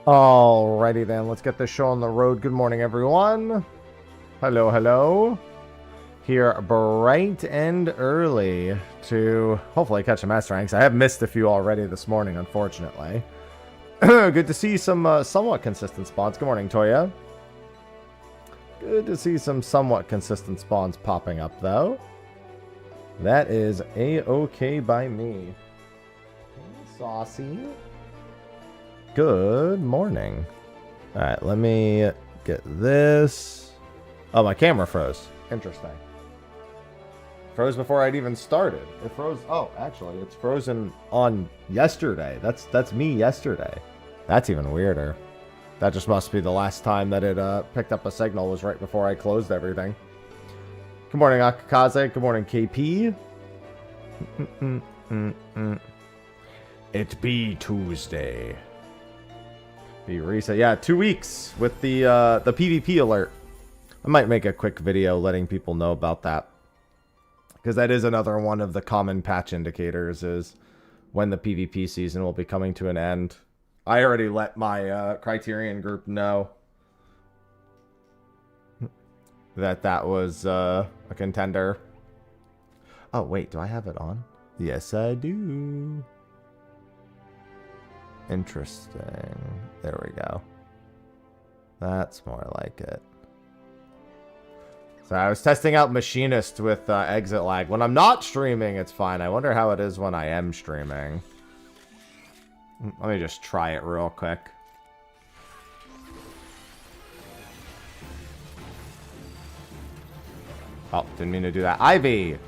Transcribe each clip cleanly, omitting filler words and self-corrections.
Alrighty then, let's get this show on the road. Good morning, everyone. Hello, hello. Here bright and early to hopefully catch some S ranks. I have missed a few already this morning, unfortunately. Good to see some somewhat consistent spawns. Good morning, Toya. Good to see some somewhat consistent spawns popping up, though. That is A-okay by me. Saucy. Good morning. Alright, let me get this. Oh, my camera froze. Interesting. Froze before I'd even started. It froze. Oh, actually, it's frozen on yesterday. That's me yesterday. That's even weirder. That just must be the last time that it picked up a signal was right before I closed everything. Good morning, Akakaze. Good morning, KP. It be Tuesday. Be reset. Yeah, 2 weeks with the PvP alert. I might make a quick video letting people know about that. Because that is another one of the common patch indicators is when the PvP season will be coming to an end. I already let my Criterion group know that was a contender. Oh, wait, do I have it on? Yes, I do. Interesting. There we go. That's more like it. So I was testing out Machinist with exit lag. When I'm not streaming, it's fine. I wonder how it is when I am streaming. Let me just try it real quick. Oh, didn't mean to do that. Ivy!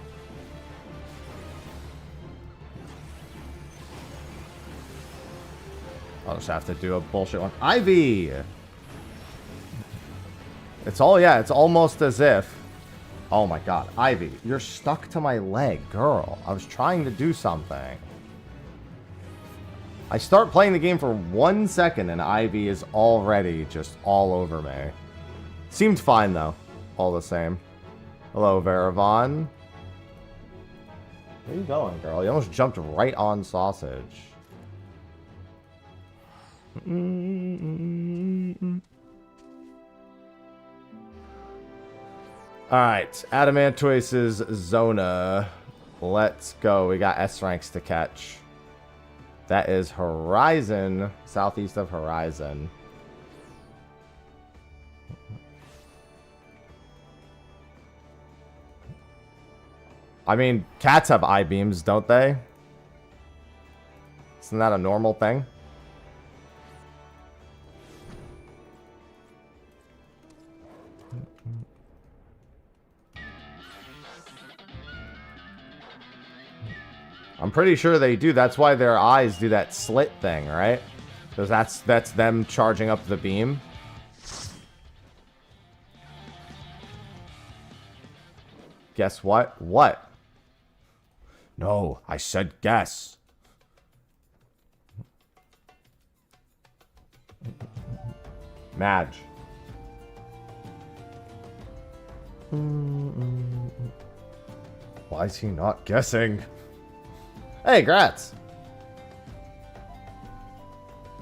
I'll just have to do a bullshit one. Ivy! It's all, yeah, it's almost as if... Oh my god, Ivy, you're stuck to my leg, girl. I was trying to do something. I start playing the game for 1 second and Ivy is already just all over me. Seemed fine, though. All the same. Hello, Varavon. Where are you going, girl? You almost jumped right on Sausage. Alright, Adamantoise's Zona. Let's go. We got S ranks to catch. That is Horizon, southeast of Horizon. I mean, cats have I-beams, don't they? Isn't that a normal thing? I'm pretty sure they do. That's why their eyes do that slit thing, right? Because that's them charging up the beam. Guess what? What? No, I said guess. Madge. Why is he not guessing? Hey, grats.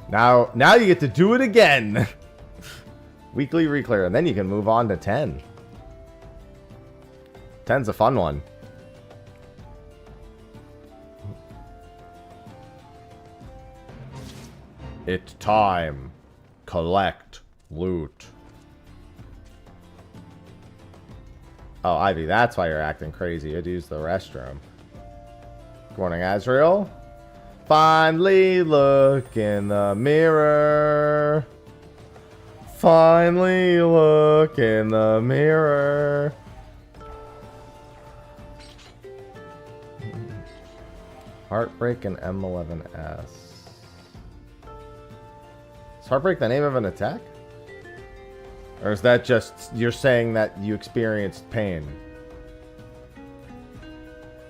Now you get to do it again. Weekly reclear, and then you can move on to 10. 10's a fun one. It's time. Collect loot. Oh, Ivy, that's why you're acting crazy. You'd use the restroom. Good morning, Azrael. Finally look in the mirror. Finally look in the mirror. Heartbreak and M11S. Is Heartbreak the name of an attack? Or is that just you're saying that you experienced pain?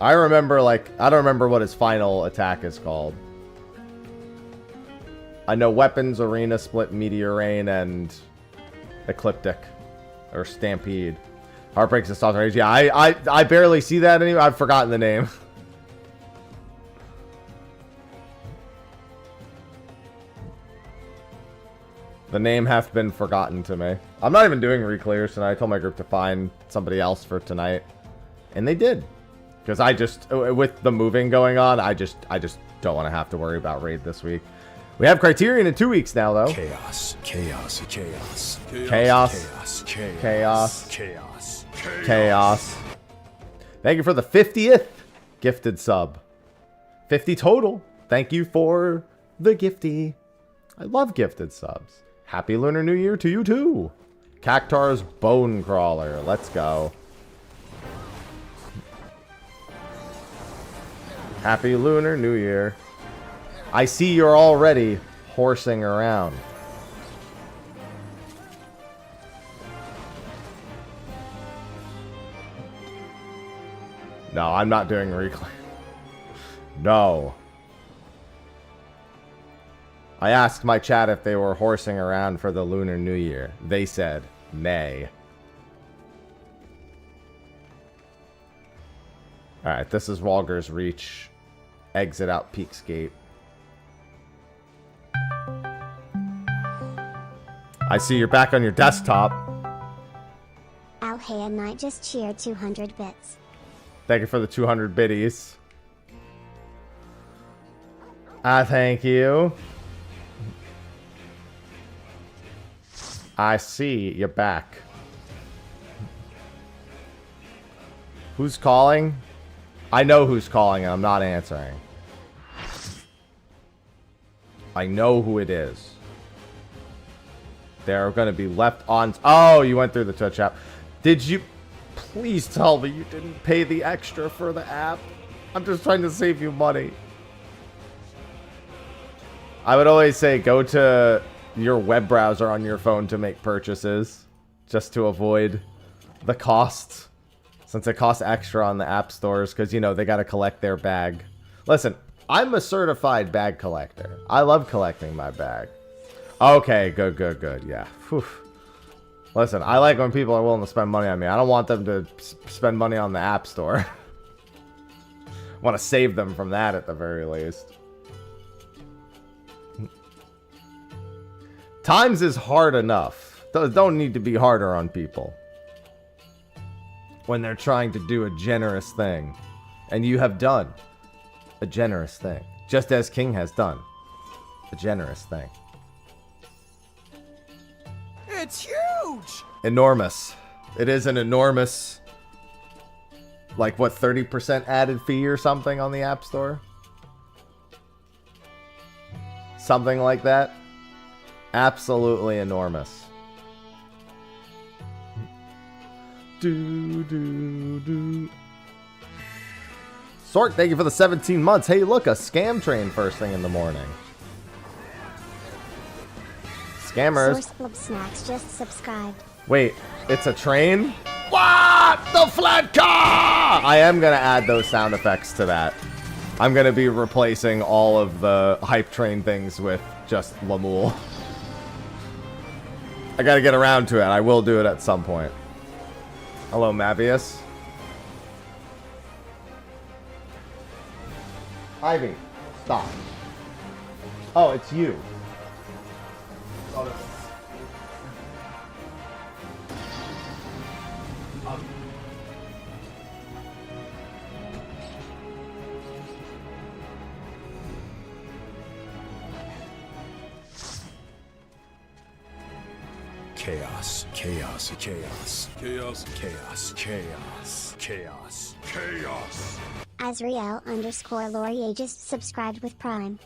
I remember, like, I don't remember what his final attack is called. I know Weapons, Arena, Split, Meteor Rain, and Ecliptic. Or Stampede. Heartbreak's a Salt Rage. Yeah, I barely see that anymore. I've forgotten the name. The name hath been forgotten to me. I'm not even doing reclears tonight. I told my group to find somebody else for tonight. And they did. Because I just, with the moving going on, I just don't want to have to worry about raid this week. We have Criterion in 2 weeks now, though. Chaos, chaos, chaos. Chaos. Chaos, chaos, Chaos. chaos. Chaos. Thank you for the 50th gifted sub. 50 total. Thank you for the gifty. I love gifted subs. Happy Lunar New Year to you too. Cactar's Bone Crawler. Let's go. Happy Lunar New Year. I see you're already horsing around. No, I'm not doing reclaim. No. I asked my chat if they were horsing around for the Lunar New Year. They said, nay. Alright, this is Walger's Reach. Exit out Peaks Gate. I see you're back on your desktop. Alhaya Knight just cheered 200 bits. Thank you for the 200 biddies. Thank you. I see you're back. Who's calling? I know who's calling and I'm not answering. I know who it is. They're going to be left on... Oh, you went through the Twitch app. Did you... Please tell me you didn't pay the extra for the app. I'm just trying to save you money. I would always say go to your web browser on your phone to make purchases. Just to avoid the cost. Since it costs extra on the app stores. Because, you know, they got to collect their bag. Listen, I'm a certified bag collector. I love collecting my bag. Okay, good, good, good. Yeah. Whew. Listen, I like when people are willing to spend money on me. I don't want them to spend money on the app store. I want to save them from that at the very least. Times is hard enough. Don't need to be harder on people. When they're trying to do a generous thing. And you have done a generous thing. Just as King has done a generous thing. It's huge! Enormous. It is an enormous, like, what, 30% added fee or something on the App Store? Something like that. Absolutely enormous. Sort, thank you for the 17 months. Hey, look, a scam train first thing in the morning. Scammers. Source Club Snacks just subscribed. Wait, it's a train? What? The flat car! I am going to add those sound effects to that. I'm going to be replacing all of the hype train things with just Lamoule. I got to get around to it. I will do it at some point. Hello, Mavius. Ivy, stop. Oh, it's you. Oh, no. Chaos, chaos, chaos. Chaos, chaos, chaos, chaos, chaos. Azriel_Laurier just subscribed with Prime.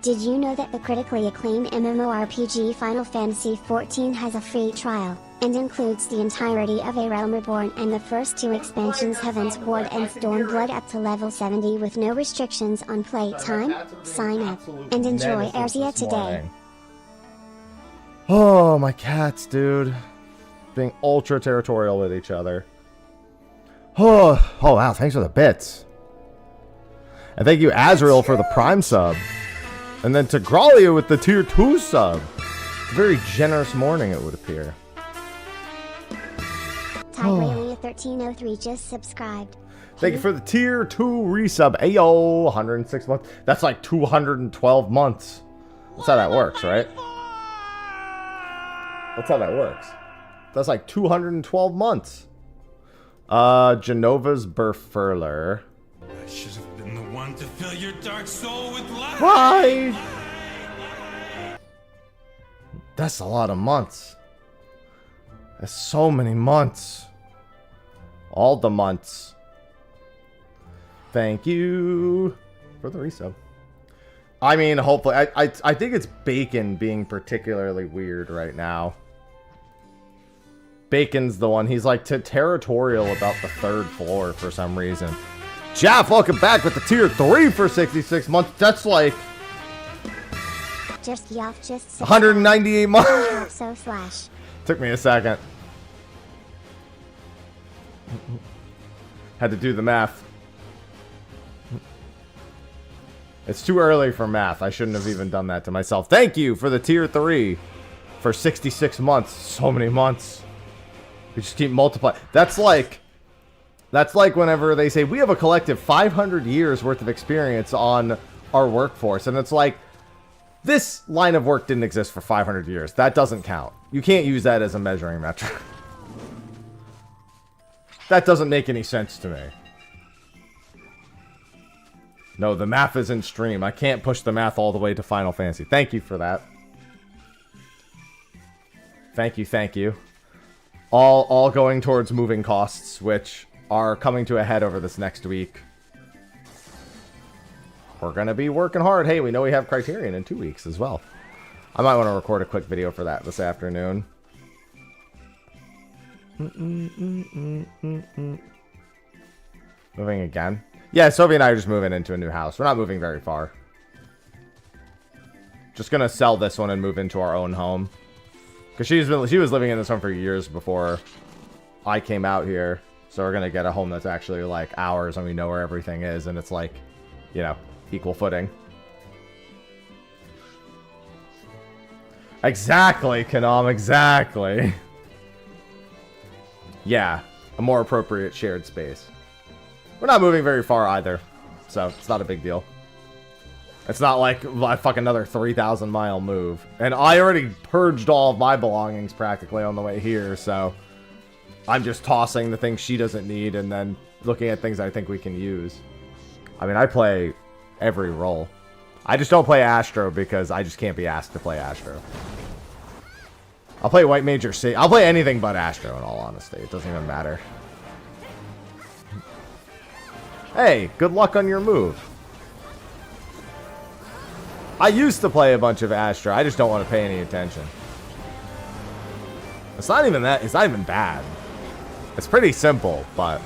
Did you know that the critically acclaimed MMORPG Final Fantasy XIV has a free trial, and includes the entirety of A Realm Reborn and the first 2 expansions Heaven's Ward and Stormblood up to level 70 with no restrictions on play time? Sign up, and enjoy Erzia today. Oh, my cats, dude. Being ultra territorial with each other. Oh wow, thanks for the bits. And thank you, Azrael, for the Prime sub. And then to Gralia with the tier 2 sub. Very generous morning, it would appear. Tigrania1303 just subscribed. Thank you for the tier 2 resub. Ayo, 106 months. That's like 212 months. That's how that works, right? That's how that works. That's like 212 months. Genova's Berfurler. I should have been the one to fill your dark soul with light. Why? That's a lot of months. That's so many months. All the months. Thank you for the resub. I mean, hopefully, I think it's Bacon being particularly weird right now. Bacon's the one. He's like territorial about the 3rd floor for some reason. Jeff, welcome back with the tier 3 for 66 months. That's like just 198 months. So slash. Took me a second. Had to do the math. It's too early for math. I shouldn't have even done that to myself. Thank you for the tier 3 for 66 months. So many months. We just keep multiplying. That's like whenever they say we have a collective 500 years worth of experience on our workforce. And it's like, this line of work didn't exist for 500 years. That doesn't count. You can't use that as a measuring metric. That doesn't make any sense to me. No, the math is in stream. I can't push the math all the way to Final Fantasy. Thank you for that. Thank you, thank you. All going towards moving costs, which are coming to a head over this next week. We're going to be working hard. Hey, we know we have Criterion in 2 weeks as well. I might want to record a quick video for that this afternoon. Moving again? Yeah, Sophie and I are just moving into a new house. We're not moving very far. Just going to sell this one and move into our own home. Because she was living in this one for years before I came out here. So we're going to get a home that's actually like ours and we know where everything is. And it's like, you know, equal footing. Exactly, Kanam, exactly. Yeah, a more appropriate shared space. We're not moving very far either, so it's not a big deal. It's not like a fucking another 3,000 mile move. And I already purged all of my belongings practically on the way here, so I'm just tossing the things she doesn't need and then looking at things I think we can use. I mean, I play every role. I just don't play Astro because I just can't be asked to play Astro. I'll play White Major C. I'll play anything but Astro in all honesty. It doesn't even matter. Hey, good luck on your move. I used to play a bunch of Astro. I just don't want to pay any attention. It's not even that. It's not even bad. It's pretty simple, but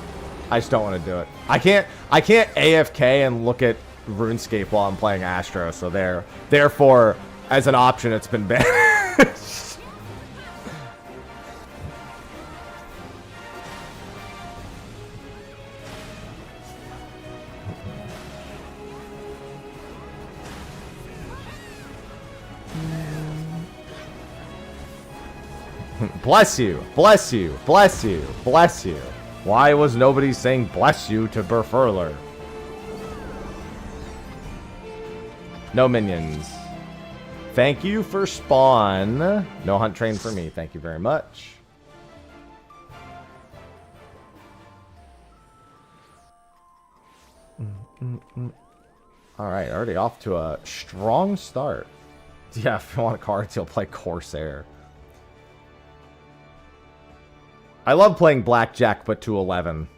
I just don't want to do it. I can't AFK and look at RuneScape while I'm playing Astro. So therefore, as an option, it's been banned. Bless you, bless you, bless you, bless you. Why was nobody saying bless you to Berfurler? No minions. Thank you for spawn. No hunt train for me. Thank you very much. Alright, already off to a strong start. Yeah, if you want cards, you'll play Corsair. I love playing blackjack but to 11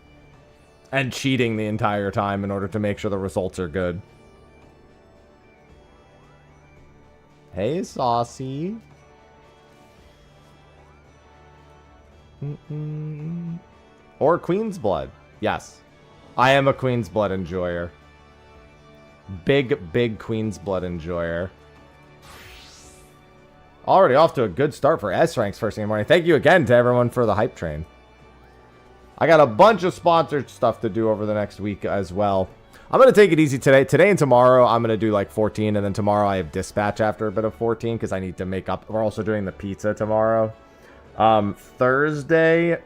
and cheating the entire time in order to make sure the results are good. Hey, Saucy. Or Queen's Blood. Yes. I am a Queen's Blood enjoyer. Big Queen's Blood enjoyer. Already off to a good start for S ranks first thing in the morning. Thank you again to everyone for the hype train. I got a bunch of sponsored stuff to do over the next week as well. I'm going to take it easy today. Today and tomorrow, I'm going to do like 14. And then tomorrow, I have dispatch after a bit of 14 because I need to make up. We're also doing the pizza tomorrow. Thursday,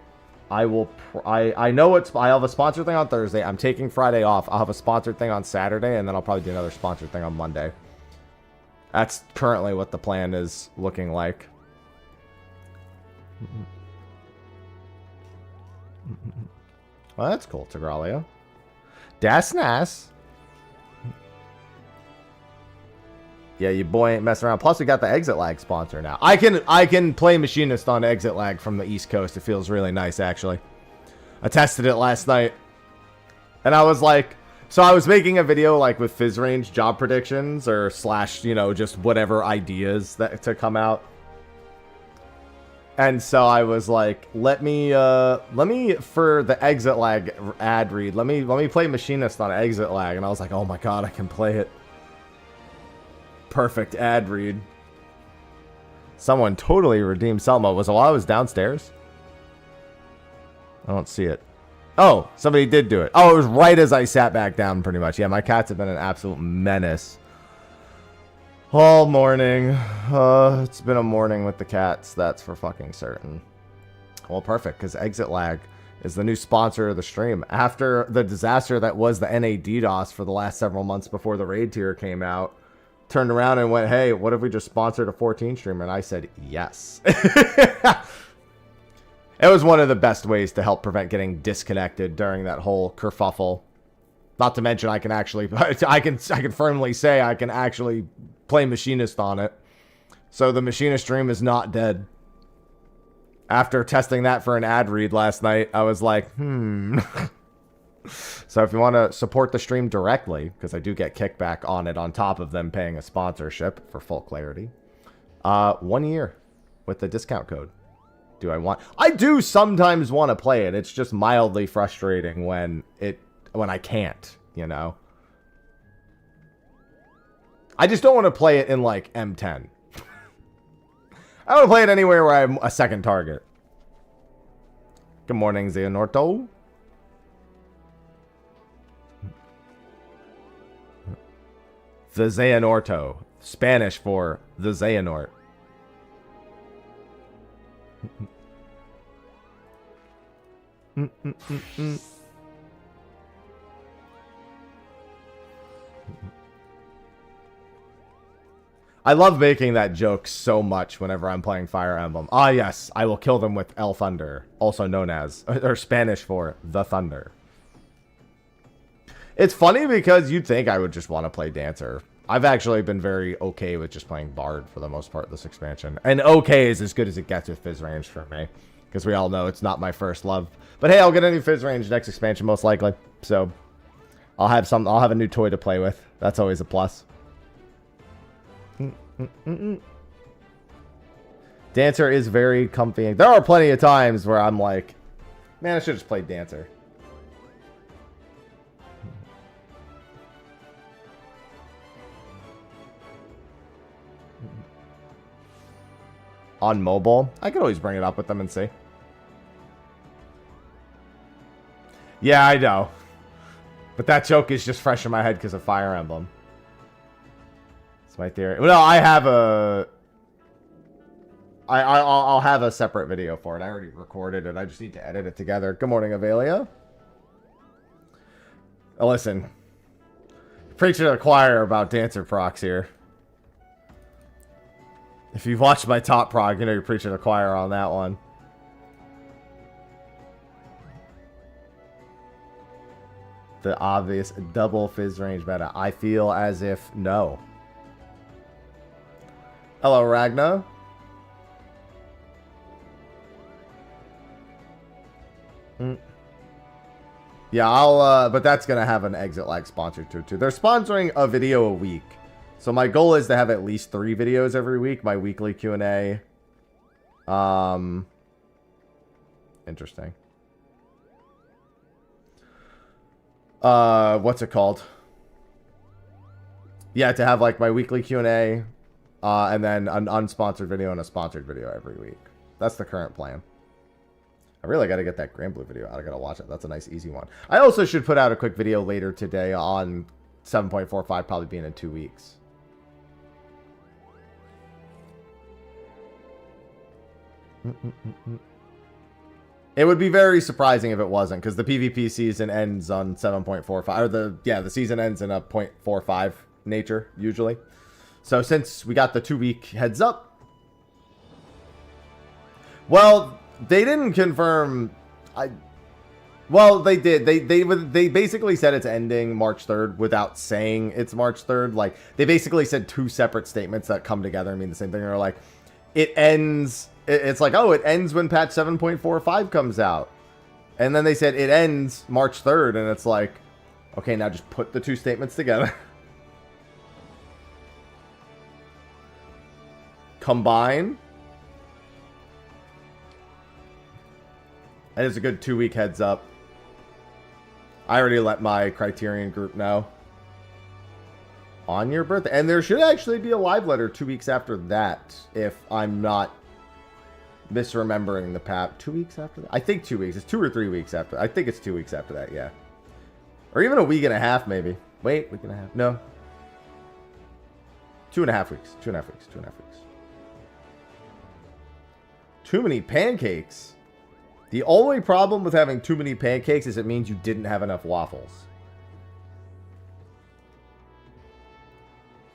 I will. I know it's. I have a sponsored thing on Thursday. I'm taking Friday off. I'll have a sponsored thing on Saturday. And then I'll probably do another sponsored thing on Monday. That's currently what the plan is looking like. Well, that's cool, Tigralia. Das nice. Yeah, you boy ain't messing around. Plus, we got the Exit Lag sponsor now. I can play Machinist on Exit Lag from the East Coast. It feels really nice, actually. I tested it last night. And I was like... So I was making a video like with Fizz Range job predictions or slash, you know, just whatever ideas that to come out. And so I was like, let me for the Exit Lag ad read, let me play Machinist on Exit Lag. And I was like, oh my god, I can play it. Perfect ad read. Someone totally redeemed Selma. Was it while I was downstairs? I don't see it. Oh, somebody did do it. Oh, it was right as I sat back down, pretty much. Yeah, my cats have been an absolute menace all morning. It's been a morning with the cats, that's for fucking certain. Well, perfect, because Exit Lag is the new sponsor of the stream. After the disaster that was the NA DDoS for the last several months before the raid tier came out, turned around and went, hey, what if we just sponsored a 14 streamer? And I said, yes. It was one of the best ways to help prevent getting disconnected during that whole kerfuffle. Not to mention, I can actually, I can firmly say I can actually play Machinist on it. So the Machinist stream is not dead. After testing that for an ad read last night, I was like, So if you want to support the stream directly, because I do get kickback on it on top of them paying a sponsorship, for full clarity, 1 year with the discount code. I do sometimes want to play it. It's just mildly frustrating when I can't, you know. I just don't want to play it in like M10. I want to play it anywhere where I'm a second target. Good morning, Xeonorto. The Xeonorto. Spanish for the Xehanort. I love making that joke so much whenever I'm playing Fire Emblem. Ah, yes, I will kill them with El Thunder, also known as, or Spanish for the Thunder. It's funny because you'd think I would just want to play Dancer. I've actually been very okay with just playing Bard for the most part this expansion. And okay is as good as it gets with Fizz Range for me. Because we all know it's not my first love. But hey, I'll get a new Fizz Range next expansion most likely. So I'll have a new toy to play with. That's always a plus. Dancer is very comfy. There are plenty of times where I'm like, man, I should just play Dancer. On mobile, I could always bring it up with them and see. Yeah, I know. But that joke is just fresh in my head because of Fire Emblem. It's my theory. Well, no, I have a... I'll have a separate video for it. I already recorded it. I just need to edit it together. Good morning, Avelia. Listen. Preaching to the choir about Dancer procs here. If you've watched my top prog, you know you're preaching to the choir on that one. The obvious double Fizz Range meta. I feel as if no. Hello, Ragna. Yeah, but that's gonna have an Exit Lag sponsor too. They're sponsoring a video a week. So my goal is to have at least 3 videos every week. My weekly Q&A. Interesting. What's it called? Yeah, to have like my weekly Q&A, and then an unsponsored video and a sponsored video every week. That's the current plan. I really got to get that Grand Blue video out. I got to watch it. That's a nice, easy one. I also should put out a quick video later today on 7.45, probably being in 2 weeks. It would be very surprising if it wasn't, because the PvP season ends on 7.45, or the season ends in a 0.45 nature, usually. So since we got the 2-week heads up, well, they didn't confirm. Well, they did. They basically said it's ending March 3rd without saying it's March 3rd. Like, they basically said 2 separate statements that come together and mean the same thing. They're like, it ends. It's like, oh, it ends when patch 7.45 comes out. And then they said it ends March 3rd. And it's like, okay, now just put the 2 statements together. Combine. And it's a good 2-week heads up. I already let my Criterion group know. On your birthday. And there should actually be a live letter 2 weeks after that, if I'm not misremembering the pap. 2 weeks after that? I think 2 weeks. It's 2 or 3 weeks after. I think it's 2 weeks after that, yeah. Or even a week and a half, maybe. Wait, week and a half. No. 2.5 weeks. 2.5 weeks. 2.5 weeks. Too many pancakes. The only problem with having too many pancakes is it means you didn't have enough waffles.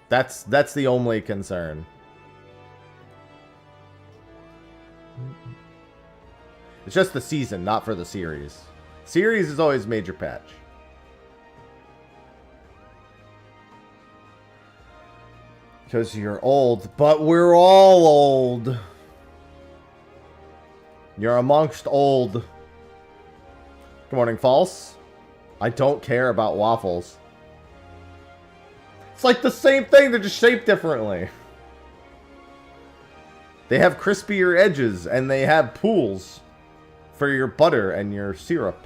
That's the only concern. It's just the season, not for the series. Series is always major patch. Because you're old, but we're all old. You're amongst old. Good morning, False. I don't care about waffles. It's like the same thing, they're just shaped differently. They have crispier edges, and they have pools for your butter and your syrup.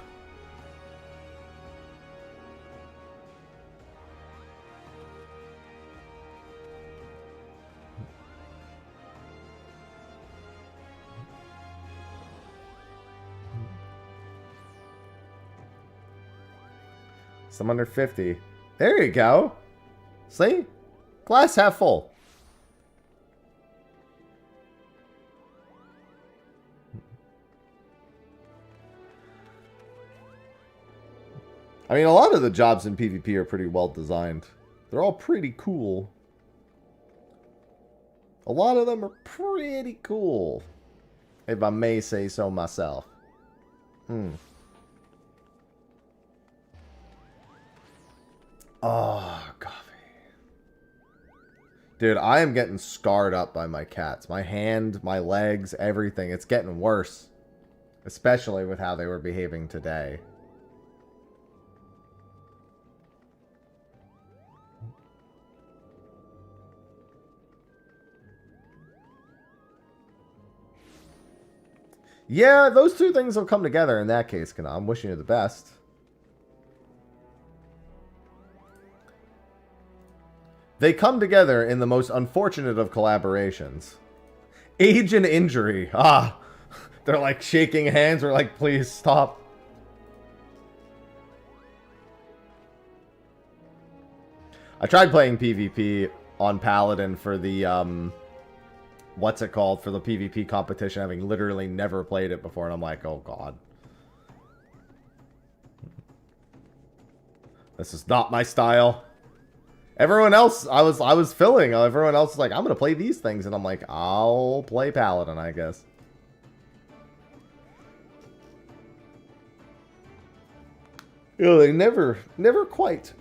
Some under 50. There you go. See? Glass half full. I mean, a lot of the jobs in PvP are pretty well designed. They're all pretty cool. A lot of them are pretty cool, if I may say so myself. Oh, coffee. Dude, I am getting scarred up by my cats. My hand, my legs, everything. It's getting worse. Especially with how they were behaving today. Yeah, those 2 things will come together in that case, Kana. I'm wishing you the best. They come together in the most unfortunate of collaborations. Age and injury. Ah, they're like shaking hands. We're like, please stop. I tried playing PvP on Paladin for the, what's it called? For the PvP competition, having literally never played it before. And I'm like, oh god. This is not my style. Everyone else, I was filling. Everyone else is like, I'm gonna play these things, and I'm like, I'll play Paladin, I guess. Yeah, they never quite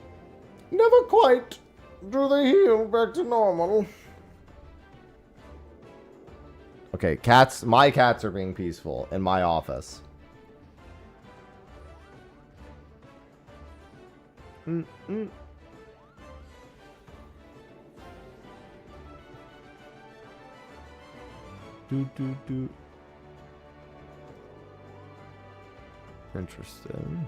do they heal back to normal. Okay, cats. My cats are being peaceful in my office. Interesting.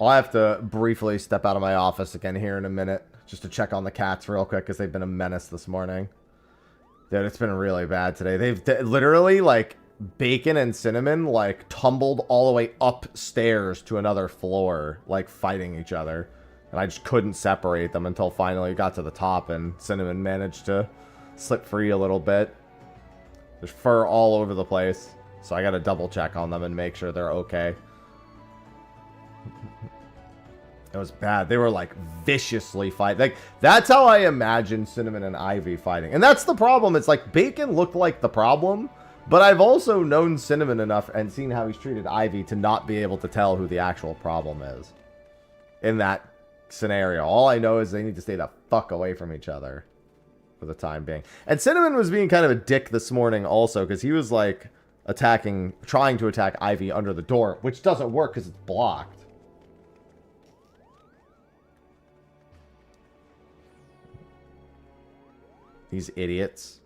I'll have to briefly step out of my office again here in a minute just to check on the cats real quick because they've been a menace this morning. Dude, it's been really bad today. They've literally, like, Bacon and Cinnamon, like, tumbled all the way upstairs to another floor, like, fighting each other. And I just couldn't separate them until finally got to the top and Cinnamon managed to slip free a little bit. There's fur all over the place, so I gotta double check on them and make sure they're okay. It was bad. They were like viciously fighting. Like, that's how I imagine Cinnamon and Ivy fighting. And that's the problem. It's like Bacon looked like the problem, but I've also known Cinnamon enough and seen how he's treated Ivy to not be able to tell who the actual problem is in that scenario. All I know is they need to stay the fuck away from each other for the time being. And Cinnamon was being kind of a dick this morning also because he was like trying to attack Ivy under the door, which doesn't work because it's blocked. These idiots.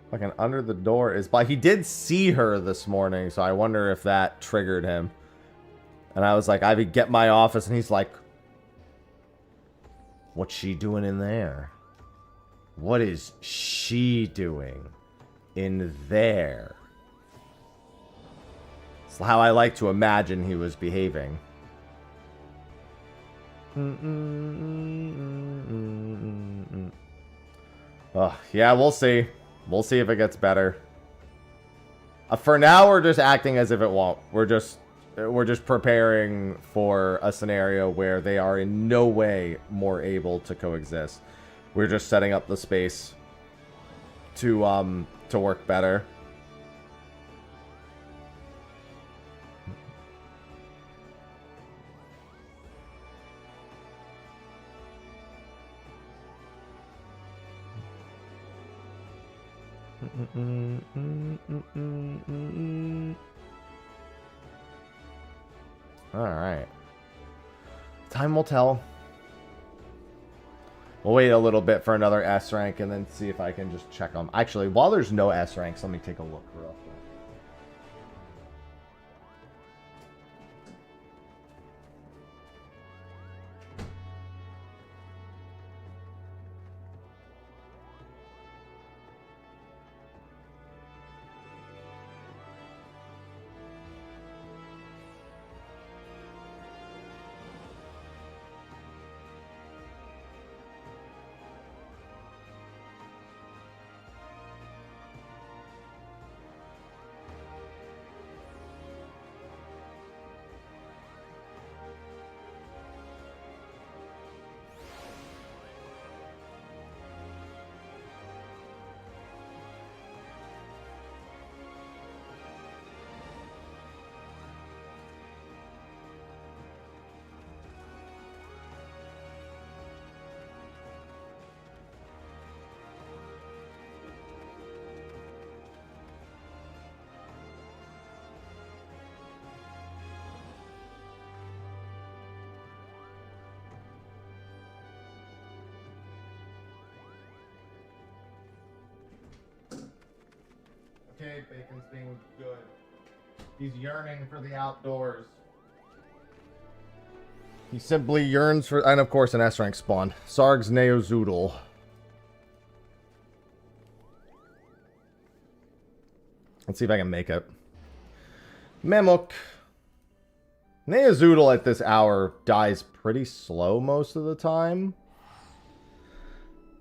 Fucking under the door is by. He did see her this morning, so I wonder if that triggered him. And I was like, Ivy, get my office. And he's like, what's she doing in there? What is she doing in there? It's how I like to imagine he was behaving. Oh, yeah, we'll see. We'll see if it gets better. For now, we're just acting as if it won't. We're just preparing for a scenario where they are in no way more able to coexist. We're just setting up the space to work better. Alright. Time will tell. We'll wait a little bit for another S rank and then see if I can just check them. Actually, while there's no S ranks, let me take a look real quick. Okay, Bacon's being good. He's yearning for the outdoors. He simply yearns for... And of course an S-rank spawn. Sarg's Neozoodle. Let's see if I can make it. Memuk. Neozoodle at this hour dies pretty slow most of the time.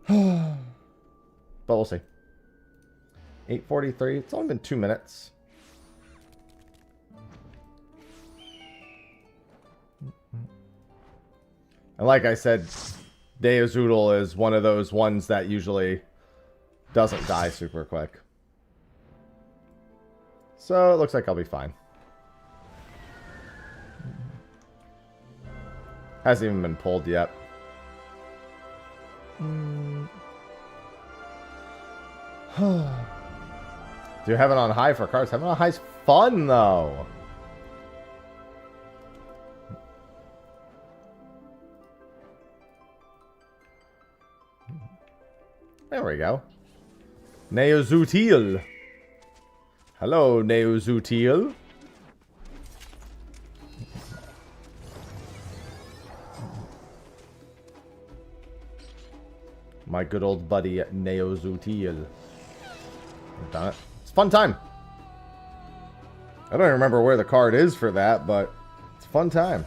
But we'll see. 8:43. It's only been 2 minutes. And like I said, Neozoodle is one of those ones that usually doesn't die super quick. So it looks like I'll be fine. Hasn't even been pulled yet. Dude, having on high for cars. Having on high's fun, though. There we go. Neozutil. Hello, Neozutil. My good old buddy, Neozutil. I've done it. It's a fun time. I don't even remember where the card is for that, but it's a fun time.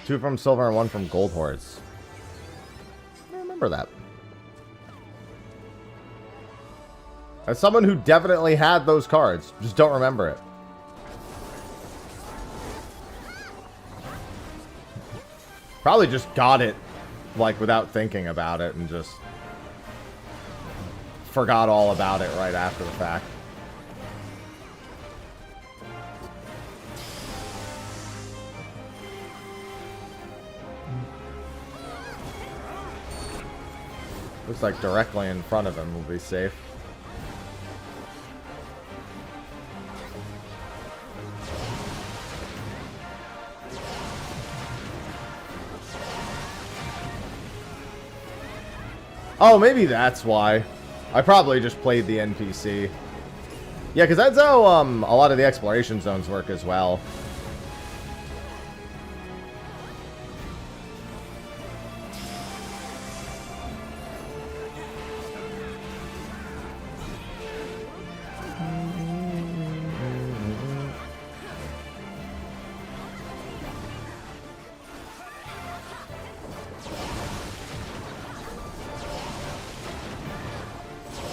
Two from silver and one from gold horse. I remember that. As someone who definitely had those cards, just don't remember it. Probably just got it, like, without thinking about it and just forgot all about it right after the fact. Looks like directly in front of him will be safe. Oh, maybe that's why. I probably just played the NPC. Yeah, because that's how a lot of the exploration zones work as well.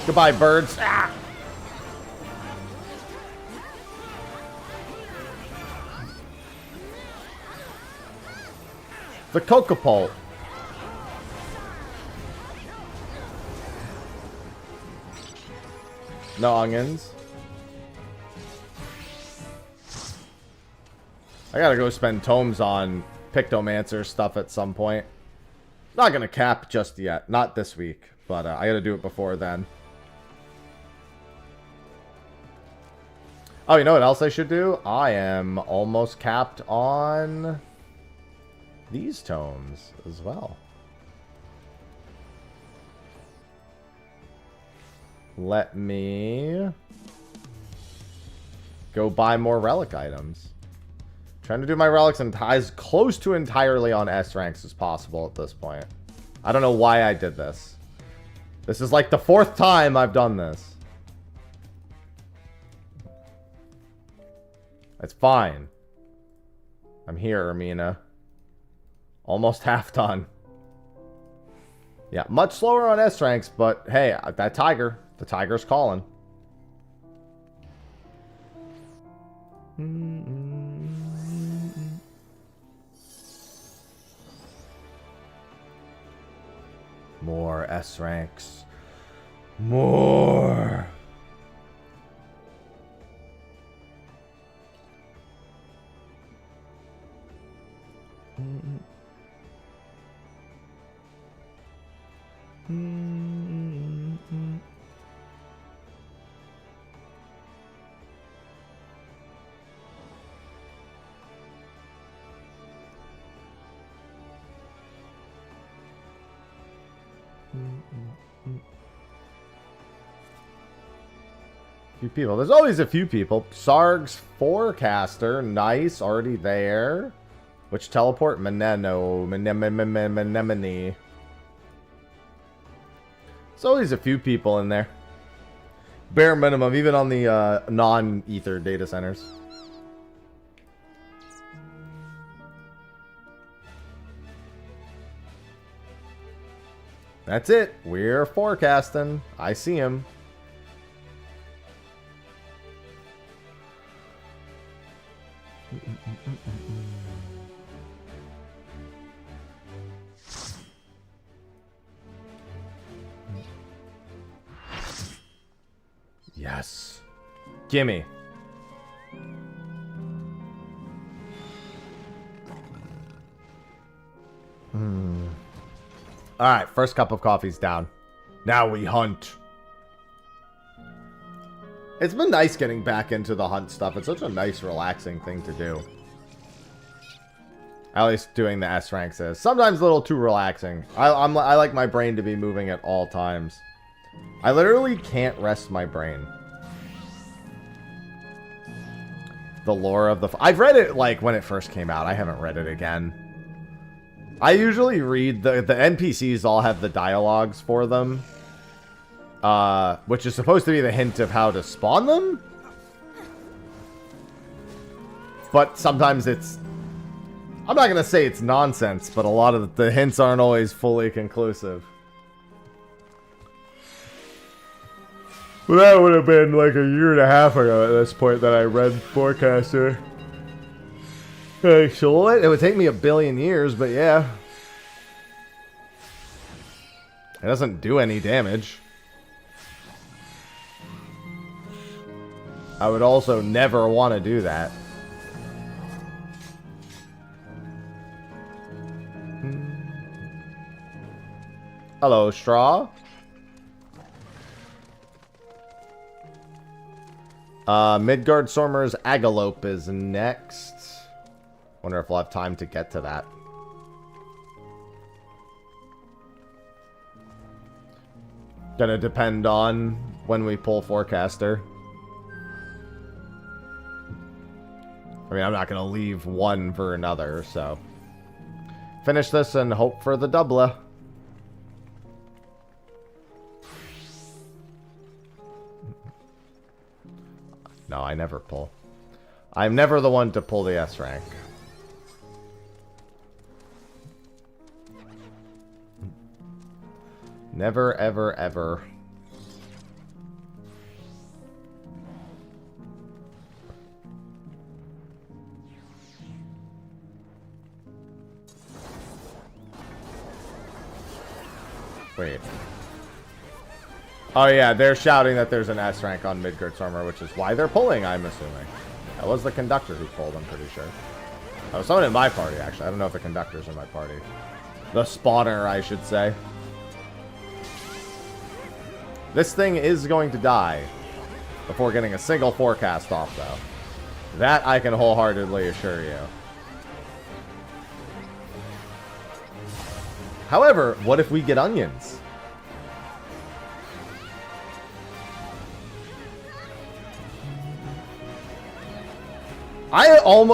Goodbye, birds. Ah! The Cocopole. No onions. I gotta go spend tomes on Pictomancer stuff at some point. Not gonna cap just yet. Not this week. But I gotta do it before then. Oh, you know what else I should do? I am almost capped on these tomes as well. Let me go buy more relic items. Trying to do my relics as close to entirely on S ranks as possible at this point. I don't know why I did this. This is like the 4th time I've done this. It's fine. I'm here, Ermina. Almost half done. Yeah, much slower on S ranks, but hey, that tiger. The tiger's calling. More S ranks. More. Few people. There's always a few people. Sarg's Forecaster. Nice. Already there. Which teleport? Meneno. Menemone. There's always a few people in there. Bare minimum, even on the non-ether data centers. That's it. We're forecasting. I see him. Yes. Gimme. Alright, first cup of coffee's down. Now we hunt. It's been nice getting back into the hunt stuff. It's such a nice, relaxing thing to do. At least doing the S ranks is. Sometimes a little too relaxing. I like my brain to be moving at all times. I literally can't rest my brain. The lore of the... I've read it, like, when it first came out. I haven't read it again. I usually read... The NPCs all have the dialogues for them. Which is supposed to be the hint of how to spawn them. But sometimes it's... I'm not going to say it's nonsense, but a lot of the hints aren't always fully conclusive. Well, that would have been like a year and a half ago at this point that I read Forecaster. So it would take me a billion years, but yeah. It doesn't do any damage. I would also never want to do that. Hello, Straw. Midgard Stormer's Agalope is next. Wonder if we'll have time to get to that. Gonna depend on when we pull Forecaster. I mean, I'm not gonna leave one for another, so... Finish this and hope for the doubler. No, I never pull. I'm never the one to pull the S rank. Never, ever, ever. Wait. Oh yeah, they're shouting that there's an S rank on Midgard Stormer, which is why they're pulling, I'm assuming. That was the conductor who pulled, I'm pretty sure. That was someone in my party, actually. I don't know if the conductor's in my party. The spawner, I should say. This thing is going to die before getting a single forecast off, though. That I can wholeheartedly assure you. However, what if we get onions?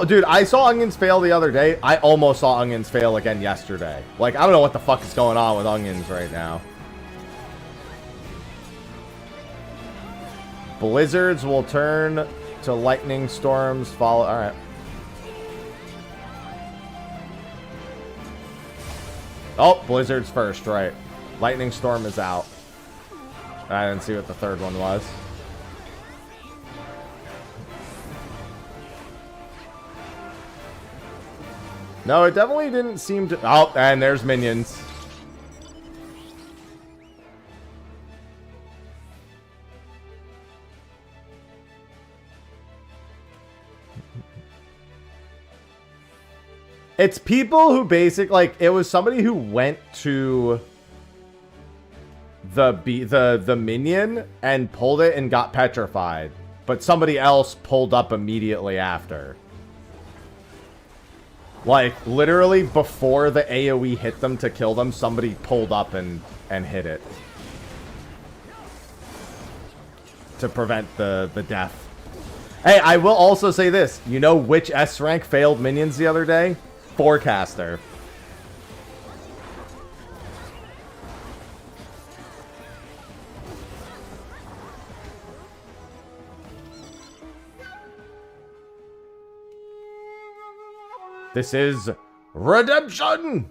Dude, I saw onions fail the other day. I almost saw onions fail again yesterday. Like, I don't know what the fuck is going on with onions right now. Blizzards will turn to lightning storms follow. Alright. Oh, blizzards first, right. Lightning storm is out. I didn't see what the third one was. No, it definitely didn't seem to... Oh, and there's minions. It's people who like, it was somebody who went to the minion and pulled it and got petrified. But somebody else pulled up immediately after. Like, literally before the AoE hit them to kill them, somebody pulled up and hit it. To prevent the death. Hey, I will also say this. You know which S rank failed minions the other day? Forecaster. This is redemption.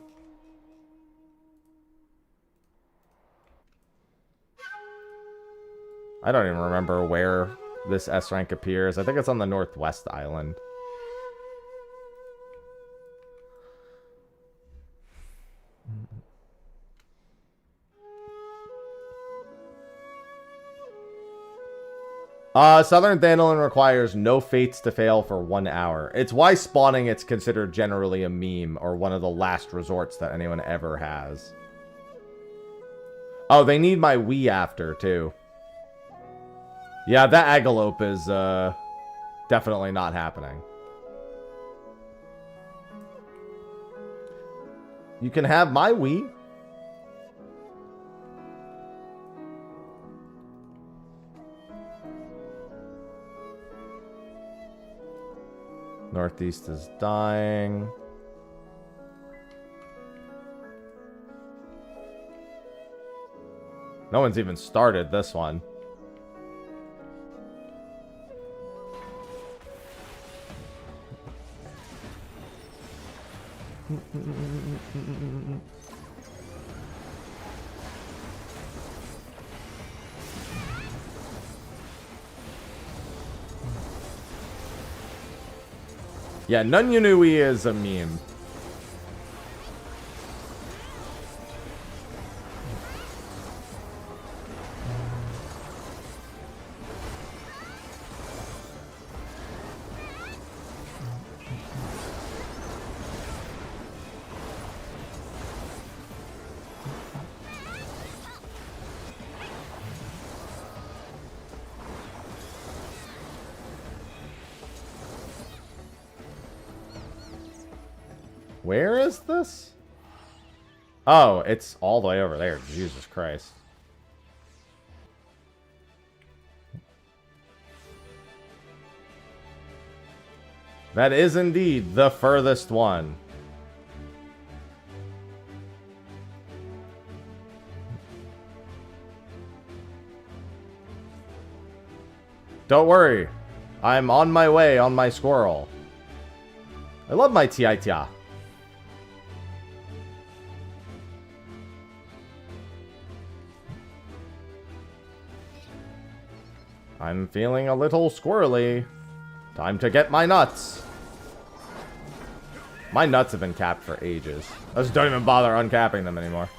I don't even remember where this S rank appears. I think it's on the Northwest Island. Southern Thandalin requires no fates to fail for 1 hour. It's why spawning it's considered generally a meme or one of the last resorts that anyone ever has. Oh, they need my Wii after, too. Yeah, that Agalope is, definitely not happening. You can have my Wii. Northeast is dying. No one's even started this one. Yeah, Nunyanui is a meme. Where is this? Oh, it's all the way over there. Jesus Christ. That is indeed the furthest one. Don't worry. I'm on my way on my squirrel. I love my Tiaitia. I'm feeling a little squirrely. Time to get my nuts. My nuts have been capped for ages. I just don't even bother uncapping them anymore.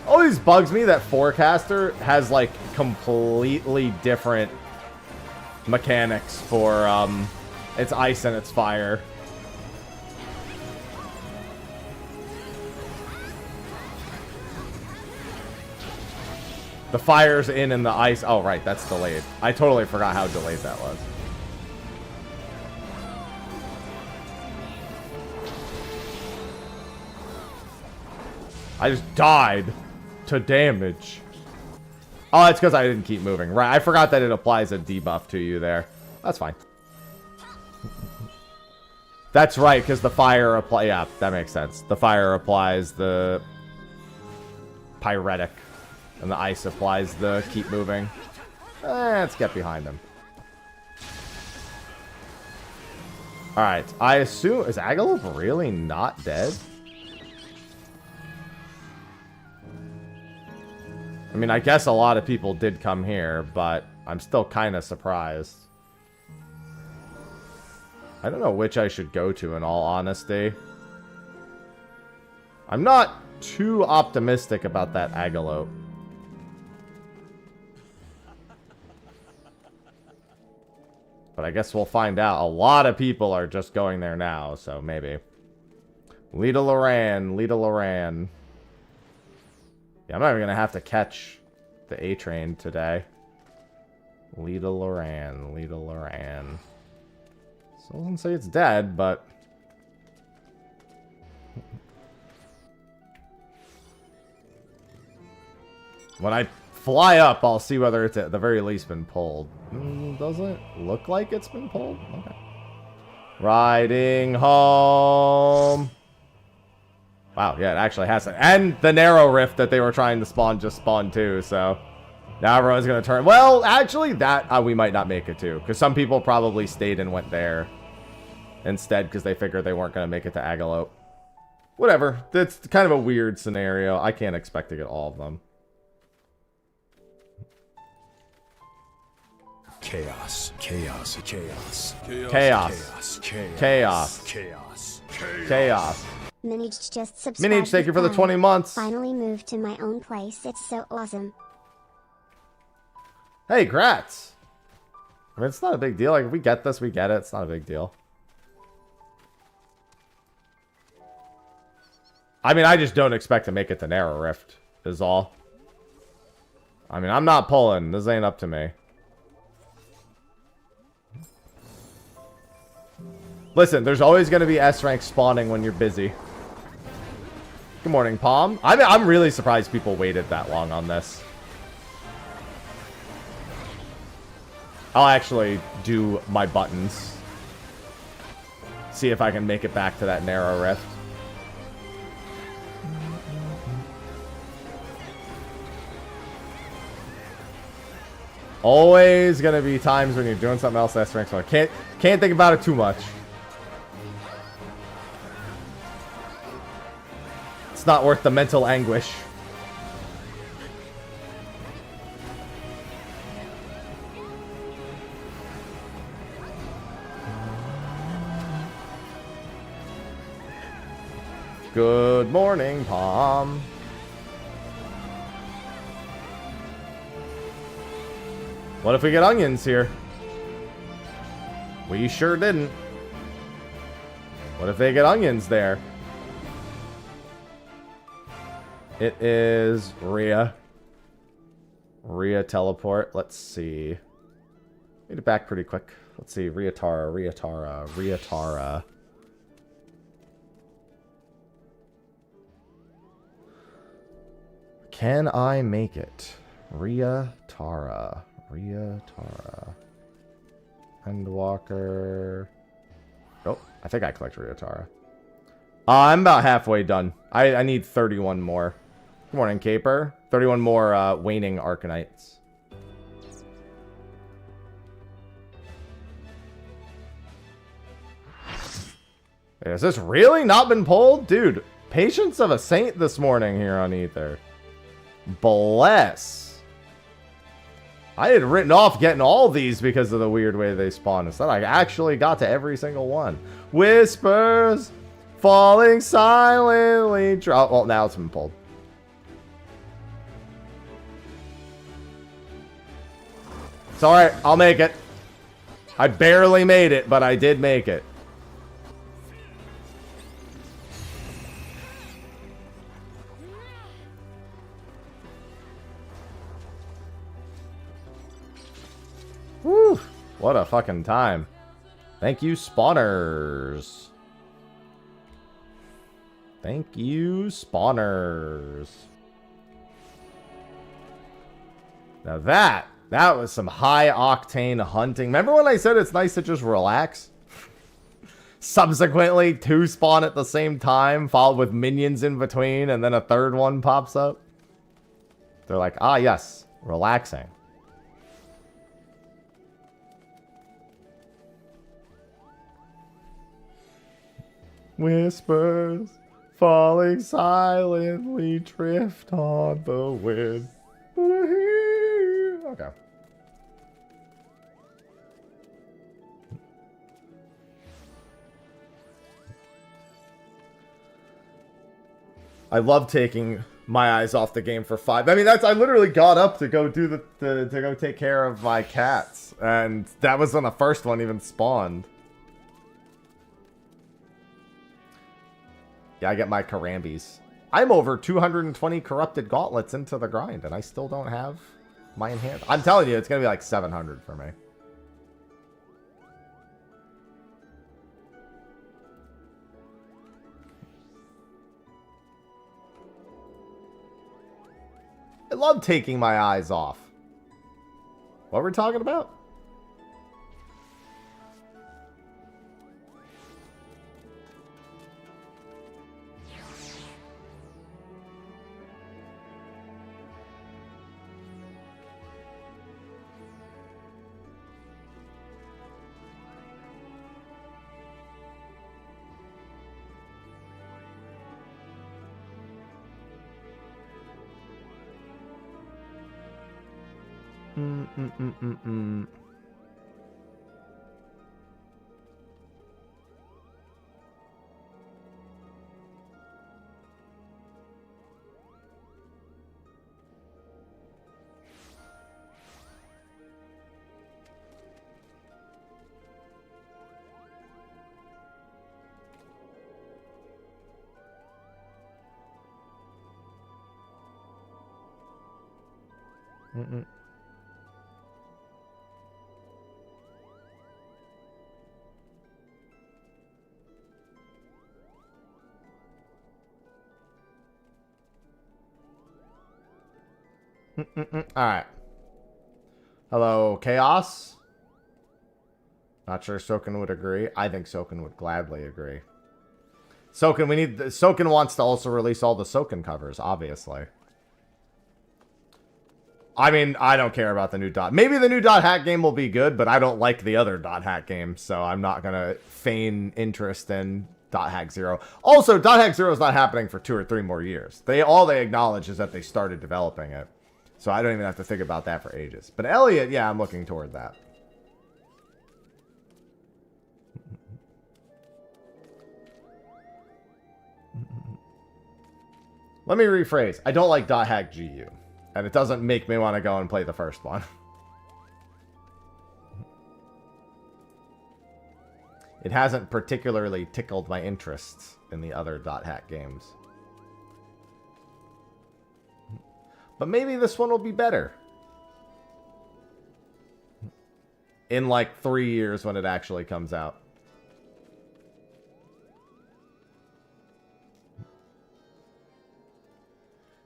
Always bugs me that Forecaster has like completely different mechanics for its ice and its fire. The fire's in and the ice. Oh, right, that's delayed. I totally forgot how delayed that was. I just died to damage. Oh, it's because I didn't keep moving. Right, I forgot that it applies a debuff to you there. That's fine. That's right, because the fire apply. Yeah, that makes sense. The fire applies the pyretic, and the ice applies the keep moving. Let's get behind him. Alright, I assume... Is Agalope really not dead? I mean, I guess a lot of people did come here, but I'm still kind of surprised. I don't know which I should go to, in all honesty. I'm not too optimistic about that Agalope. But I guess we'll find out. A lot of people are just going there now, so maybe. Lita Loran, Lita Loran. Yeah, I'm not even going to have to catch the A-Train today. Lita Loran, Lita Loran. So I wouldn't say it's dead, but... When I fly up, I'll see whether it's at the very least been pulled. Doesn't look like it's been pulled? Okay. Riding home. Wow, yeah, it actually hasn't. And the narrow rift that they were trying to spawn just spawned too, so... Now everyone's going to turn... Well, actually, that we might not make it to. Because some people probably stayed and went there instead because they figured they weren't going to make it to Agalope. Whatever. That's kind of a weird scenario. I can't expect to get all of them. Chaos. Chaos. Chaos. Chaos. Chaos. Chaos. Chaos. Minage just subscribed. Minage, thank you for the 20 months. Finally moved to my own place. It's so awesome. Hey, grats. I mean, it's not a big deal. Like, if we get this, we get it. It's not a big deal. I mean, I just don't expect to make it to Narrow Rift, is all. I mean, I'm not pulling. This ain't up to me. Listen, there's always going to be S-rank spawning when you're busy. Good morning, Palm. I'm really surprised people waited that long on this. I'll actually do my buttons. See if I can make it back to that Narrow Rift. Always gonna be times when you're doing something else that's rank, so I can't think about it too much. It's not worth the mental anguish. Good morning, Palm. What if we get onions here? We sure didn't. What if they get onions there? It is Rhea. Rhea teleport. Let's see. Made it back pretty quick. Let's see. Rhea Tara, Rhea Tara, Rhea Tara. Can I make it? Rhea Tara. Rhea Tara. Endwalker. Oh, I think I collect Rhea Tara. I'm about halfway done. I need 31 more. Good morning, Caper. 31 more waning Arcanites. Has this really not been pulled? Dude, patience of a saint this morning here on Ether. Bless. I had written off getting all these because of the weird way they spawn. Instead, I actually got to every single one. Whispers falling silently. Well, now it's been pulled. It's alright. I'll make it. I barely made it, but I did make it. Woo! What a fucking time. Thank you, spawners. Thank you, spawners. Now that was some high octane hunting. Remember when I said it's nice to just relax? Subsequently, 2 spawn at the same time, followed with minions in between, and then a third one pops up. They're like, ah yes, relaxing. Whispers falling silently drift on the wind. Okay. I love taking my eyes off the game for 5. I mean, I literally got up to go do to go take care of my cats, and that was when the first one even spawned. Yeah, I get my Karambis. I'm over 220 corrupted gauntlets into the grind, and I still don't have my enhanced. I'm telling you, it's going to be like 700 for me. I love taking my eyes off. What were we talking about? Alright. Hello, Chaos? Not sure Soken would agree. I think Soken would gladly agree. Soken, Soken wants to also release all the Soken covers, obviously. I mean, I don't care about the new dot. Maybe the new dot hack game will be good, but I don't like the other dot hack games, so I'm not gonna feign interest in dot hack 0. Also, dot hack 0 is not happening for 2 or 3 more years. All they acknowledge is that they started developing it. So I don't even have to think about that for ages. But Elliot, yeah, I'm looking toward that. Let me rephrase. I don't like dot hack GU. And it doesn't make me want to go and play the first one. It hasn't particularly tickled my interests in the other dot hack games. But maybe this one will be better. In like 3 years when it actually comes out.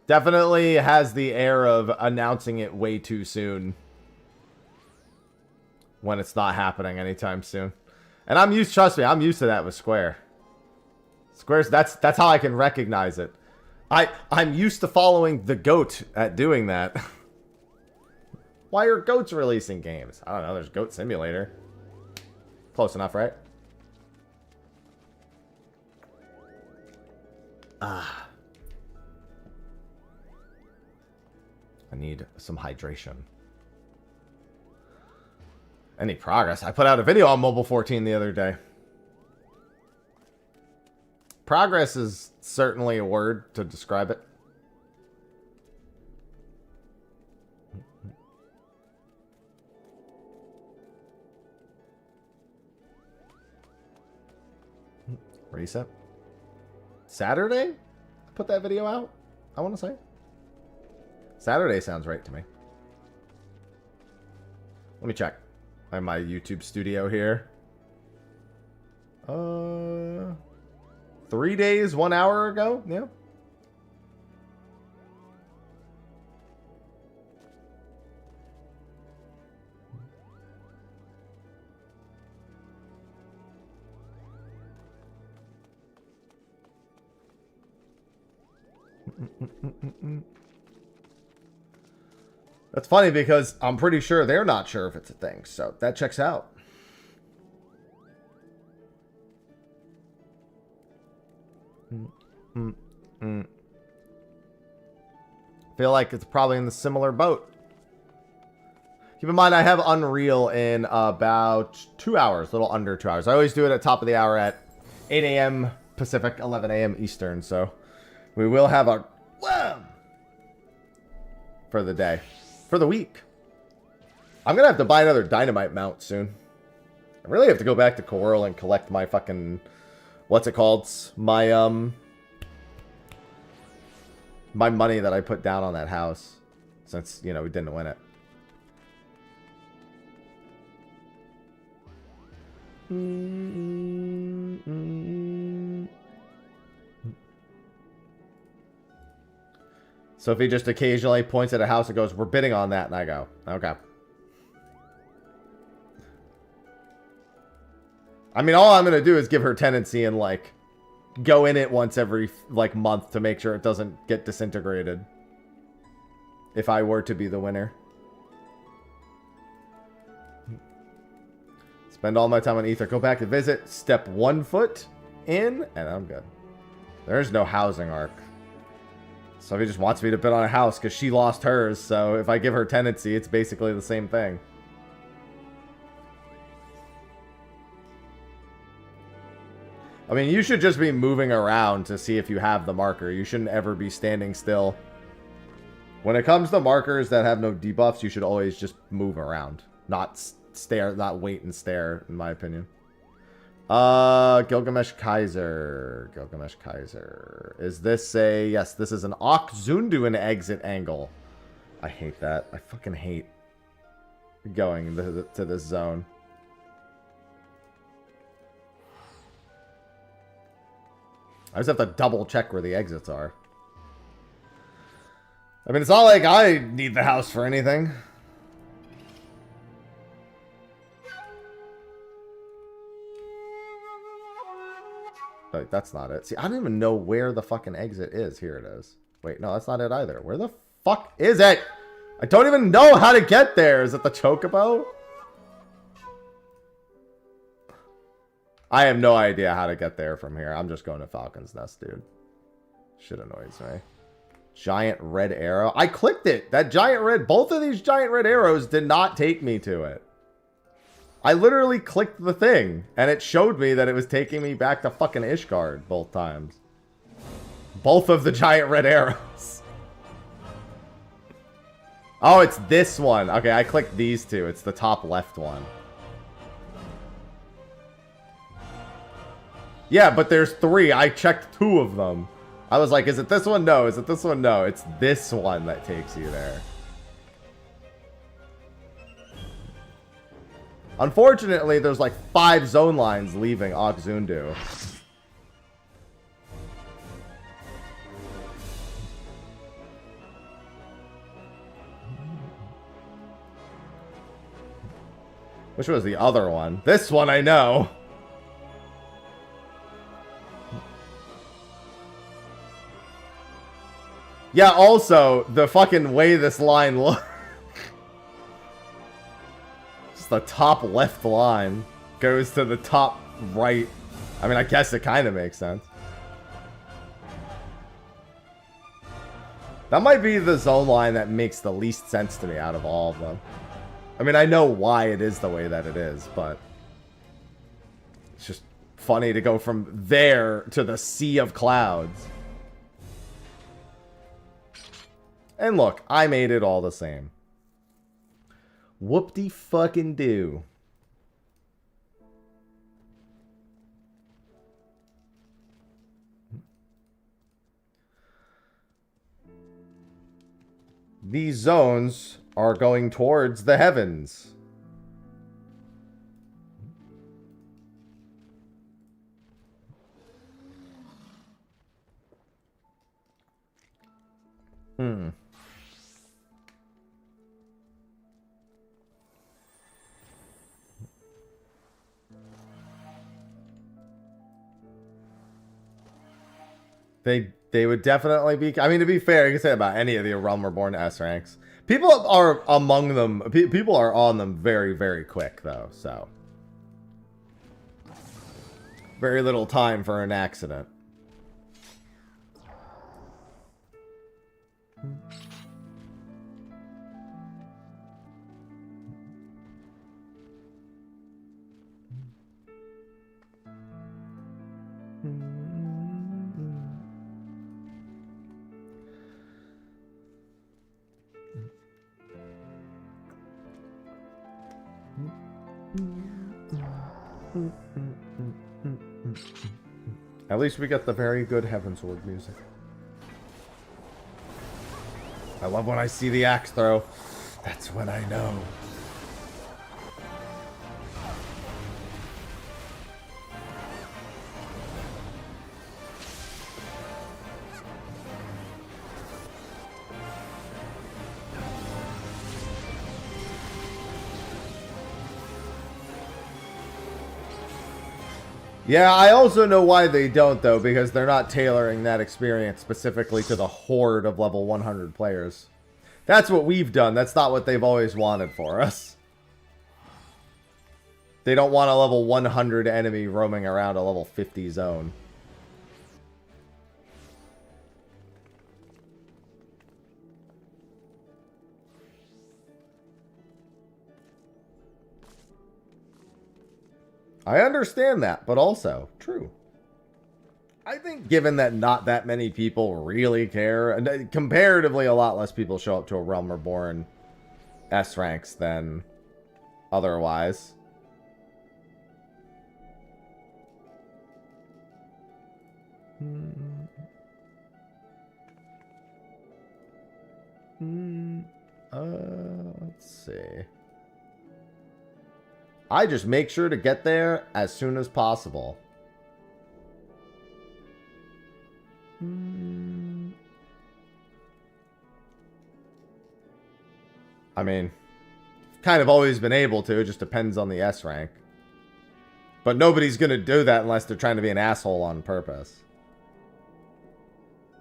Definitely has the air of announcing it way too soon. When it's not happening anytime soon. And I'm used, trust me, I'm used to that with Square. Square's, that's how I can recognize it. I'm used to following the GOAT at doing that. Why are GOATs releasing games? I don't know, there's Goat Simulator. Close enough, right? I need some hydration. Any progress? I put out a video on Mobile 14 the other day. Progress is certainly a word to describe it. Reset. Saturday? Put that video out? I want to say. Saturday sounds right to me. Let me check. I have my YouTube studio here. 3 days, 1 hour ago? Yeah. That's funny because I'm pretty sure they're not sure if it's a thing, so that checks out. Feel like it's probably in the similar boat. Keep in mind, I have Unreal in about 2 hours, a little under 2 hours. I always do it at top of the hour at 8 a.m. Pacific, 11 a.m. Eastern, so we will have our wham for the day, for the week. I'm gonna have to buy another dynamite mount soon. I really have to go back to Coral and collect my fucking, what's it called? My my money that I put down on that house, since, you know, we didn't win it. Sophie just occasionally points at a house and goes, "We're bidding on that," and I go, "Okay." I mean, all I'm gonna do is give her tenancy and, like, go in it once every, like, month to make sure it doesn't get disintegrated. If I were to be the winner. Spend all my time on Ether. Go back to visit. Step 1 foot in, and I'm good. There's no housing arc. Sophie just wants me to bid on a house because she lost hers, so if I give her tenancy, it's basically the same thing. I mean, you should just be moving around to see if you have the marker. You shouldn't ever be standing still. When it comes to markers that have no debuffs, you should always just move around. Not stare, not wait and stare, in my opinion. Gilgamesh Kaiser. Gilgamesh Kaiser. Is this a... Yes, this is an Okzunduan exit angle. I hate that. I fucking hate going to this zone. I just have to double check where the exits are. I mean, it's not like I need the house for anything. Wait, that's not it. See, I don't even know where the fucking exit is. Here it is. Wait, no, that's not it either. Where the fuck is it? I don't even know how to get there. Is it the Chocobo? I have no idea how to get there from here. I'm just going to Falcon's Nest, dude. Shit annoys me. Giant red arrow. I clicked it. That giant red... Both of these giant red arrows did not take me to it. I literally clicked the thing, and it showed me that it was taking me back to fucking Ishgard both times. Both of the giant red arrows. Oh, it's this one. Okay, I clicked these two. It's the top left one. Yeah, but there's 3. I checked 2 of them. I was like, is it this one? No. Is it this one? No. It's this one that takes you there. Unfortunately, there's like 5 zone lines leaving Okzundu. Which was the other one? This one I know. Yeah, also, the fucking way this line looks. Just the top left line goes to the top right. I mean, I guess it kind of makes sense. That might be the zone line that makes the least sense to me out of all of them. I mean, I know why it is the way that it is, but it's just funny to go from there to the sea of clouds. And look, I made it all the same. Whoop-de-fucking-do. These zones are going towards the heavens. They would definitely be... I mean, to be fair, you can say about any of the Realm Reborn S ranks. People are among them... People are on them very, very quick, though, so... Very little time for an accident. At least we got the very good Heavensward music. I love when I see the axe throw. That's when I know. Yeah, I also know why they don't, though, because they're not tailoring that experience specifically to the horde of level 100 players. That's what we've done. That's not what they've always wanted for us. They don't want a level 100 enemy roaming around a level 50 zone. I understand that, but also true. I think given that not that many people really care, and comparatively a lot less people show up to a Realm Reborn S ranks than otherwise. Let's see. I just make sure to get there as soon as possible. I mean, kind of always been able to. It just depends on the S rank. But nobody's going to do that unless they're trying to be an asshole on purpose.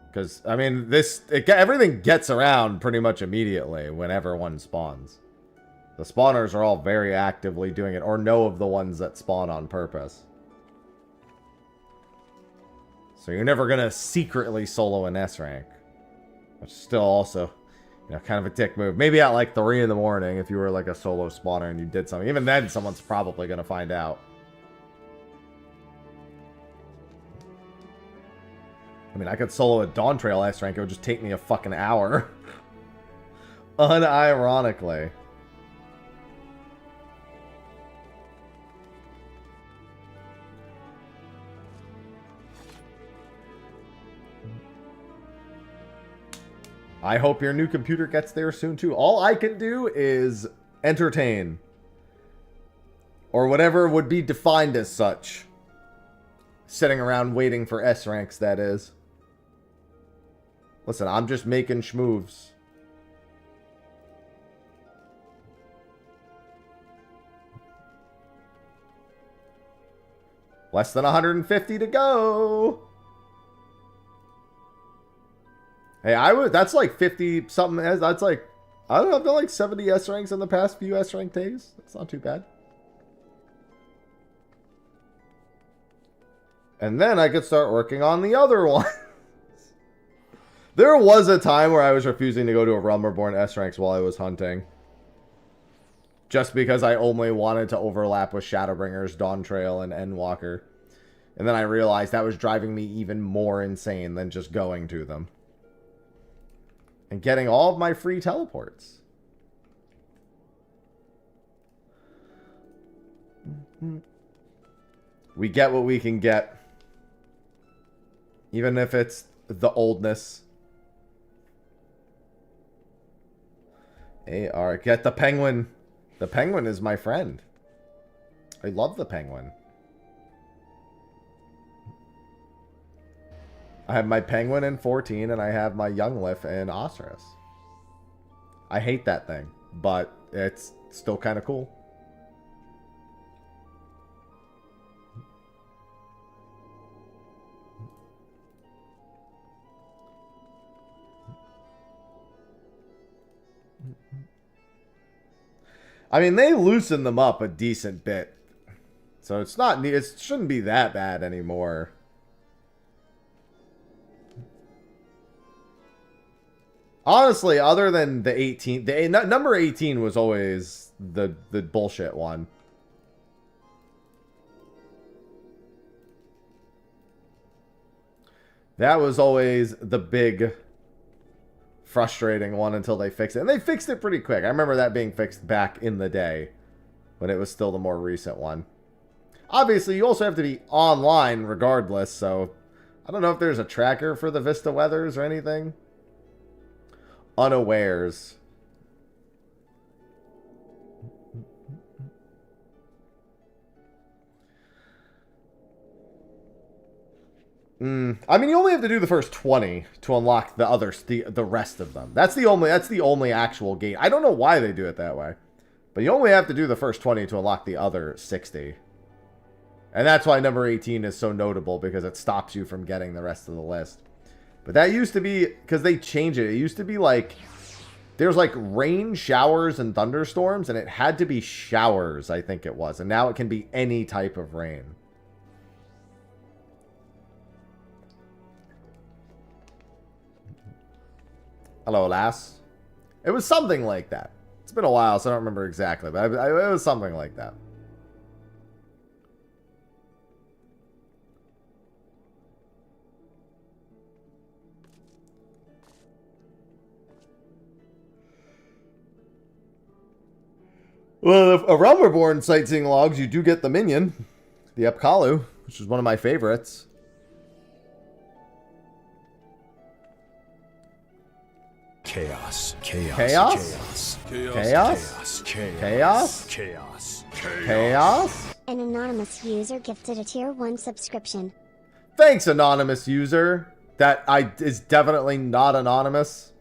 Because, I mean, everything gets around pretty much immediately whenever one spawns. The spawners are all very actively doing it, or know of the ones that spawn on purpose. So you're never going to secretly solo an S rank. Which is still also, you know, kind of a dick move. Maybe at like 3 in the morning if you were like a solo spawner and you did something. Even then, someone's probably going to find out. I mean, I could solo a Dawn Trail S rank. It would just take me a fucking hour. Unironically. I hope your new computer gets there soon, too. All I can do is entertain. Or whatever would be defined as such. Sitting around waiting for S ranks, that is. Listen, I'm just making schmoves. Less than 150 to go. Hey, that's like 50 something. That's like, I don't know, I've done like 70 S ranks in the past few S rank days. That's not too bad. And then I could start working on the other one. There was a time where I was refusing to go to a Realm Reborn S ranks while I was hunting. Just because I only wanted to overlap with Shadowbringers, Dawn Trail, and Endwalker. And then I realized that was driving me even more insane than just going to them. And getting all of my free teleports. We get what we can get. Even if it's the oldness. AR. Get the penguin. The penguin is my friend. I love the penguin. I have my penguin in 14 and I have my Younglif in OSRS. I hate that thing, but it's still kind of cool. I mean, they loosen them up a decent bit. So it shouldn't be that bad anymore. Honestly, other than the 18, number 18 was always the bullshit one. That was always the big frustrating one until they fixed it. And they fixed it pretty quick. I remember that being fixed back in the day when it was still the more recent one. Obviously, you also have to be online regardless, so I don't know if there's a tracker for the Vista Weathers or anything. Unawares. I mean, you only have to do the first 20 to unlock the others, the rest of them. That's the only actual gate. I don't know why they do it that way, but you only have to do the first 20 to unlock the other 60. And that's why number 18 is so notable, because it stops you from getting the rest of the list. But that used to be, because they changed it. It used to be like, there's like rain, showers, and thunderstorms, and it had to be showers, I think it was. And now it can be any type of rain. Hello, lass. It was something like that. It's been a while, so I don't remember exactly, but it was something like that. Well, if a Realm Reborn sightseeing logs, you do get the minion, the Epkalu, which is one of my favorites. Chaos. Chaos. Chaos? Chaos. Chaos? Chaos? Chaos. Chaos? An anonymous user gifted a tier 1 subscription. Thanks, anonymous user. That is definitely not anonymous.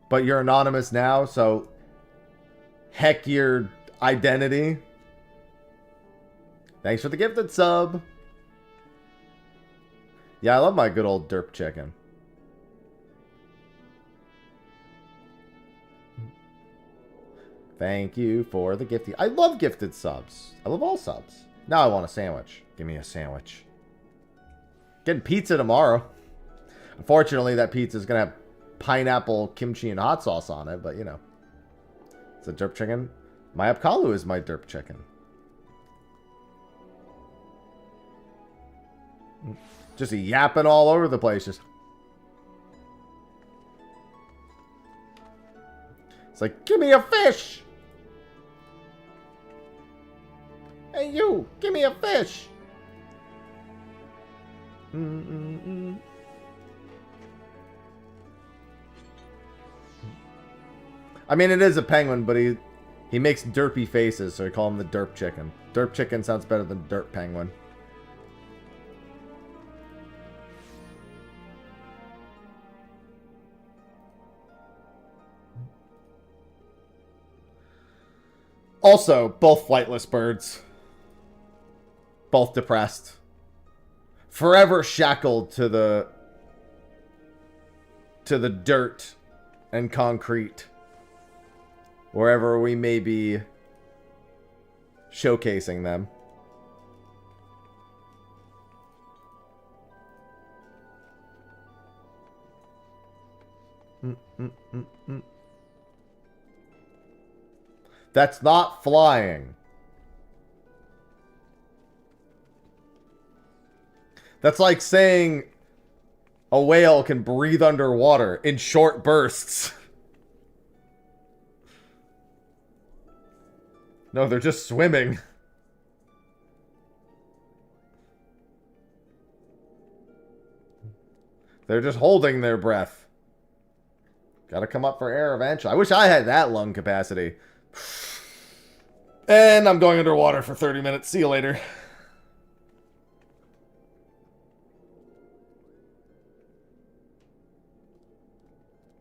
But you're anonymous now, so heck your identity. Thanks for the gifted sub. Yeah, I love my good old derp chicken. Thank you for the gifty. I love gifted subs. I love all subs. Now I want a sandwich. Give me a sandwich. Getting pizza tomorrow. Unfortunately, that pizza is going to have pineapple, kimchi, and hot sauce on it, but you know. It's a derp chicken. My Apkalu is my derp chicken. Just yapping all over the place. Just. It's like, give me a fish! Hey you, give me a fish! I mean, it is a penguin, but he makes derpy faces, so we call him the derp chicken. Derp chicken sounds better than derp penguin. Also, both flightless birds. Both depressed. Forever shackled to the dirt and concrete. Wherever we may be showcasing them. That's not flying. That's like saying a whale can breathe underwater in short bursts. No, they're just swimming. They're just holding their breath. Gotta come up for air eventually. I wish I had that lung capacity. And I'm going underwater for 30 minutes. See you later.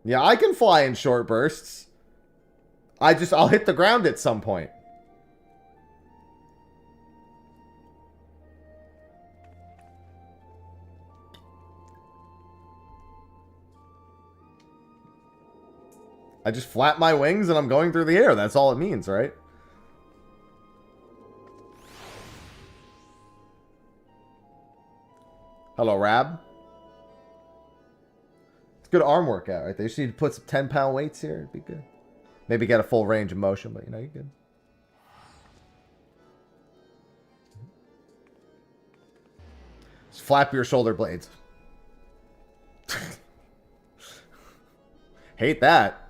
Yeah, I can fly in short bursts. I'll hit the ground at some point. I just flap my wings and I'm going through the air. That's all it means, right? Hello, Rab. It's good arm workout right there. You just need to put some 10-pound weights here. It'd be good. Maybe get a full range of motion, but you know, you're good. Just flap your shoulder blades. Hate that.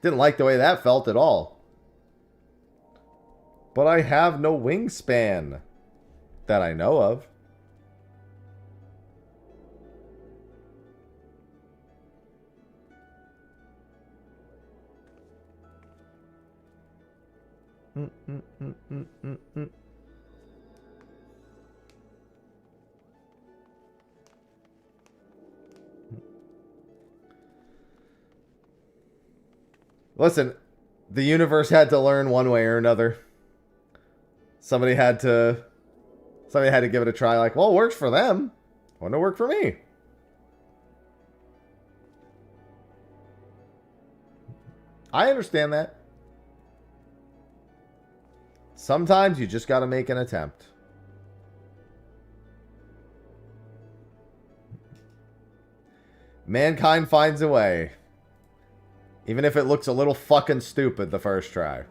Didn't like the way that felt at all. But I have no wingspan that I know of. Listen, the universe had to learn one way or another. Somebody had to give it a try. Like, well, it works for them. Wouldn't it work for me? I understand that. Sometimes you just got to make an attempt. Mankind finds a way. Even if it looks a little fucking stupid the first try.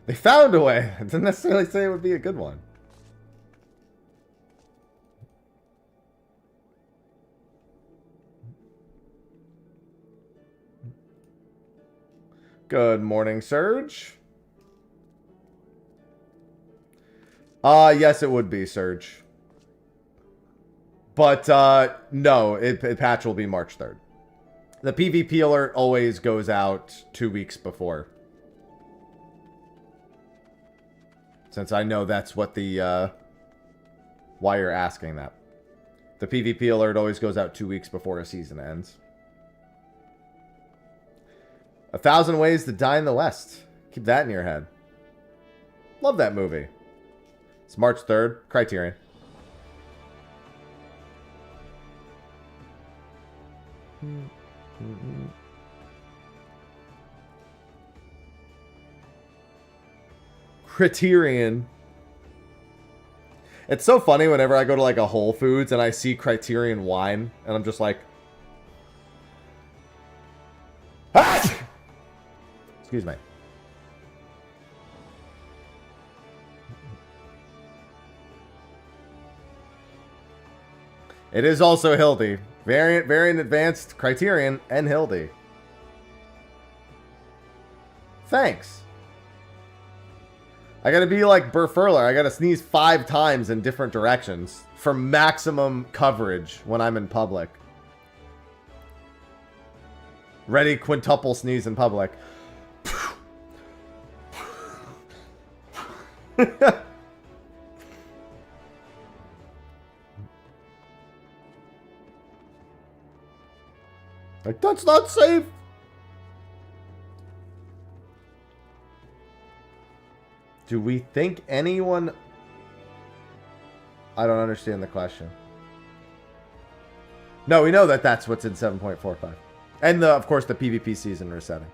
They found a way. I didn't necessarily say it would be a good one. Good morning, Surge. Yes, it would be, Surge. But, no, patch will be March 3rd. The PvP alert always goes out 2 weeks before. Since I know that's what the, why you're asking that. The PvP alert always goes out 2 weeks before a season ends. 1,000 Ways to Die in the West. Keep that in your head. Love that movie. It's March 3rd. Criterion. Criterion. It's so funny whenever I go to like a Whole Foods and I see Criterion wine and I'm just like, ah! Excuse me. It is also Hildy. Variant Advanced, Criterion, and Hildy. Thanks. I gotta be like Burr Furler. I gotta sneeze 5 times in different directions for maximum coverage when I'm in public. Ready, quintuple sneeze in public. Like, that's not safe. Do we think anyone... I don't understand the question. No, we know that that's what's in 7.45. And, of course, the PvP season resetting.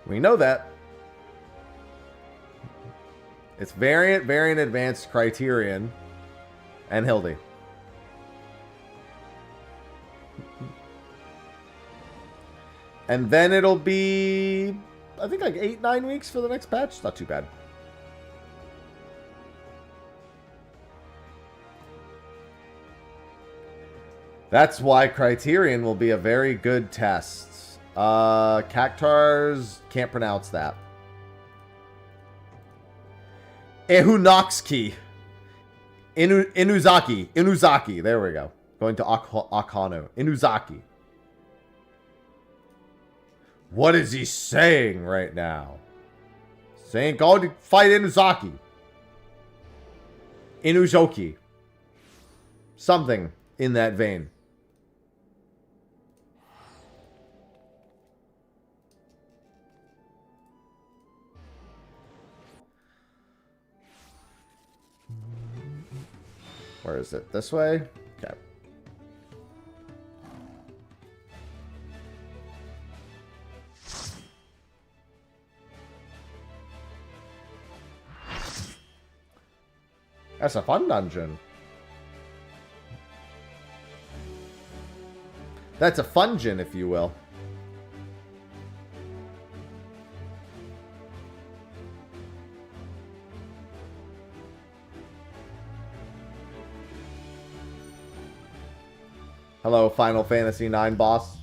We know that. It's Variant Advanced, Criterion, and Hildy. And then it'll be, I think, like 8-9 weeks for the next patch. Not too bad. That's why Criterion will be a very good test. Cactars, can't pronounce that. Ehunoxki. Inuzaki. There we go. Going to Akano. Inuzaki. What is he saying right now? Saying go to fight Inuzaki. Inuzoki. Something in that vein. Where is it? This way? Okay. That's a fun dungeon. That's a fungin, if you will. Hello, Final Fantasy IX boss.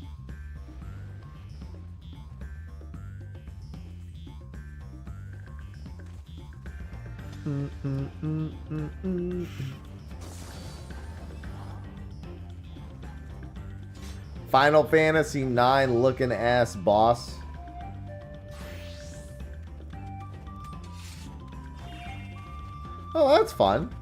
Final Fantasy IX looking ass boss. Oh, that's fun.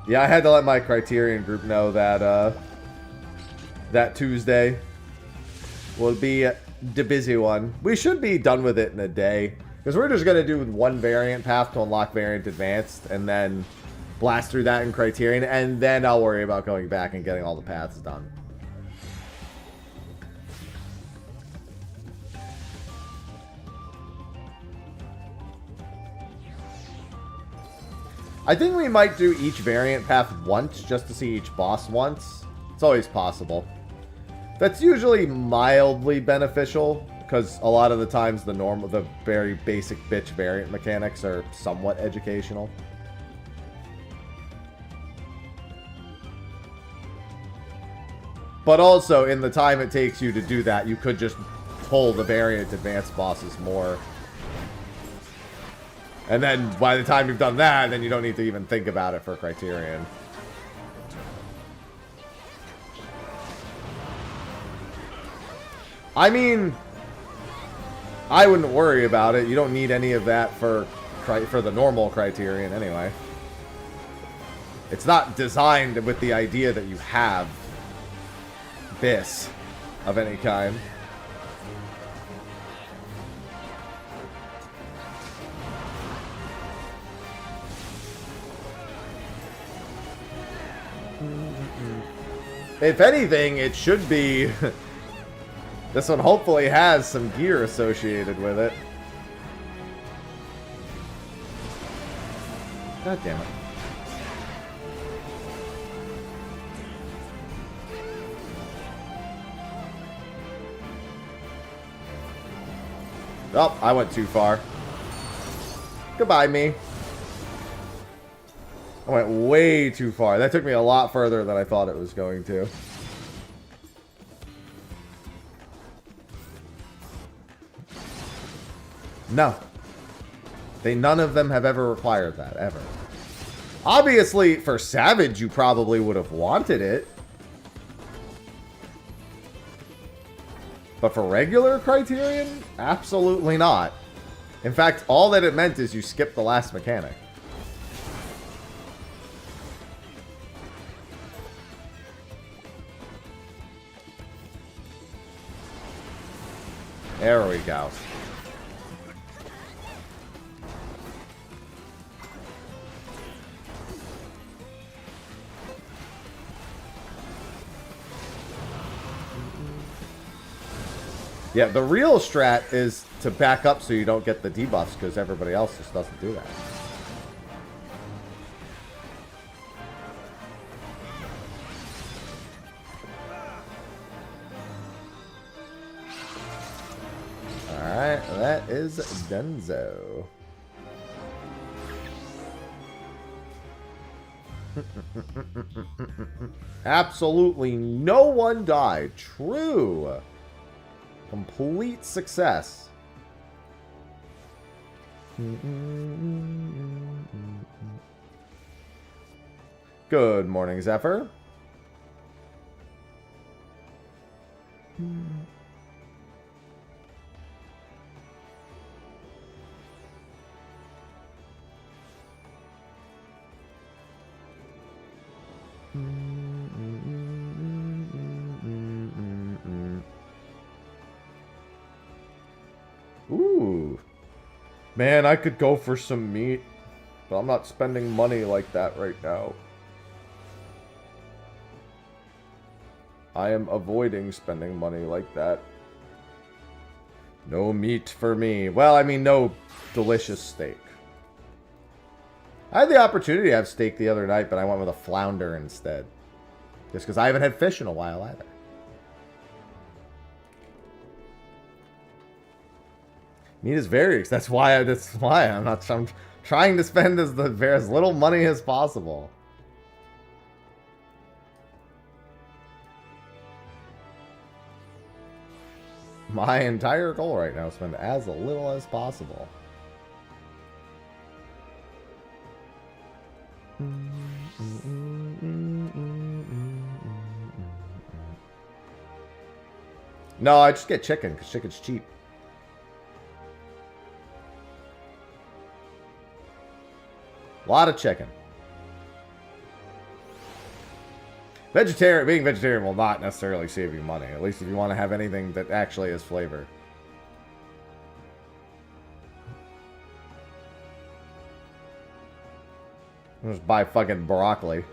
Yeah, I had to let my Criterion group know that that Tuesday will be the busy one. We should be done with it in a day, because we're just going to do one variant path to unlock Variant Advanced, and then blast through that in Criterion, and then I'll worry about going back and getting all the paths done. I think we might do each variant path once, just to see each boss once. It's always possible. That's usually mildly beneficial, because a lot of the times the very basic bitch variant mechanics are somewhat educational. But also, in the time it takes you to do that, you could just pull the variant advanced bosses more. And then, by the time you've done that, then you don't need to even think about it for Criterion. I mean, I wouldn't worry about it. You don't need any of that for the normal Criterion anyway. It's not designed with the idea that you have this of any kind. If anything, it should be... This one hopefully has some gear associated with it. God damn it. Oh, I went too far. Goodbye, me. I went way too far. That took me a lot further than I thought it was going to. No. None of them have ever required that, ever. Obviously, for Savage, you probably would have wanted it. But for regular Criterion, absolutely not. In fact, all that it meant is you skipped the last mechanic. There we go. Yeah, the real strat is to back up so you don't get the debuffs, because everybody else just doesn't do that. Alright, that is Denzo. Absolutely no one died. True. Complete success. Good morning, Zephyr. Ooh. Man, I could go for some meat, but I'm not spending money like that right now. I am avoiding spending money like that. No meat for me. Well, I mean, no delicious steak. I had the opportunity to have steak the other night, but I went with a flounder instead. Just because I haven't had fish in a while either. Meat is very expensive. That's why I'm trying to spend as little money as possible. My entire goal right now is spend as little as possible. No, I just get chicken because chicken's cheap. A lot of chicken. Being vegetarian will not necessarily save you money. At least if you want to have anything that actually has flavor. Just buy fucking broccoli.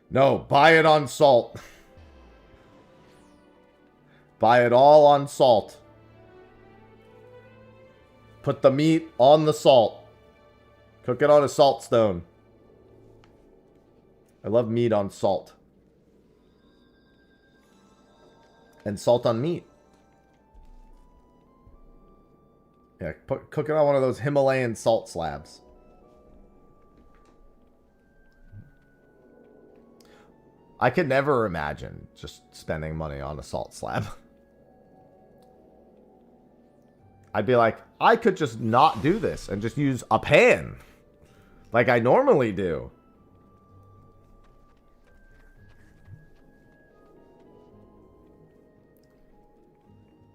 No, buy it on salt. Buy it all on salt. Put the meat on the salt. Cook it on a salt stone. I love meat on salt. And salt on meat. Yeah, cook it on one of those Himalayan salt slabs. I could never imagine just spending money on a salt slab. I'd be like, I could just not do this and just use a pan. Like I normally do.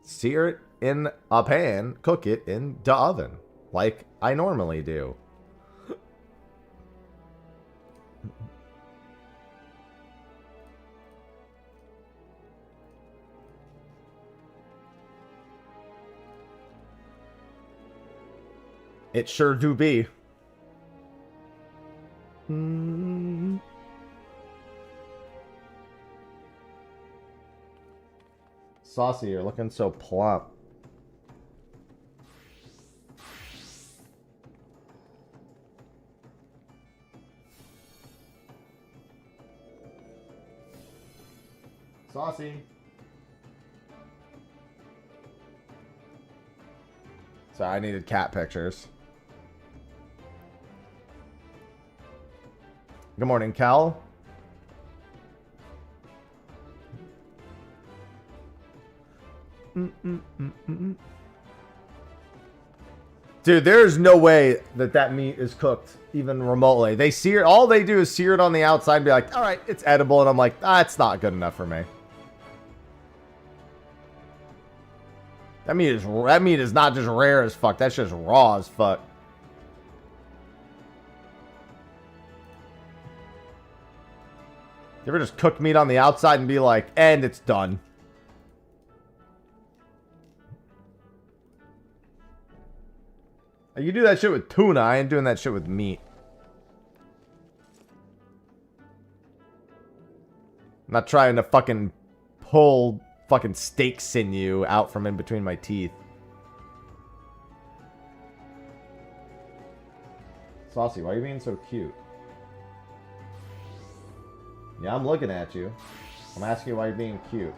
Sear it in a pan, cook it in the oven. Like I normally do. It sure do be. Saucy, you're looking so plump. Saucy. Sorry, I needed cat pictures. Good morning, Cal. Dude, there's no way that meat is cooked even remotely. They sear, all they do is sear it on the outside and be like, all right, it's edible. And I'm like, it's not good enough for me. That meat is not just rare as fuck. That's just raw as fuck. You ever just cook meat on the outside and be like, and it's done? You do that shit with tuna. I ain't doing that shit with meat. I'm not trying to fucking pull fucking steak sinew out from in between my teeth. Saucy, why are you being so cute? Yeah, I'm looking at you. I'm asking you why you're being cute.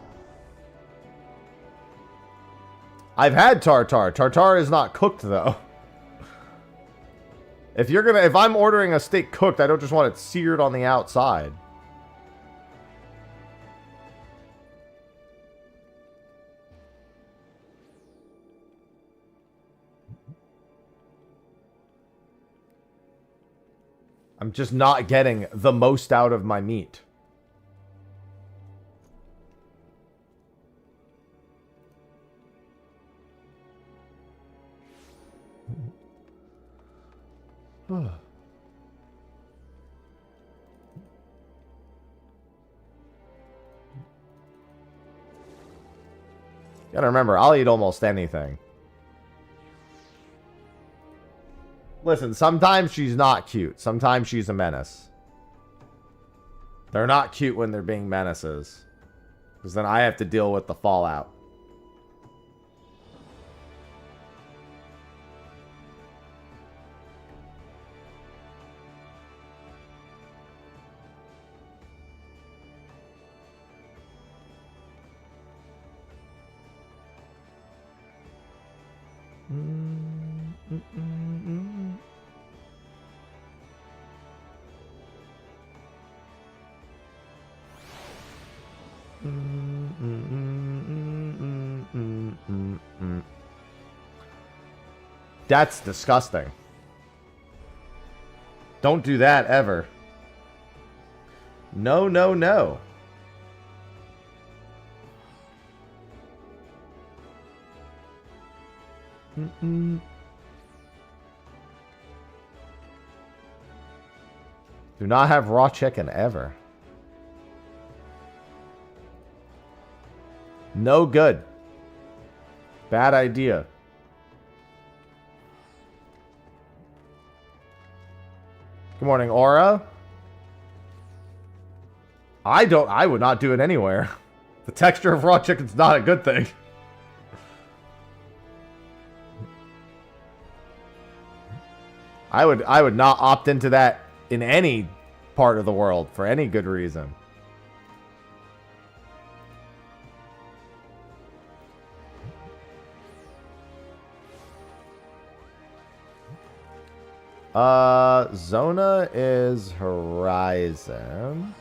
I've had tartare. Tartare is not cooked though. If I'm ordering a steak cooked, I don't just want it seared on the outside. I'm just not getting the most out of my meat. Gotta remember, I'll eat almost anything. Listen, sometimes she's not cute. Sometimes she's a menace. They're not cute when they're being menaces. Because then I have to deal with the fallout. That's disgusting. Don't do that ever. No, no, no. Do not have raw chicken ever. No good. Bad idea. Good morning, Aura. I would not do it anywhere. The texture of raw chicken's not a good thing. I would not opt into that in any part of the world for any good reason. Zona is Horizon.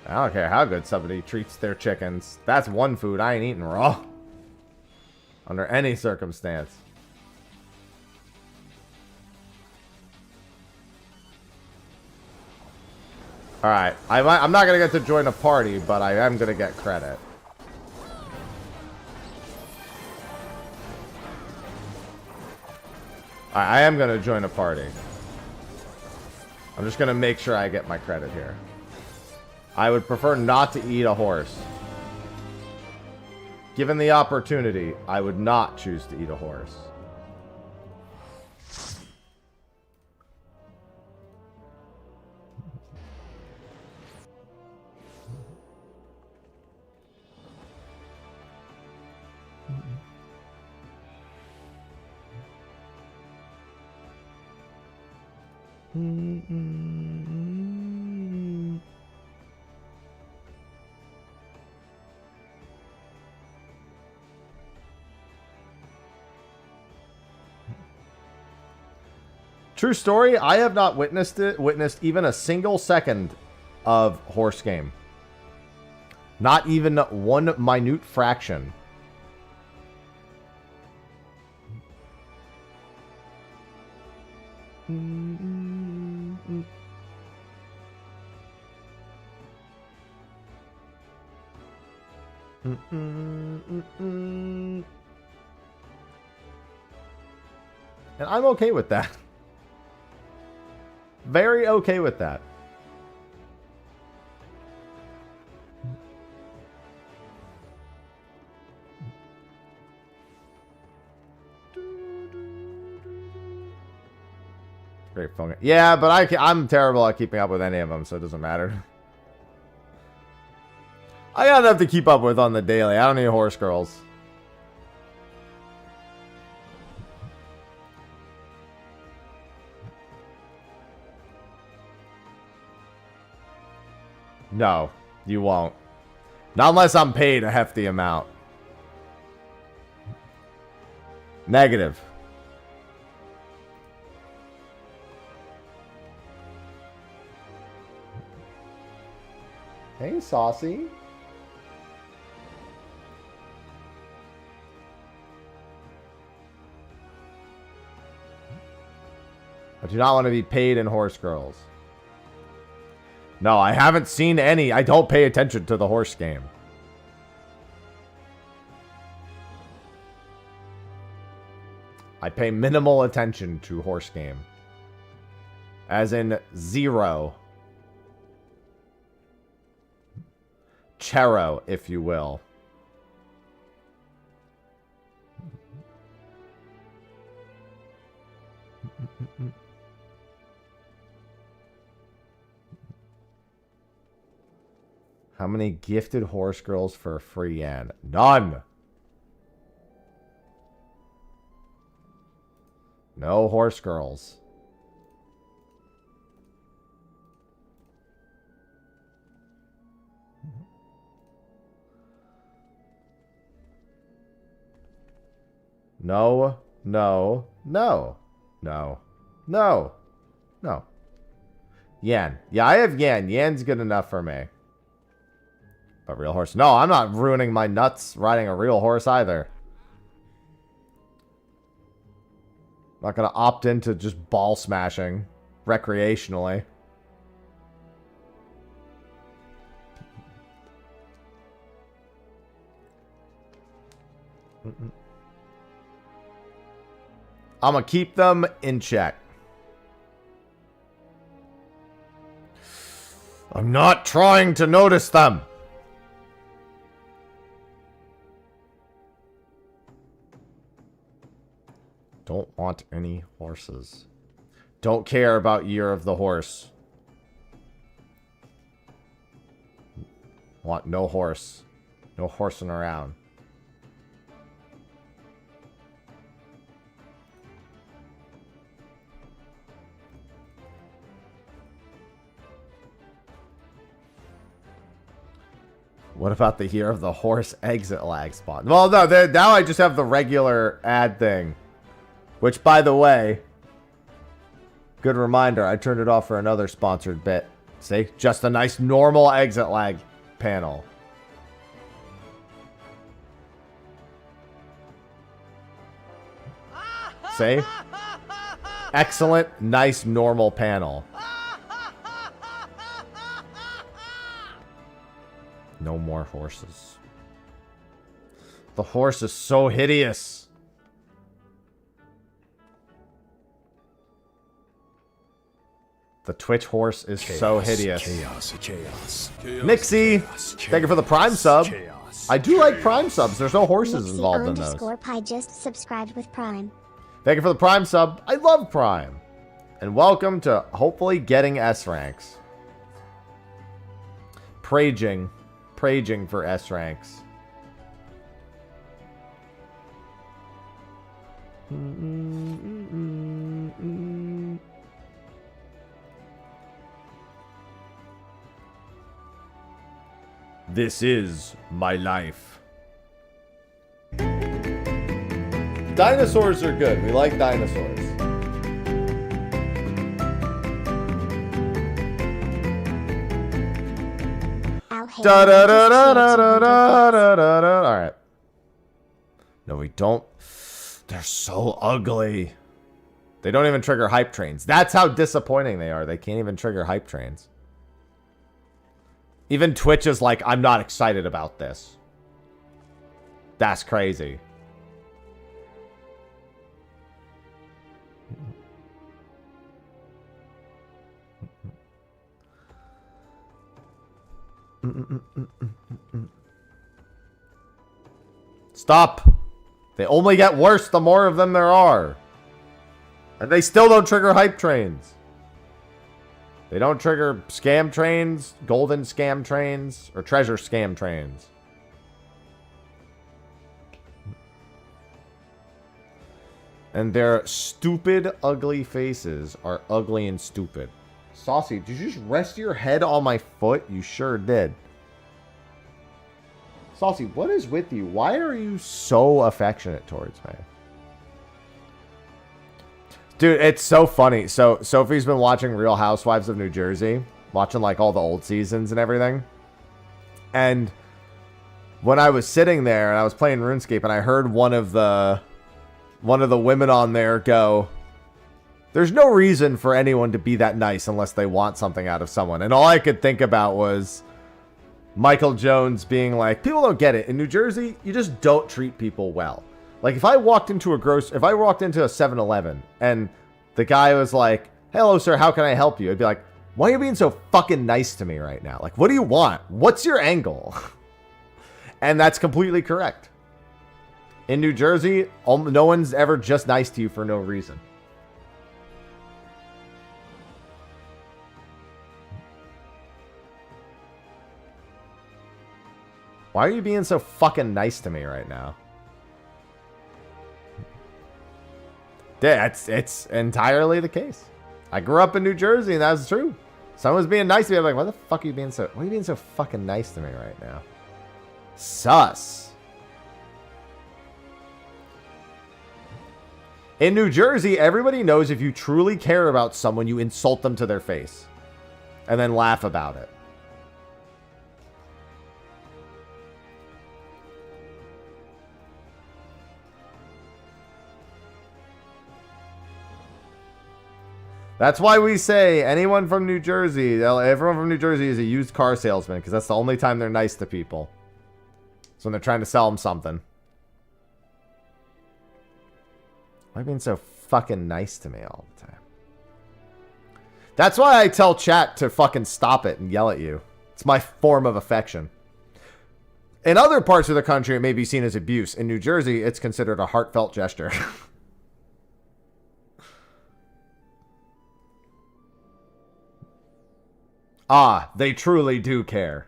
I don't care how good somebody treats their chickens. That's one food I ain't eating raw. Under any circumstance. Alright. I'm not going to get to join a party, but I am going to get credit. I am going to join a party. I'm just going to make sure I get my credit here. I would prefer not to eat a horse. Given the opportunity, I would not choose to eat a horse. True story, I have not witnessed even a single second of horse game. Not even one minute fraction. And I'm okay with that. Very okay with that. Great phone. Yeah, but I'm terrible at keeping up with any of them, so it doesn't matter. I got enough to keep up with on the daily. I don't need horse girls. No, you won't. Not unless I'm paid a hefty amount. Negative. Hey, Saucy. I do not want to be paid in horse girls. No, I haven't seen any. I don't pay attention to the horse game. I pay minimal attention to horse game. As in 0. Chero, if you will. How many gifted horse girls for a free yen? None. No horse girls. No, no, no, no, no, no. Yen. Yeah, I have yen. Yen's good enough for me. But real horse. No, I'm not ruining my nuts riding a real horse either. I'm not going to opt into just ball smashing recreationally. I'm gonna keep them in check. I'm not trying to notice them. Don't want any horses. Don't care about Year of the Horse. Want no horse. No horsing around. What about the Year of the Horse exit lag spot? Well, no, now I just have the regular ad thing. Which, by the way, good reminder, I turned it off for another sponsored bit. See? Just a nice normal exit lag panel. See? Excellent, nice, normal panel. No more horses. The horse is so hideous. The Twitch horse is so hideous. Chaos. Nixie, thank you for the Prime sub. I do like Prime subs. There's no horses involved in those. Nixie_Pi just subscribed with Prime. Thank you for the Prime sub. I love Prime. And welcome to hopefully getting S ranks. Praging for S ranks. This is my life. Dinosaurs are good. We like dinosaurs. Da da da da da da da da da da. All right. No, we don't. They're so ugly. They don't even trigger hype trains. That's how disappointing they are. They can't even trigger hype trains. Even Twitch is like, I'm not excited about this. That's crazy. Stop. They only get worse the more of them there are. And they still don't trigger hype trains. They don't trigger scam trains, golden scam trains, or treasure scam trains. And their stupid, ugly faces are ugly and stupid. Saucy, did you just rest your head on my foot? You sure did. Saucy, what is with you? Why are you so affectionate towards me? Dude, it's so funny. So, Sophie's been watching Real Housewives of New Jersey. Watching, like, all the old seasons and everything. And when I was sitting there and I was playing RuneScape and I heard one of the women on there go, there's no reason for anyone to be that nice unless they want something out of someone. And all I could think about was Michael Jones being like, people don't get it. In New Jersey, you just don't treat people well. Like, if I walked into a 7-Eleven and the guy was like, hello, sir, how can I help you? I'd be like, why are you being so fucking nice to me right now? Like, what do you want? What's your angle? And that's completely correct. In New Jersey, no one's ever just nice to you for no reason. Why are you being so fucking nice to me right now? Yeah, it's entirely the case. I grew up in New Jersey, and that's true. Someone's being nice to me. I'm like, why the fuck are you being so? Why are you being so fucking nice to me right now? Sus. In New Jersey, everybody knows if you truly care about someone, you insult them to their face, and then laugh about it. That's why we say anyone from New Jersey, everyone from New Jersey is a used car salesman, because that's the only time they're nice to people. So when they're trying to sell them something. Why are you being so fucking nice to me all the time? That's why I tell chat to fucking stop it and yell at you. It's my form of affection. In other parts of the country, it may be seen as abuse. In New Jersey, it's considered a heartfelt gesture. Ah, they truly do care.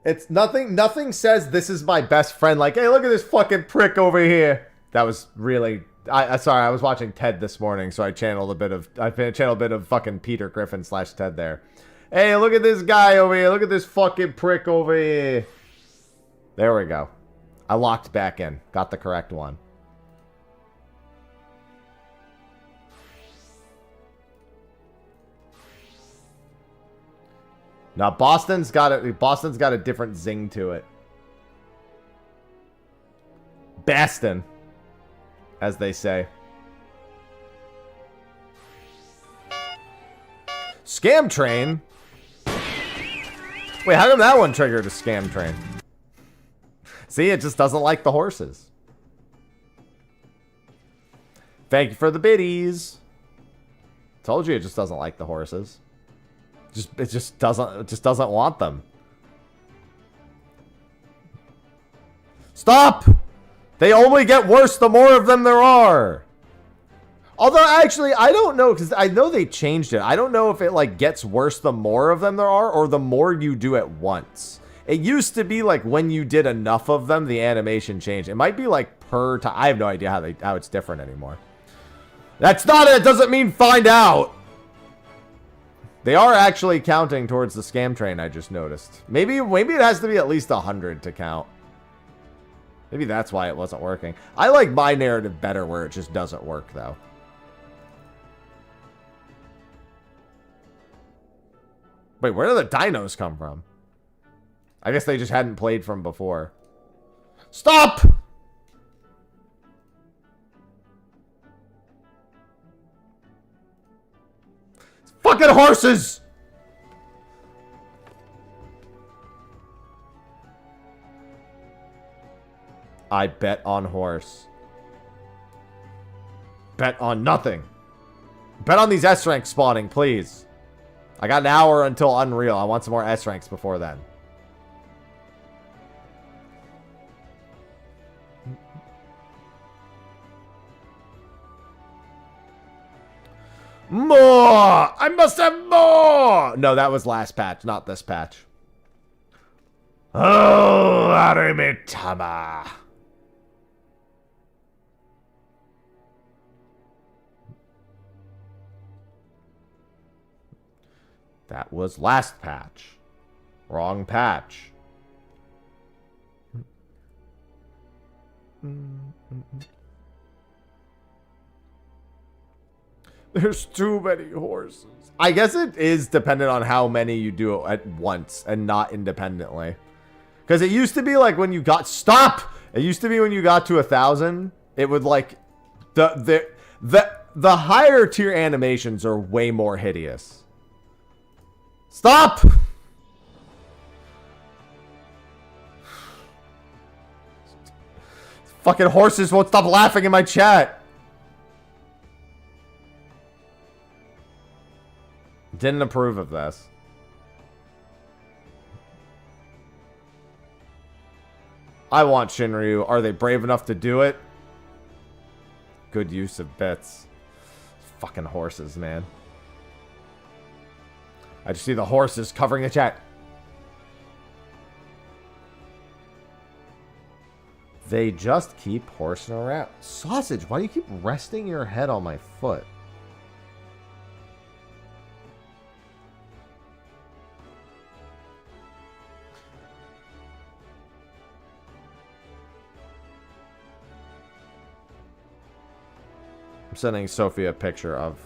It's nothing says this is my best friend like, hey, look at this fucking prick over here. That was really, sorry, I was watching Ted this morning, so I channeled a bit of fucking Peter Griffin / Ted there. Hey, look at this guy over here. Look at this fucking prick over here. There we go. I locked back in. Got the correct one. Now Boston's got a different zing to it. Baston, as they say. Scam train. Wait, how come that one triggered a scam train? See, it just doesn't like the horses. Thank you for the biddies. Told you it just doesn't like the horses. It just doesn't want them. Stop! They only get worse the more of them there are. Although actually, I don't know, because I know they changed it. I don't know if it like gets worse the more of them there are, or the more you do at once. It used to be like when you did enough of them, the animation changed. It might be like per time. I have no idea how it's different anymore. That's not it. It doesn't mean find out. They are actually counting towards the scam train, I just noticed. Maybe it has to be at least 100 to count. Maybe that's why it wasn't working. I like my narrative better where it just doesn't work, though. Wait, where do the dinos come from? I guess they just hadn't played from before. Stop! Fucking horses! I bet on horse. Bet on nothing. Bet on these S ranks spawning, please. I got an hour until Unreal. I want some more S ranks before then. More! I must have more! No, that was last patch, not this patch. Oh, Arimitama. That was last patch. Wrong patch. There's too many horses. I guess it is dependent on how many you do at once and not independently. Because it used to be like when you got... Stop! It used to be when you got to 1,000, it would like... The higher tier animations are way more hideous. Stop! Fucking horses won't stop laughing in my chat. Didn't approve of this. I want Shinryu. Are they brave enough to do it? Good use of bits. Fucking horses, man. I just see the horses covering the chat. They just keep horsing around. Sausage, why do you keep resting your head on my foot? I'm sending Sophie a picture of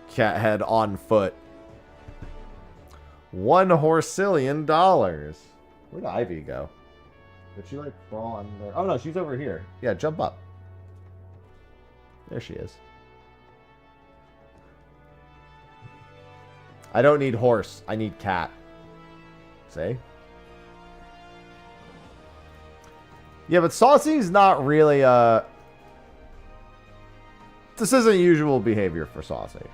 cat head on foot. $1 horsillion. Where'd Ivy go? Did she like crawl under? Oh no, she's over here. Yeah, jump up. There she is. I don't need horse. I need cat. See? Yeah, but Saucy's not really, this isn't usual behavior for Saucy.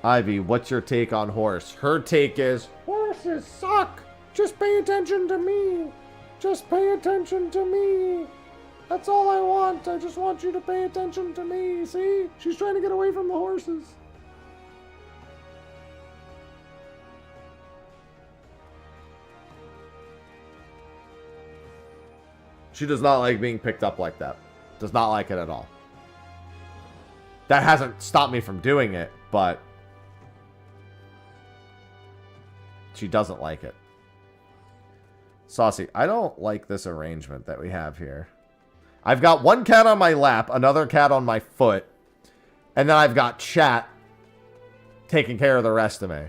Ivy, what's your take on horse? Her take is, horses suck. Just pay attention to me. Just pay attention to me. That's all I want. I just want you to pay attention to me. See? She's trying to get away from the horses. She does not like being picked up like that. Does not like it at all. That hasn't stopped me from doing it, but she doesn't like it. Saucy, I don't like this arrangement that we have here. I've got one cat on my lap, another cat on my foot, and then I've got Chat taking care of the rest of me.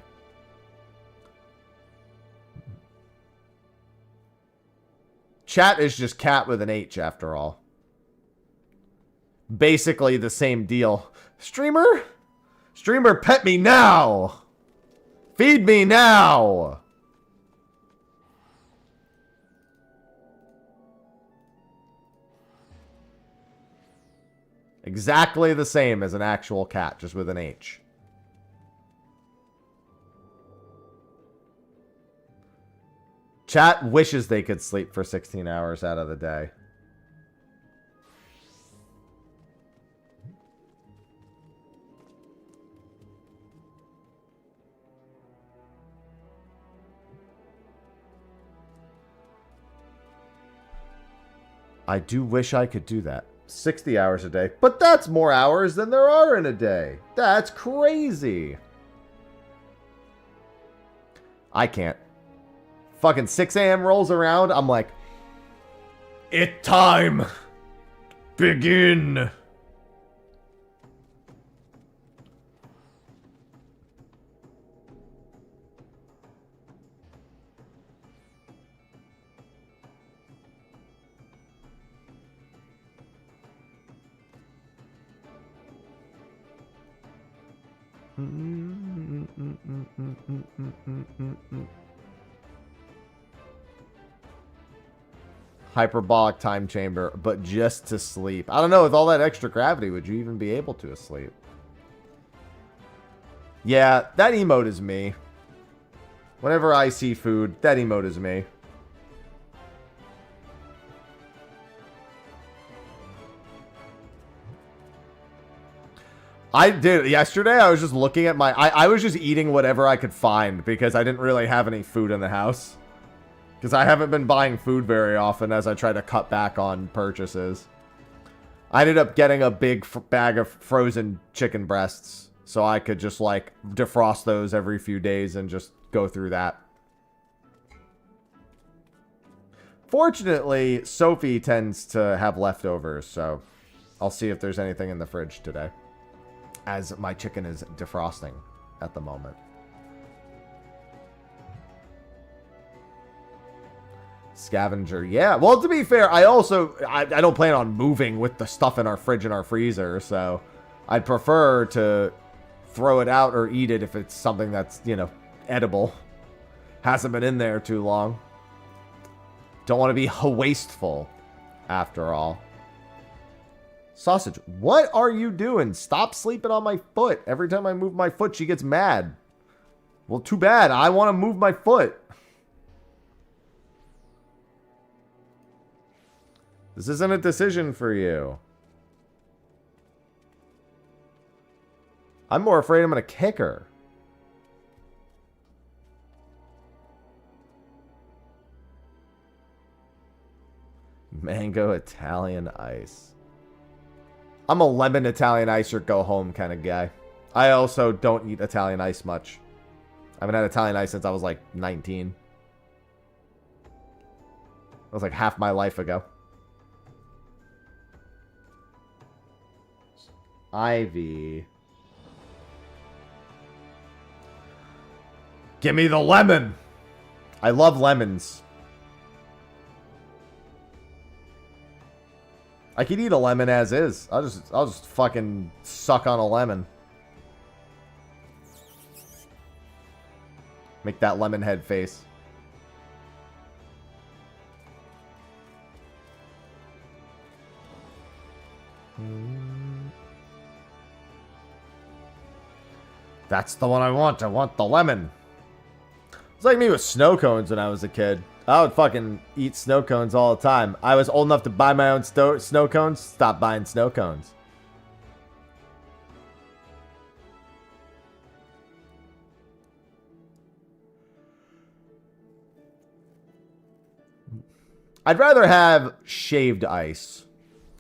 Chat is just cat with an H after all. Basically the same deal. Streamer? Streamer, pet me now! Feed me now! Exactly the same as an actual cat, just with an H. Chat wishes they could sleep for 16 hours out of the day. I do wish I could do that. 60 hours a day. But that's more hours than there are in a day. That's crazy. I can't. Fucking 6 a.m. rolls around. I'm like, it time. Begin. Hyperbolic time chamber, but just to sleep. I don't know, with all that extra gravity, would you even be able to sleep? Yeah, that emote is me. Whenever I see food, that emote is me. I did yesterday. I was just looking at I was just eating whatever I could find because I didn't really have any food in the house. Because I haven't been buying food very often as I try to cut back on purchases. I ended up getting a big bag of frozen chicken breasts. So I could just like defrost those every few days and just go through that. Fortunately, Sophie tends to have leftovers. So I'll see if there's anything in the fridge today. As my chicken is defrosting at the moment. Scavenger, yeah. Well, to be fair, I don't plan on moving with the stuff in our fridge and our freezer, so I'd prefer to throw it out or eat it if it's something that's, you know, edible. Hasn't been in there too long. Don't want to be wasteful, after all. Sausage, what are you doing? Stop sleeping on my foot. Every time I move my foot, she gets mad. Well, too bad. I want to move my foot. This isn't a decision for you. I'm more afraid I'm going to kick her. Mango Italian ice. I'm a lemon Italian ice or go home kind of guy. I also don't eat Italian ice much. I haven't had Italian ice since I was like 19. That was like half my life ago. Ivy. Give me the lemon. I love lemons. I could eat a lemon as is. I'll just fucking suck on a lemon. Make that lemon head face. That's the one I want. I want the lemon. It's like me with snow cones when I was a kid. I would fucking eat snow cones all the time. I was old enough to buy my own snow cones. Stop buying snow cones. I'd rather have shaved ice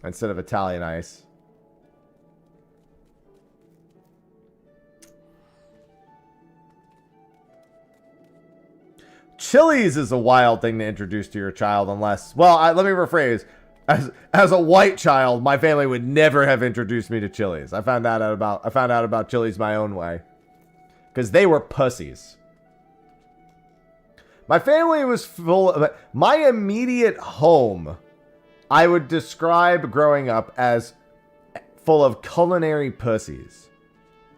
instead of Italian ice. Chili's is a wild thing to introduce to your child unless... Well, let me rephrase. As a white child, my family would never have introduced me to Chili's. I found out about Chili's my own way. Because they were pussies. My family was full of... My immediate home, I would describe growing up as full of culinary pussies.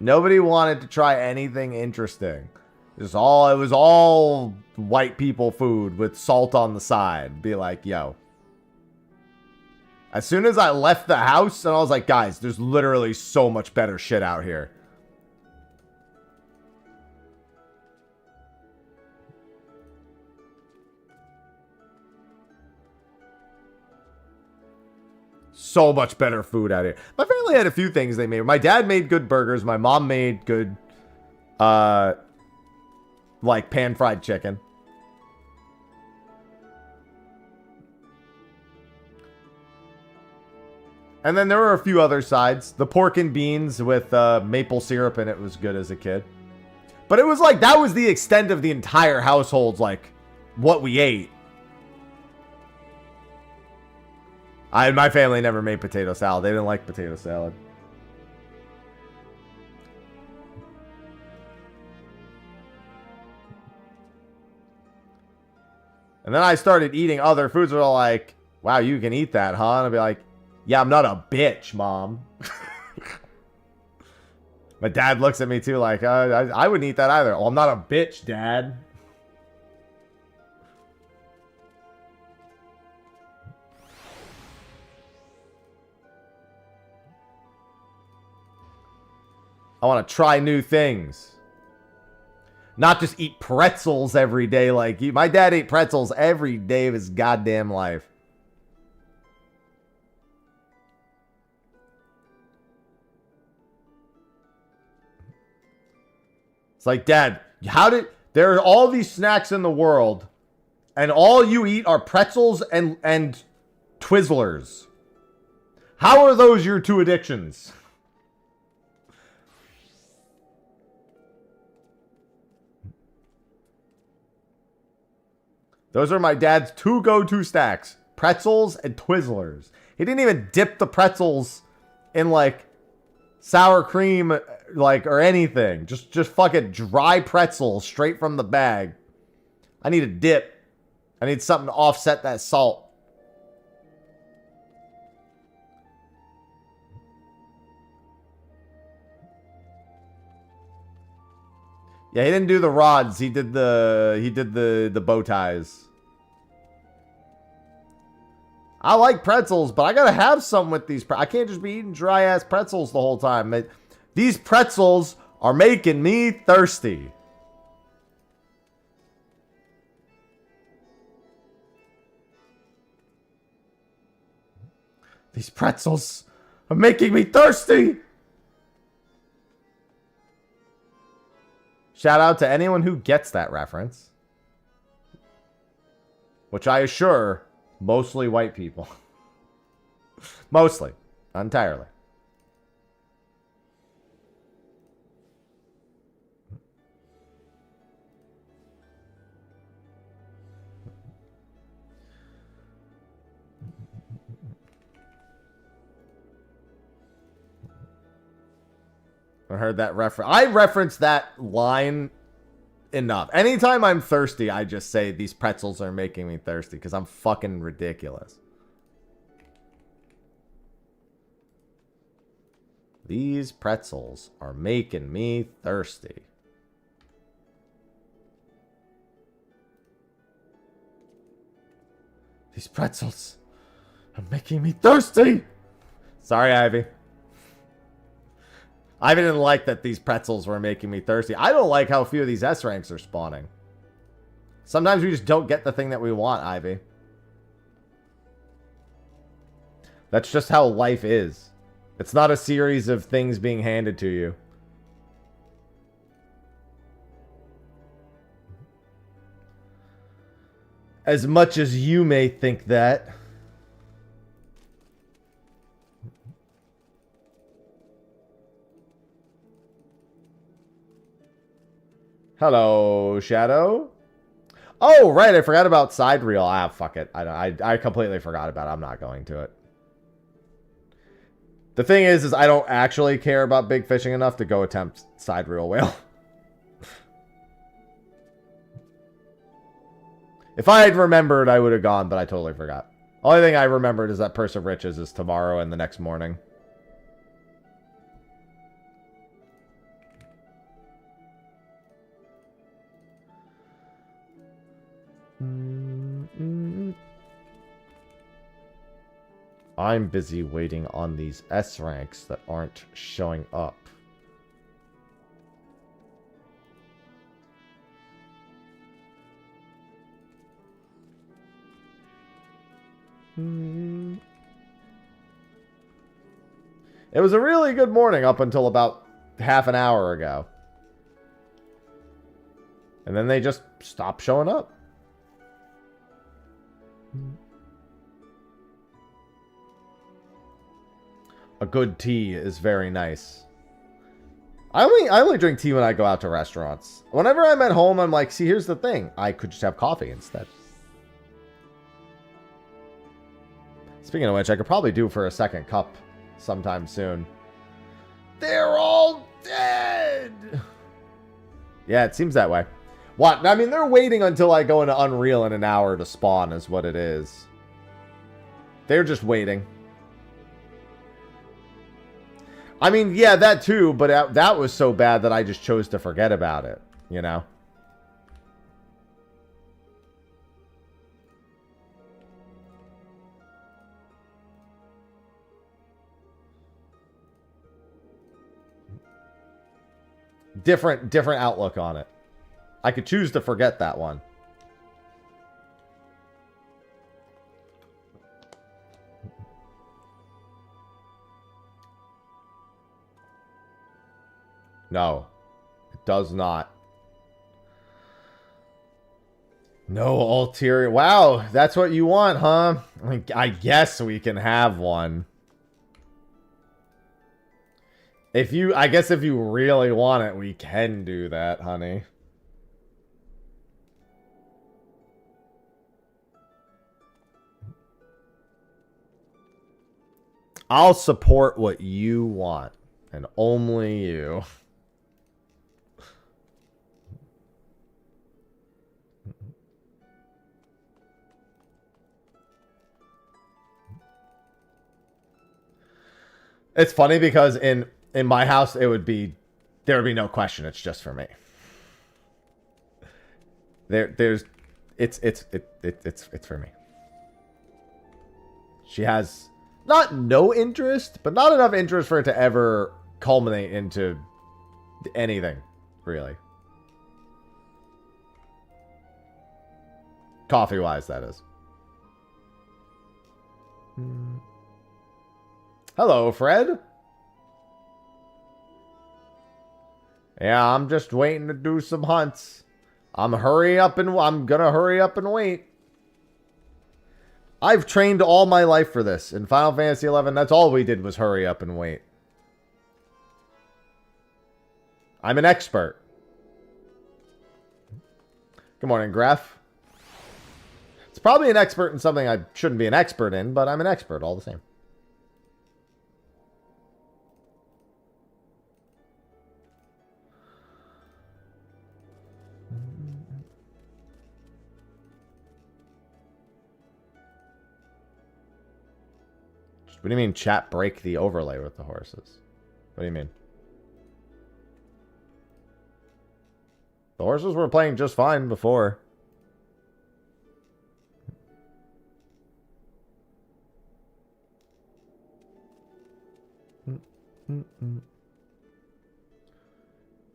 Nobody wanted to try anything interesting. It was all white people food with salt on the side. Be like, yo. As soon as I left the house, and I was like, guys, there's literally so much better shit out here. So much better food out here. My family had a few things they made. My dad made good burgers. My mom made good, like pan-fried chicken. And then there were a few other sides. The pork and beans with maple syrup in it was good as a kid. But it was like, that was the extent of the entire household's, like, what we ate. My family never made potato salad. They didn't like potato salad. And then I started eating other foods that were like, wow, you can eat that, huh? And I'd be like, yeah, I'm not a bitch, Mom. My dad looks at me too like, I wouldn't eat that either. Oh, I'm not a bitch, Dad. I want to try new things. Not just eat pretzels every day like you. My dad ate pretzels every day of his goddamn life. It's like, Dad, there are all these snacks in the world, and all you eat are pretzels and Twizzlers. How are those your two addictions? Those are my dad's two go-to snacks. Pretzels and Twizzlers. He didn't even dip the pretzels in, like, sour cream, like, or anything. Just fucking dry pretzels straight from the bag. I need a dip. I need something to offset that salt. Yeah, he didn't do the rods. He did the bow ties. I like pretzels, but I gotta have some with these. I can't just be eating dry ass pretzels the whole time. These pretzels are making me thirsty. These pretzels are making me thirsty. Shout out to anyone who gets that reference. Which I assure, mostly white people. Mostly. Entirely. I heard that reference. I reference that line enough. Anytime I'm thirsty, I just say these pretzels are making me thirsty because I'm fucking ridiculous. These pretzels are making me thirsty. These pretzels are making me thirsty. Sorry, Ivy. Ivy didn't like that these pretzels were making me thirsty. I don't like how few of these S ranks are spawning. Sometimes we just don't get the thing that we want, Ivy. That's just how life is. It's not a series of things being handed to you. As much as you may think that. Hello, Shadow. Oh, right, I forgot about side reel. Ah, fuck it. I completely forgot about it. I'm not going to it. The thing is I don't actually care about big fishing enough to go attempt side reel whale. If I had remembered, I would have gone, but I totally forgot. Only thing I remembered is that Purse of Riches is tomorrow and the next morning. I'm busy waiting on these S ranks that aren't showing up. It was a really good morning up until about half an hour ago. And then they just stopped showing up. A good tea is very nice. I only drink tea when I go out to restaurants. Whenever I'm at home, I'm like, see, here's the thing. I could just have coffee instead. Speaking of which, I could probably do for a second cup sometime soon. They're all dead! Yeah, it seems that way. What? I mean, they're waiting until I go into Unreal in an hour to spawn is what it is. They're just waiting. I mean, yeah, that too, but that was so bad that I just chose to forget about it, you know? Different outlook on it. I could choose to forget that one. No, it does not. No ulterior. Wow, that's what you want, huh? I mean, I guess we can have one. I guess if you really want it, we can do that, honey. I'll support what you want, and only you. It's funny because in my house there would be no question. It's just for me. It's for me. She has not no interest, but not enough interest for it to ever culminate into anything, really. Coffee-wise, that is. Hello, Fred. Yeah, I'm just waiting to do some hunts. I'm gonna hurry up and wait. I've trained all my life for this. In Final Fantasy XI, that's all we did was hurry up and wait. I'm an expert. Good morning, Graf. It's probably an expert in something I shouldn't be an expert in, but I'm an expert all the same. What do you mean chat break the overlay with the horses? What do you mean? The horses were playing just fine before.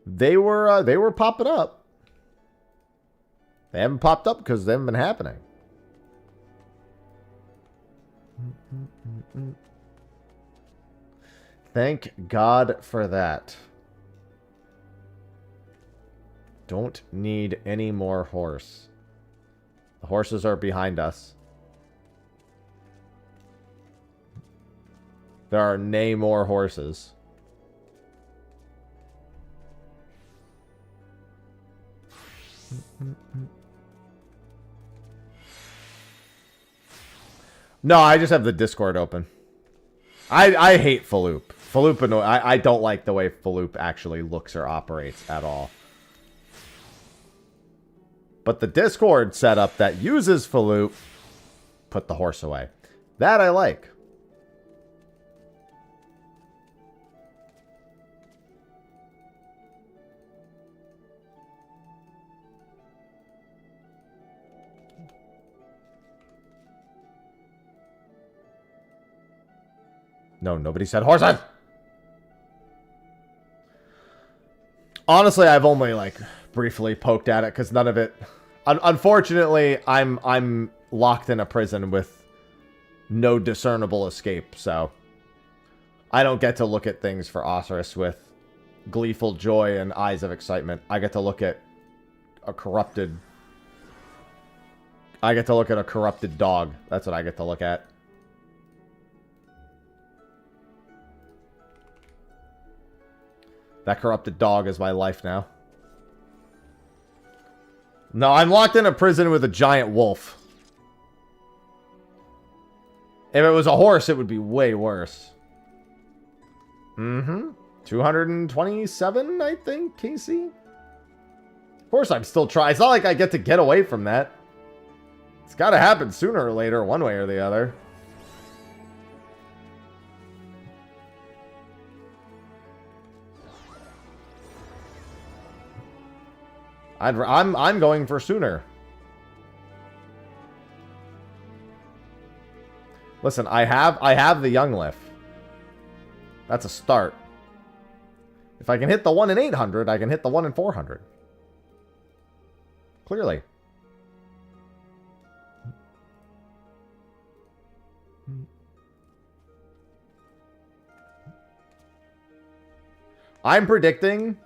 They were popping up. They haven't popped up because they haven't been happening. Thank God for that. Don't need any more horse. The horses are behind us. There are nay more horses. No, I just have the Discord open. I hate Faloop. Faloop, I don't like the way Faloop actually looks or operates at all. But the Discord setup that uses Faloop, put the horse away. That I like. No, nobody said horses. Honestly, I've only like briefly poked at it because none of it. Unfortunately, I'm locked in a prison with no discernible escape, so I don't get to look at things for OSRS with gleeful joy and eyes of excitement. I get to look at a corrupted. I get to look at a corrupted dog. That's what I get to look at. That corrupted dog is my life now. No, I'm locked in a prison with a giant wolf. If it was a horse, it would be way worse. 227, I think, Casey? Of course I'm still trying. It's not like I get to get away from that. It's got to happen sooner or later, one way or the other. I'm going for sooner. Listen, I have the young lift. That's a start. If I can hit the 1 in 800, I can hit the 1 in 400. Clearly. I'm predicting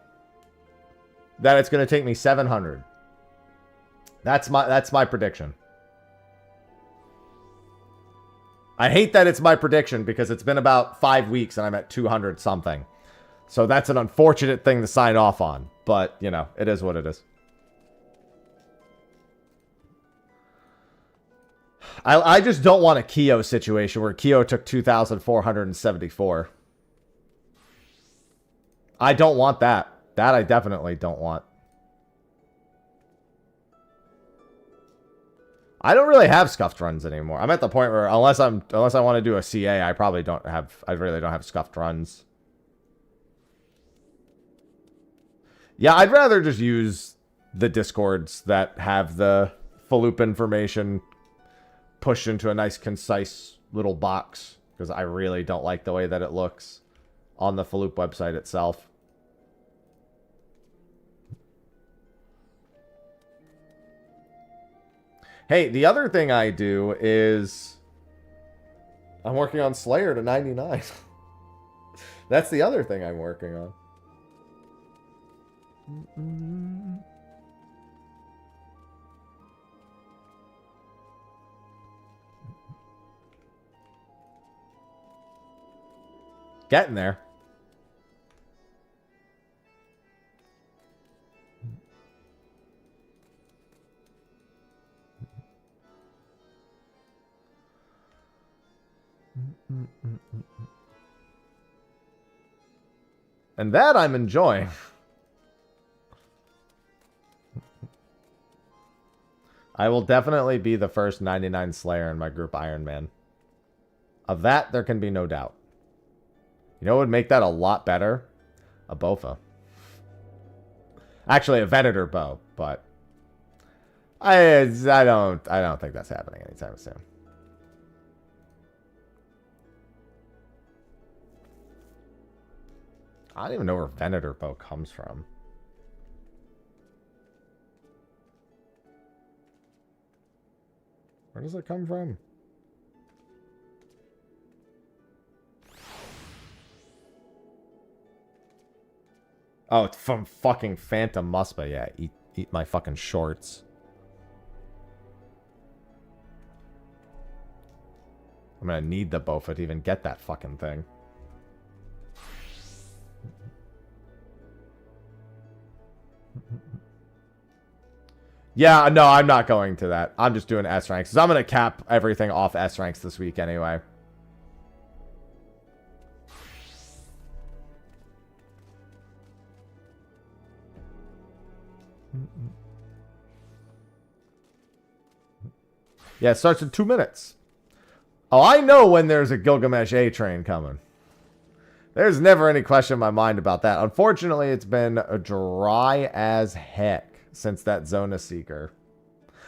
that it's going to take me 700. That's my prediction. I hate that it's my prediction because it's been about 5 weeks and I'm at 200 something. So that's an unfortunate thing to sign off on. But, you know, it is what it is. I just don't want a Keo situation where Keo took 2,474. I don't want that. That I definitely don't want. I don't really have scuffed runs anymore. I'm at the point where unless I want to do a CA, I probably don't have. I really don't have scuffed runs. Yeah, I'd rather just use the Discords that have the Faloop information pushed into a nice, concise little box because I really don't like the way that it looks on the Faloop website itself. Hey, the other thing I do is I'm working on Slayer to 99. That's the other thing I'm working on. Getting there. And that I'm enjoying. I will definitely be the first 99 Slayer in my group Ironman. Of that, there can be no doubt. You know what would make that a lot better? A Bofa. Actually, a Venator bow, but I don't think that's happening anytime soon. I don't even know where Venator bow comes from. Where does it come from? Oh, it's from fucking Phantom Muspa. Yeah, eat my fucking shorts. I'm gonna need the Bofa to even get that fucking thing. Yeah, no, I'm not going to that. I'm just doing S ranks. 'Cause I'm gonna cap everything off S ranks this week anyway. Yeah, it starts in 2 minutes. Oh, I know when there's a Gilgamesh A train coming. There's never any question in my mind about that. Unfortunately, it's been dry as heck since that Zona Seeker.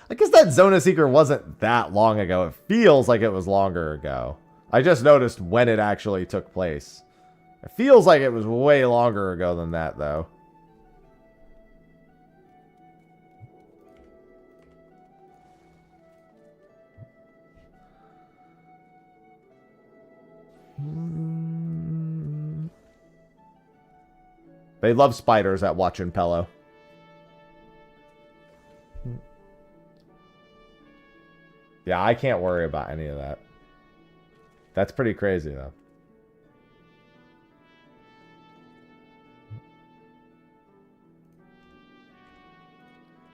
I guess that Zona Seeker wasn't that long ago. It feels like it was longer ago. I just noticed when it actually took place. It feels like it was way longer ago than that, though. They love spiders at Watchin' Pello. Yeah, I can't worry about any of that. That's pretty crazy, though.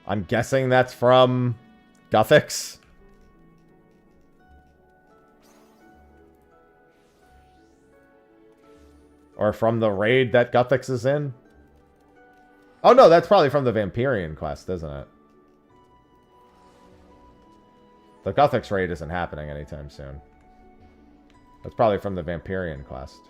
I'm guessing that's from Guthix. Or from the raid that Guthix is in. Oh, no, that's probably from the Vampirian quest, isn't it? The Guthix raid isn't happening anytime soon. That's probably from the Vampirian quest.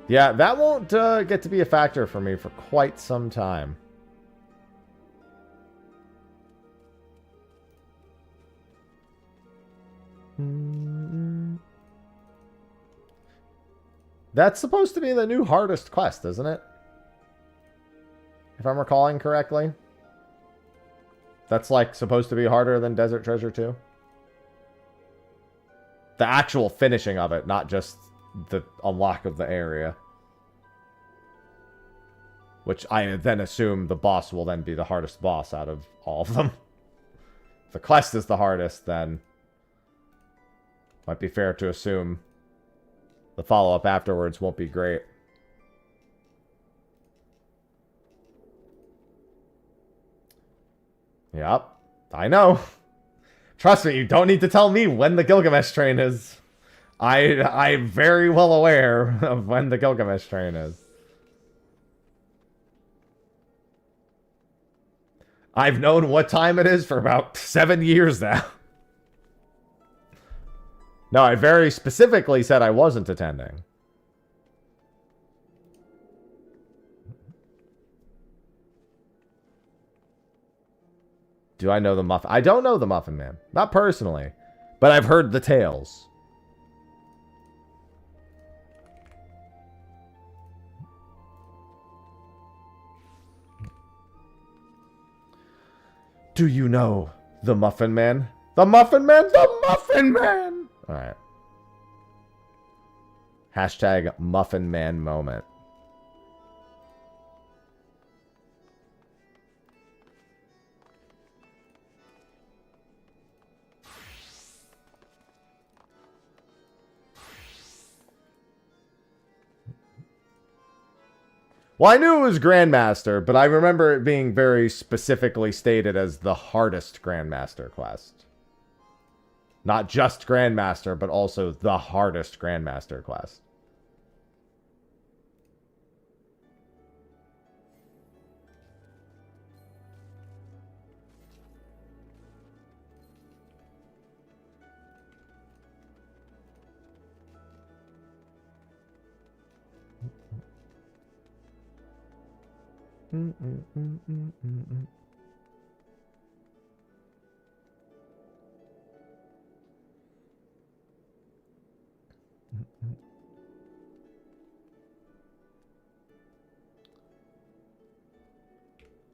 Yeah, that won't get to be a factor for me for quite some time. That's supposed to be the new hardest quest, isn't it? If I'm recalling correctly. That's like supposed to be harder than Desert Treasure 2. The actual finishing of it, not just the unlock of the area. Which I then assume the boss will then be the hardest boss out of all of them. If the quest is the hardest, then might be fair to assume the follow-up afterwards won't be great. Yep, I know. Trust me, you don't need to tell me when the Gilgamesh train is. I'm very well aware of when the Gilgamesh train is. I've known what time it is for about 7 years now. No, I very specifically said I wasn't attending. Do I know the Muffin? I don't know the Muffin Man. Not personally. But I've heard the tales. Do you know the Muffin Man? The Muffin Man? The Muffin Man! Alright. Hashtag Muffin Man moment. Well, I knew it was Grandmaster, but I remember it being very specifically stated as the hardest Grandmaster quest. Not just Grandmaster, but also the hardest Grandmaster quest.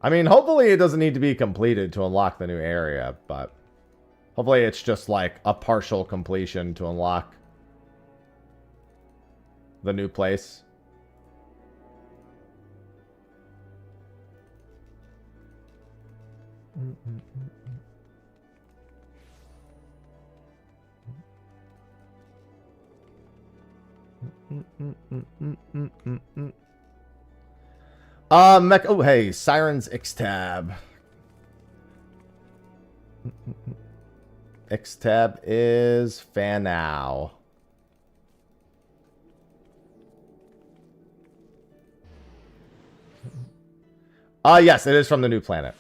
I mean, hopefully it doesn't need to be completed to unlock the new area, but hopefully it's just like a partial completion to unlock the new place. Oh, hey, Sirens X-Tab. X-Tab is fan now. Yes, it is from the new planet.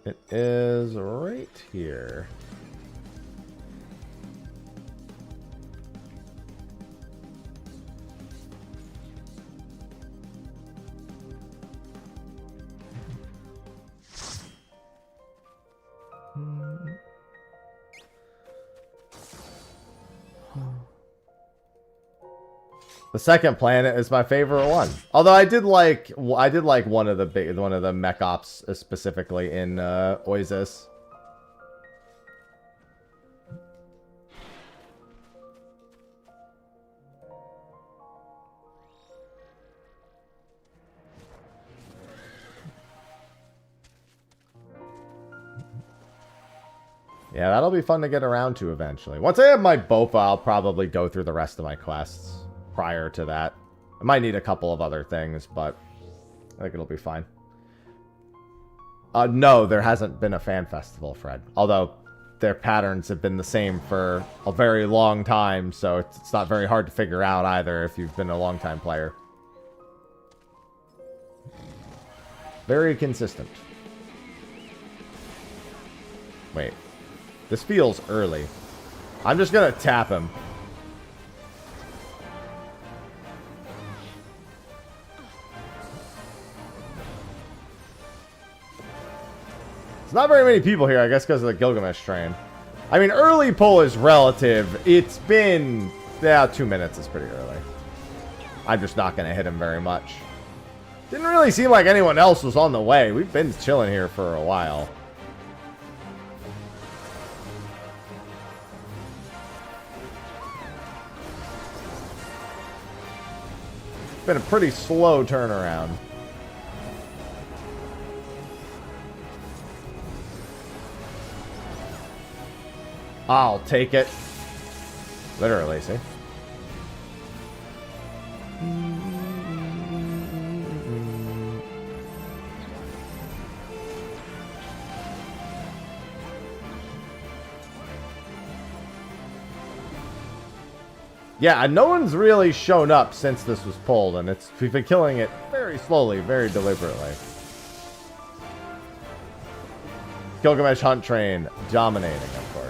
It is right here. The second planet is my favorite one. Although I did like one of the mech ops specifically in OSRS. Yeah, that'll be fun to get around to eventually. Once I have my BOFA, I'll probably go through the rest of my quests. Prior to that, I might need a couple of other things, but I think it'll be fine. No, there hasn't been a fan festival, Fred. Although their patterns have been the same for a very long time, so it's not very hard to figure out either if you've been a long-time player. Very consistent. Wait. This feels early. I'm just gonna tap him. There's not very many people here, I guess, because of the Gilgamesh train. I mean, early pull is relative. It's been... yeah, 2 minutes is pretty early. I'm just not going to hit him very much. Didn't really seem like anyone else was on the way. We've been chilling here for a while. It's been a pretty slow turnaround. I'll take it. Literally, see? Yeah, no one's really shown up since this was pulled, and we've been killing it very slowly, very deliberately. Gilgamesh Hunt Train dominating, of course.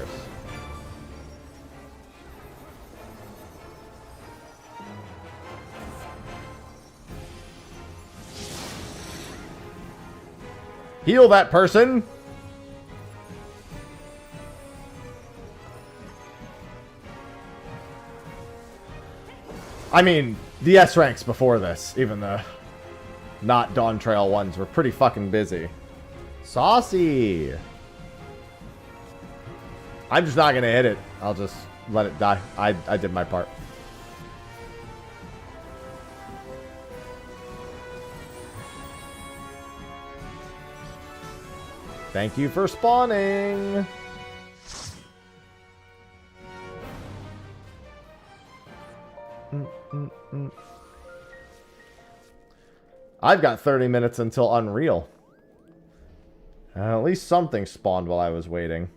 Heal that person. I mean, the S ranks before this, even the not Dawn Trail ones, were pretty fucking busy. Saucy. I'm just not gonna hit it. I'll just let it die. I did my part. Thank you for spawning. I've got 30 minutes until Unreal. At least something spawned while I was waiting.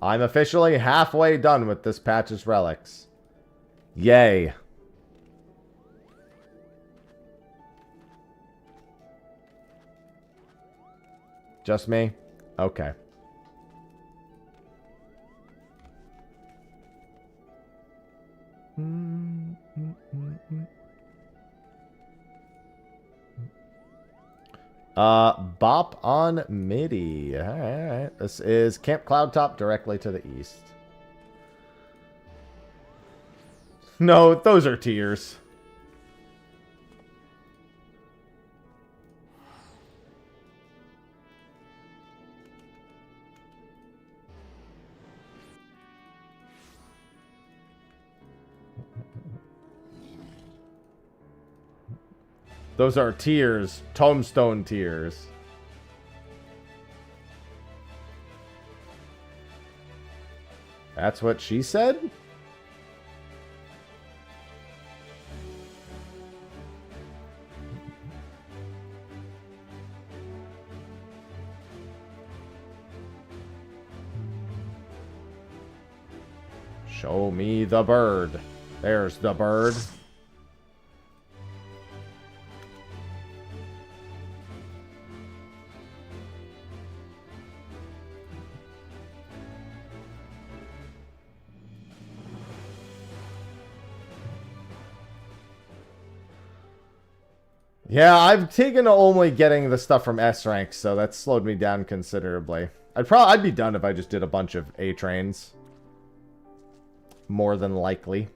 I'm officially halfway done with this patch's relics. Yay. Just me? Okay. Bop on MIDI. Alright. This is Camp Cloudtop directly to the east. No, those are tears. Those are tears. Tombstone tears. That's what she said? Show me the bird. There's the bird. Yeah, I've taken to only getting the stuff from S rank, so that slowed me down considerably. I'd be done if I just did a bunch of A trains. More than likely.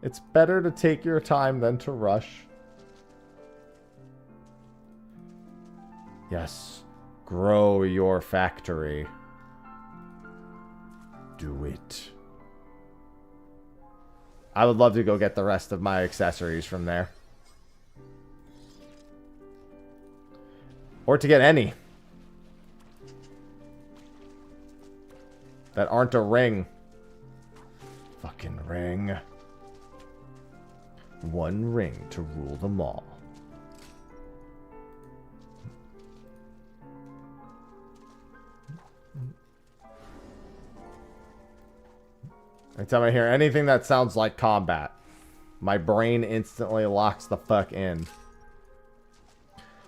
It's better to take your time than to rush. Yes. Grow your factory. Do it. I would love to go get the rest of my accessories from there. Or to get any. That aren't a ring. Fucking ring. One ring to rule them all. Anytime I hear anything that sounds like combat, my brain instantly locks the fuck in.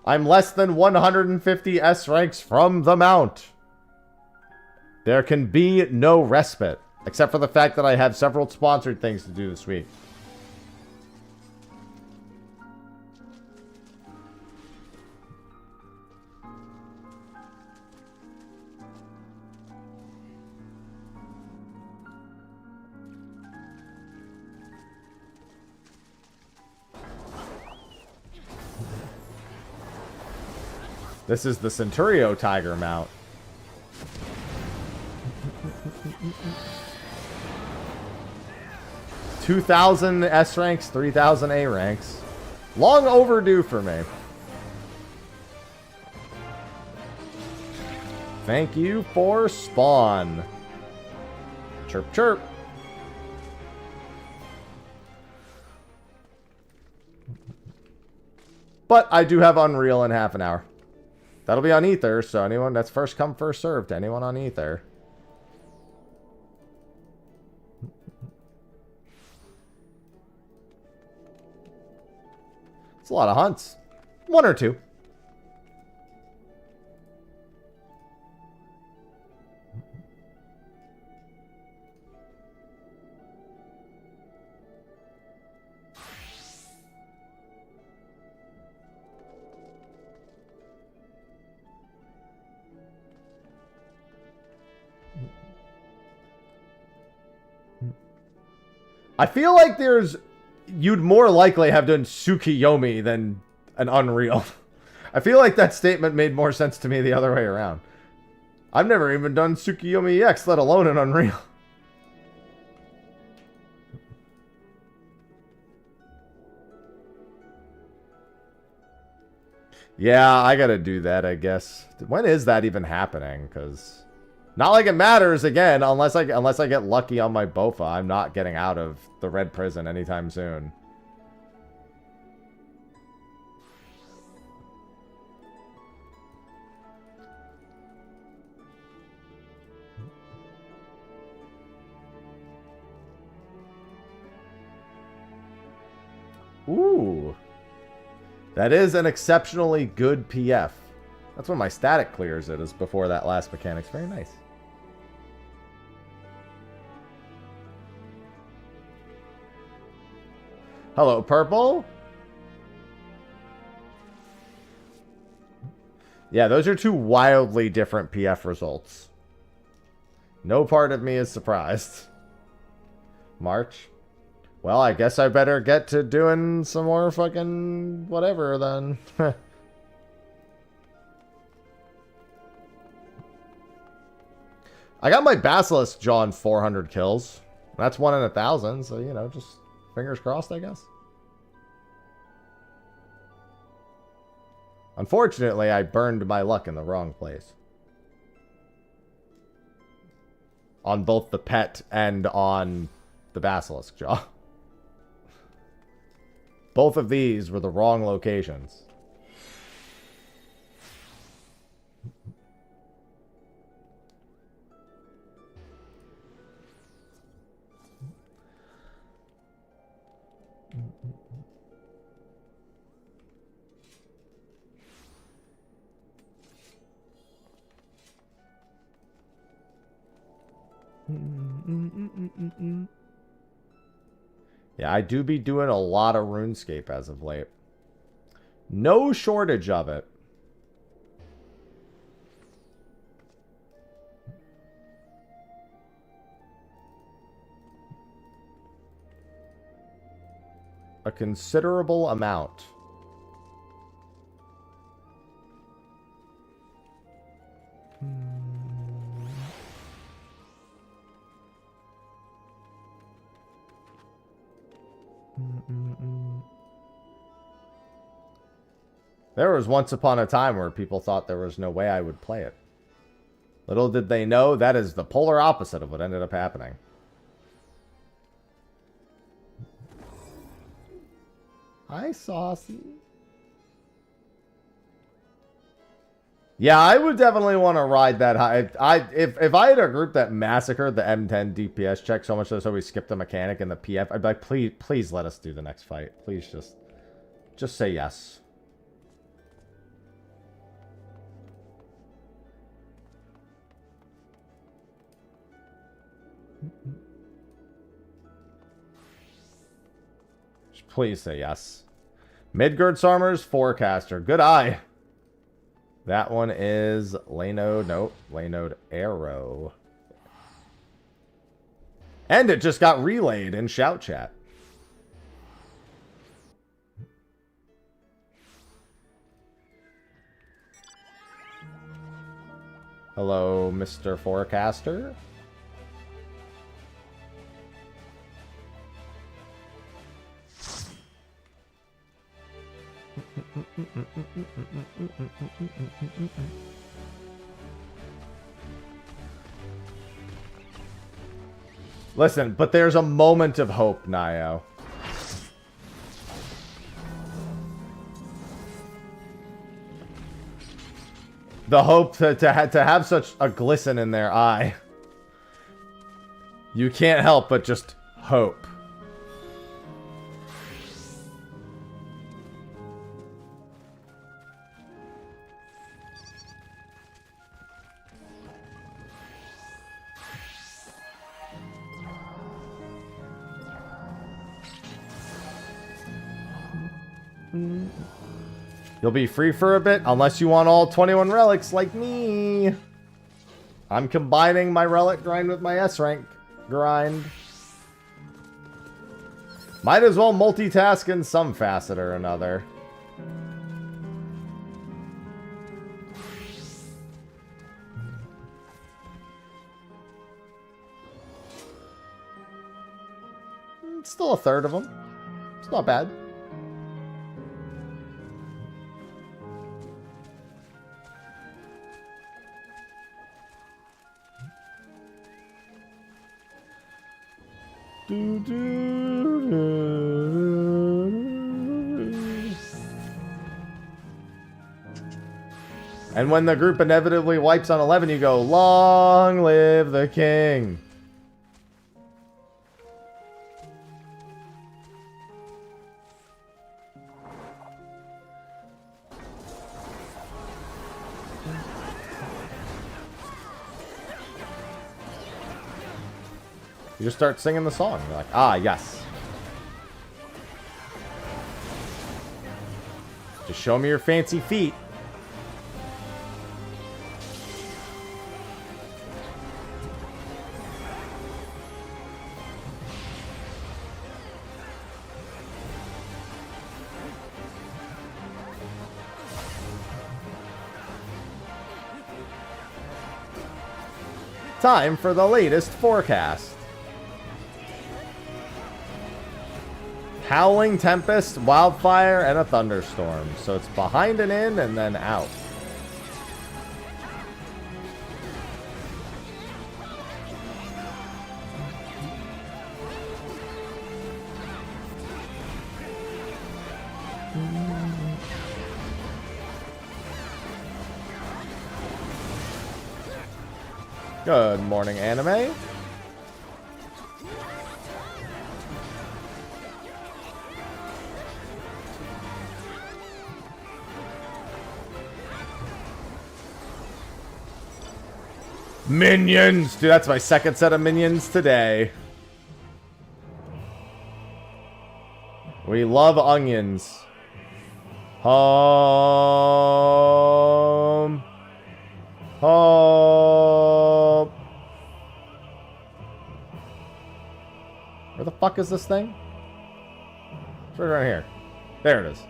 I'm less than 150 S ranks from the mount. There can be no respite, except for the fact that I have several sponsored things to do this week. This is the Centurio Tiger mount. 2,000 S ranks, 3,000 A ranks. Long overdue for me. Thank you for spawn. Chirp, chirp. But I do have Unreal in half an hour. That'll be on Ether, so anyone, that's first come, first served. Anyone on Ether. It's a lot of hunts. One or two. I feel like you'd more likely have done Tsukiyomi than an Unreal. I feel like that statement made more sense to me the other way around. I've never even done Tsukiyomi EX, let alone an Unreal. Yeah, I gotta do that, I guess. When is that even happening? Because not like it matters again, unless I get lucky on my Bofa. I'm not getting out of the red prison anytime soon. Ooh. That is an exceptionally good PF. That's when my static clears it, is before that last mechanic's. Very nice. Hello, Purple. Yeah, those are two wildly different PF results. No part of me is surprised. March. Well, I guess I better get to doing some more fucking whatever then. I got my Basilisk jaw in 400 kills. That's 1 in 1,000, so, you know, just fingers crossed, I guess. Unfortunately, I burned my luck in the wrong place. On both the pet and on the Basilisk jaw. Both of these were the wrong locations. Yeah, I do be doing a lot of RuneScape as of late. No shortage of it. A considerable amount. There was once upon a time where people thought there was no way I would play it. Little did they know that is the polar opposite of what ended up happening. Hi, Saucy. Yeah, I would definitely want to ride that high. If I had a group that massacred the M10 DPS check so much so we skipped the mechanic and the PF, I'd be like, please let us do the next fight. Please just say yes. Please say yes. Midgard's Armor's Forecaster. Good eye. That one is Lanode. Nope. Lanode Arrow. And it just got relayed in Shout Chat. Hello, Mr. Forecaster. Listen, but there's a moment of hope, Nio. The hope to have such a glisten in their eye. You can't help but just hope. You'll be free for a bit, unless you want all 21 relics like me. I'm combining my relic grind with my S rank grind. Might as well multitask in some facet or another. It's still a third of them. It's not bad. And when the group inevitably wipes on 11, you go, long live the king. You just start singing the song. You're like, ah, yes. Just show me your fancy feet. Time for the latest forecast. Howling tempest, wildfire, and a thunderstorm. So it's behind and in, and then out. Good morning, anime. Minions! Dude, that's my second set of minions today. We love onions. Home. Home. Where the fuck is this thing? It's right around here. There it is.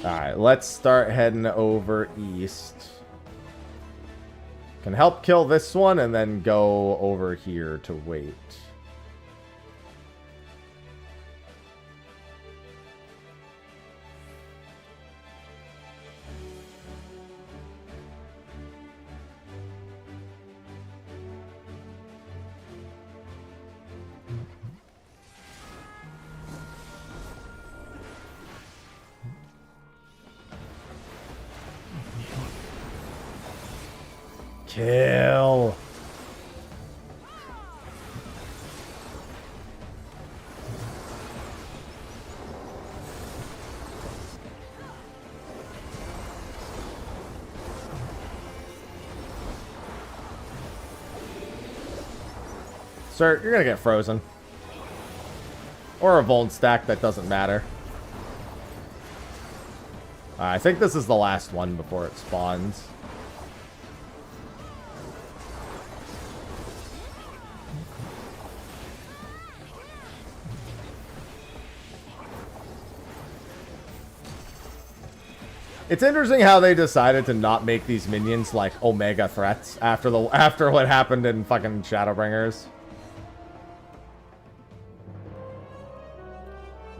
Alright, let's start heading over east. Can help kill this one and then go over here to wait. Kill. Sir, you're gonna get frozen. Or a Volt stack, that doesn't matter. I think this is the last one before it spawns. It's interesting how they decided to not make these minions like Omega threats after what happened in fucking Shadowbringers.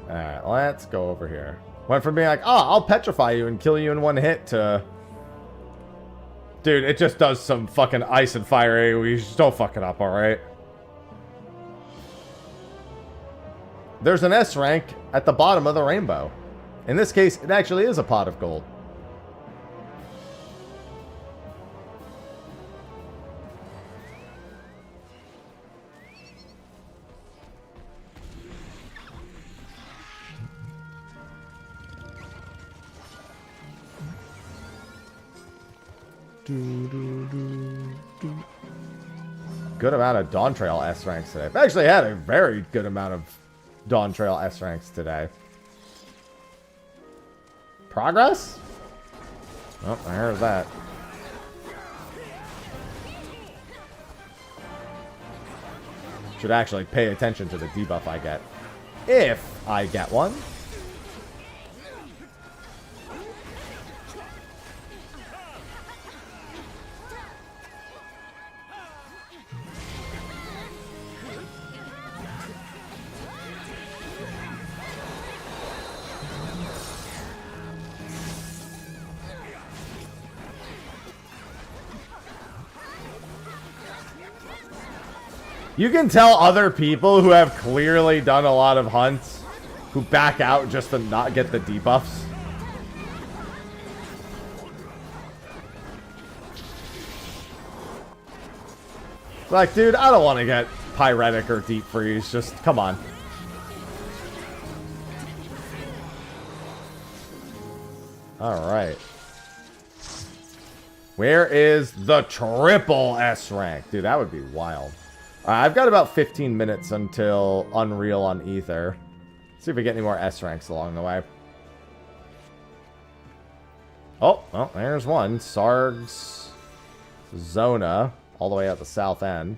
Alright, let's go over here. Went from being like, oh, I'll petrify you and kill you in one hit to... Dude, it just does some fucking ice and fire AoE. Just don't fuck it up, alright? There's an S rank at the bottom of the rainbow. In this case, it actually is a pot of gold. Good amount of Dawn Trail S ranks today. I've actually had a very good amount of Dawn Trail S ranks today. Progress? Oh, I heard that. Should actually pay attention to the debuff I get. If I get one. You can tell other people who have clearly done a lot of hunts who back out just to not get the debuffs. Like, dude, I don't want to get Pyretic or Deep Freeze. Just, come on. Alright. Where is the triple S rank? Dude, that would be wild. I've got about 15 minutes until Unreal on Ether. See if we get any more S ranks along the way. Oh, well, there's one. Sarg's Zona, all the way at the south end.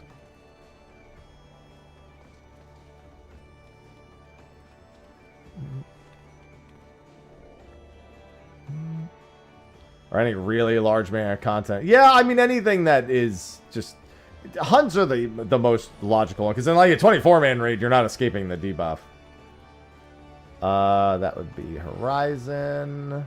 Or any really large amount of content. Yeah, I mean, anything that is just... Hunts are the most logical one, because in like a 24-man raid, you're not escaping the debuff. That would be Horizon.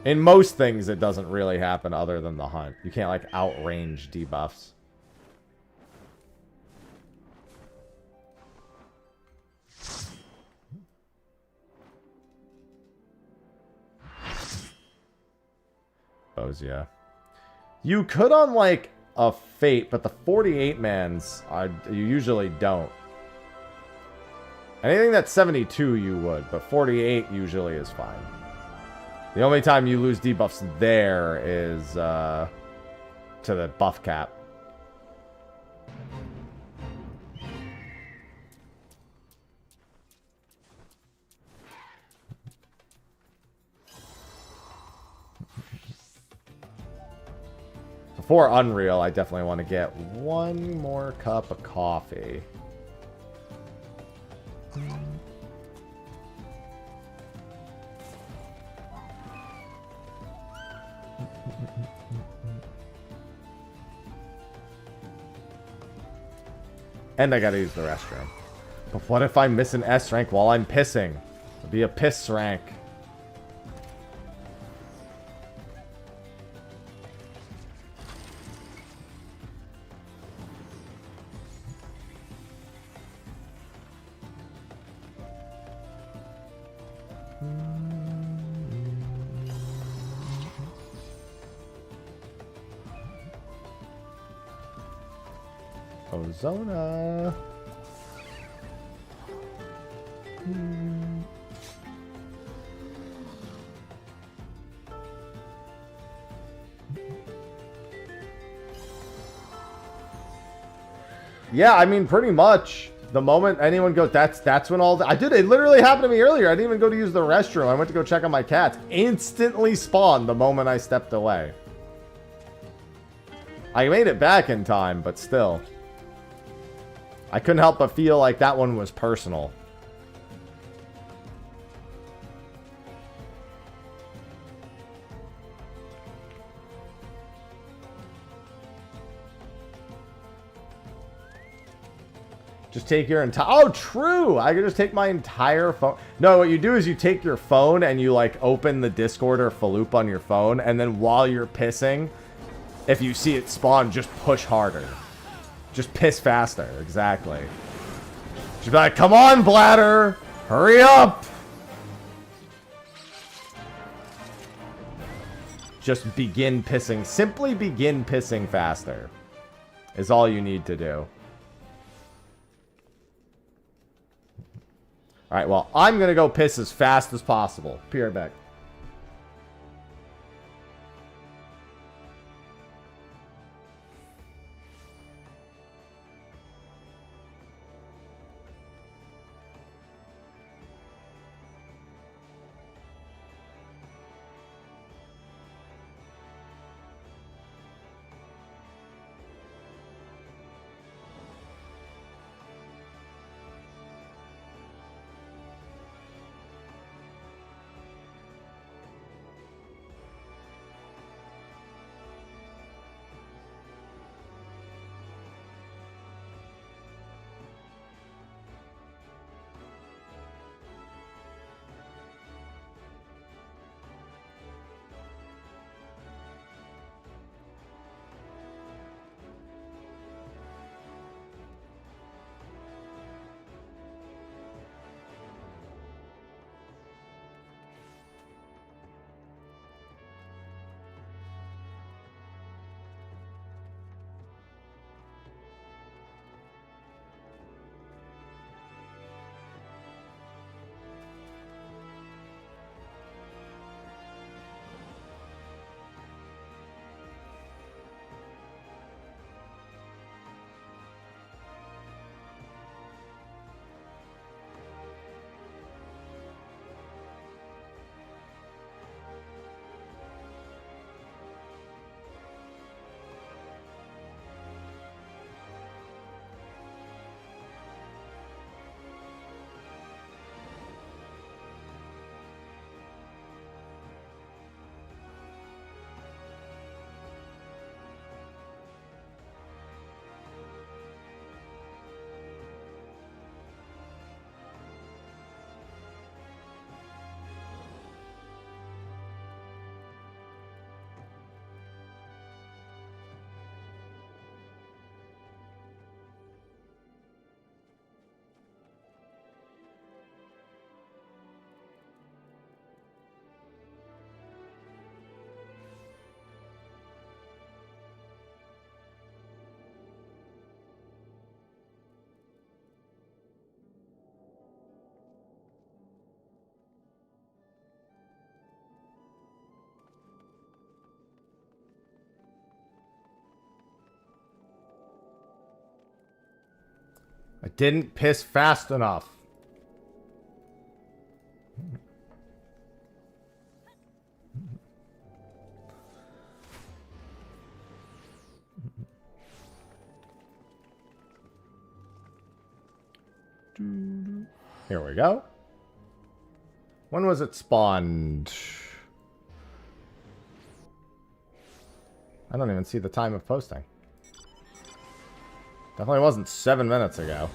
In most things, it doesn't really happen other than the hunt. You can't, like, outrange debuffs. Yeah. You could on like a Fate, but the 48-mans, you usually don't. Anything that's 72 you would, but 48 usually is fine. The only time you lose debuffs there is to the buff cap. For Unreal, I definitely want to get one more cup of coffee. And I gotta use the restroom. But what if I miss an S rank while I'm pissing? It'll be a piss rank. Ozona. Yeah, I mean, pretty much. The moment anyone goes, that's when all the... I did, it literally happened to me earlier. I didn't even go to use the restroom. I went to go check on my cats. Instantly spawned the moment I stepped away. I made it back in time, but still. I couldn't help but feel like that one was personal. Just take your entire... Oh, true! I could just take my entire phone. No, what you do is you take your phone and you, like, open the Discord or Faloop on your phone, and then while you're pissing, if you see it spawn, just push harder. Just piss faster. Exactly. She'd be like, come on, bladder! Hurry up! Just begin pissing. Simply begin pissing faster. Is all you need to do. Alright, well, I'm gonna go piss as fast as possible. Be right back. I didn't piss fast enough. Here we go. When was it spawned? I don't even see the time of posting. Definitely wasn't 7 minutes ago.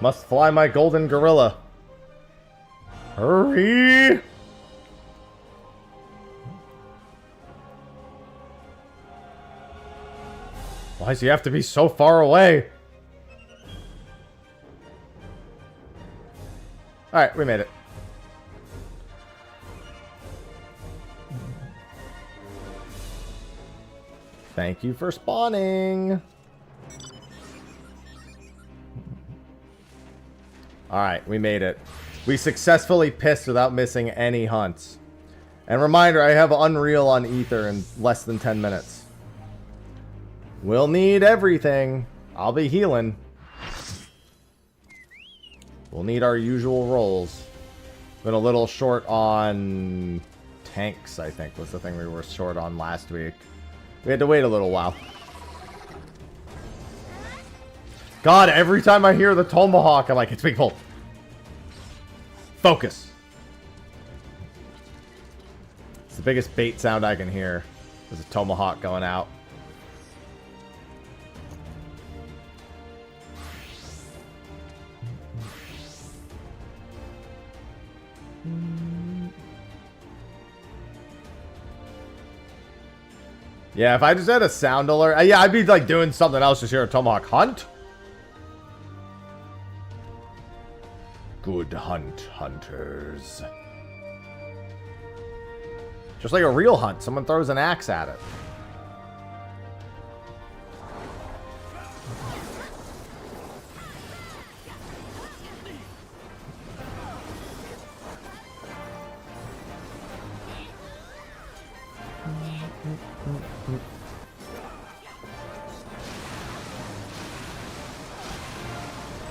Must fly my golden gorilla. Hurry! Why does he have to be so far away? Alright, we made it. Thank you for spawning. Alright, we made it. We successfully pissed without missing any hunts. And reminder, I have Unreal on Ether in less than 10 minutes. We'll need everything. I'll be healing. We'll need our usual rolls. Been a little short on tanks, I think, was the thing we were short on last week. We had to wait a little while. God, every time I hear the tomahawk, I'm like, it's being pulled. Focus. It's the biggest bait sound I can hear. There's a tomahawk going out. Yeah, if I just had a sound alert, yeah, I'd be like doing something else, just hear a tomahawk hunt. Good hunt, hunters. Just like a real hunt, someone throws an axe at it.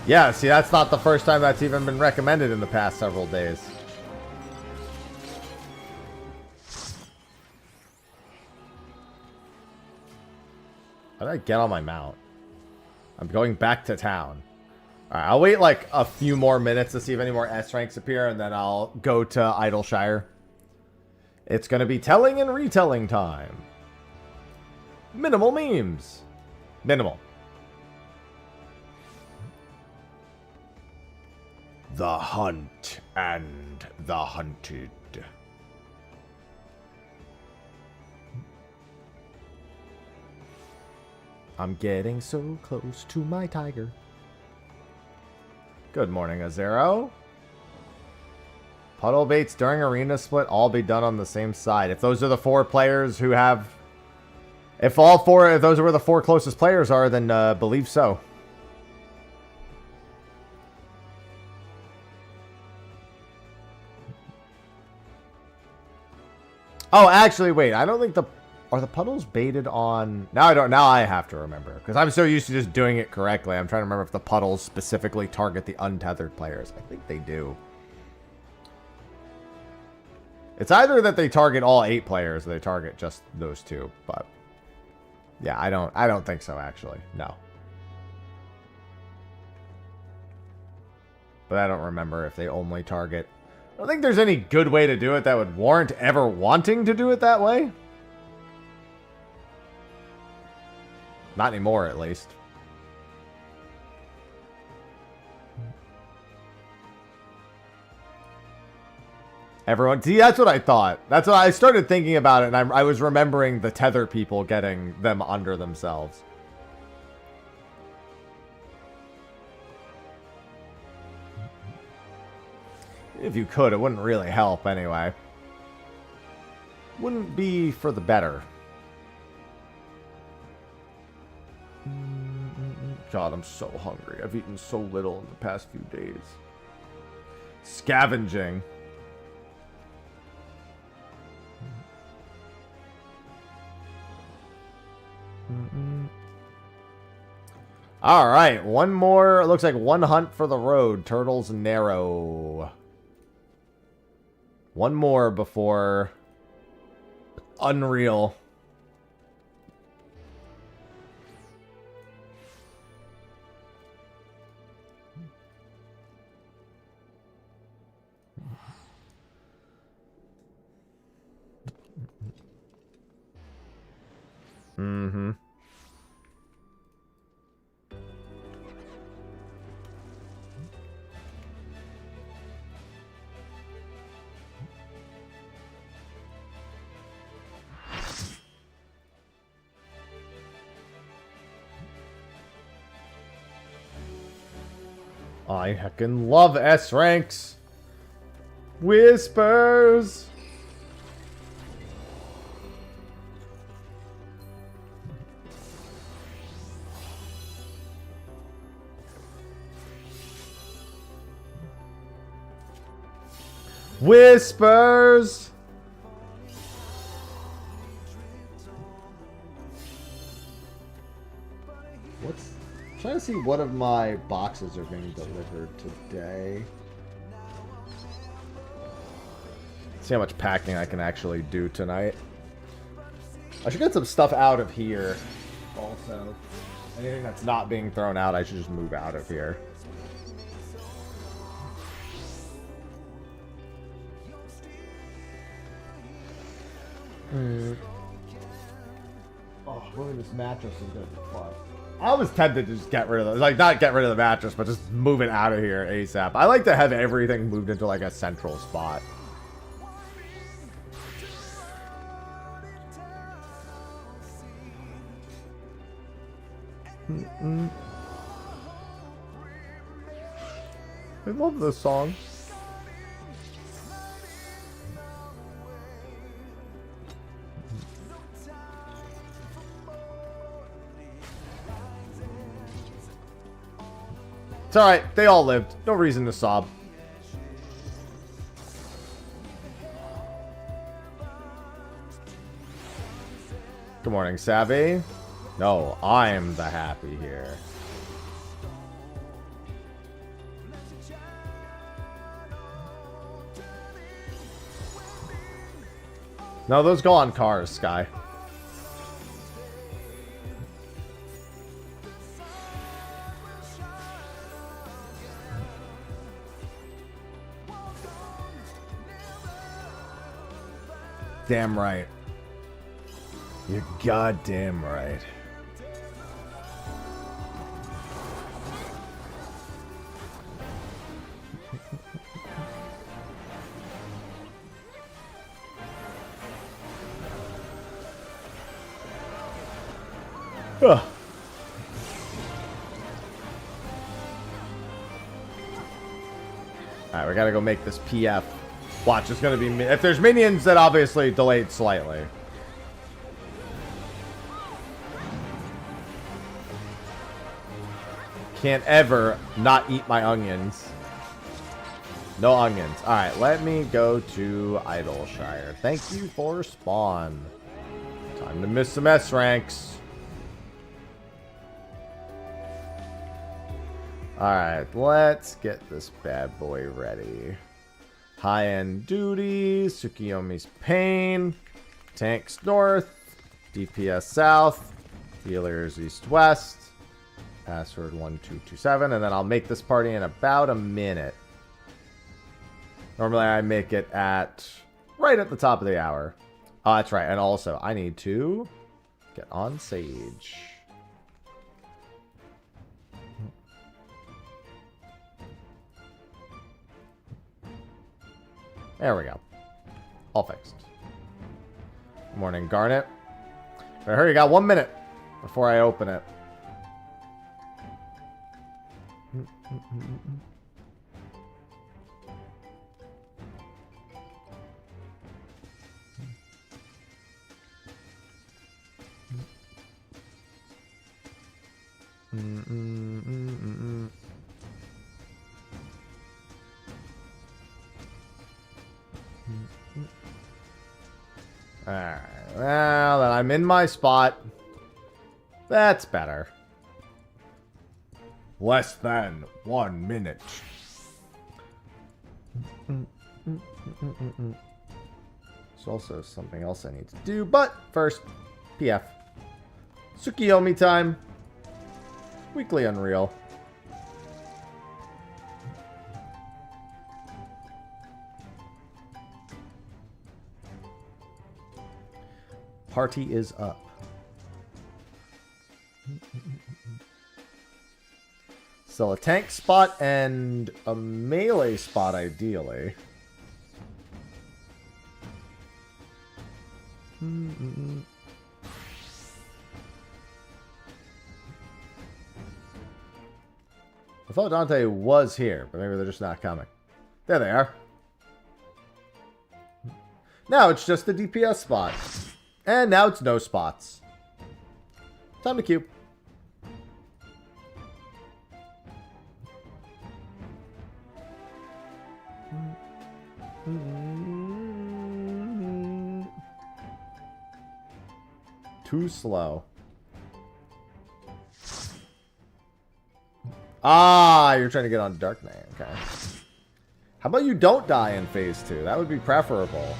Yeah, see, that's not the first time that's even been recommended in the past several days. How did I get on my mount? I'm going back to town. Alright, I'll wait like a few more minutes to see if any more S ranks appear, and then I'll go to Idleshire. It's gonna be telling and retelling time. Minimal memes. Minimal. The hunt and the hunted. I'm getting so close to my tiger. Good morning, Azero. Puddle baits during arena split all be done on the same side. If those are the 4 players who have... If those are where the 4 closest players are, then believe so. Oh, actually, wait. I don't think are the puddles baited on... Now I have to remember. Because I'm so used to just doing it correctly. I'm trying to remember if the puddles specifically target the untethered players. I think they do. It's either that they target all 8 players or they target just those 2. But yeah, I don't think so, actually. No. But I don't remember if they only target... I don't think there's any good way to do it that would warrant ever wanting to do it that way. Not anymore, at least. Everyone, see, that's what I thought. That's what I started thinking about it, and I was remembering the tether people getting them under themselves. If you could, it wouldn't really help anyway. Wouldn't be for the better. God, I'm so hungry. I've eaten so little in the past few days. Scavenging. Alright, one more. It looks like one hunt for the road. Turtles Narrow. One more before Unreal. Mm-hmm. I heckin' love S ranks. Whispers. Whispers. Trying to see what of my boxes are being delivered today. See how much packing I can actually do tonight. I should get some stuff out of here. Also, anything that's not being thrown out, I should just move out of here. Oh, really, this mattress is gonna be fun. I was tempted to just get rid of it. Like, not get rid of the mattress, but just move it out of here ASAP. I like to have everything moved into, like, a central spot. I love this song. It's alright, they all lived. No reason to sob. Good morning, Savvy. No, I'm the happy here. No, those go on cars, Sky. Damn right. You're goddamn right. Ugh. Alright, we gotta go make this PF. Watch, it's gonna be... If there's minions, that obviously delayed slightly. Can't ever not eat my onions. No onions. Alright, let me go to Idleshire. Thank you for spawn. Time to miss some S ranks. Alright, let's get this bad boy ready. High-end duty, Tsukiyomi's pain, tanks north, DPS south, healers east-west, password 1227, and then I'll make this party in about a minute. Normally I make it at right at the top of the hour. Oh, that's right, and also I need to get on Sage. There we go. All fixed. Good morning, Garnet. Better hurry, you got 1 minute before I open it. Alright, well, then I'm in my spot. That's better. Less than 1 minute. There's also something else I need to do, but first, PF. Tsukiyomi time. Weekly Unreal. Party is up. Still a tank spot and a melee spot, ideally. I thought Dante was here, but maybe they're just not coming. There they are. Now it's just the DPS spot. And now it's no spots. Time to queue. Too slow. Ah, you're trying to get on Dark Knight. Okay. How about you don't die in phase 2? That would be preferable.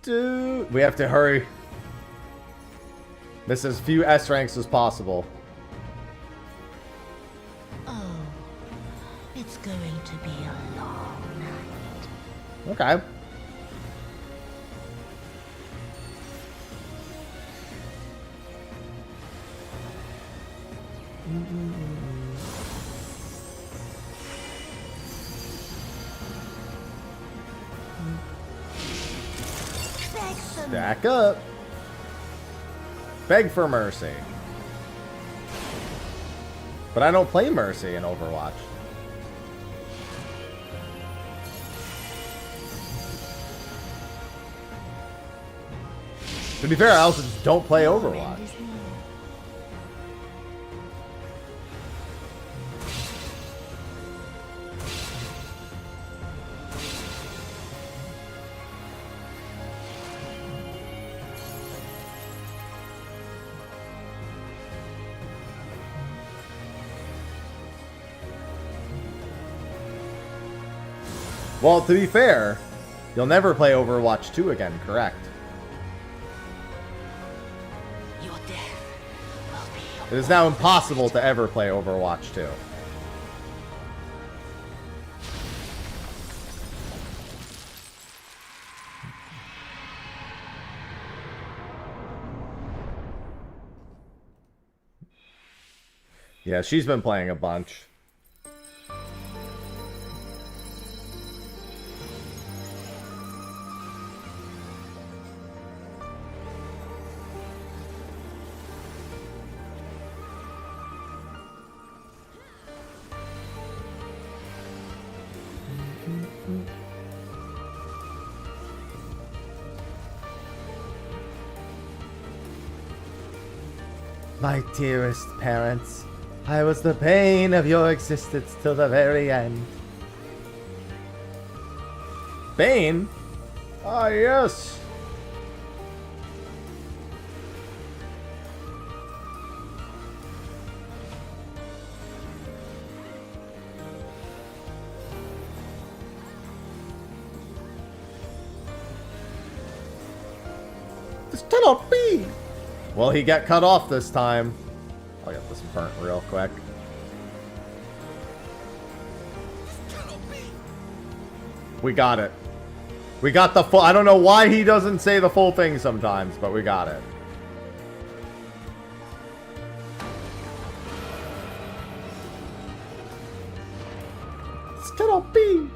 Dude, we have to hurry. Miss as few S ranks as possible. Oh, it's going to be a long night. Okay. Stack up. Beg for mercy. But I don't play Mercy in Overwatch. To be fair, I also just don't play Overwatch. Well, to be fair, you'll never play Overwatch 2 again, correct? Your death will be It is now impossible to ever play Overwatch 2. Yeah, she's been playing a bunch. My dearest parents, I was the bane of your existence till the very end. Bane? Ah, yes. This cannot be! Well, he got cut off this time. I'll get this burnt real quick. We got it. We got the full... I don't know why he doesn't say the full thing sometimes, but we got it. This cannot be.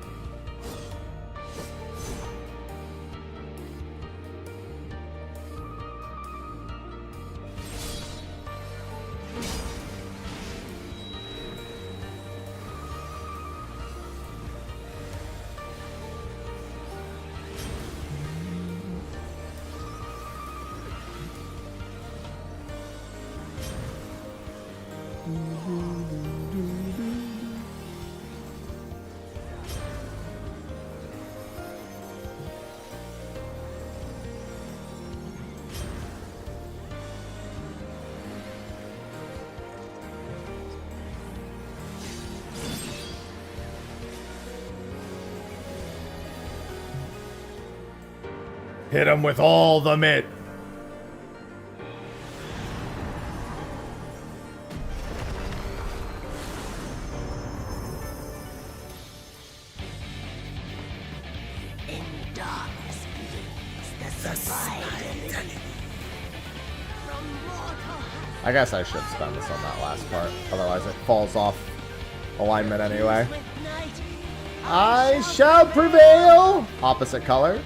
Hit him with all the mitt. in darkness bleeds the spider. I guess I should spend this on that last part. Otherwise it falls off alignment anyway. I shall prevail! Opposite color.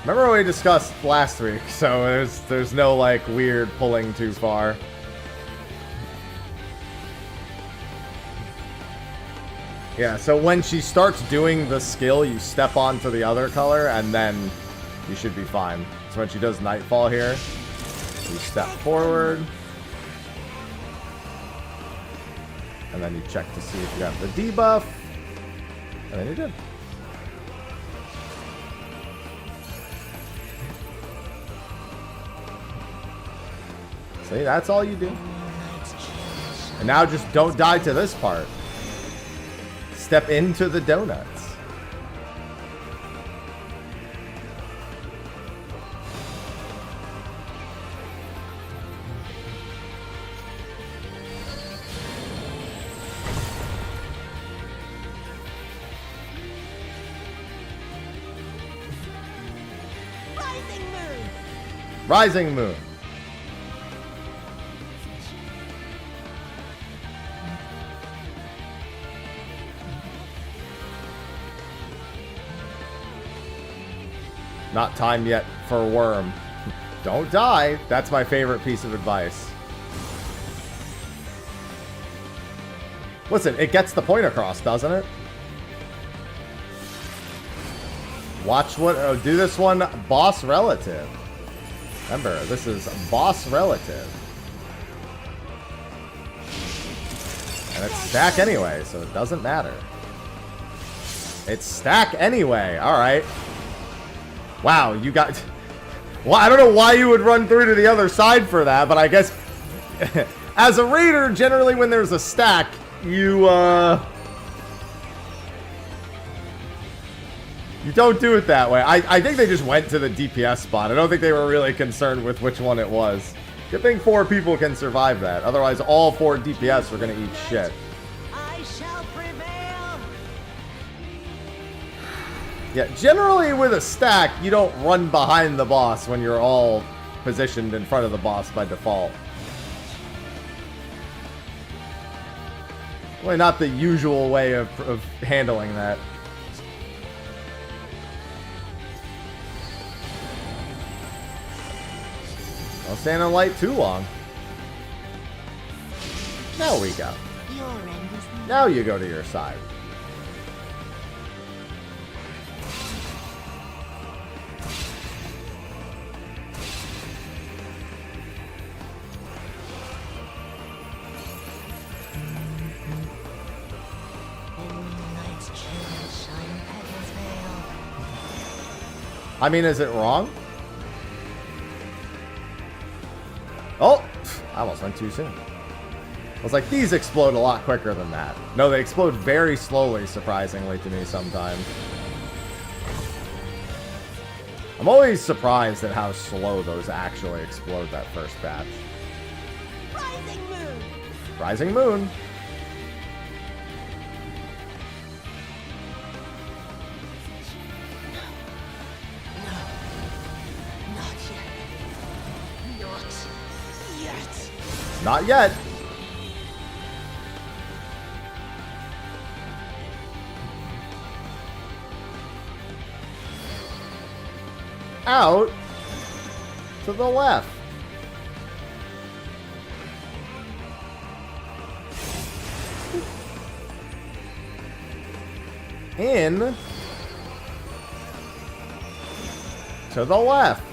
Remember what we discussed last week, so there's no like weird pulling too far. Yeah, so when she starts doing the skill, you step onto the other color, and then you should be fine. So when she does Nightfall here, you step forward. And then you check to see if you have the debuff. And then you did. See, that's all you do. And now just don't die to this part. Step into the donuts. Rising moon. Rising moon. Not time yet for worm. Don't die. That's my favorite piece of advice. Listen, it gets the point across, doesn't it? Watch what... Oh, do this one boss relative. Remember, this is boss relative. And it's stack anyway, so it doesn't matter. It's stack anyway. Alright. Wow, you got... Well, I don't know why you would run through to the other side for that, but I guess... As a raider, generally when there's a stack, you, you don't do it that way. I think they just went to the DPS spot. I don't think they were really concerned with which one it was. Good thing 4 people can survive that. Otherwise, all 4 DPS are going to eat shit. I shall prevail. Yeah, generally with a stack, you don't run behind the boss when you're all positioned in front of the boss by default. Really not the usual way of handling that. Don't stand in light too long. Now we go. Your end is near. Now you go to your side. I mean, is it wrong? Oh! I almost went too soon. I was like, these explode a lot quicker than that. No, they explode very slowly, surprisingly to me sometimes. I'm always surprised at how slow those actually explode that first batch. Rising moon. Rising moon. Not yet. Out to the left. In to the left.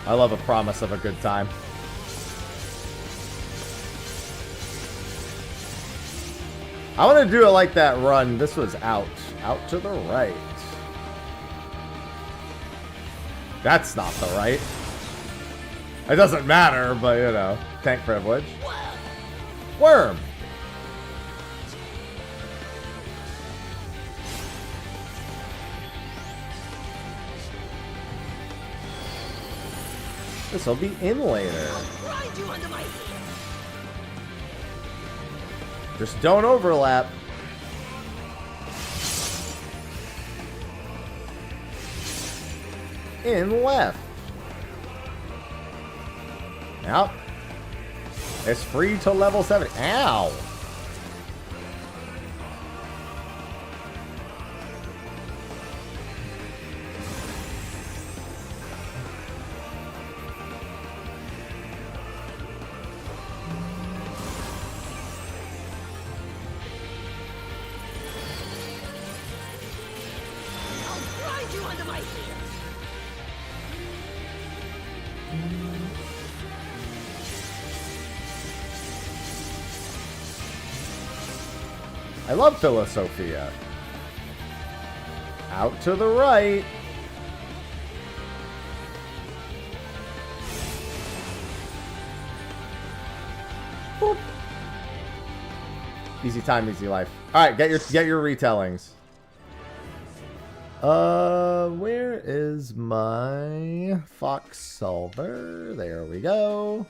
I love a promise of a good time. I want to do it like that run. This was out. Out to the right. That's not the right. It doesn't matter, but you know. Tank privilege. Worm. This will be in later. Just don't overlap. In left. Now, it's free to level 7. Ow! I love Philosophia. Out to the right. Boop. Easy time, easy life. All right, get your retellings. Where is my fox solver? There we go.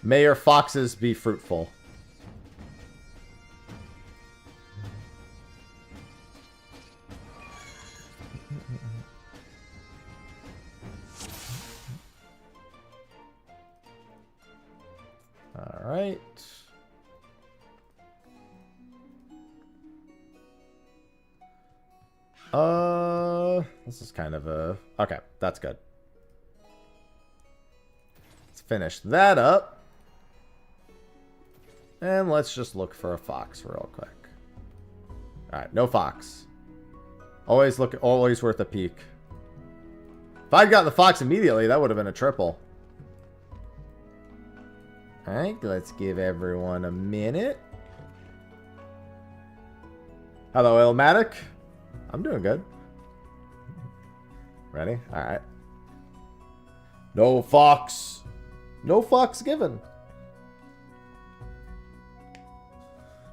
May your foxes be fruitful. This is kind of a... Okay, that's good. Let's finish that up. And let's just look for a fox real quick. Alright, no fox. Always worth a peek. If I'd gotten the fox immediately, that would have been a triple. Alright, let's give everyone a minute. Hello, Ilmatic. I'm doing good. Ready? Alright. No fox. No fox given.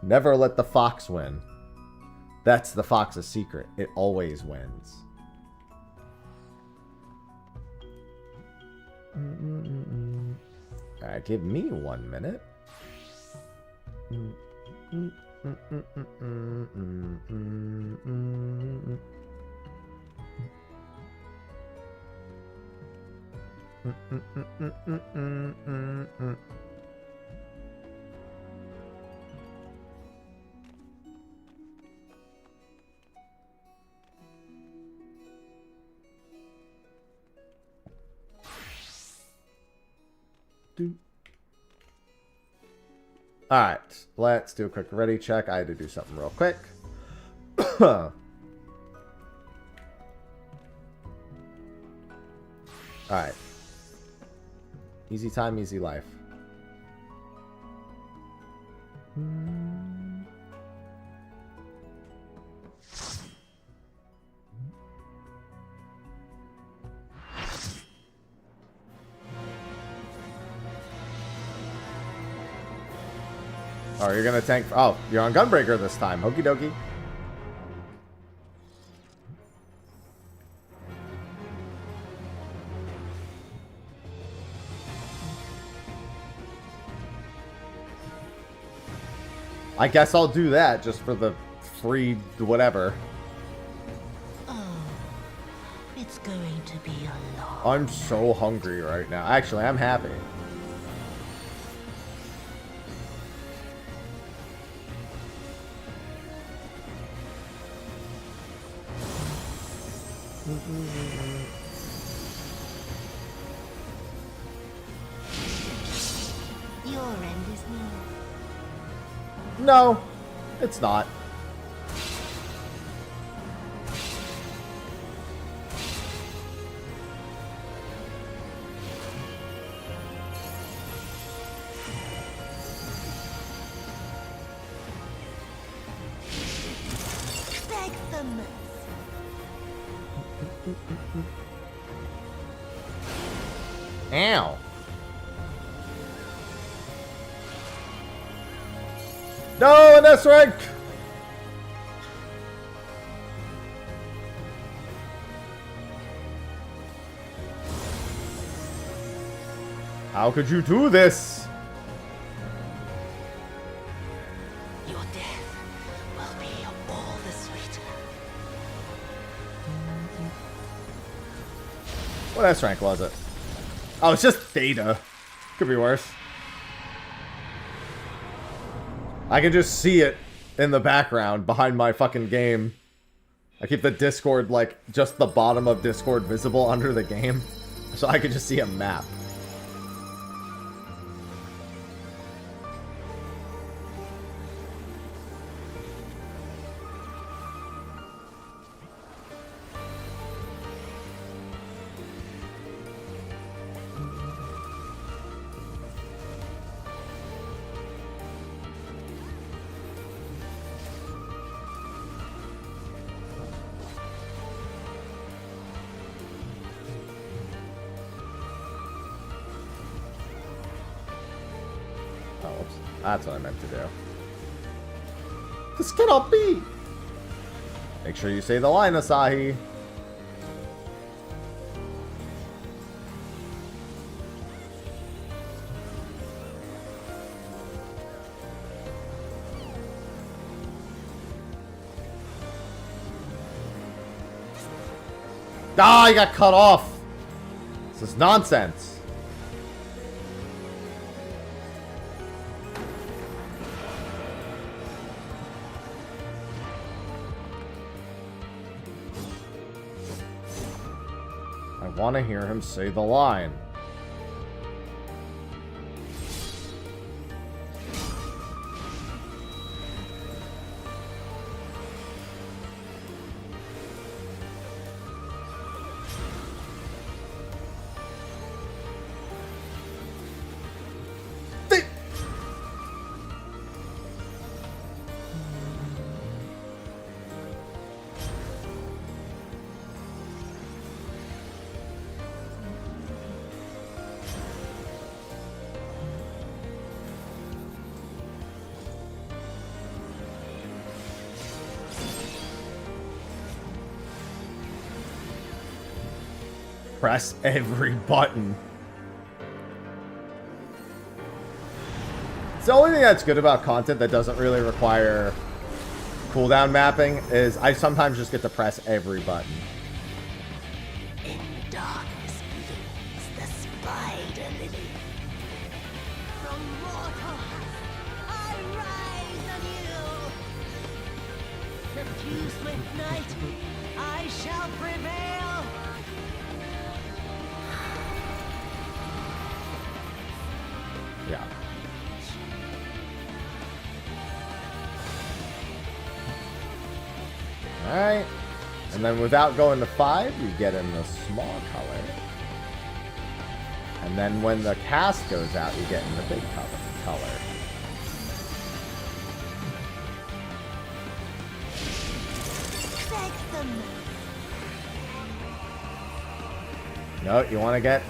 Never let the fox win. That's the fox's secret. It always wins. Alright, give me 1 minute. Alright, let's do a quick ready check. I had to do something real quick. Alright. Easy time, easy life. Oh, you're gonna tank... Oh, you're on Gunbreaker this time. Okie dokie. I guess I'll do that just for the free whatever. Oh, it's going to be a long... I'm so hungry right now. Actually, I'm happy. Your end is near. No, it's not. Beg for mercy. Ow. No, and that's right. How could you do this? Your death will be all the sweeter. What S rank was it? Oh, it's just Theta. Could be worse. I can just see it in the background behind my fucking game. I keep the Discord, like, just the bottom of Discord visible under the game. So I can just see a map. That's what I meant to do. This cannot be! Make sure you say the line, Asahi. Ah, I got cut off! This is nonsense. I want to hear him say the line. Press every button. It's the only thing that's good about content that doesn't really require cooldown mapping is I sometimes just get to press every button. In darkness blooms the spider lily. From mortal I rise anew. Suffused with night, I shall prevail. Yeah. Alright. And then without going to 5, you get in the small color. And then when the cast goes out, you get in the big color. Thank them. No, you want to get...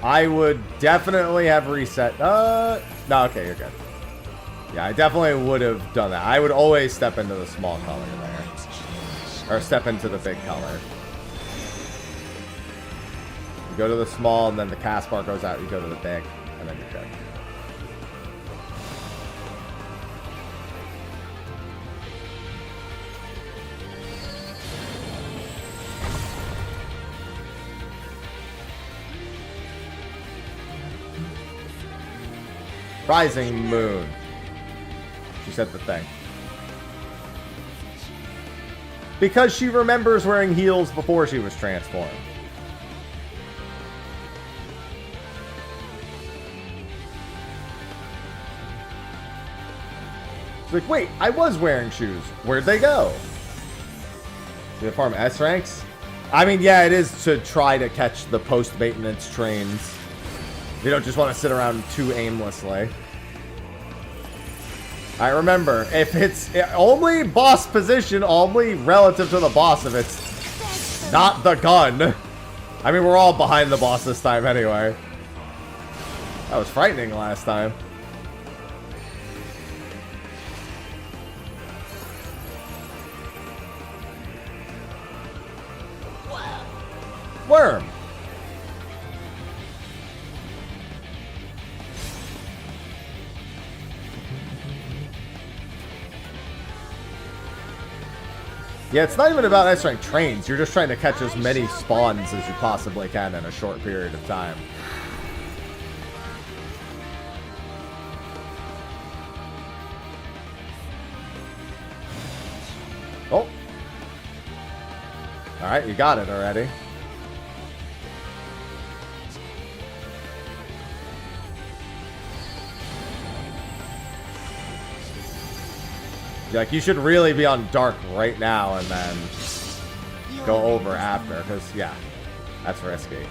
I would definitely have reset. No, okay, you're good. Yeah, I definitely would have done that. I would always step into the small color there. Or step into the big color. You go to the small, and then the cast bar goes out. You go to the big, and then you're good. Rising Moon. She said the thing. Because she remembers wearing heels before she was transformed. She's like, wait, I was wearing shoes. Where'd they go? Did they farm S ranks? I mean, yeah, it is to try to catch the post-maintenance trains. You don't just want to sit around too aimlessly. I remember, if it's only boss position, only relative to the boss if it's not the gun. I mean, we're all behind the boss this time anyway. That was frightening last time. Worm. Yeah, it's not even about S-rank trains. You're just trying to catch as many spawns as you possibly can in a short period of time. Oh. Alright, you got it already. Like, you should really be on dark right now and then go over after, because, yeah, that's risky.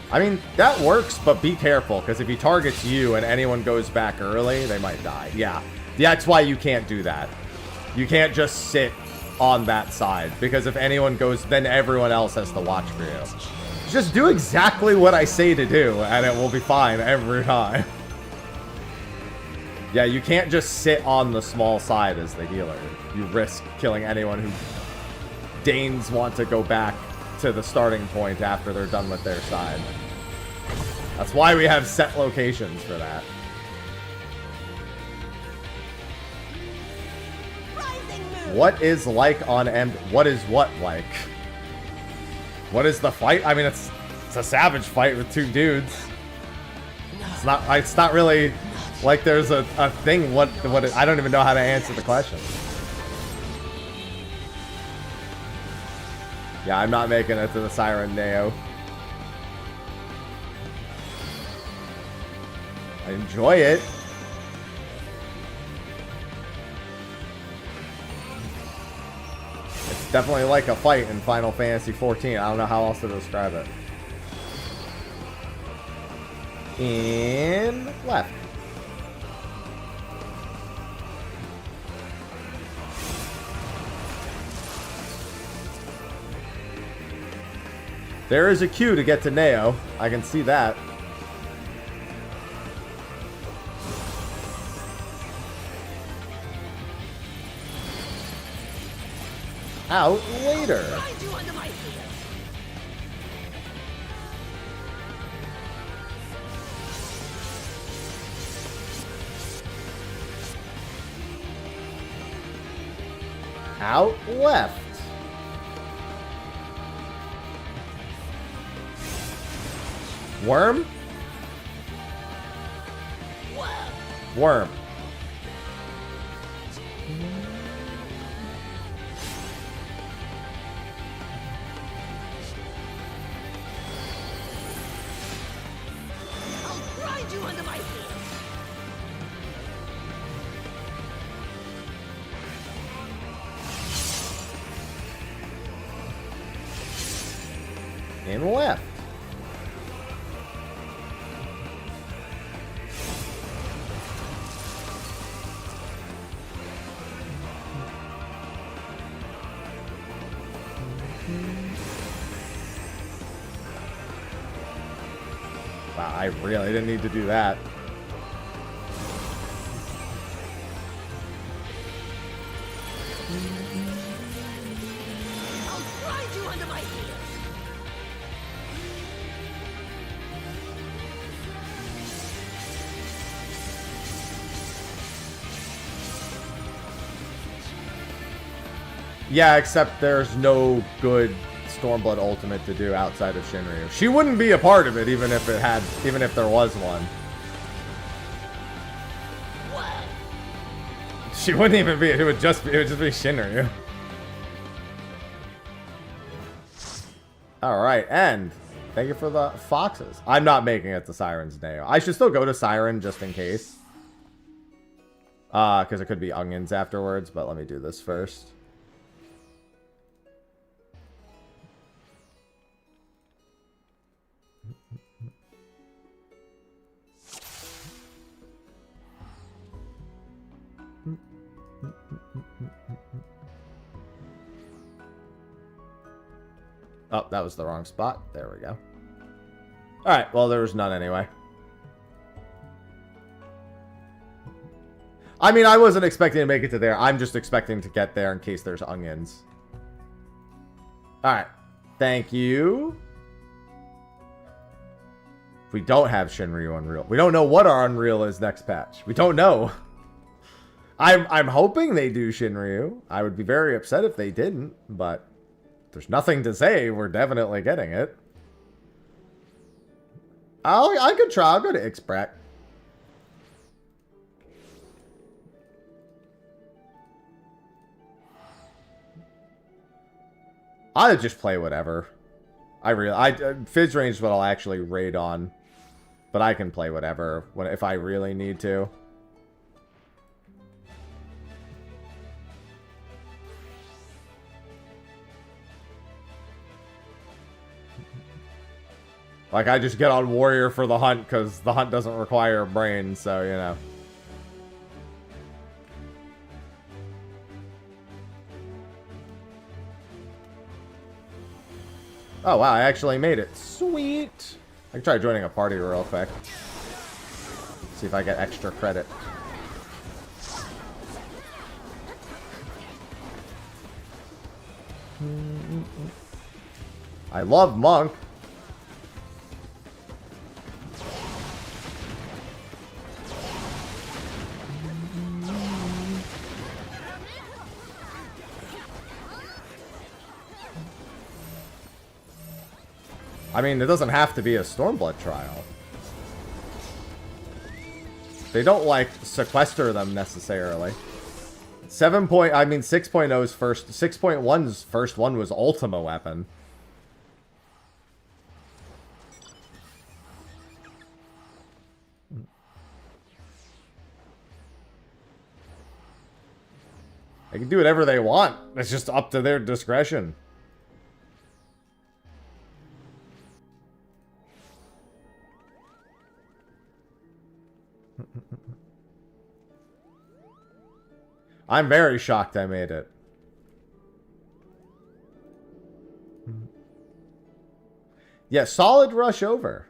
I mean, that works, but be careful, because if he targets you and anyone goes back early, they might die. Yeah, that's why you can't do that. You can't just sit on that side, because if anyone goes, then everyone else has to watch for you. Just do exactly what I say to do, and it will be fine every time. Yeah, you can't just sit on the small side as the healer. You risk killing anyone who deigns want to go back to the starting point after they're done with their side. That's why we have set locations for that. What is like on M? What is what like? What is the fight? I mean, it's a savage fight with two dudes. It's not really like there's a thing. I don't even know how to answer the question. Yeah, I'm not making it to the Siren Neo. I enjoy it. It's definitely like a fight in Final Fantasy XIV. I don't know how else to describe it. In left. There is a queue to get to Neo. I can see that. Out later. Out left. Worm? Worm. I'll grind you under my heel. In left. Wow, I really didn't need to do that. I'll grind you under my heel. Yeah, except there's no good Stormblood ultimate to do outside of Shinryu. She wouldn't be a part of it even if there was one. She wouldn't even be. It would just be Shinryu. All right, and thank you for the foxes. I'm not making it to Siren's Neo. I should still go to Siren just in case. Because it could be onions afterwards, but let me do this first. Oh, that was the wrong spot. There we go. Alright, well, there was none anyway. I mean, I wasn't expecting to make it to there. I'm just expecting to get there in case there's onions. Alright. Thank you. We don't have Shinryu Unreal. We don't know what our Unreal is next patch. We don't know. I'm hoping they do Shinryu. I would be very upset if they didn't, but there's nothing to say we're definitely getting it. I could try. I'll go to Ixbrack. I'll just play whatever. Fizz range is what I'll actually raid on, but I can play whatever if I really need to. Like, I just get on Warrior for the hunt, because the hunt doesn't require a brain, so, you know. Oh, wow, I actually made it. Sweet! I can try joining a party real quick. See if I get extra credit. I love Monk. I mean, it doesn't have to be a Stormblood trial. They don't, like, sequester them necessarily. 6.0's first... 6.1's first one was Ultima Weapon. They can do whatever they want. It's just up to their discretion. I'm very shocked I made it. Yeah, solid rush over.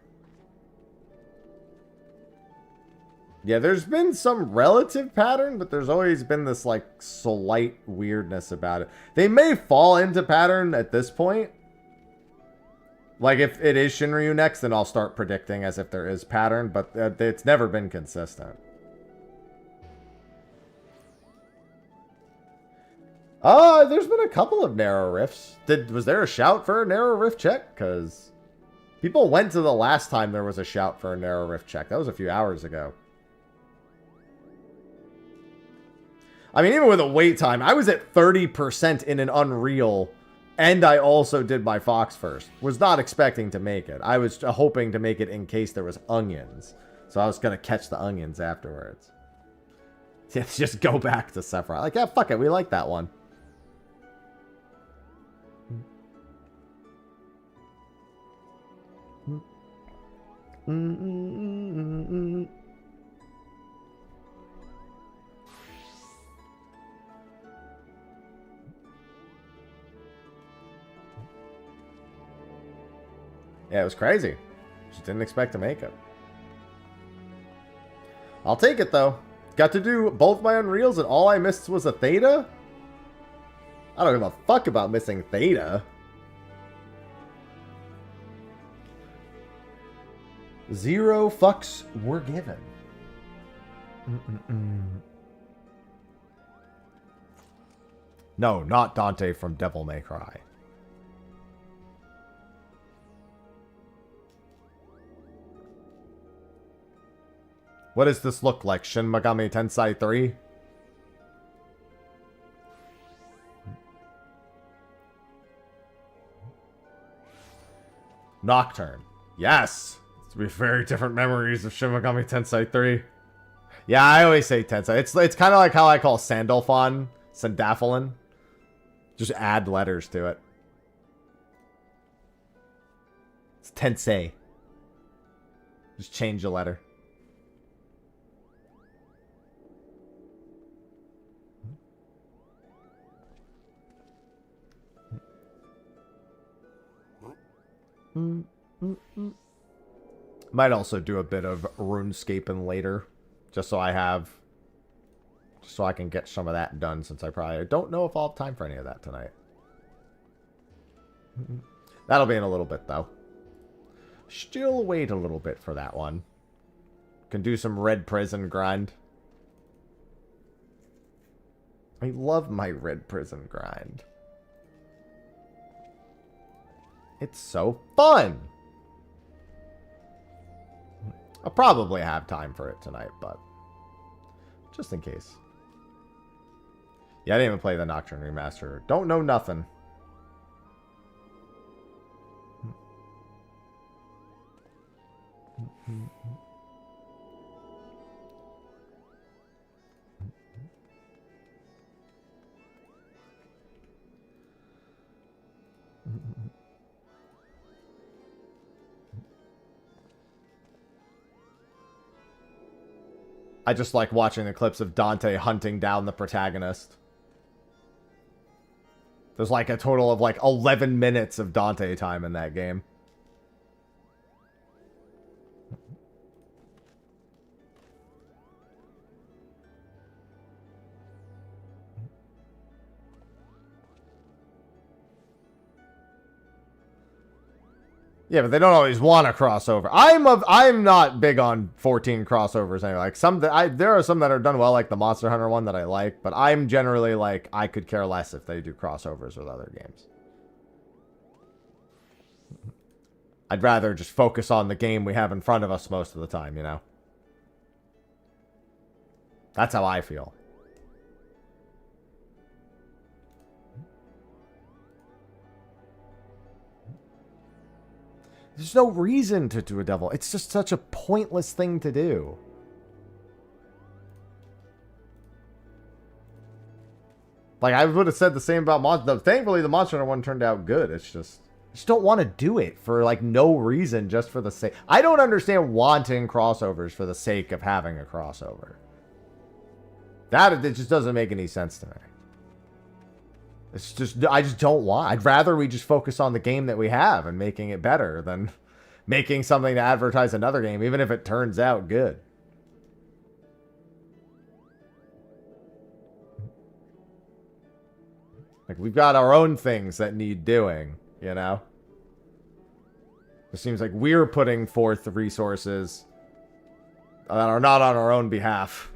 Yeah, there's been some relative pattern, but there's always been this, like, slight weirdness about it. They may fall into pattern at this point. Like, if it is Shinryu next, then I'll start predicting as if there is pattern, but it's never been consistent. There's been a couple of narrow rifts. Was there a shout for a narrow rift check? Because people went to the last time there was a shout for a narrow rift check. That was a few hours ago. I mean, even with a wait time, I was at 30% in an Unreal, and I also did my Fox first. Was not expecting to make it. I was hoping to make it in case there was onions. So I was going to catch the onions afterwards. Yeah, just go back to Sephiroth. Like, yeah, fuck it. We like that one. Yeah, it was crazy. Just didn't expect to make it. I'll take it, though. Got to do both my Unreals, and all I missed was a Theta? I don't give a fuck about missing Theta. Zero fucks were given. No, not Dante from Devil May Cry. What does this look like? Shin Megami Tensei 3? Nocturne. Yes! It's be very different memories of Shin Megami Tensei 3. Yeah, I always say Tensei. It's kind of like how I call Sandalphon, Sandaphalon. Just add letters to it. It's Tensei. Just change a letter. Might also do a bit of RuneScaping later, just so I can get some of that done, since I probably don't know if I'll have time for any of that tonight. That'll be in a little bit, though. Still wait a little bit for that one. Can do some Red Prison grind. I love my Red Prison grind. It's so fun! I'll probably have time for it tonight, but just in case. Yeah, I didn't even play the Nocturne Remaster. Don't know nothing. I just like watching the clips of Dante hunting down the protagonist. There's like a total of like 11 minutes of Dante time in that game. Yeah, but they don't always want a crossover. I'm not big on 14 crossovers anyway. Like there are some that are done well, like the Monster Hunter one that I like, but I'm generally like, I could care less if they do crossovers with other games. I'd rather just focus on the game we have in front of us most of the time, you know? That's how I feel. There's no reason to do a devil. It's just such a pointless thing to do. Like, I would have said the same about Monster. Thankfully, the Monster Hunter one turned out good. It's just... I just don't want to do it for, like, no reason, just for the sake... I don't understand wanting crossovers for the sake of having a crossover. It just doesn't make any sense to me. It's just... I just don't want... I'd rather we just focus on the game that we have and making it better than making something to advertise another game, even if it turns out good. Like, we've got our own things that need doing, you know? It seems like we're putting forth resources that are not on our own behalf.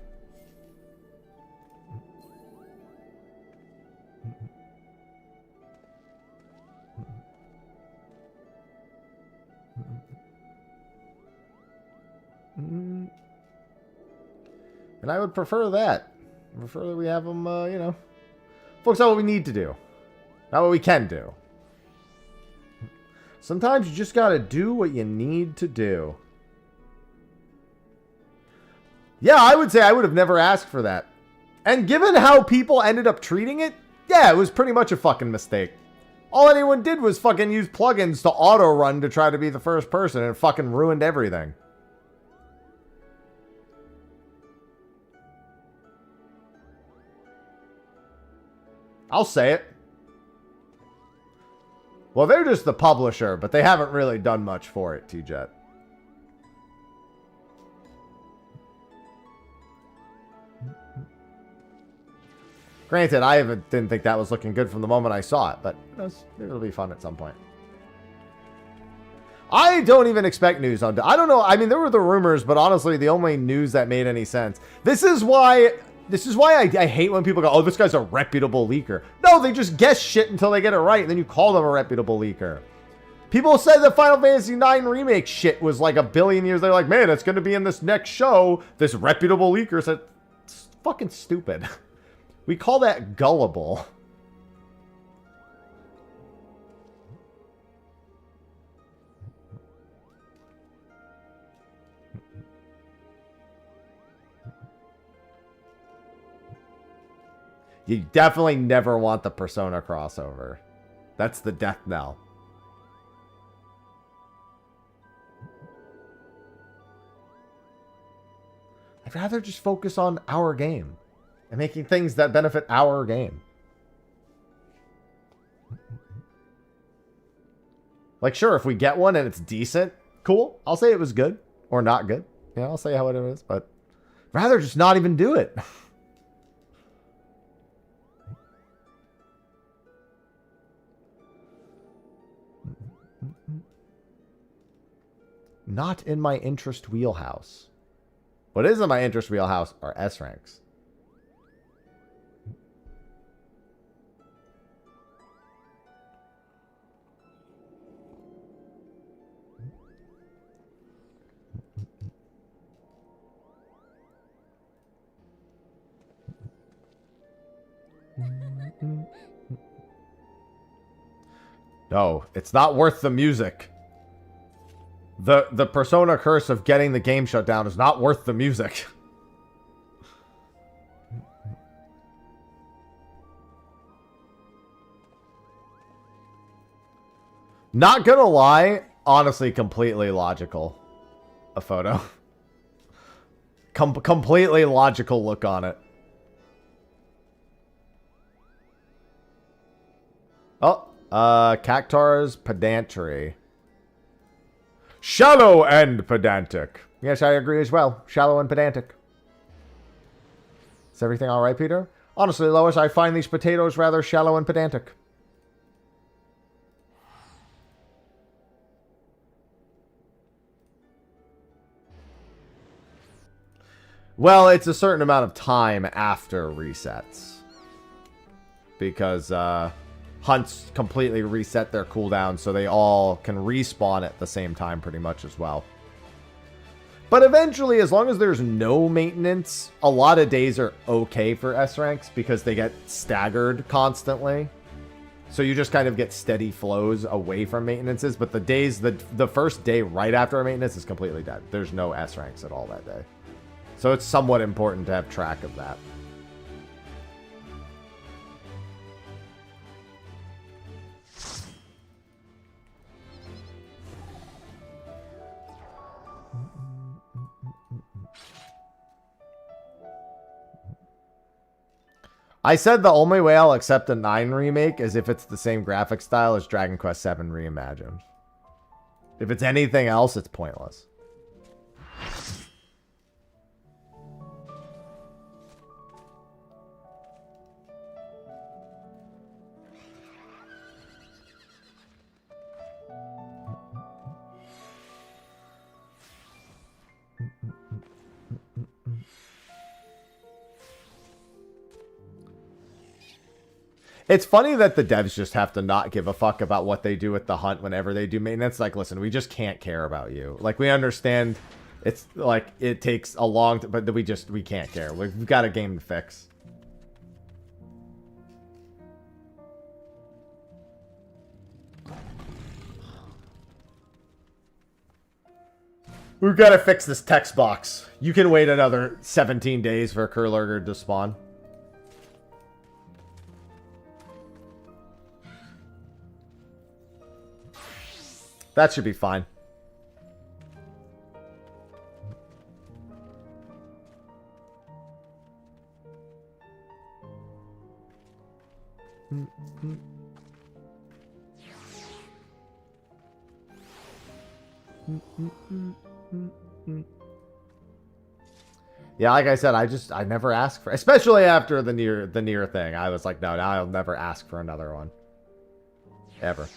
And I would prefer that. I prefer that we have them, you know... Focus on what we need to do. Not what we can do. Sometimes you just gotta do what you need to do. Yeah, I would say I would have never asked for that. And given how people ended up treating it, yeah, it was pretty much a fucking mistake. All anyone did was fucking use plugins to auto-run to try to be the first person, and it fucking ruined everything. I'll say it. Well, they're just the publisher, but they haven't really done much for it, T-Jet. Granted, I didn't think that was looking good from the moment I saw it, but it'll be fun at some point. I don't even expect news on... I don't know. I mean, there were the rumors, but honestly, the only news that made any sense. This is why I hate when people go, oh, this guy's a reputable leaker. No, they just guess shit until they get it right, and then you call them a reputable leaker. People said the Final Fantasy IX remake shit was like a billion years. They're like, man, it's going to be in this next show. This reputable leaker said, it's fucking stupid. We call that gullible. You definitely never want the Persona crossover. That's the death knell. I'd rather just focus on our game and making things that benefit our game. Like, sure, if we get one and it's decent, cool. I'll say it was good or not good. Yeah, I'll say how it is, but rather just not even do it. Not in my interest wheelhouse. What is in my interest wheelhouse are S ranks. No, it's not worth the music. The Persona curse of getting the game shut down is not worth the music. Not gonna lie, honestly, completely logical. A photo. Completely logical look on it. Oh, Cactar's pedantry. Shallow and pedantic. Yes, I agree as well. Shallow and pedantic. Is everything all right, Peter? Honestly, Lois, I find these potatoes rather shallow and pedantic. Well, it's a certain amount of time after resets. Because, hunts completely reset their cooldown, so they all can respawn at the same time pretty much as well. But eventually, as long as there's no maintenance, a lot of days are okay for S ranks because they get staggered constantly. So you just kind of get steady flows away from maintenances, but the first day right after a maintenance is completely dead. There's no S ranks at all that day. So it's somewhat important to have track of that. I said the only way I'll accept a 9 remake is if it's the same graphic style as Dragon Quest 7 Reimagined. If it's anything else, it's pointless. It's funny that the devs just have to not give a fuck about what they do with the hunt whenever they do maintenance. Like, listen, we just can't care about you. Like, we understand it's like it takes a long time, but we can't care. We've got a game to fix. We've got to fix this text box. You can wait another 17 days for Kurlurger to spawn. That should be fine. Yeah, like I said, I never ask for, especially after the near thing. I was like, no, I'll never ask for another one. Ever.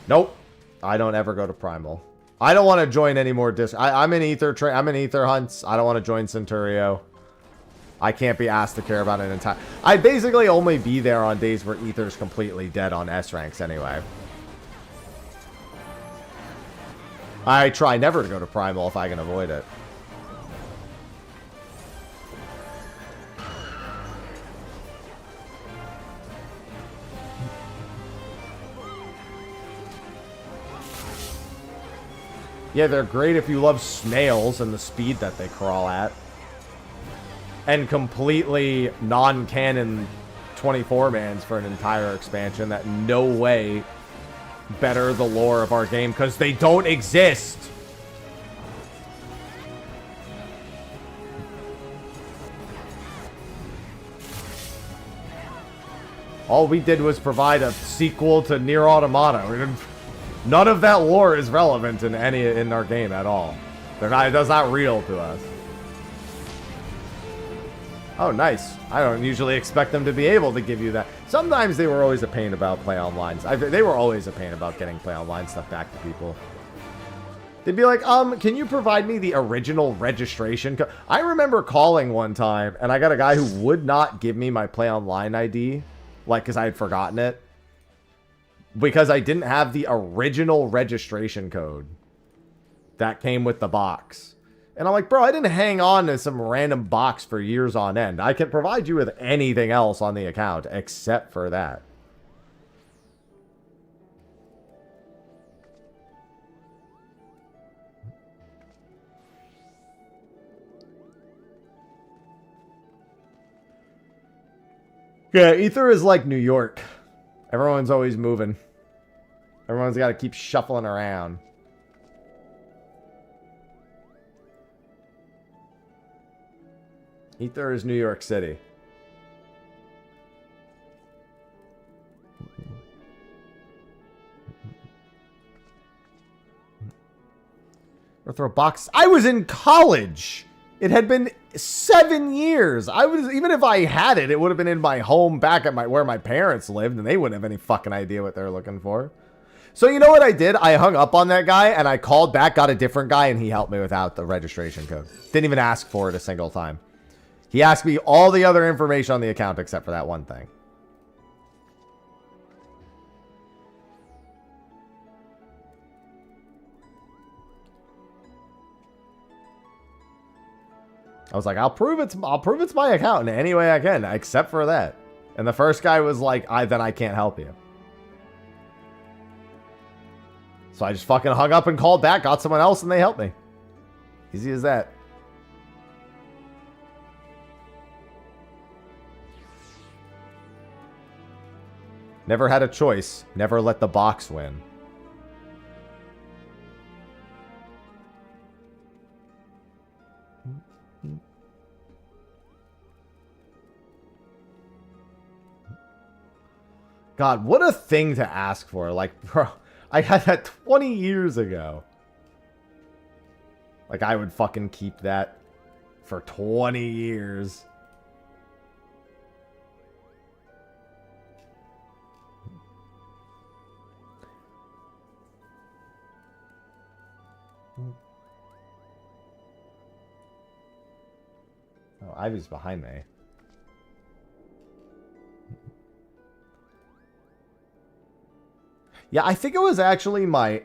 Nope. I don't ever go to Primal. I don't want to join any more I'm in I'm in Ether hunts. I don't want to join Centurio. I can't be asked to care about an entire... I basically only be there on days where Ether's completely dead on S ranks anyway. I try never to go to Primal if I can avoid it. Yeah, they're great if you love snails and the speed that they crawl at. And completely non-canon 24-mans for an entire expansion that no way better the lore of our game because they don't exist. All we did was provide a sequel to Nier Automata. None of that lore is relevant in our game at all. That's not real to us. Oh, nice. I don't usually expect them to be able to give you that. Sometimes they were always a pain about play online. They were always a pain about getting play online stuff back to people. They'd be like, can you provide me the original registration code? I remember calling one time, and I got a guy who would not give me my play online ID, like, because I had forgotten it. Because I didn't have the original registration code that came with the box. And I'm like, bro, I didn't hang on to some random box for years on end. I can provide you with anything else on the account except for that. Yeah, Ether is like New York. Everyone's always moving. Everyone's got to keep shuffling around. Ether is New York City. Or throw a box. I was in college. It had been 7 years. Even if I had it, it would have been in my home back at where my parents lived, and they wouldn't have any fucking idea what they're looking for. So you know what I did? I hung up on that guy, and I called back, got a different guy, and he helped me without the registration code. Didn't even ask for it a single time. He asked me all the other information on the account except for that one thing. I was like, I'll prove it's my account in any way I can, except for that. And the first guy was like, then I can't help you. So I just fucking hung up and called back, got someone else, and they helped me. Easy as that. Never had a choice. Never let the box win. God, what a thing to ask for. Like, bro, I had that 20 years ago. Like, I would fucking keep that for 20 years. Oh, Ivy's behind me. Yeah, I think it was actually my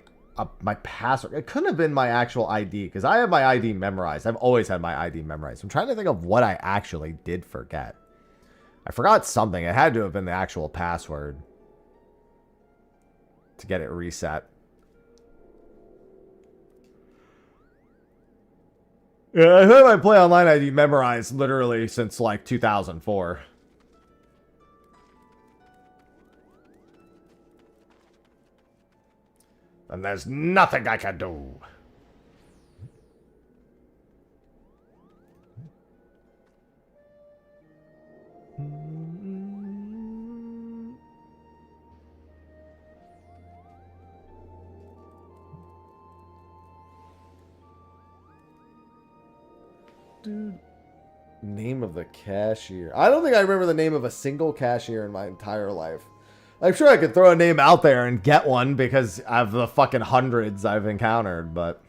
password. It couldn't have been my actual ID, because I have my ID memorized. I've always had my ID memorized. I'm trying to think of what I actually did forget. I forgot something. It had to have been the actual password to get it reset. Yeah, I've had my Play Online ID memorized literally since like 2004. And there's nothing I can do. Dude. Name of the cashier. I don't think I remember the name of a single cashier in my entire life. I'm sure I could throw a name out there and get one because of the fucking hundreds I've encountered, but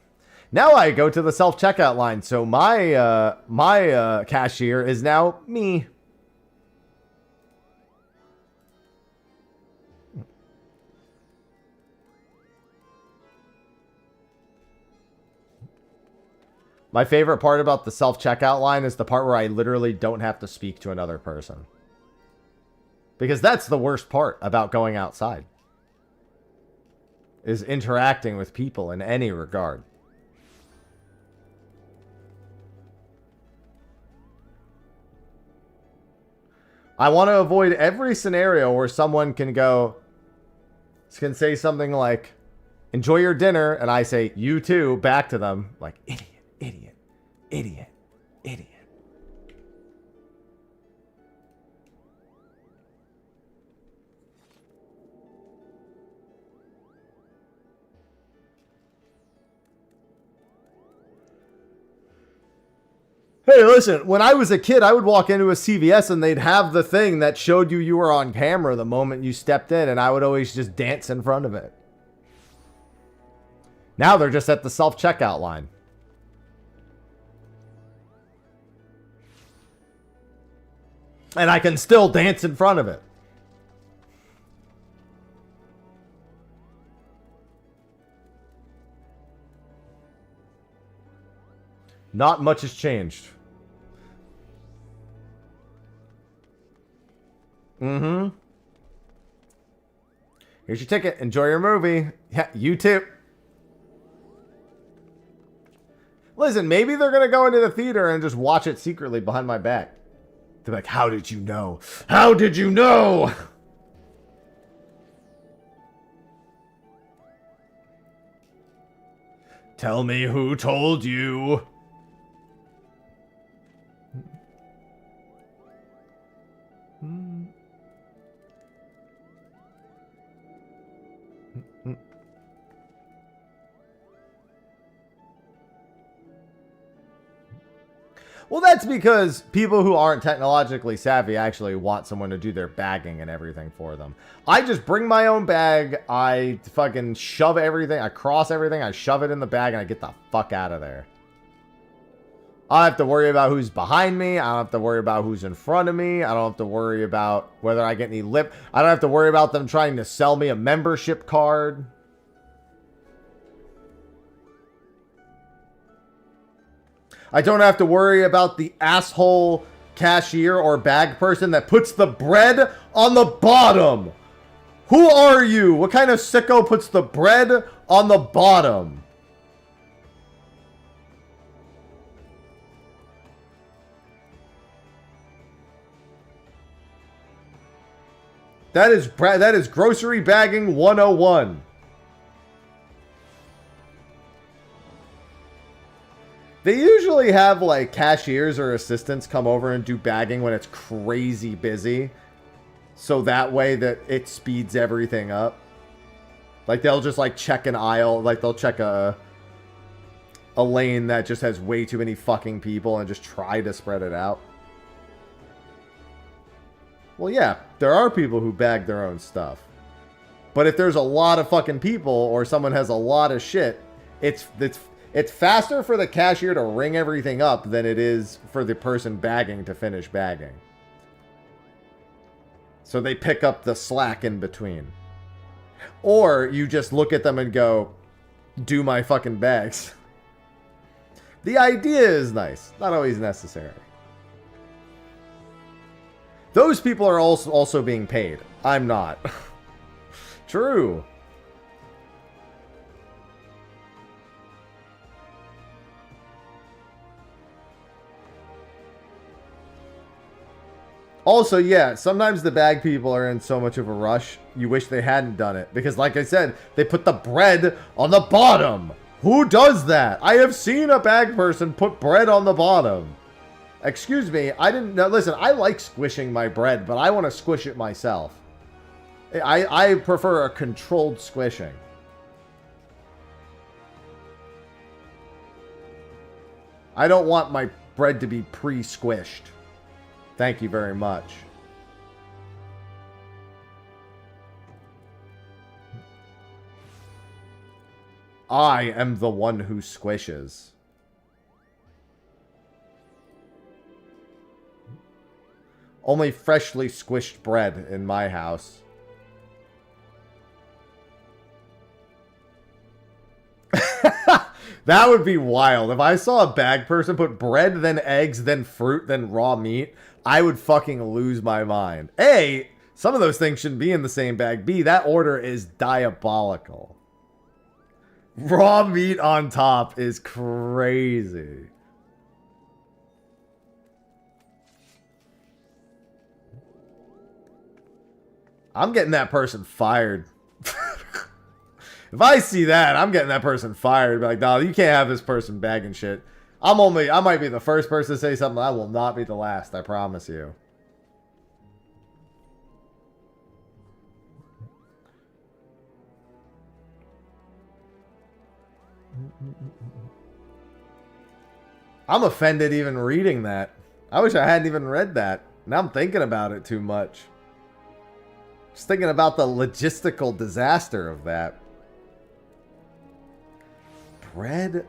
now I go to the self-checkout line, so my cashier is now me. My favorite part about the self-checkout line is the part where I literally don't have to speak to another person. Because that's the worst part about going outside. Is interacting with people in any regard. I want to avoid every scenario where someone can say something like, enjoy your dinner, and I say, you too, back to them. Like, idiot, idiot, idiot, idiot. Hey, listen, when I was a kid, I would walk into a CVS and they'd have the thing that showed you were on camera the moment you stepped in, and I would always just dance in front of it. Now they're just at the self-checkout line. And I can still dance in front of it. Not much has changed. Mm-hmm. Here's your ticket. Enjoy your movie. Yeah, you too. Listen, maybe they're going to go into the theater and just watch it secretly behind my back. They're like, how did you know? How did you know? Tell me who told you. Well, that's because people who aren't technologically savvy actually want someone to do their bagging and everything for them. I just bring my own bag, I fucking shove everything, I cross everything, I shove it in the bag, and I get the fuck out of there. I don't have to worry about who's behind me, I don't have to worry about who's in front of me, I don't have to worry about whether I get any lip, I don't have to worry about them trying to sell me a membership card. I don't have to worry about the asshole cashier or bag person that puts the bread on the bottom. Who are you? What kind of sicko puts the bread on the bottom? That is grocery bagging 101. They usually have like cashiers or assistants come over and do bagging when it's crazy busy. So that way that it speeds everything up. Like, they'll just, like, check an aisle. Like, they'll check a lane that just has way too many fucking people and just try to spread it out. Well, yeah, there are people who bag their own stuff. But if there's a lot of fucking people or someone has a lot of shit, it's faster for the cashier to ring everything up than it is for the person bagging to finish bagging. So they pick up the slack in between. Or you just look at them and go, do my fucking bags. The idea is nice, not always necessary. Those people are also being paid. I'm not. True. Also, yeah, sometimes the bag people are in so much of a rush, you wish they hadn't done it. Because like I said, they put the bread on the bottom. Who does that? I have seen a bag person put bread on the bottom. Excuse me, I didn't know. Listen, I like squishing my bread, but I want to squish it myself. I prefer a controlled squishing. I don't want my bread to be pre-squished. Thank you very much. I am the one who squishes. Only freshly squished bread in my house. That would be wild. If I saw a bag person put bread, then eggs, then fruit, then raw meat, I would fucking lose my mind. A, some of those things shouldn't be in the same bag. B, that order is diabolical. Raw meat on top is crazy. I'm getting that person fired. If I see that, I'm getting that person fired. Be like, no, you can't have this person bagging shit. I might be the first person to say something. I will not be the last. I promise you. I'm offended even reading that. I wish I hadn't even read that. Now I'm thinking about it too much. Just thinking about the logistical disaster of that. Bread?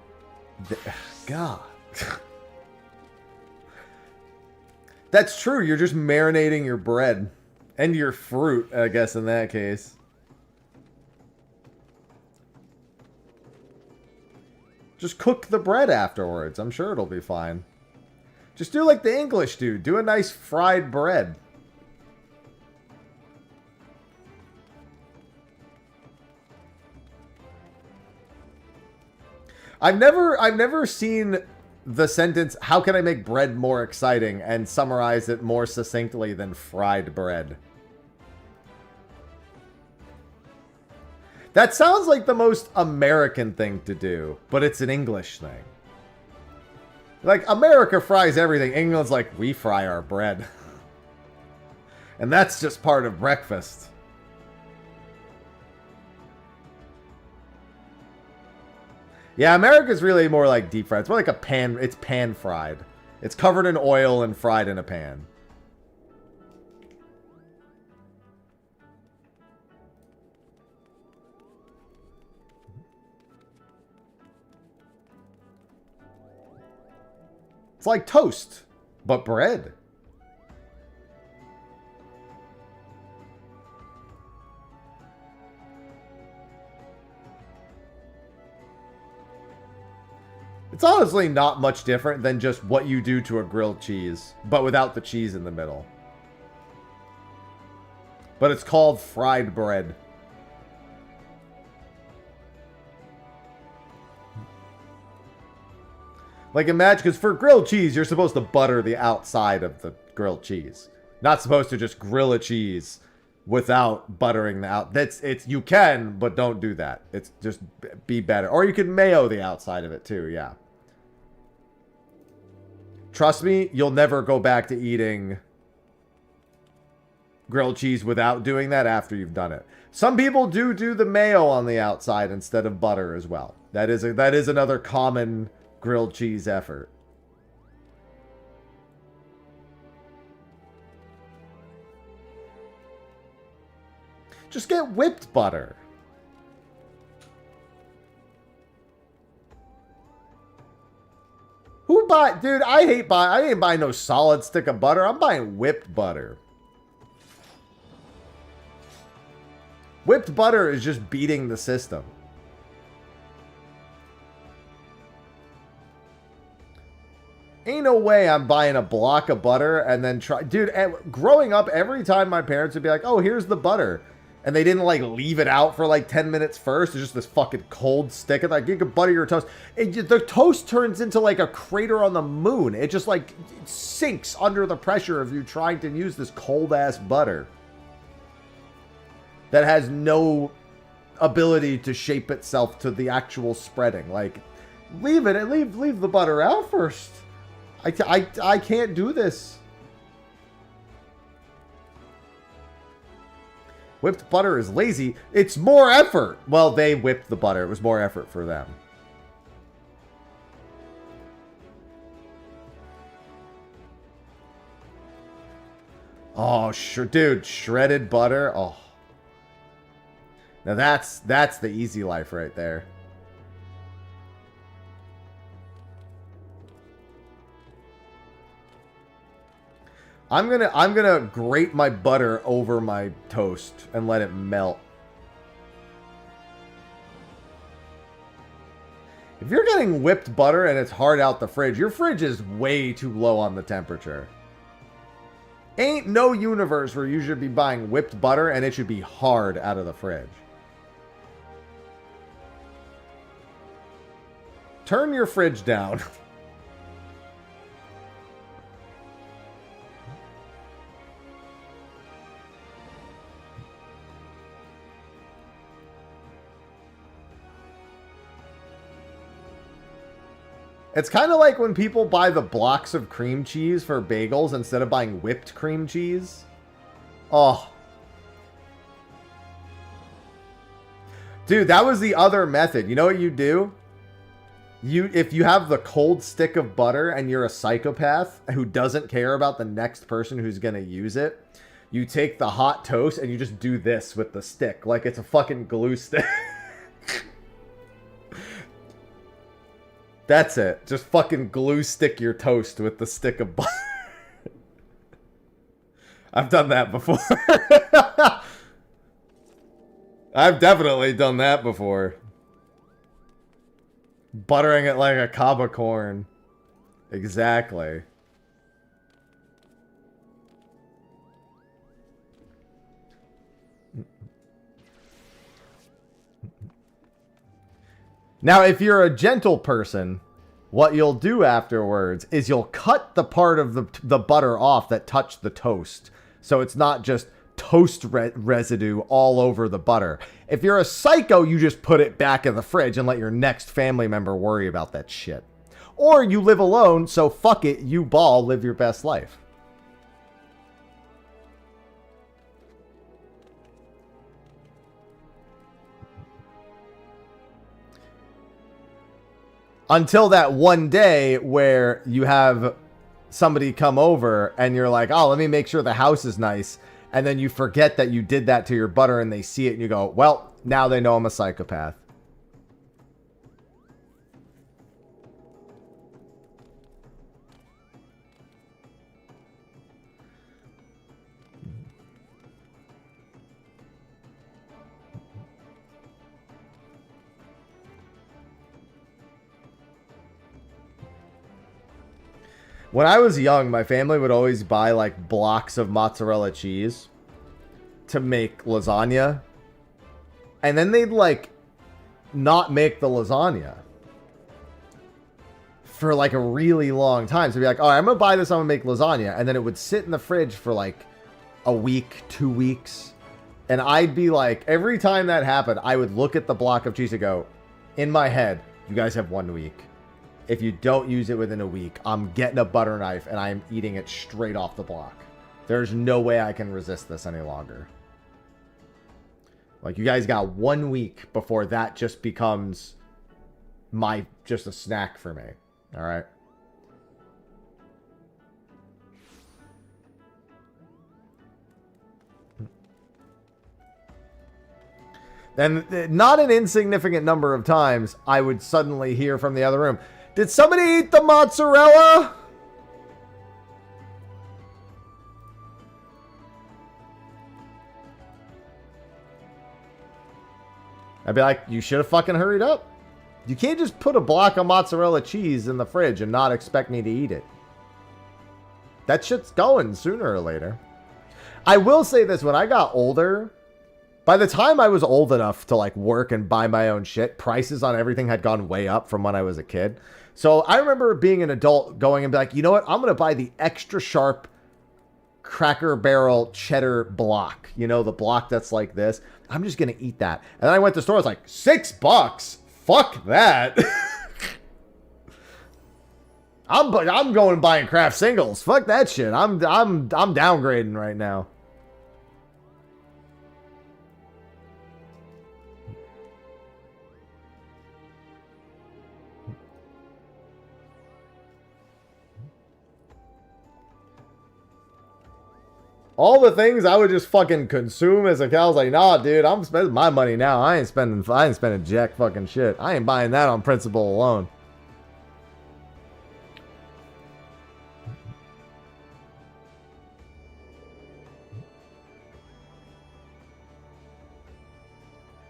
God. That's true. You're just marinating your bread. And your fruit, I guess, in that case. Just cook the bread afterwards. I'm sure it'll be fine. Just do like the English do. Do a nice fried bread. I've never seen the sentence, how can I make bread more exciting, and summarize it more succinctly than fried bread. That sounds like the most American thing to do, but it's an English thing. Like, America fries everything. England's like, we fry our bread. And that's just part of breakfast. Yeah, America's really more like deep fried. It's more like a pan. It's pan fried. It's covered in oil and fried in a pan. It's like toast, but bread. It's honestly not much different than just what you do to a grilled cheese, but without the cheese in the middle. But it's called fried bread. Like, imagine, because for grilled cheese, you're supposed to butter the outside of the grilled cheese. Not supposed to just grill a cheese without buttering the out. You can, but don't do that. It's just be better. Or you can mayo the outside of it too, yeah. Trust me, you'll never go back to eating grilled cheese without doing that after you've done it. Some people do the mayo on the outside instead of butter as well. That is another common grilled cheese effort. Just get whipped butter. Who buy, dude, I ain't buying no solid stick of butter. I'm buying whipped butter. Whipped butter is just beating the system. Ain't no way I'm buying a block of butter and then try... Dude, growing up, every time my parents would be like, oh, here's the butter. And they didn't, like, leave it out for, like, 10 minutes first. It's just this fucking cold stick. It's like, you can butter your toast. The toast turns into, like, a crater on the moon. It just, like, it sinks under the pressure of you trying to use this cold-ass butter that has no ability to shape itself to the actual spreading. Like, leave the butter out first. I can't do this. Whipped butter is lazy. It's more effort. Well, they whipped the butter. It was more effort for them. Oh, sure, dude. Shredded butter. Oh. Now that's the easy life right there. I'm gonna grate my butter over my toast and let it melt. If you're getting whipped butter and it's hard out the fridge, your fridge is way too low on the temperature. Ain't no universe where you should be buying whipped butter and it should be hard out of the fridge. Turn your fridge down. It's kind of like when people buy the blocks of cream cheese for bagels instead of buying whipped cream cheese. Oh. Dude, that was the other method. You know what you do? If you have the cold stick of butter and you're a psychopath who doesn't care about the next person who's going to use it, you take the hot toast and you just do this with the stick like it's a fucking glue stick. That's it. Just fucking glue stick your toast with the stick of butter. I've done that before. I've definitely done that before. Buttering it like a cob of corn. Exactly. Now, if you're a gentle person, what you'll do afterwards is you'll cut the part of the butter off that touched the toast. So it's not just toast residue all over the butter. If you're a psycho, you just put it back in the fridge and let your next family member worry about that shit. Or you live alone, so fuck it, you ball, live your best life. Until that one day where you have somebody come over and you're like, oh, let me make sure the house is nice. And then you forget that you did that to your butter and they see it and you go, well, now they know I'm a psychopath. When I was young, my family would always buy like blocks of mozzarella cheese to make lasagna. And then they'd like not make the lasagna for like a really long time. So they'd be like, all right, I'm going to buy this. I'm going to make lasagna. And then it would sit in the fridge for like a week, 2 weeks. And I'd be like, every time that happened, I would look at the block of cheese and go, in my head, you guys have 1 week. If you don't use it within a week, I'm getting a butter knife and I'm eating it straight off the block. There's no way I can resist this any longer. Like, you guys got 1 week before that just becomes just a snack for me. All right. And not an insignificant number of times, I would suddenly hear from the other room, "Did somebody eat the mozzarella?" I'd be like, you should have fucking hurried up. You can't just put a block of mozzarella cheese in the fridge and not expect me to eat it. That shit's going sooner or later. I will say this, when I got older, by the time I was old enough to like work and buy my own shit, prices on everything had gone way up from when I was a kid. So I remember being an adult going and be like, you know what? I'm going to buy the extra sharp Cracker Barrel cheddar block. You know, the block that's like this. I'm just going to eat that. And then I went to the store. I was like, $6? Fuck that. I'm going and buying craft singles. Fuck that shit. I'm downgrading right now. All the things I would just fucking consume as a kid, I was like, nah, dude, I'm spending my money now. I ain't spending jack fucking shit. I ain't buying that on principle alone.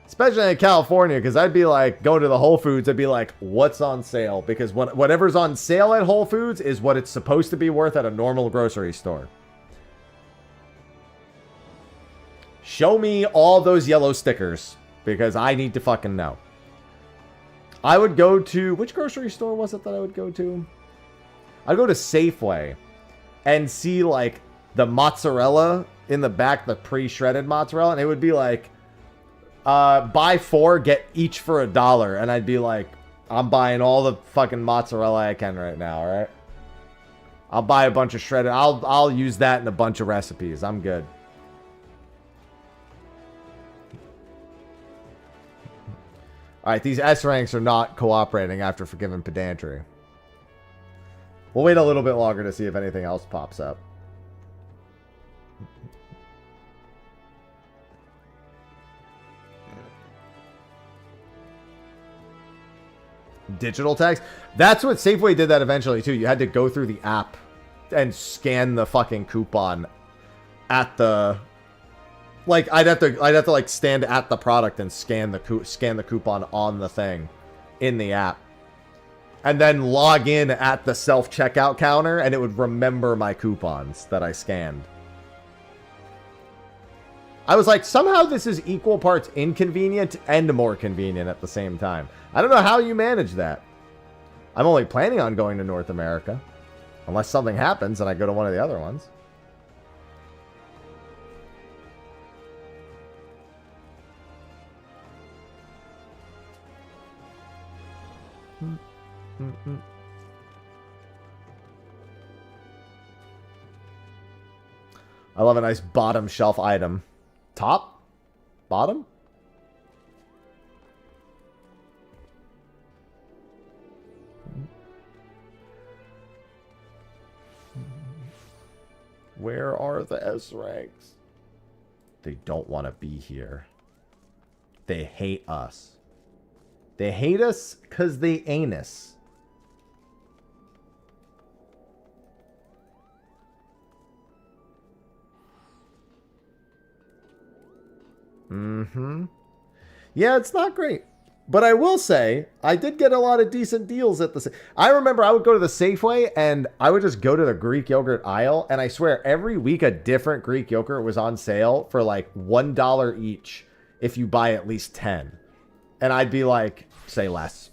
Especially in California, because I'd be like, go to the Whole Foods, I'd be like, what's on sale? Because whatever's on sale at Whole Foods is what it's supposed to be worth at a normal grocery store. Show me all those yellow stickers, because I need to fucking know. I would go to... Which grocery store was it that I would go to? I'd go to Safeway and see, like, the mozzarella in the back, the pre-shredded mozzarella, and it would be like, buy 4, get each for $1. And I'd be like, I'm buying all the fucking mozzarella I can right now, alright? I'll buy a bunch of shredded... I'll use that in a bunch of recipes. I'm good. Alright, these S ranks are not cooperating after forgiving pedantry. We'll wait a little bit longer to see if anything else pops up. Digital tags? That's what Safeway did that eventually too. You had to go through the app and scan the fucking coupon at the... Like, I'd have to like stand at the product and scan the coupon on the thing in the app. And then log in at the self-checkout counter and it would remember my coupons that I scanned. I was like, somehow this is equal parts inconvenient and more convenient at the same time. I don't know how you manage that. I'm only planning on going to North America. Unless something happens and I go to one of the other ones. I love a nice bottom shelf item. Top? Bottom? Where are the S ranks? They don't want to be here. They hate us. They hate us because they ain't us. Yeah, it's not great. But I will say, I did get a lot of decent deals at the... I remember I would go to the Safeway, and I would just go to the Greek yogurt aisle, and I swear, every week a different Greek yogurt was on sale for like $1 each if you buy at least 10. And I'd be like, say less.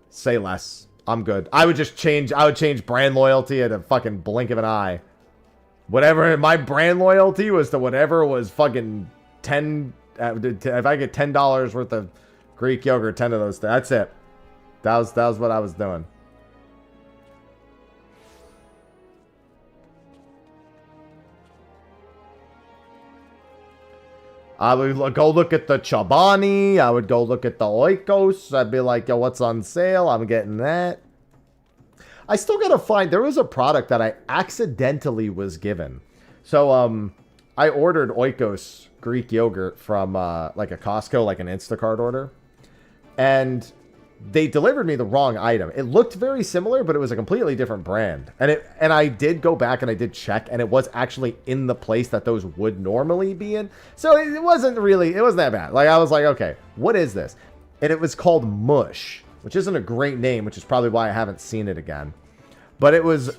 Say less. I'm good. I would change brand loyalty at a fucking blink of an eye. Whatever, my brand loyalty was to whatever was fucking 10... if I get $10 worth of Greek yogurt, 10 of those, that's it. That was what I was doing. I would go look at the Chobani. I would go look at the Oikos. I'd be like, yo, what's on sale? I'm getting that. I still gotta find, there was a product that I accidentally was given. So, I ordered Oikos Greek yogurt from, like a Costco, like an Instacart order. And they delivered me the wrong item. It looked very similar, but it was a completely different brand. And I did go back and I did check, and it was actually in the place that those would normally be in. So it wasn't that bad. Like, I was like, okay, what is this? And it was called Mush, which isn't a great name, which is probably why I haven't seen it again. But it was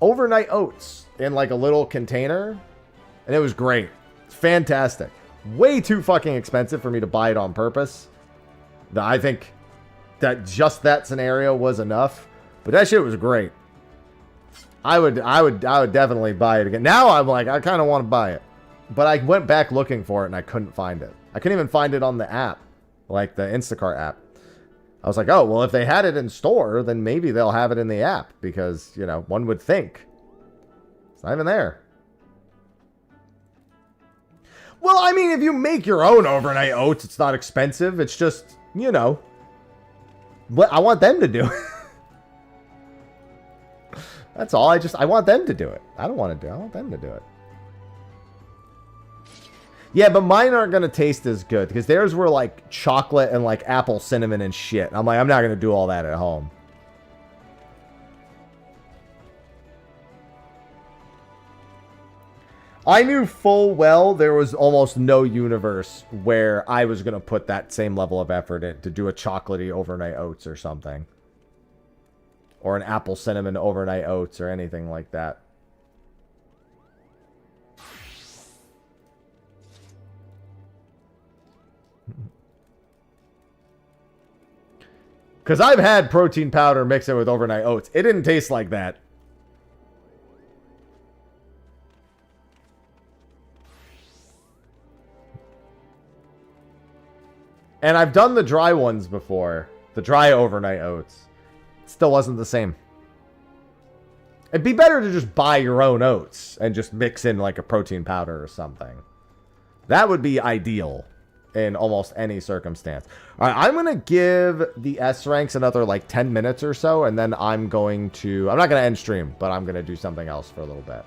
overnight oats in like a little container, and it was great. It's fantastic. Way too fucking expensive for me to buy it on purpose. I think that just that scenario was enough, but that shit was great. I would definitely buy it again. Now I'm like, I kind of want to buy it, but I went back looking for it and I couldn't find it. I couldn't even find it on the app, like the Instacart app. I was like, oh, well, if they had it in store, then maybe they'll have it in the app because, you know, one would think. It's not even there. Well, I mean, if you make your own overnight oats, it's not expensive. It's just, you know, what I want them to do. That's all. I want them to do it. I don't want to do it. I want them to do it. Yeah, but mine aren't going to taste as good because theirs were like chocolate and like apple cinnamon and shit. I'm like, I'm not going to do all that at home. I knew full well there was almost no universe where I was going to put that same level of effort in to do a chocolatey overnight oats or something. Or an apple cinnamon overnight oats or anything like that. Because I've had protein powder mix it with overnight oats. It didn't taste like that. And I've done the dry ones before. The dry overnight oats. It still wasn't the same. It'd be better to just buy your own oats and just mix in like a protein powder or something. That would be ideal in almost any circumstance. All right, I'm going to give the S ranks another like 10 minutes or so, and then I'm not going to end stream, but I'm going to do something else for a little bit.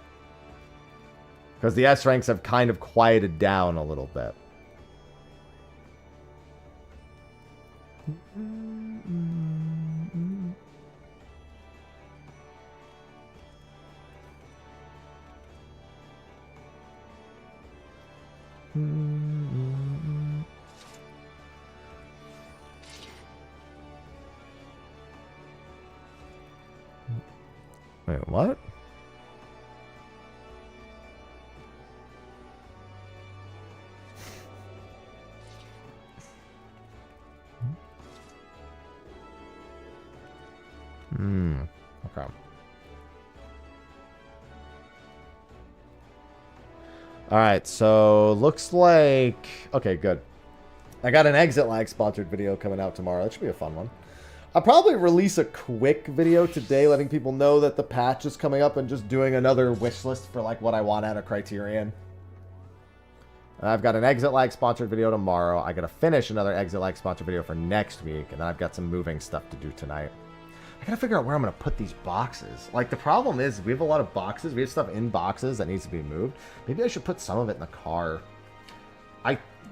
Because the S ranks have kind of quieted down a little bit. Wait, what? Okay. Alright, so looks like... Okay, good. I got an Exit Lag sponsored video coming out tomorrow. That should be a fun one. I'll probably release a quick video today letting people know that the patch is coming up and just doing another wish list for like what I want out of Criterion. And I've got an Exit Lag sponsored video tomorrow. I gotta finish another Exit Lag sponsored video for next week, and then I've got some moving stuff to do tonight. I gotta figure out where I'm gonna put these boxes. Like, the problem is we have a lot of boxes. We have stuff in boxes that needs to be moved. Maybe I should put some of it in the car.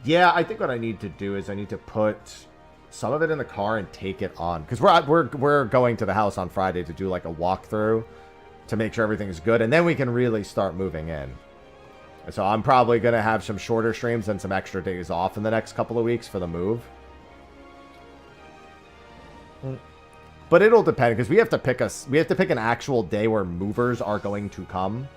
Yeah, I think what I need to do is I need to put some of it in the car and take it on, because we're going to the house on Friday to do like a walkthrough to make sure everything is good, and then we can really start moving in. So I'm probably gonna have some shorter streams and some extra days off in the next couple of weeks for the move. But it'll depend, because we have to pick an actual day where movers are going to come.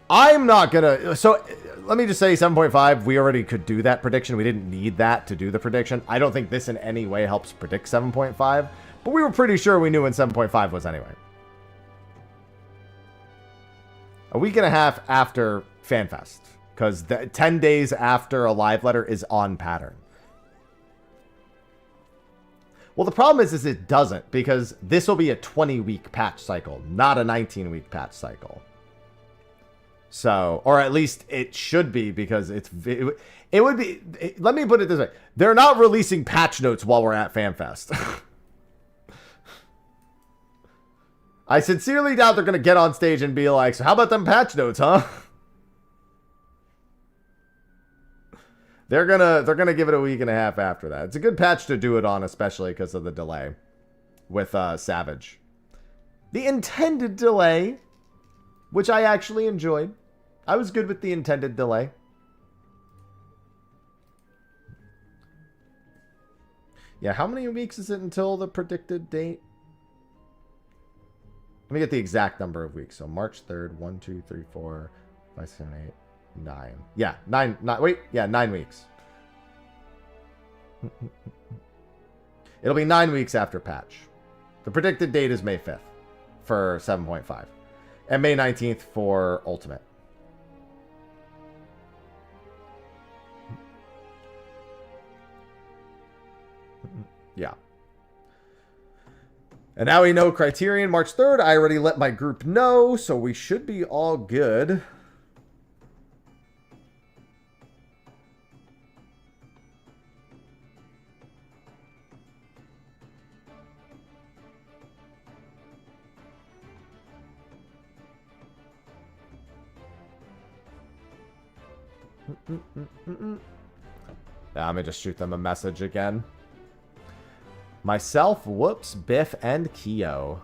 I'm not gonna... So, let me just say 7.5, we already could do that prediction. We didn't need that to do the prediction. I don't think this in any way helps predict 7.5. But we were pretty sure we knew when 7.5 was anyway. A week and a half after FanFest. Because 10 days after a live letter is on pattern. Well, the problem is it doesn't. Because this will be a 20-week patch cycle, not a 19-week patch cycle. So, or at least it should be, because it would be, let me put it this way. They're not releasing patch notes while we're at FanFest. I sincerely doubt they're going to get on stage and be like, so how about them patch notes, huh? They're gonna give it a week and a half after that. It's a good patch to do it on, especially because of the delay with Savage. The intended delay, which I actually enjoyed. I was good with the intended delay. Yeah, how many weeks is it until the predicted date? Let me get the exact number of weeks. So March 3rd, 1, 2, 3, 4, 5, 7, 8, 9. Yeah, 9, wait, yeah, 9 weeks. It'll be 9 weeks after patch. The predicted date is May 5th for 7.5. And May 19th for Ultimate. Yeah. And now we know Criterion March 3rd. I already let my group know, so we should be all good. Let me just shoot them a message again. Myself, Whoops, Biff, and Keo.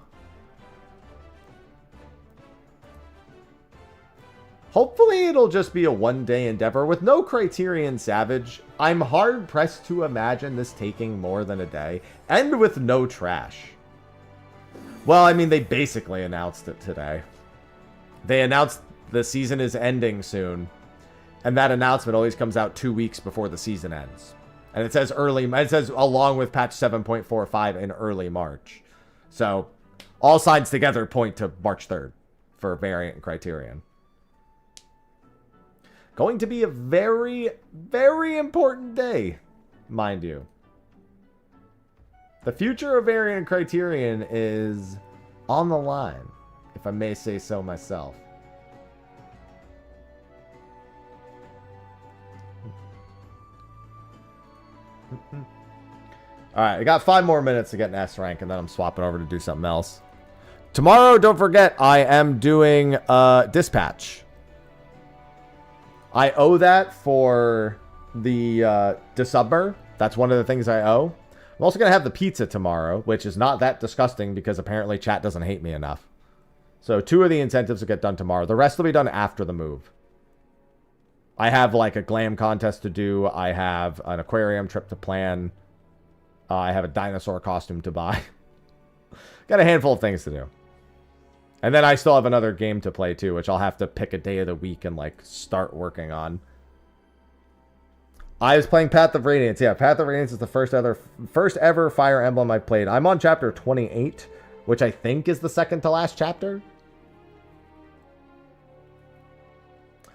Hopefully it'll just be a one-day endeavor with no Criterion Savage. I'm hard-pressed to imagine this taking more than a day, and with no trash. Well, I mean, they basically announced it today. They announced the season is ending soon, and that announcement always comes out 2 weeks before the season ends. And it says along with patch 7.45 in early March. So all signs together point to March 3rd for Variant and Criterion. Going to be a very, very important day, mind you. The future of Variant and Criterion is on the line, if I may say so myself. Alright, I got 5 more minutes to get an S rank, and then I'm swapping over to do something else. Tomorrow, don't forget, I am doing Dispatch. I owe that for the Desubmer. That's one of the things I owe. I'm also going to have the pizza tomorrow, which is not that disgusting because apparently chat doesn't hate me enough. So 2 of the incentives will get done tomorrow. The rest will be done after the move. I have like a glam contest to do. I have an aquarium trip to plan. I have a dinosaur costume to buy. Got a handful of things to do. And then I still have another game to play too, which I'll have to pick a day of the week and like start working on. I was playing Path of Radiance. Yeah, Path of Radiance is the first ever Fire Emblem I played. I'm on chapter 28, which I think is the second to last chapter.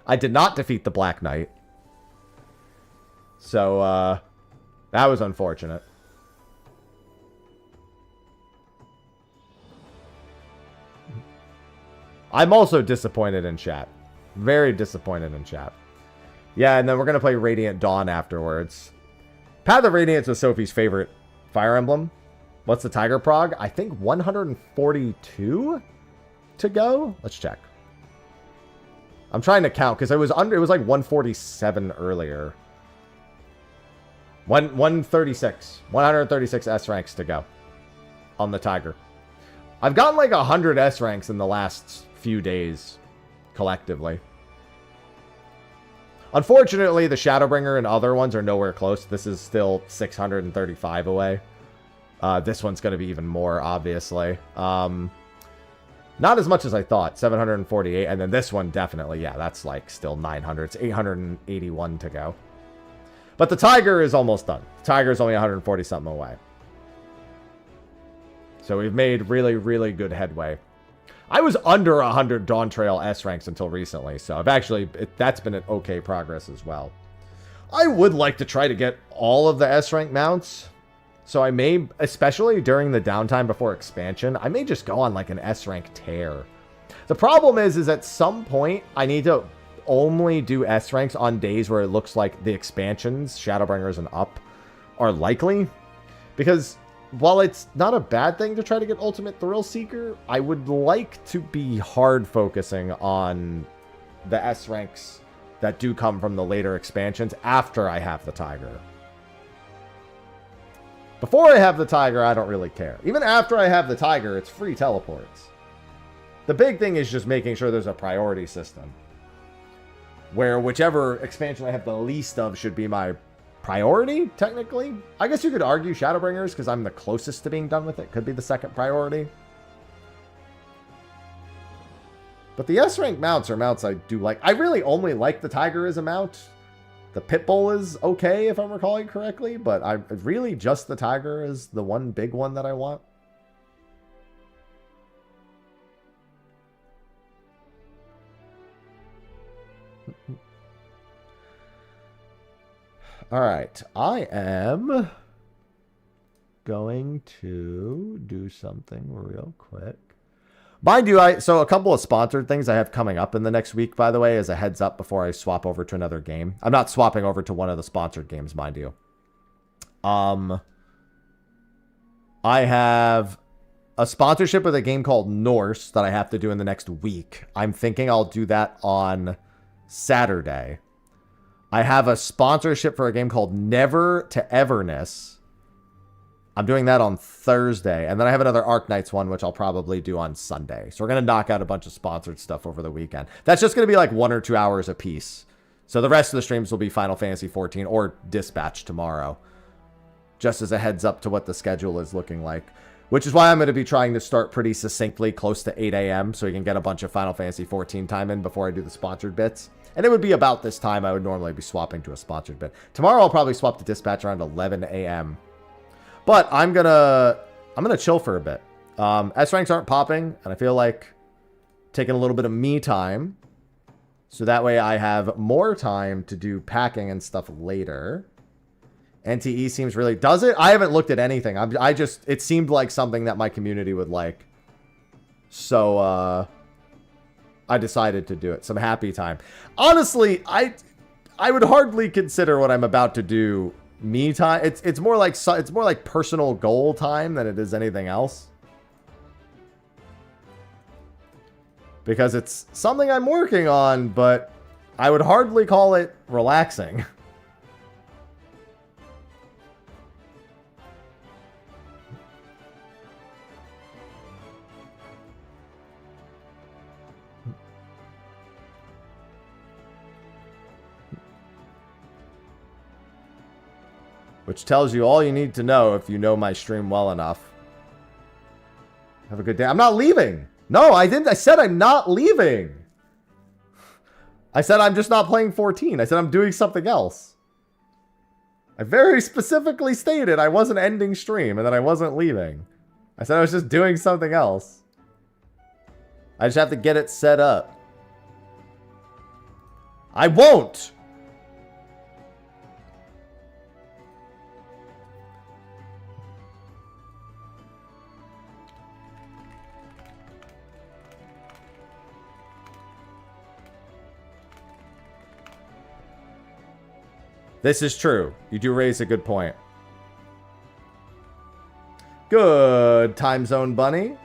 I did not defeat the Black Knight. So, that was unfortunate. I'm also disappointed in chat. Very disappointed in chat. Yeah, and then we're going to play Radiant Dawn afterwards. Path of Radiance was Sophie's favorite Fire Emblem. What's the Tiger Prog? I think 142 to go. Let's check. I'm trying to count because it was like 147 earlier. 136 S ranks to go on the Tiger. I've gotten like 100 S ranks in the last few days collectively. Unfortunately, the Shadowbringer and other ones are nowhere close. This is still 635 away. This one's going to be even more, obviously. Not as much as I thought. 748. And then this one, definitely. Yeah, that's like still 900. It's 881 to go. But the Tiger is almost done. The Tiger is only 140 something away. So we've made really, really good headway. I was under 100 Dawn Trail S ranks until recently. So I've actually, that's been an okay progress as well. I would like to try to get all of the S rank mounts. So I may, especially during the downtime before expansion, I may just go on like an S rank tear. The problem is at some point, I need to only do S ranks on days where it looks like the expansions, Shadowbringers and up, are likely. Because while it's not a bad thing to try to get Ultimate Thrill Seeker, I would like to be hard focusing on the S ranks that do come from the later expansions after I have the Tiger. Before I have the Tiger, I don't really care. Even after I have the Tiger, it's free teleports. The big thing is just making sure there's a priority system, where whichever expansion I have the least of should be my priority, technically. I guess you could argue Shadowbringers, because I'm the closest to being done with it, could be the second priority. But the S-rank mounts are mounts I do like. I really only like the Tiger as a mount. The Pitbull is okay, if I'm recalling correctly, but I really just the Tiger is the one big one that I want. All right, I am going to do something real quick. Mind you, so a couple of sponsored things I have coming up in the next week, by the way, as a heads up before I swap over to another game. I'm not swapping over to one of the sponsored games, mind you. I have a sponsorship with a game called Norse that I have to do in the next week. I'm thinking I'll do that on Saturday. I have a sponsorship for a game called Never to Everness. I'm doing that on Thursday. And then I have another Arknights one, which I'll probably do on Sunday. So we're going to knock out a bunch of sponsored stuff over the weekend. That's just going to be like 1 or 2 hours a piece. So the rest of the streams will be Final Fantasy 14 or Dispatch tomorrow. Just as a heads up to what the schedule is looking like. Which is why I'm going to be trying to start pretty succinctly close to 8 a.m. so we can get a bunch of Final Fantasy 14 time in before I do the sponsored bits. And it would be about this time I would normally be swapping to a sponsored bit. Tomorrow I'll probably swap to Dispatch around 11 a.m. But I'm gonna chill for a bit. S ranks aren't popping, and I feel like taking a little bit of me time. So that way I have more time to do packing and stuff later. NTE seems really... Does it? I haven't looked at anything. It seemed like something that my community would like. So, I decided to do it. Some happy time. Honestly, I would hardly consider what I'm about to do me time. It's more like personal goal time than it is anything else. Because it's something I'm working on, but I would hardly call it relaxing. Which tells you all you need to know if you know my stream well enough. Have a good day. I'm not leaving. No, I didn't. I said I'm not leaving. I said I'm just not playing 14. I said I'm doing something else. I very specifically stated I wasn't ending stream and that I wasn't leaving. I said I was just doing something else. I just have to get it set up. I won't. This is true. You do raise a good point. Good time zone, bunny.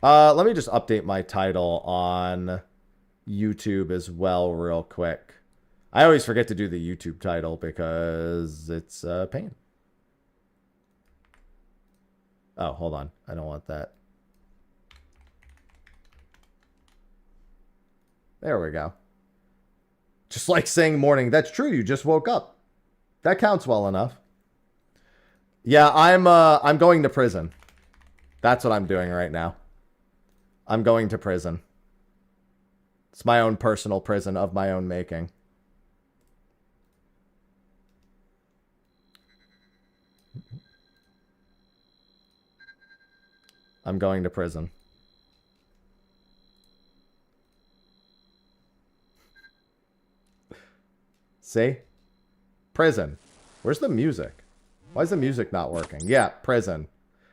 Let me just update my title on YouTube as well real quick. I always forget to do the YouTube title because it's a pain. Oh, hold on. I don't want that. There we go. Just like saying morning. That's true. You just woke up. That counts well enough. Yeah, I'm going to prison. That's what I'm doing right now. I'm going to prison. It's my own personal prison of my own making. I'm going to prison. See? Prison. Where's the music? Why is the music not working? Yeah, prison.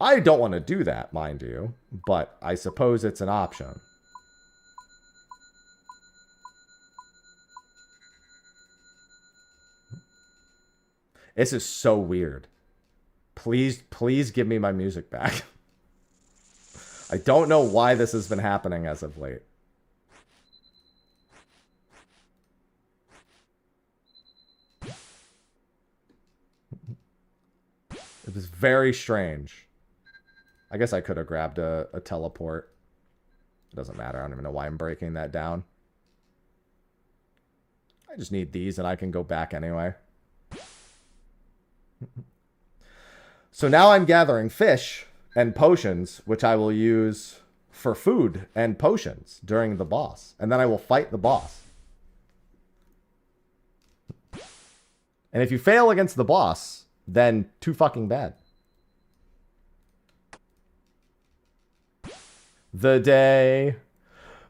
I don't want to do that, mind you, but I suppose it's an option. This is so weird. Please, please give me my music back. I don't know why this has been happening as of late. It was very strange. I guess I could have grabbed a teleport. It doesn't matter. I don't even know why I'm breaking that down. I just need these and I can go back anyway. So now I'm gathering fish and potions, which I will use for food and potions during the boss. And then I will fight the boss. And if you fail against the boss, then too fucking bad. The day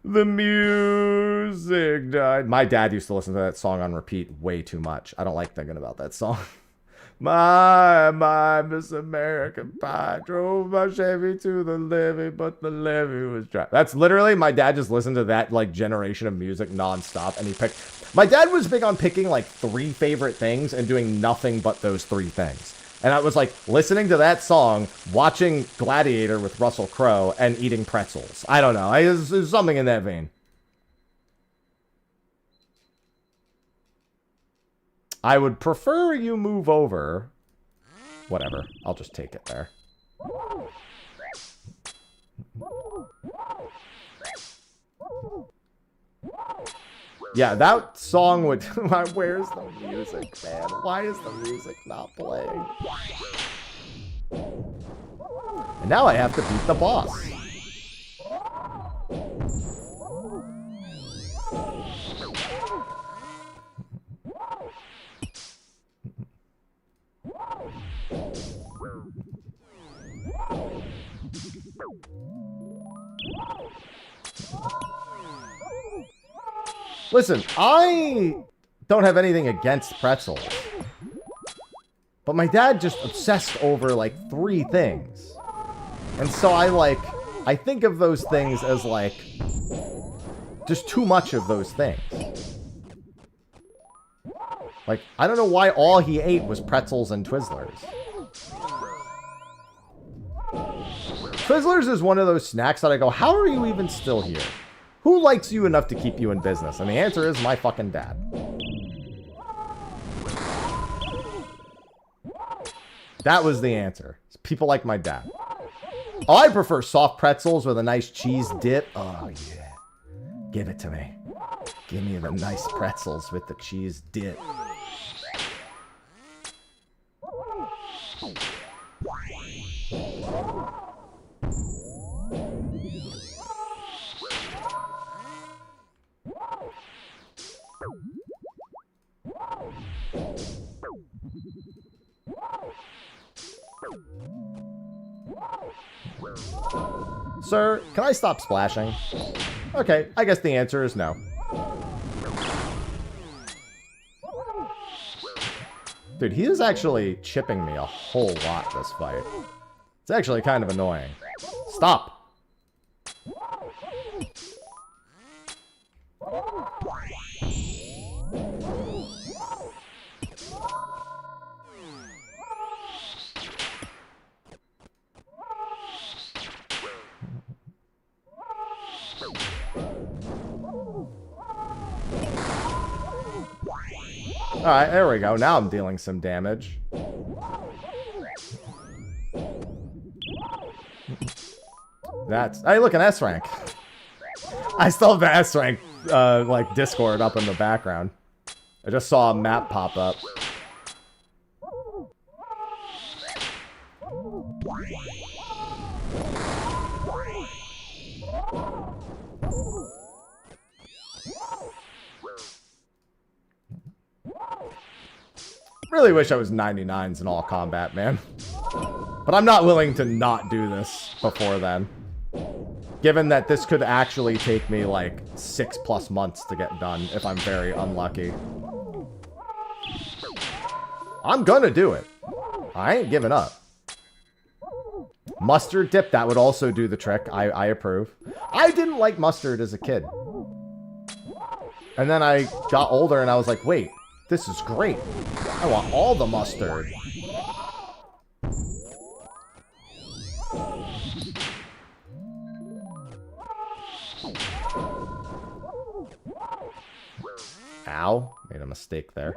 the music died. My dad used to listen to that song on repeat way too much. I don't like thinking about that song. My Miss American Pie drove my Chevy to the levee, but the levee was dry. That's literally, my dad just listened to that, like, generation of music nonstop, and he picked... My dad was big on picking, like, 3 favorite things and doing nothing but those 3 things. And I was, like, listening to that song, watching Gladiator with Russell Crowe, and eating pretzels. I don't know. It was something in that vein. I would prefer you move over. Whatever. I'll just take it there. Yeah, that song would... Where's the music, man? Why is the music not playing? And now I have to beat the boss. Listen, I don't have anything against pretzels. But my dad just obsessed over, like, 3 things. And so I think of those things as, like, just too much of those things. Like, I don't know why all he ate was pretzels and Twizzlers. Twizzlers is one of those snacks that I go, how are you even still here? Who likes you enough to keep you in business? And the answer is my fucking dad. That was the answer. It's people like my dad. Oh, I prefer soft pretzels with a nice cheese dip. Oh, yeah. Give it to me. Give me the nice pretzels with the cheese dip. Sir, can I stop splashing? Okay, I guess the answer is no. Dude, he is actually chipping me a whole lot this fight. It's actually kind of annoying. Stop! Alright, there we go. Now I'm dealing some damage. That's... Hey, look, an S rank. I still have the S rank, like, Discord up in the background. I just saw a map pop up. Really wish I was 99s in all combat, man. But I'm not willing to not do this before then. Given that this could actually take me like 6+ months to get done if I'm very unlucky. I'm gonna do it. I ain't giving up. Mustard dip, that would also do the trick. I approve. I didn't like mustard as a kid. And then I got older and I was like, wait, this is great. I want all the mustard. Ow. Made a mistake there.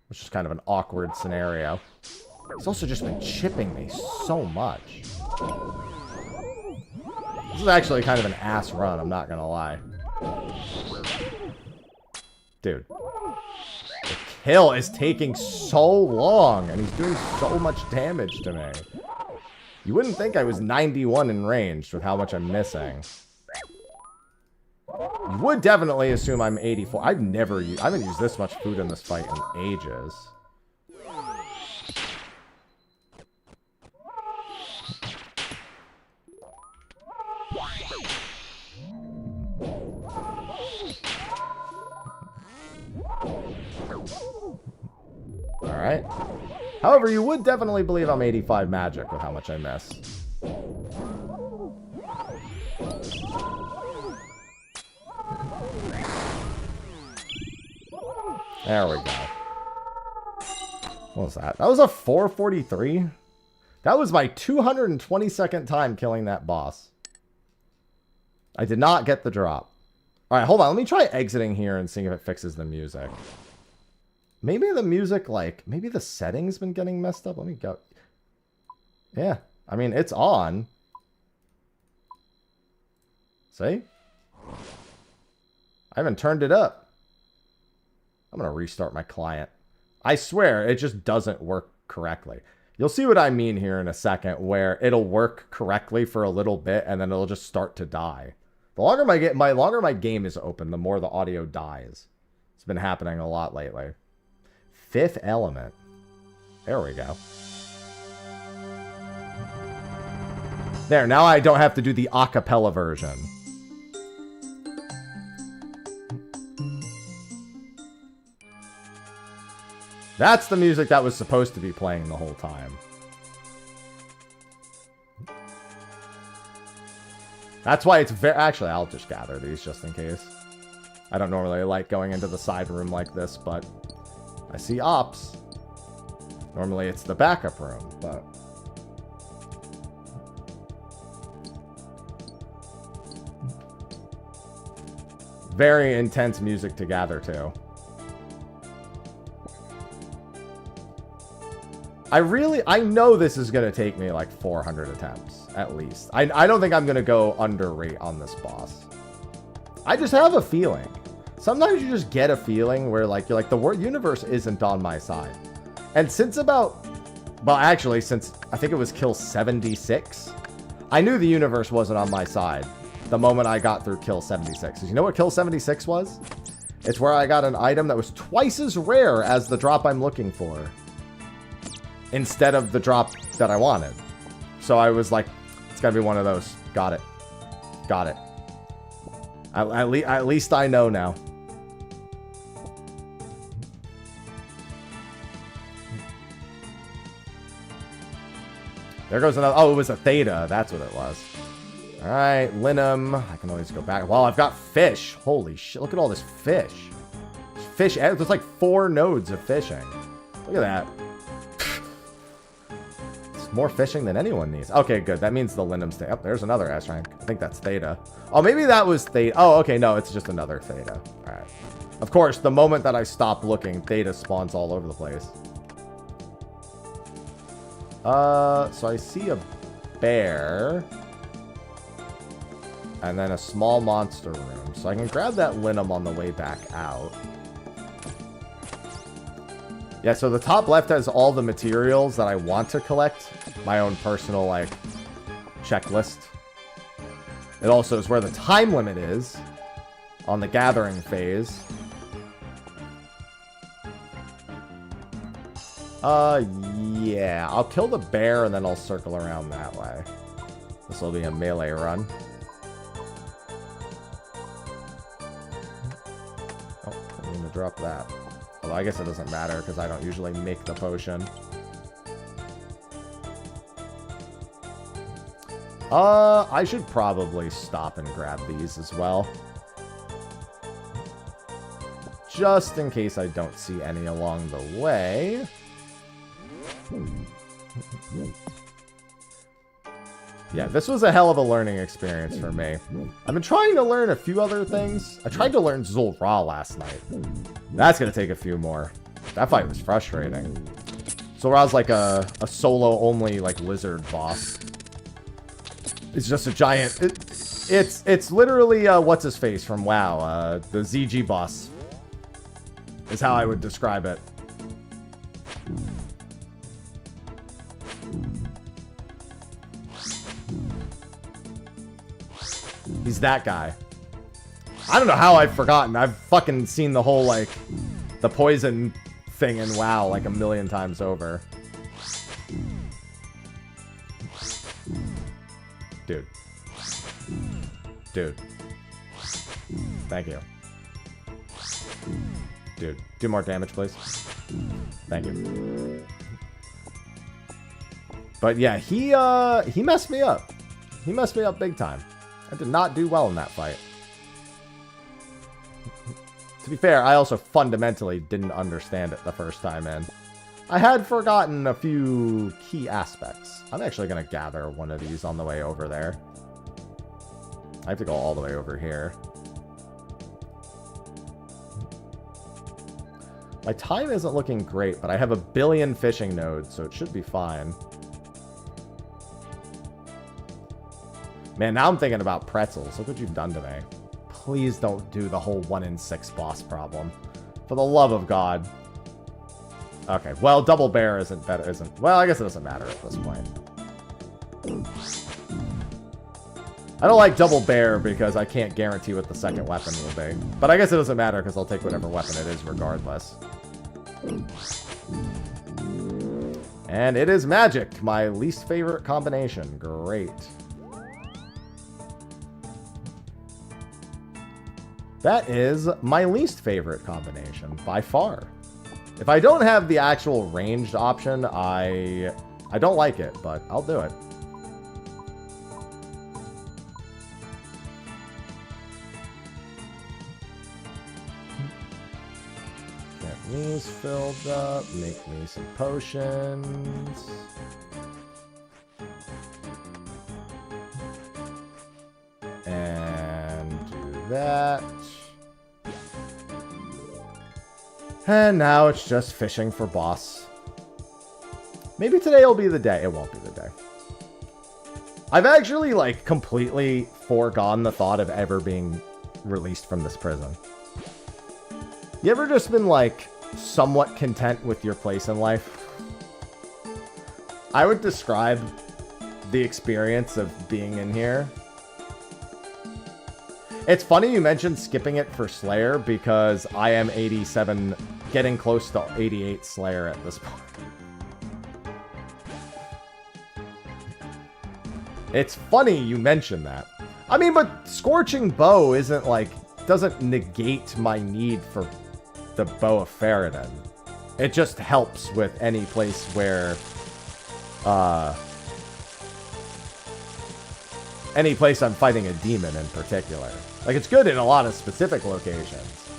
Which is kind of an awkward scenario. He's also just been chipping me so much. This is actually kind of an ass run, I'm not gonna lie. Dude. The kill is taking so long, and he's doing so much damage to me. You wouldn't think I was 91 in range with how much I'm missing. You would definitely assume I'm 84. I haven't used this much food in this fight in ages. Alright. However, you would definitely believe I'm 85 magic with how much I miss. There we go. What was that? That was a 443? That was my 222nd time killing that boss. I did not get the drop. Alright, hold on. Let me try exiting here and seeing if it fixes the music. Maybe the music, like, maybe the setting's been getting messed up. Let me go. Yeah, I mean, it's on. See? I haven't turned it up. I'm going to restart my client. I swear, it just doesn't work correctly. You'll see what I mean here in a second, where it'll work correctly for a little bit, and then it'll just start to die. The longer my game is open, the more the audio dies. It's been happening a lot lately. Fifth element. There we go. There, now I don't have to do the a cappella version. That's the music that was supposed to be playing the whole time. That's why it's very... Actually, I'll just gather these just in case. I don't normally like going into the side room like this, but... I see ops. Normally it's the backup room, but... Very intense music to gather to. I know this is going to take me like 400 attempts, at least. I don't think I'm going to go under rate on this boss. I just have a feeling. Sometimes you just get a feeling where like, you're like, the universe isn't on my side. And since about, well, actually, since I think it was kill 76, I knew the universe wasn't on my side the moment I got through kill 76. You know what kill 76 was? It's where I got an item that was twice as rare as the drop I'm looking for, instead of the drop that I wanted. So I was like, it's gotta be one of those. Got it. Got it. At least I know now. There goes another. Oh, it was a theta. That's what it was. All right, Linum. I can always go back. Well, I've got fish. Holy shit. Look at all this fish. Fish. There's like 4 nodes of fishing. Look at that. It's more fishing than anyone needs. Okay, good. That means the Linum's thing. Oh, there's another S rank. I think that's theta. Oh, maybe that was theta. Oh, okay. No, it's just another theta. All right. Of course, the moment that I stop looking, theta spawns all over the place. So I see a bear. And then a small monster room. So I can grab that Linum on the way back out. Yeah, so the top left has all the materials that I want to collect. My own personal, like, checklist. It also is where the time limit is on the gathering phase. Yeah. I'll kill the bear and then I'll circle around that way. This will be a melee run. Oh, I'm going to drop that. Although I guess it doesn't matter because I don't usually make the potion. I should probably stop and grab these as well. Just in case I don't see any along the way. Yeah, this was a hell of a learning experience for me. I've been trying to learn a few other things. I tried to learn Zul'Ra last night. That's going to take a few more. That fight was frustrating. Zul'Ra's like a solo-only, like, lizard boss. It's just a giant... It's literally, what's-his-face from WoW. The ZG boss. Is how I would describe it. He's that guy. I don't know how I've forgotten. I've fucking seen the whole, like, the poison thing in WoW like a million times over. Dude. Dude. Thank you. Dude, do more damage, please. Thank you. But yeah, he messed me up. He messed me up big time. I did not do well in that fight. To be fair, I also fundamentally didn't understand it the first time in. I had forgotten a few key aspects. I'm actually going to gather one of these on the way over there. I have to go all the way over here. My time isn't looking great, but I have 1 billion fishing nodes, so it should be fine. Man, now I'm thinking about pretzels. Look what you've done to me. Please don't do the whole 1 in 6 boss problem. For the love of God. Okay, well, double bear isn't better, isn't... Well, I guess it doesn't matter at this point. I don't like double bear because I can't guarantee what the second weapon will be. But I guess it doesn't matter because I'll take whatever weapon it is regardless. And it is magic, my least favorite combination. Great. That is my least favorite combination, by far. If I don't have the actual ranged option, I don't like it, but I'll do it. Get these filled up, make me some potions. And do that. And now it's just fishing for boss. Maybe today will be the day. It won't be the day. I've actually, like, completely foregone the thought of ever being released from this prison. You ever just been, like, somewhat content with your place in life? I would describe the experience of being in here. It's funny you mentioned skipping it for Slayer because I am 87, getting close to 88 Slayer at this point. It's funny you mentioned that. I mean, but Scorching Bow isn't like, doesn't negate my need for the Bow of Farad'n. It just helps with any place where, any place I'm fighting a demon in particular. Like, it's good in a lot of specific locations.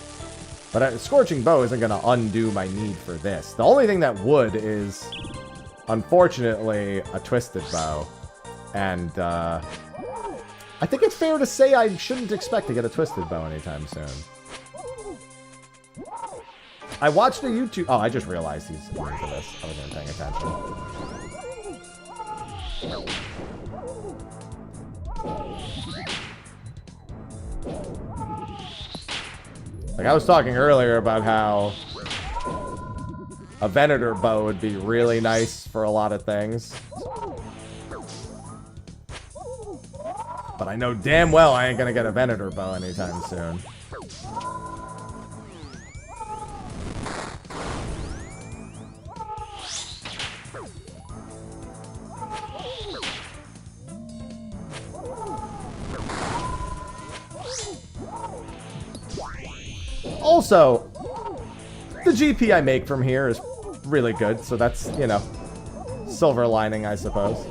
But Scorching Bow isn't going to undo my need for this. The only thing that would is, unfortunately, a Twisted Bow. And, I think it's fair to say I shouldn't expect to get a Twisted Bow anytime soon. I watched a YouTube... Oh, I just realized he's into this. I wasn't paying attention. Like, I was talking earlier about how a Venator bow would be really nice for a lot of things. But I know damn well I ain't gonna get a Venator bow anytime soon. Also, the GP I make from here is really good, so that's, you know, silver lining, I suppose.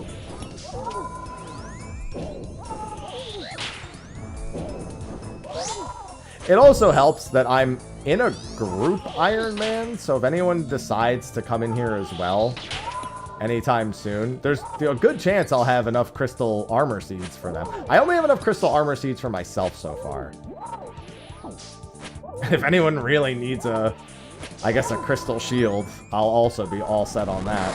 It also helps that I'm in a group Ironman, so if anyone decides to come in here as well anytime soon, there's a good chance I'll have enough crystal armor seeds for them. I only have enough crystal armor seeds for myself so far. If anyone really needs I guess a crystal shield, I'll also be all set on that.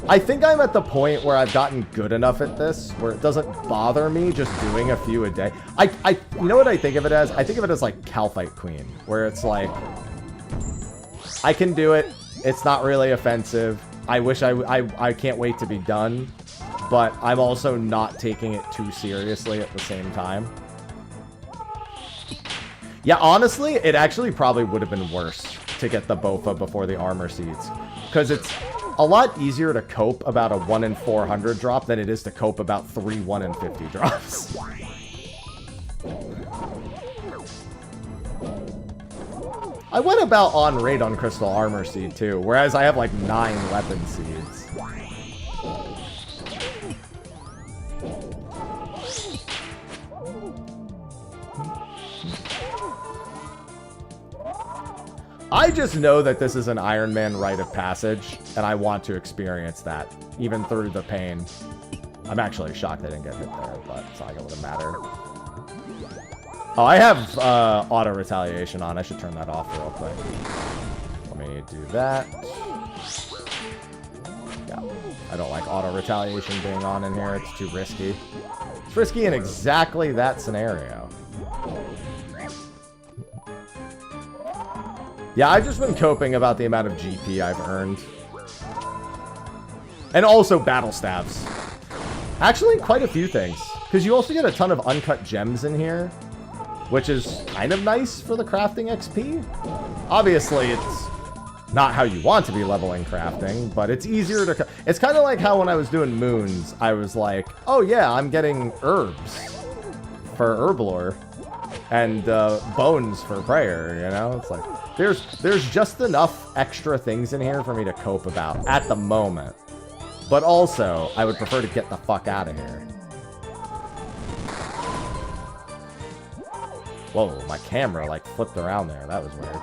I think I'm at the point where I've gotten good enough at this, where it doesn't bother me just doing a few a day. You know what I think of it as? I think of it as like Calphite Queen, where it's like, I can do it, it's not really offensive, I wish I can't wait to be done, but I'm also not taking it too seriously at the same time. Yeah, honestly, it actually probably would have been worse to get the Bofa before the armor seeds, because it's a lot easier to cope about a 1 in 400 drop than it is to cope about 3 1 in 50 drops. I went about on rate on Crystal Armor Seed too, whereas I have like 9 weapon seeds. I just know that this is an Ironman rite of passage, and I want to experience that, even through the pain. I'm actually shocked I didn't get hit there, but it's not like it would have mattered. Oh, I have auto retaliation on. I should turn that off real quick. Let me do that. Yeah, I don't like auto retaliation being on in here. It's too risky. It's risky in exactly that scenario. Yeah, I've just been coping about the amount of GP I've earned. And also battle stabs. Actually, quite a few things. Because you also get a ton of uncut gems in here, which is kind of nice for the crafting XP. Obviously, it's not how you want to be leveling crafting, but it's easier to... It's kind of like how when I was doing moons, I was like, oh yeah, I'm getting herbs for herblore and bones for prayer, you know? It's like... There's just enough extra things in here for me to cope about at the moment. But also, I would prefer to get the fuck out of here. Whoa, my camera like flipped around there. That was weird.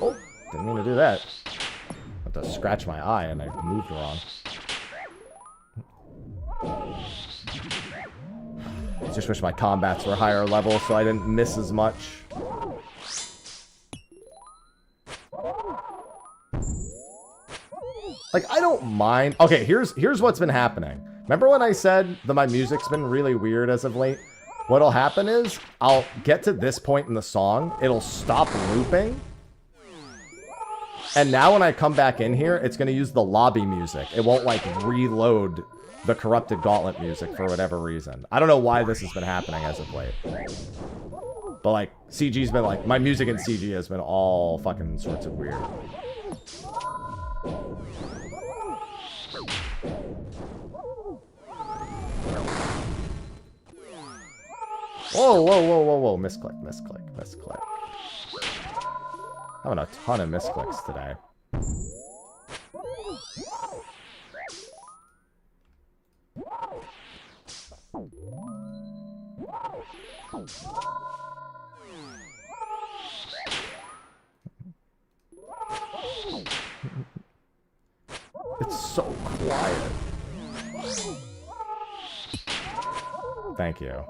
Oh, didn't mean to do that. I have to scratch my eye and I moved wrong. I just wish my combats were higher level so I didn't miss as much. Like, I don't mind. Okay, here's what's been happening. Remember when I said that my music's been really weird as of late? What'll happen is, I'll get to this point in the song, it'll stop looping, and now when I come back in here, it's gonna use the lobby music. It won't, like, reload the Corrupted Gauntlet music for whatever reason. I don't know why this has been happening as of late. But, like, CG's been, like, my music in CG has been all fucking sorts of weird. Whoa, whoa, whoa, whoa, whoa. Misclick, misclick, misclick. Having a ton of misclicks today. It's so quiet. Thank you.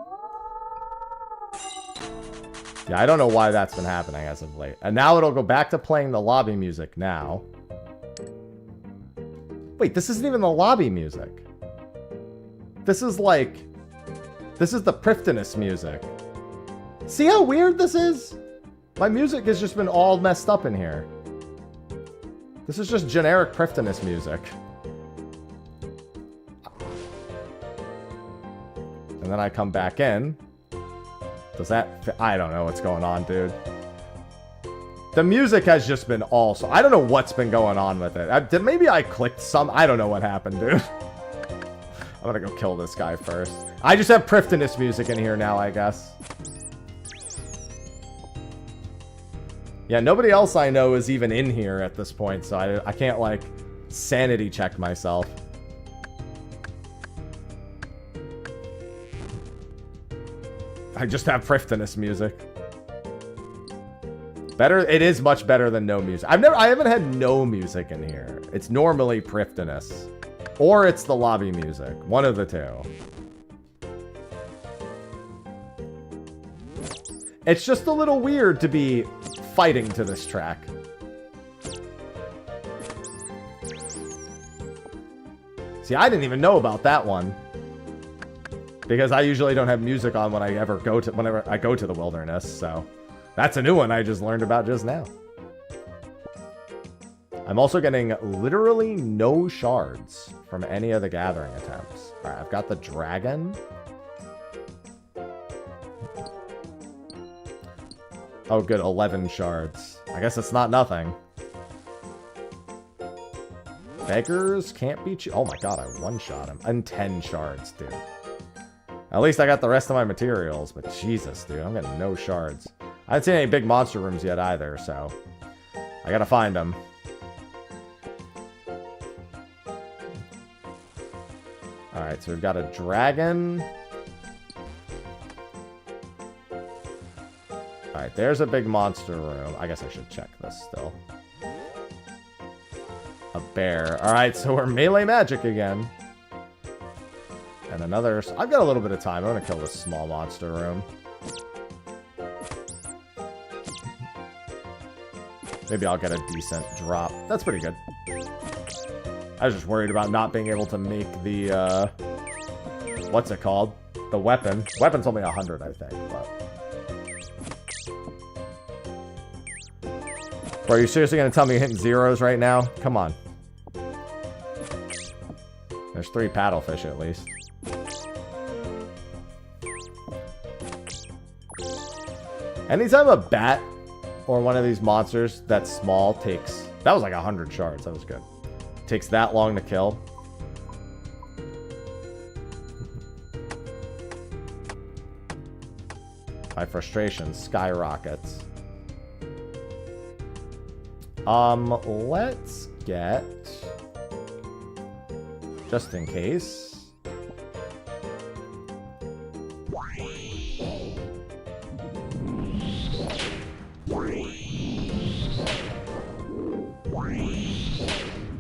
Yeah, I don't know why that's been happening as of late. And now it'll go back to playing the lobby music now. Wait, this isn't even the lobby music. This is like... This is the Prifdinus music. See how weird this is? My music has just been all messed up in here. This is just generic Prifdinus music. And then I come back in. Does that... I don't know what's going on, dude. The music has just been all... So I don't know what's been going on with it. Maybe I clicked some... I don't know what happened, dude. I'm gonna go kill this guy first. I just have Prifdinus music in here now, I guess. Yeah, nobody else I know is even in here at this point, so I can't, like, sanity check myself. I just have Priftinus music. Better, it is much better than no music. I haven't had no music in here. It's normally Priftinus. Or it's the lobby music. One of the two. It's just a little weird to be fighting to this track. See, I didn't even know about that one. Because I usually don't have music on when whenever I go to the wilderness, so that's a new one I just learned about just now. I'm also getting literally no shards from any of the gathering attempts. Alright, I've got the dragon. Oh, good, 11 shards. I guess it's not nothing. Beggars can't be oh my god, I one-shot him. And 10 shards, dude. At least I got the rest of my materials, but Jesus, dude, I'm getting no shards. I haven't seen any big monster rooms yet either, so I gotta find them. Alright, so we've got a dragon. Alright, there's a big monster room. I guess I should check this still. A bear. Alright, so we're melee magic again. And another... I've got a little bit of time. I'm going to kill this small monster room. Maybe I'll get a decent drop. That's pretty good. I was just worried about not being able to make the, what's it called? The weapon. Weapon's only 100, I think, but... Bro, are you seriously going to tell me you're hitting zeros right now? Come on. There's 3 paddlefish at least. Anytime a bat or one of these monsters that's small takes... That was like 100 shards. That was good. Takes that long to kill. My frustration skyrockets. Let's get... Just in case...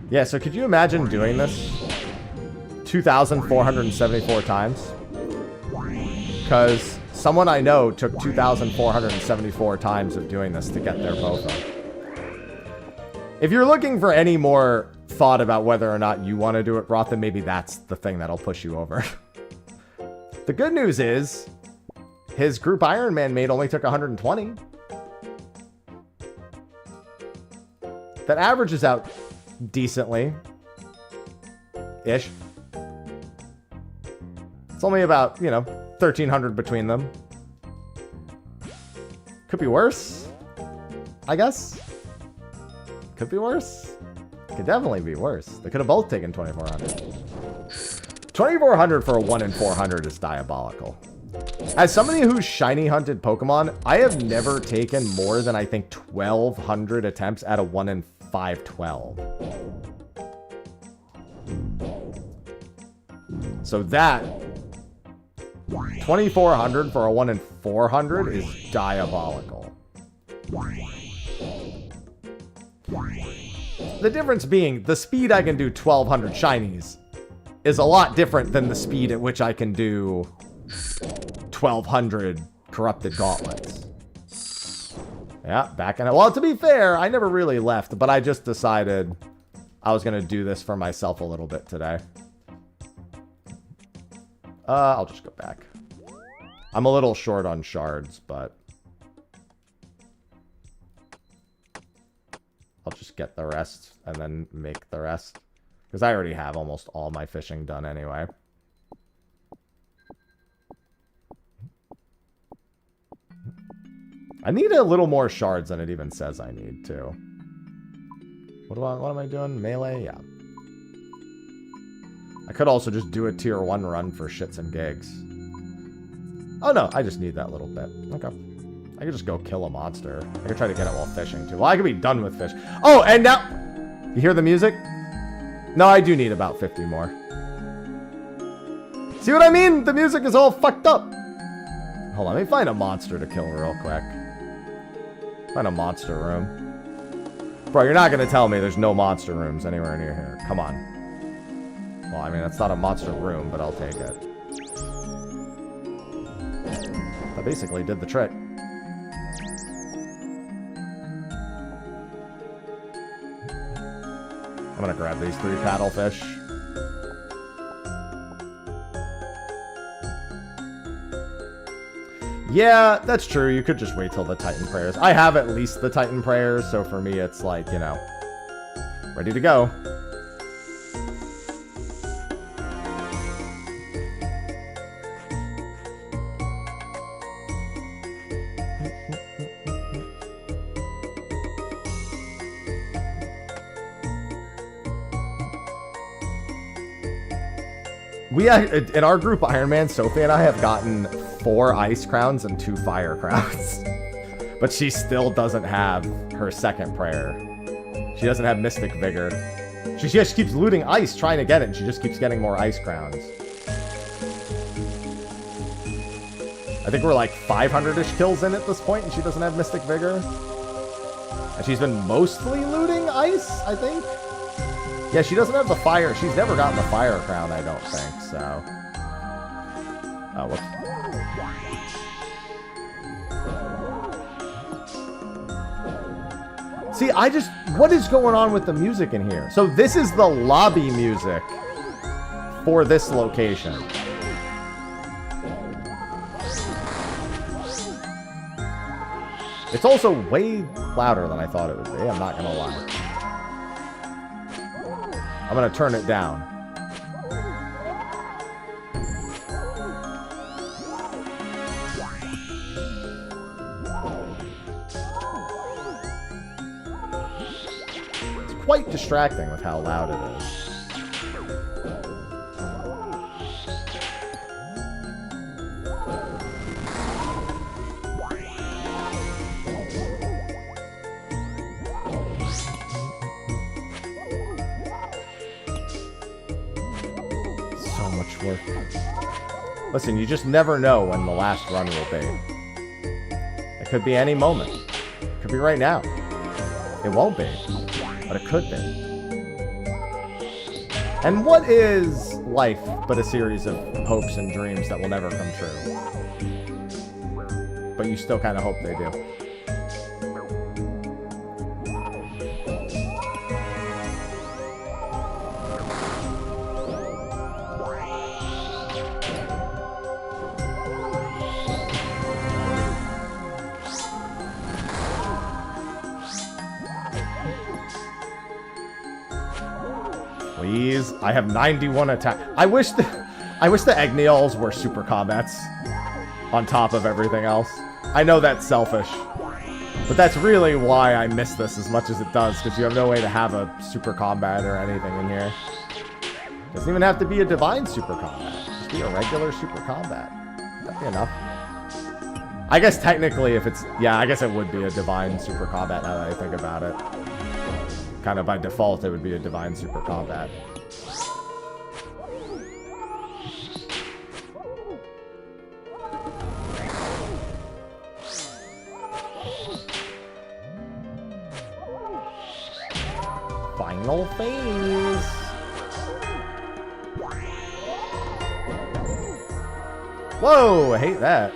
Yeah, so could you imagine doing this 2,474 times? Because someone I know took 2,474 times of doing this to get their both up. If you're looking for any more thought about whether or not you want to do it, Roth, then maybe that's the thing that'll push you over. The good news is, his group Ironman mate only took 120. That averages out decently. Ish. It's only about, 1,300 between them. Could be worse, I guess. Could be worse. Could definitely be worse. They could have both taken 2,400. 2,400 for a 1 in 400 is diabolical. As somebody who's shiny hunted Pokemon, I have never taken more than, I think, 1,200 attempts at a 1 in 512. So that 2,400 for a 1 in 400 is diabolical. The difference being the speed I can do 1,200 shinies is a lot different than the speed at which I can do 1,200 corrupted gauntlets. Yeah, back in it. Well, to be fair, I never really left, but I just decided I was going to do this for myself a little bit today. I'll just go back. I'm a little short on shards, but I'll just get the rest and then make the rest. Because I already have almost all my fishing done anyway. I need a little more shards than it even says I need, too. What am I doing? Melee? Yeah. I could also just do a tier 1 run for shits and gigs. Oh, no. I just need that little bit. Okay. I could just go kill a monster. I could try to get it while fishing, too. Well, I could be done with fish. Oh, and now... You hear the music? No, I do need about 50 more. See what I mean? The music is all fucked up. Hold on, let me find a monster to kill real quick. Find a monster room. Bro, you're not going to tell me there's no monster rooms anywhere near here. Come on. Well, I mean, that's not a monster room, but I'll take it. That basically did the trick. I'm gonna grab these 3 paddlefish. Yeah, that's true. You could just wait till the Titan prayers. I have at least the Titan prayers, so for me it's like, you know, ready to go. We, in our group, Ironman, Sophie and I have gotten 4 ice crowns and 2 fire crowns. But she still doesn't have her second prayer. She doesn't have Mystic Vigor. She just keeps looting ice, trying to get it, and she just keeps getting more ice crowns. I think we're like 500-ish kills in at this point, and she doesn't have Mystic Vigor. And she's been mostly looting ice, I think. Yeah, she doesn't have the fire. She's never gotten the fire crown, I don't think, so. Oh, whoops. See, what is going on with the music in here? So this is the lobby music for this location. It's also way louder than I thought it would be, I'm not gonna lie. I'm gonna turn it down. It's quite distracting with how loud it is. Listen, you just never know when the last run will be. It could be any moment. It could be right now. It won't be, but it could be. And what is life but a series of hopes and dreams that will never come true? But you still kind of hope they do. Please, I have 91 attack. I wish the Egneals were super combats on top of everything else. I know that's selfish, but that's really why I miss this as much as it does, because you have no way to have a super combat or anything in here. Doesn't even have to be a divine super combat. Just be a regular super combat. That'd be enough. I guess technically if it's... Yeah, I guess it would be a divine super combat now that I think about it. Kind of by default, it would be a divine super combat. Final phase. Whoa, I hate that.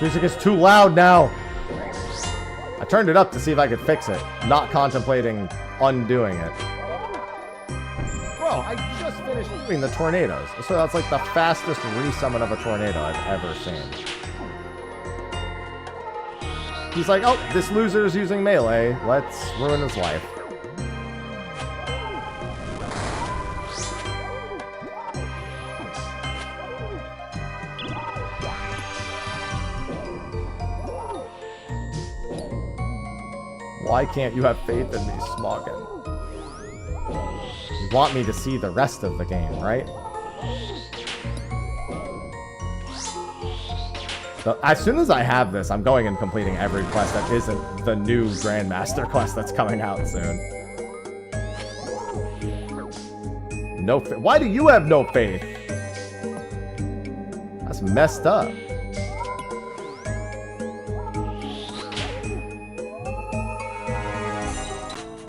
Music is too loud now. I turned it up to see if I could fix it, not contemplating undoing it. Bro, I just finished doing the tornadoes, so that's like the fastest resummon of a tornado I've ever seen. He's like, oh, this loser is using melee. Let's ruin his life. Why can't you have faith in me, Smoggin? You want me to see the rest of the game, right? So, as soon as I have this, I'm going and completing every quest that isn't the new Grandmaster quest that's coming out soon. No faith. Why do you have no faith? That's messed up.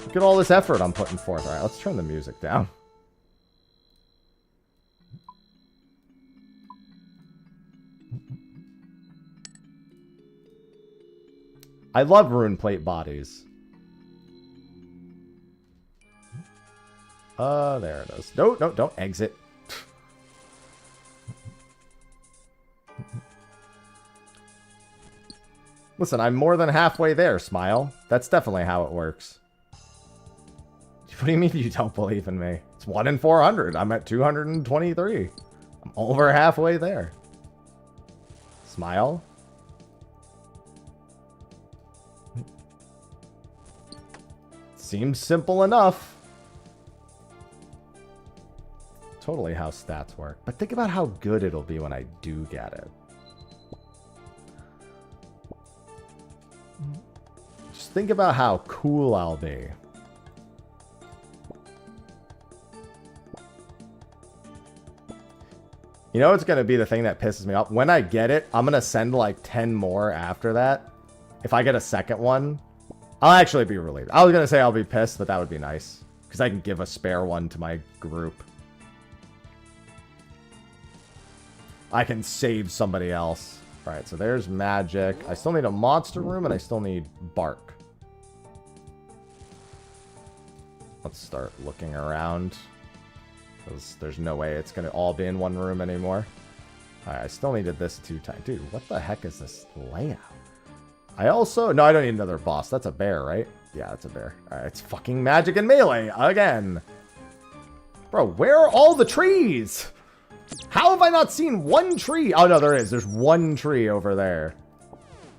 Look at all this effort I'm putting forth. All right, let's turn the music down. I love rune plate bodies. There it is. No, no, don't exit. Listen, I'm more than halfway there, Smile. That's definitely how it works. What do you mean you don't believe in me? It's 1 in 400. I'm at 223. I'm over halfway there. Smile. Seems simple enough. Totally how stats work. But think about how good it'll be when I do get it. Just think about how cool I'll be. You know what's going to be the thing that pisses me off? When I get it, I'm going to send like 10 more after that. If I get a second one, I'll actually be relieved. I was going to say I'll be pissed, but that would be nice. Because I can give a spare one to my group. I can save somebody else. Alright, so there's magic. I still need a monster room, and I still need bark. Let's start looking around. Because there's no way it's going to all be in one room anymore. Alright, I still needed this 2 times. Dude, what the heck is this layout? I also... No, I don't need another boss. That's a bear, right? Yeah, that's a bear. Alright, it's fucking magic and melee again. Bro, where are all the trees? How have I not seen one tree? Oh, no, there is. There's one tree over there.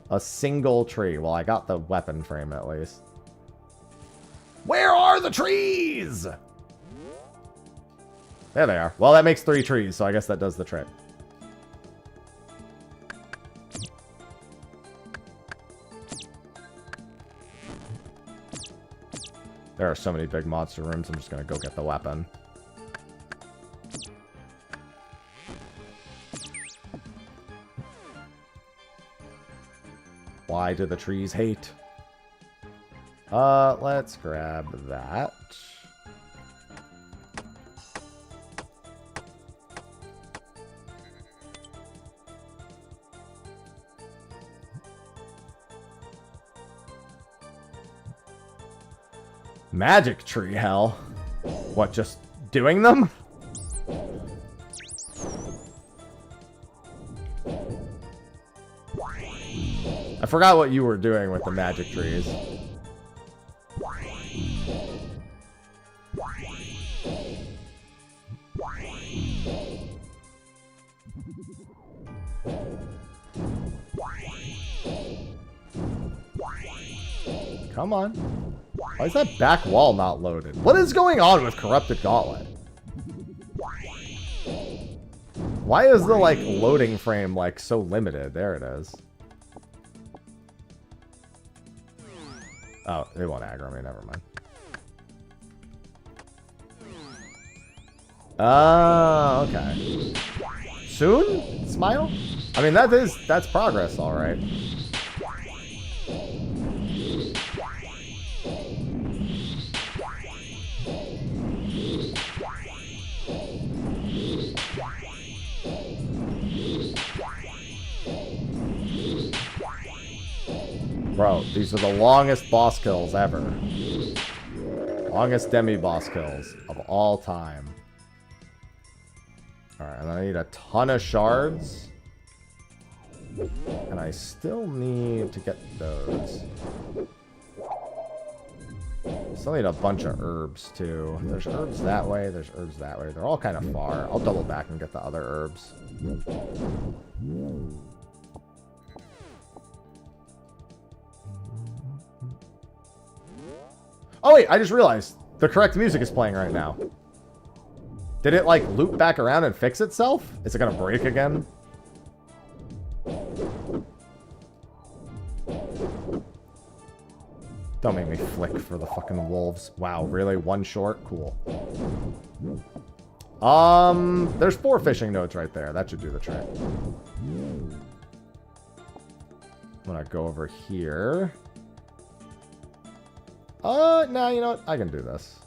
A single tree. Well, I got the weapon frame at least. Where are the trees? There they are. Well, that makes 3 trees, so I guess that does the trick. There are so many big monster rooms, I'm just going to go get the weapon. Why do the trees hate? Let's grab that. Magic tree, hell. What, just doing them? I forgot what you were doing with the magic trees. Come on. Why is that back wall not loaded? What is going on with Corrupted Gauntlet? Why is the, like, loading frame, like, so limited? There it is. Oh, they won't aggro me. Never mind. Oh, okay. Soon? Smile? I mean, that's progress, all right. Bro, these are the longest boss kills ever. Longest demi-boss kills of all time. Alright, and I need a ton of shards. And I still need to get those. Still need a bunch of herbs, too. There's herbs that way, there's herbs that way. They're all kind of far. I'll double back and get the other herbs. Oh, wait, I just realized the correct music is playing right now. Did it, like, loop back around and fix itself? Is it gonna break again? Don't make me flick for the fucking wolves. Wow, really? One short? Cool. There's 4 fishing nodes right there. That should do the trick. I'm gonna go over here. No, you know what? I can do this.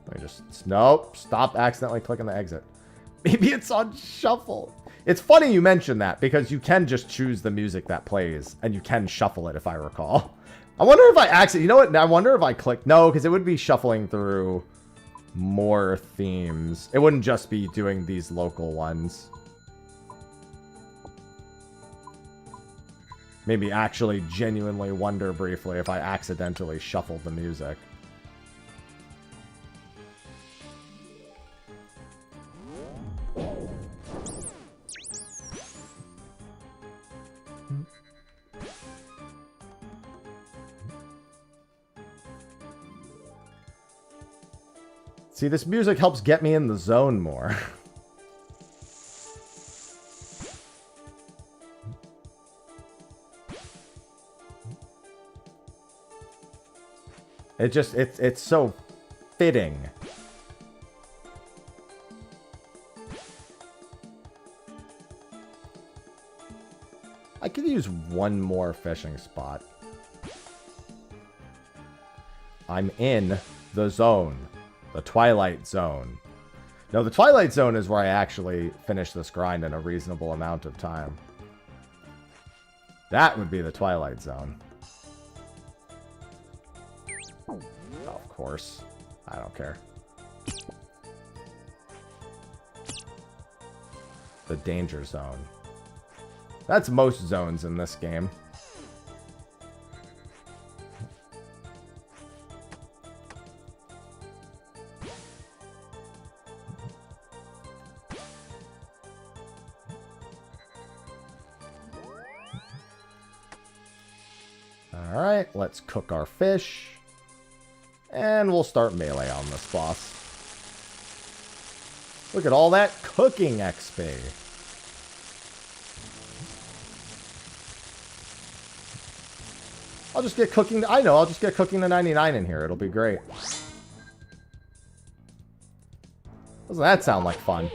Let me just... Nope. Stop accidentally clicking the exit. Maybe it's on shuffle. It's funny you mention that, because you can just choose the music that plays, and you can shuffle it, if I recall. I wonder if I accidentally... You know what? I wonder if I click... No, because it would be shuffling through more themes. It wouldn't just be doing these local ones. Maybe actually genuinely wonder briefly if I accidentally shuffled the music. See, this music helps get me in the zone more. It's so fitting. I could use one more fishing spot. I'm in the zone. The Twilight Zone. No, the Twilight Zone is where I actually finish this grind in a reasonable amount of time. That would be the Twilight Zone. Oh, of course. I don't care. The Danger Zone. That's most zones in this game. Alright, let's cook our fish. And we'll start melee on this boss. Look at all that cooking XP. I'll just get cooking. I know, I'll just get cooking to 99 in here. It'll be great. Doesn't that sound like fun?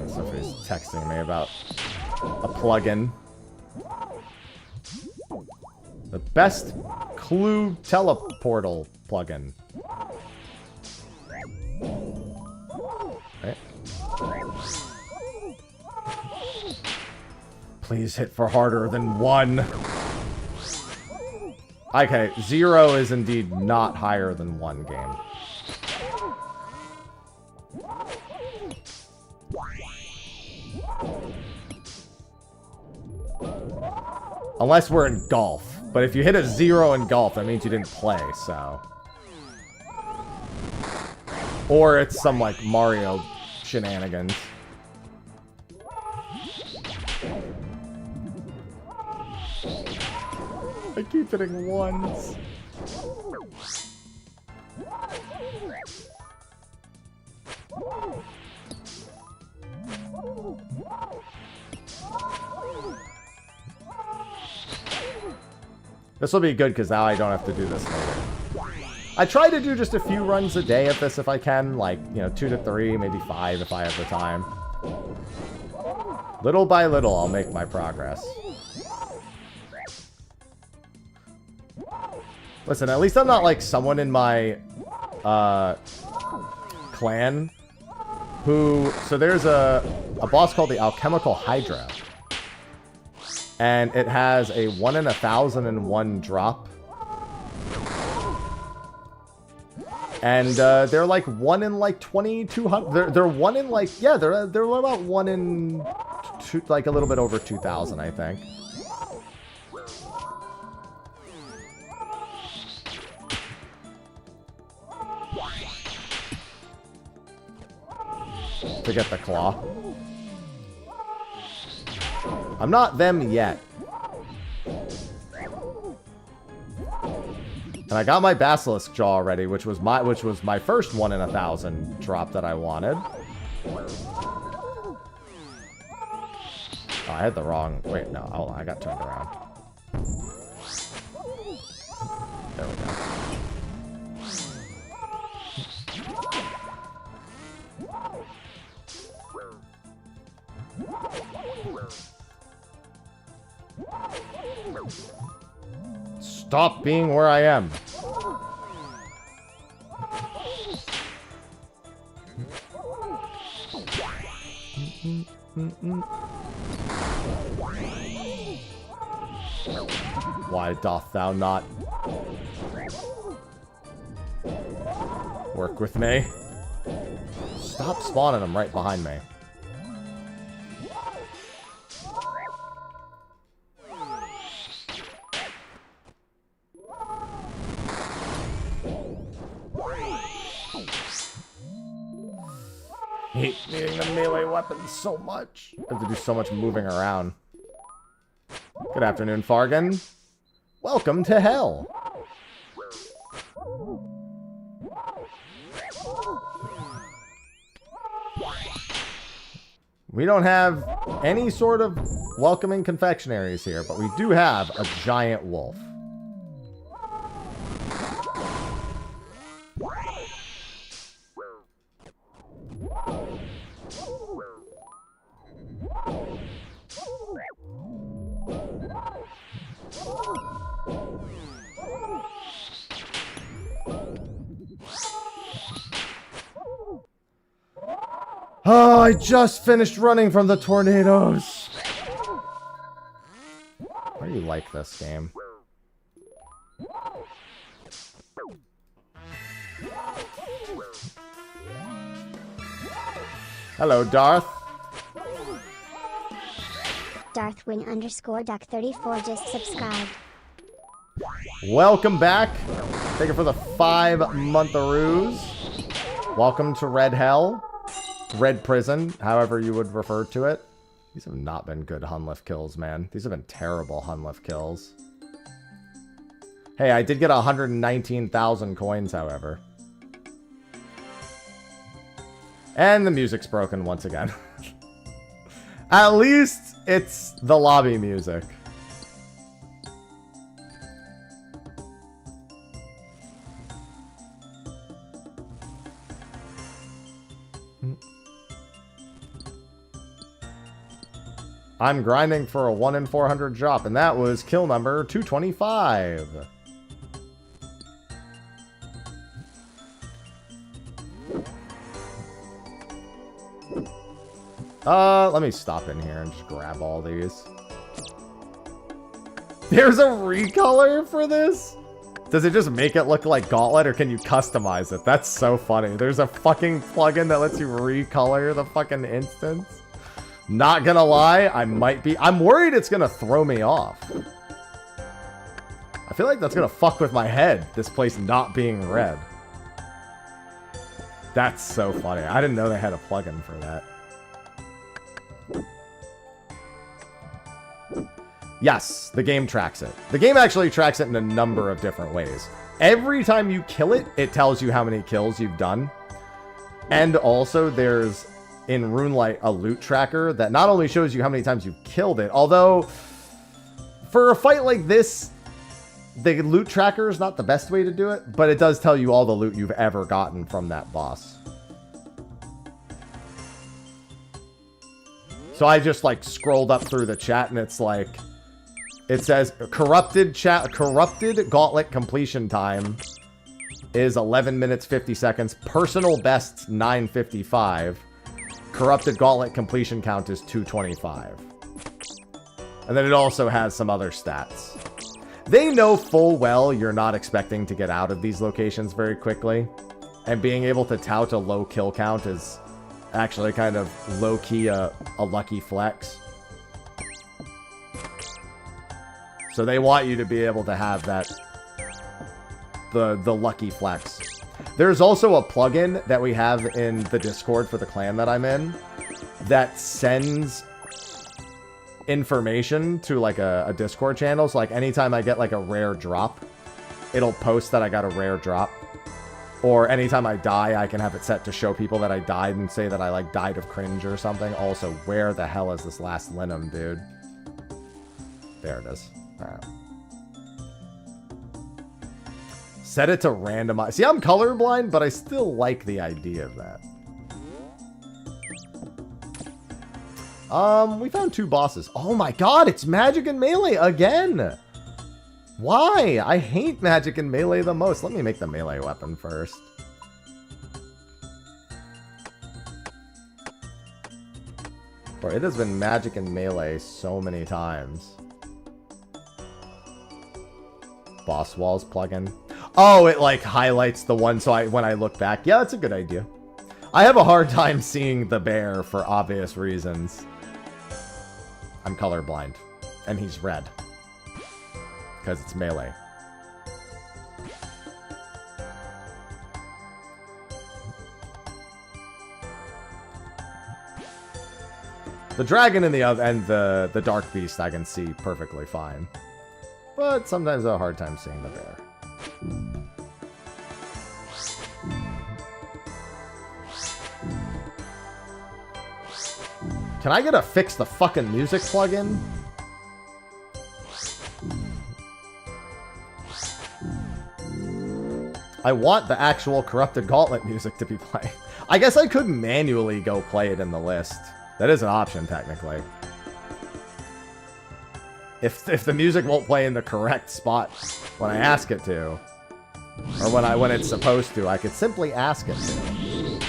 Somebody's texting me about a plugin. The best clue teleportal plugin. Okay. Please hit for harder than 1. Okay, 0 is indeed not higher than 1 game. Unless we're in golf. But if you hit a 0 in golf, that means you didn't play, so... Or it's some, like, Mario shenanigans. I keep hitting 1s. This will be good because now I don't have to do this later. I try to do just a few runs a day of this if I can, like, you know, 2 to 3, maybe 5 if I have the time. Little by little, I'll make my progress. Listen, at least I'm not like someone in my clan who... So there's a boss called the Alchemical Hydra. And it has a 1 in 1,001 drop. And they're like 1 in like 2,200. They're 1 in like... Yeah, they're about 1 in... like a little bit over 2,000, I think. to get the claw. I'm not them yet. And I got my Basilisk Jaw already, which was my first 1 in 1,000 drop that I wanted. Oh, I had the wrong... Wait, no. Hold on, I got turned around. There we go. Stop being where I am. Why doth thou not work with me? Stop spawning them right behind me. Hate being a melee weapon so much. I have to do so much moving around. Good afternoon, Fargan. Welcome to hell. We don't have any sort of welcoming confectionaries here, but we do have a giant wolf. Oh, I just finished running from the tornadoes. Why do you like this game? Hello, Darth. Darthwin_Duck34 just subscribed. Welcome back. Thank you for the 5-month-aroos. Welcome to Red Hell. Red Prison, however you would refer to it. These have not been good Hunlift kills, man. These have been terrible Hunlift kills. Hey, I did get 119,000 coins, however. And the music's broken once again. At least it's the lobby music. I'm grinding for a 1 in 400 drop, and that was kill number 225. Let me stop in here and just grab all these. There's a recolor for this? Does it just make it look like Gauntlet, or can you customize it? That's so funny. There's a fucking plugin that lets you recolor the fucking instance. Not gonna lie, I'm worried it's gonna throw me off. I feel like that's gonna fuck with my head, this place not being red. That's so funny. I didn't know they had a plugin for that. Yes, the game tracks it. The game actually tracks it in a number of different ways. Every time you kill it, it tells you how many kills you've done. And also there's, in RuneLite, a loot tracker that not only shows you how many times you've killed it, although for a fight like this, the loot tracker is not the best way to do it, but it does tell you all the loot you've ever gotten from that boss. So I just like scrolled up through the chat and it's like, it says corrupted gauntlet completion time is 11 minutes 50 seconds. Personal best 9:55. Corrupted gauntlet completion count is 225. And then it also has some other stats. They know full well you're not expecting to get out of these locations very quickly. And being able to tout a low kill count is actually kind of low-key a lucky flex. So they want you to be able to have that, the lucky flex. There's also a plugin that we have in the Discord for the clan that I'm in that sends information to like a Discord channel. So like anytime I get like a rare drop, it'll post that I got a rare drop. Or anytime I die, I can have it set to show people that I died and say that I like died of cringe or something. Also, where the hell is this last linum, dude? There it is. All right. Set it to randomize. See, I'm colorblind, but I still like the idea of that. We found 2 bosses. Oh my god, it's Magic and Melee again! Why? I hate Magic and Melee the most. Let me make the melee weapon first. Boy, it has been Magic and Melee so many times. Boss Walls plugin. Oh, it like highlights the one so when I look back. Yeah, that's a good idea. I have a hard time seeing the bear for obvious reasons. I'm colorblind. And he's red. Because it's melee. The dragon and the dark beast I can see perfectly fine. But sometimes I have a hard time seeing the bear. Can I get a fix the fucking music plugin? I want the actual Corrupted Gauntlet music to be playing. I guess I could manually go play it in the list. That is an option, technically. If the music won't play in the correct spot when I ask it to, or when it's supposed to, I could simply ask it to.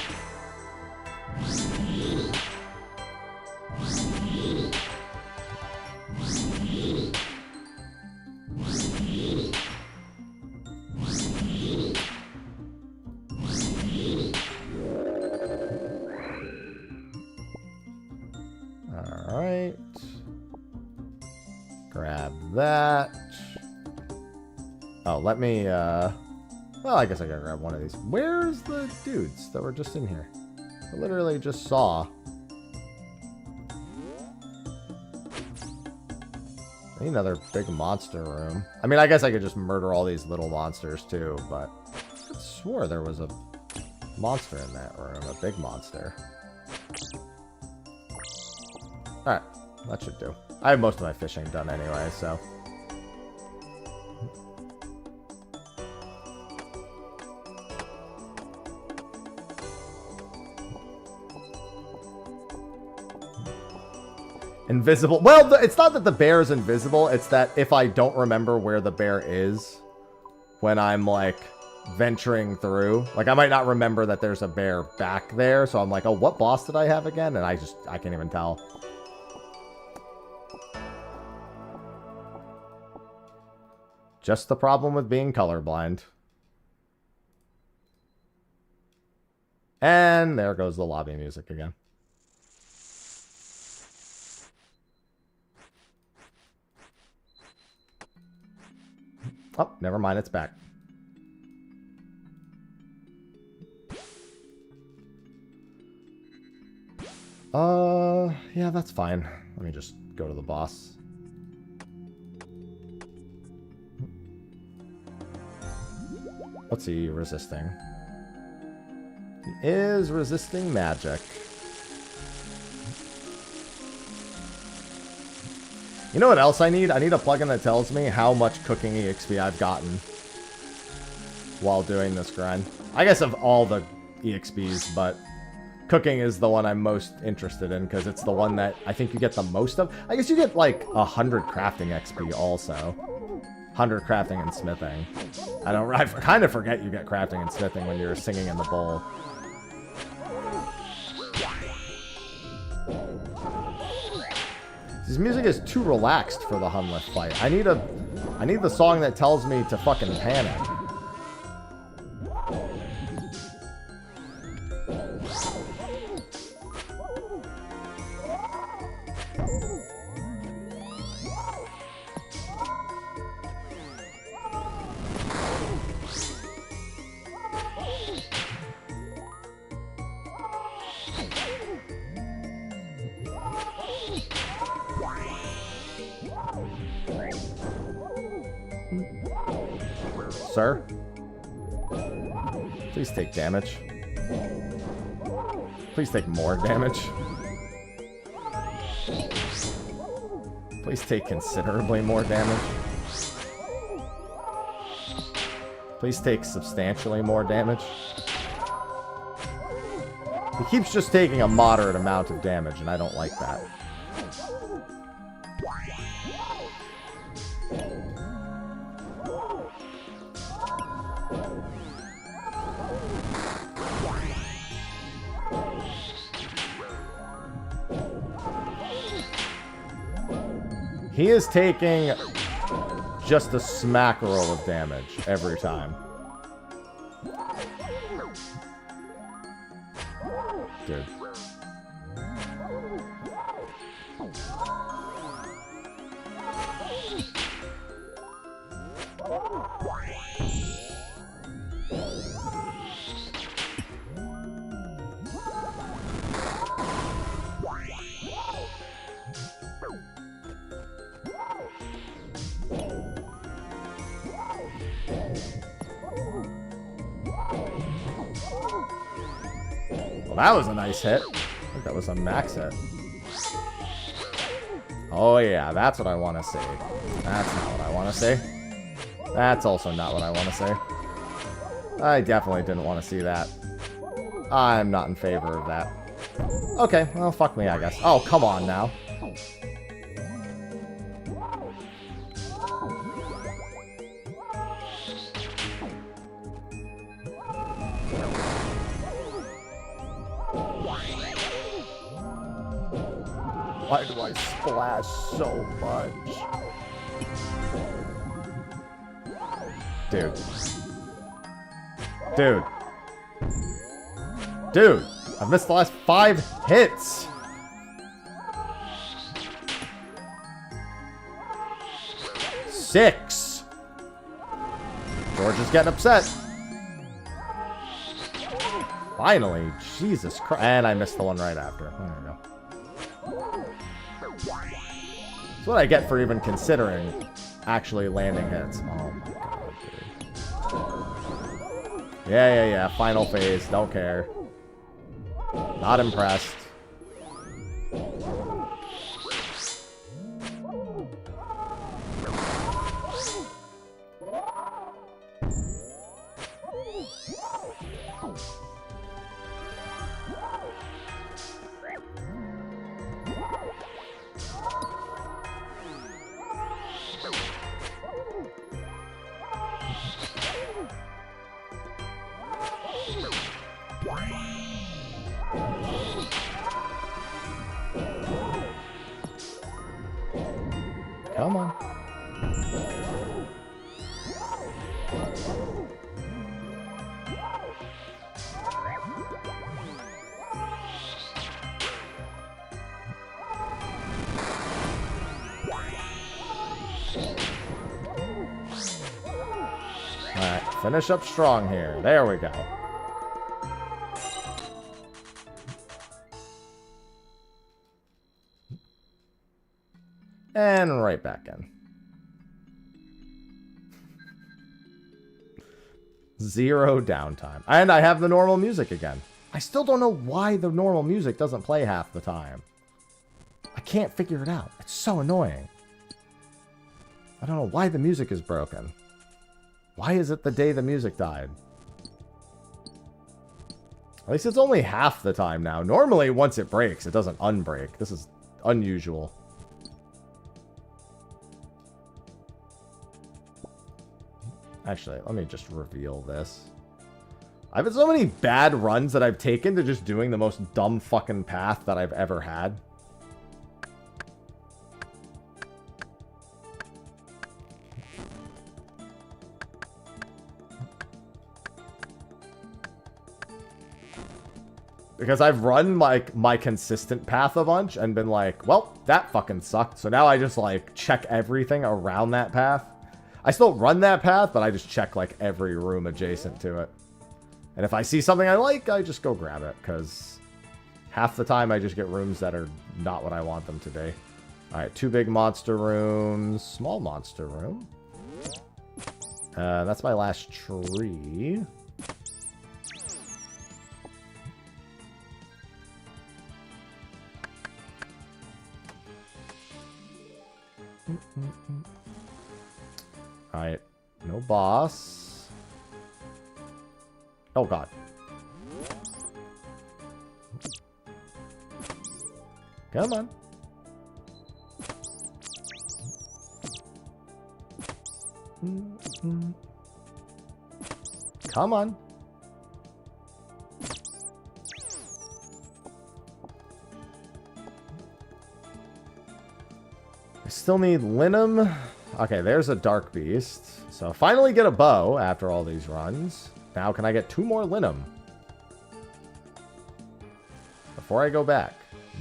Alright. Grab that. Oh, let me, well, I guess I gotta grab one of these. Where's the dudes that were just in here? I literally just saw. I need another big monster room. I mean, I guess I could just murder all these little monsters too, but I swore there was a monster in that room, a big monster. Alright, that should do. I have most of my fishing done anyway, so. Invisible. Well, it's not that the bear is invisible. It's that if I don't remember where the bear is when I'm, like, venturing through. Like, I might not remember that there's a bear back there. So I'm like, oh, what boss did I have again? And I can't even tell. Just the problem with being colorblind. And there goes the lobby music again. Oh, never mind, it's back. Yeah, that's fine. Let me just go to the boss. What's he resisting? He is resisting magic. You know what else I need? I need a plugin that tells me how much cooking EXP I've gotten while doing this grind. I guess of all the EXPs, but cooking is the one I'm most interested in because it's the one that I think you get the most of. I guess you get like 100 crafting XP also. 100 crafting and smithing. I kind of forget you get crafting and smithing when you're singing in the bowl. This music is too relaxed for the Hunlith fight. I need the song that tells me to fucking panic. Sir? Please take damage. Please take more damage. Please take considerably more damage. Please take substantially more damage. He keeps just taking a moderate amount of damage, and I don't like that. He is taking just a smack roll of damage every time. Dude. Well, that was a nice hit. I think that was a max hit. Oh yeah, that's what I want to see. That's not what I want to see. That's also not what I want to say. I definitely didn't want to see that. I'm not in favor of that. Okay, well, fuck me, I guess. Oh, come on now. Why do I splash so much? Dude. Dude. Dude! I've missed the last 5 hits! Six! George is getting upset. Finally! Jesus Christ. And I missed the one right after. There we go. That's what I get for even considering actually landing hits. Oh my god, dude. Yeah. Final phase. Don't care. Not impressed. Come on. Alright, finish up strong here. There we go. And right back in. 0 downtime. And I have the normal music again. I still don't know why the normal music doesn't play half the time. I can't figure it out. It's so annoying. I don't know why the music is broken. Why is it the day the music died? At least it's only half the time now. Normally, once it breaks, it doesn't unbreak. This is unusual. Actually, let me just reveal this. I've had so many bad runs that I've taken to just doing the most dumb fucking path that I've ever had. Because I've run like my consistent path a bunch and been like, well, that fucking sucked. So now I just like check everything around that path. I still run that path, but I just check like every room adjacent to it. And if I see something I like, I just go grab it. Because half the time I just get rooms that are not what I want them to be. Alright, 2 big monster rooms. Small monster room. That's my last tree. Alright, no boss. Oh god. Come on. Come on. I still need Linum. Okay, there's a Dark Beast. So finally get a bow after all these runs. Now can I get 2 more Linum? Before I go back.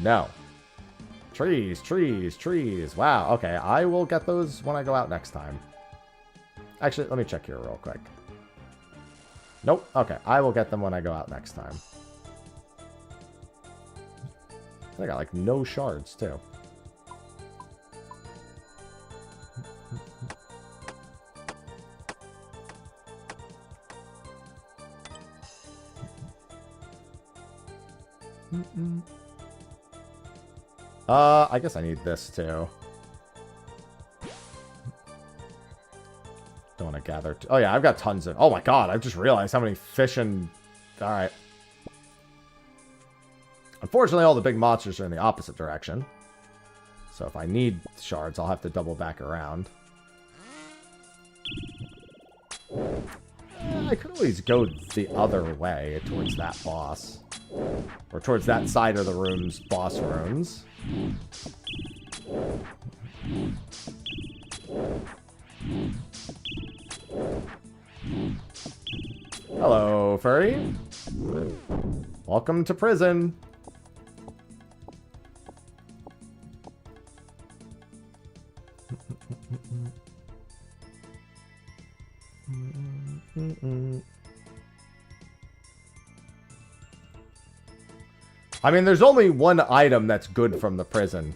No. Trees, trees, trees. Wow, okay. I will get those when I go out next time. Actually, let me check here real quick. Nope. Okay, I will get them when I go out next time. I got, like, no shards, too. I guess I need this, too. Don't want to gather... Oh, yeah, I've got tons of... Oh, my God, I've just realized how many fish and... Alright. Unfortunately, all the big monsters are in the opposite direction. So if I need shards, I'll have to double back around. I could always go the other way towards that boss. Or towards that side of the room's boss rooms. Hello, furry. Welcome to prison. I mean, there's only one item that's good from the prison.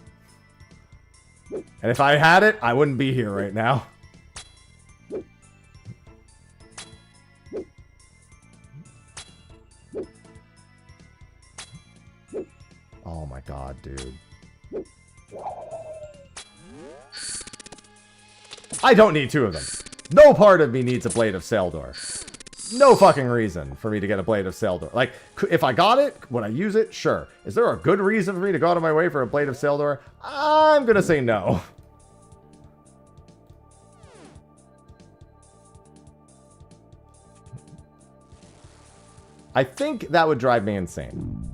And if I had it, I wouldn't be here right now. Oh my god, dude. I don't need 2 of them. No part of me needs a Blade of Seldor. No fucking reason for me to get a Blade of Seldor. Like, if I got it, would I use it? Sure. Is there a good reason for me to go out of my way for a Blade of Seldor? I'm gonna say no. I think that would drive me insane.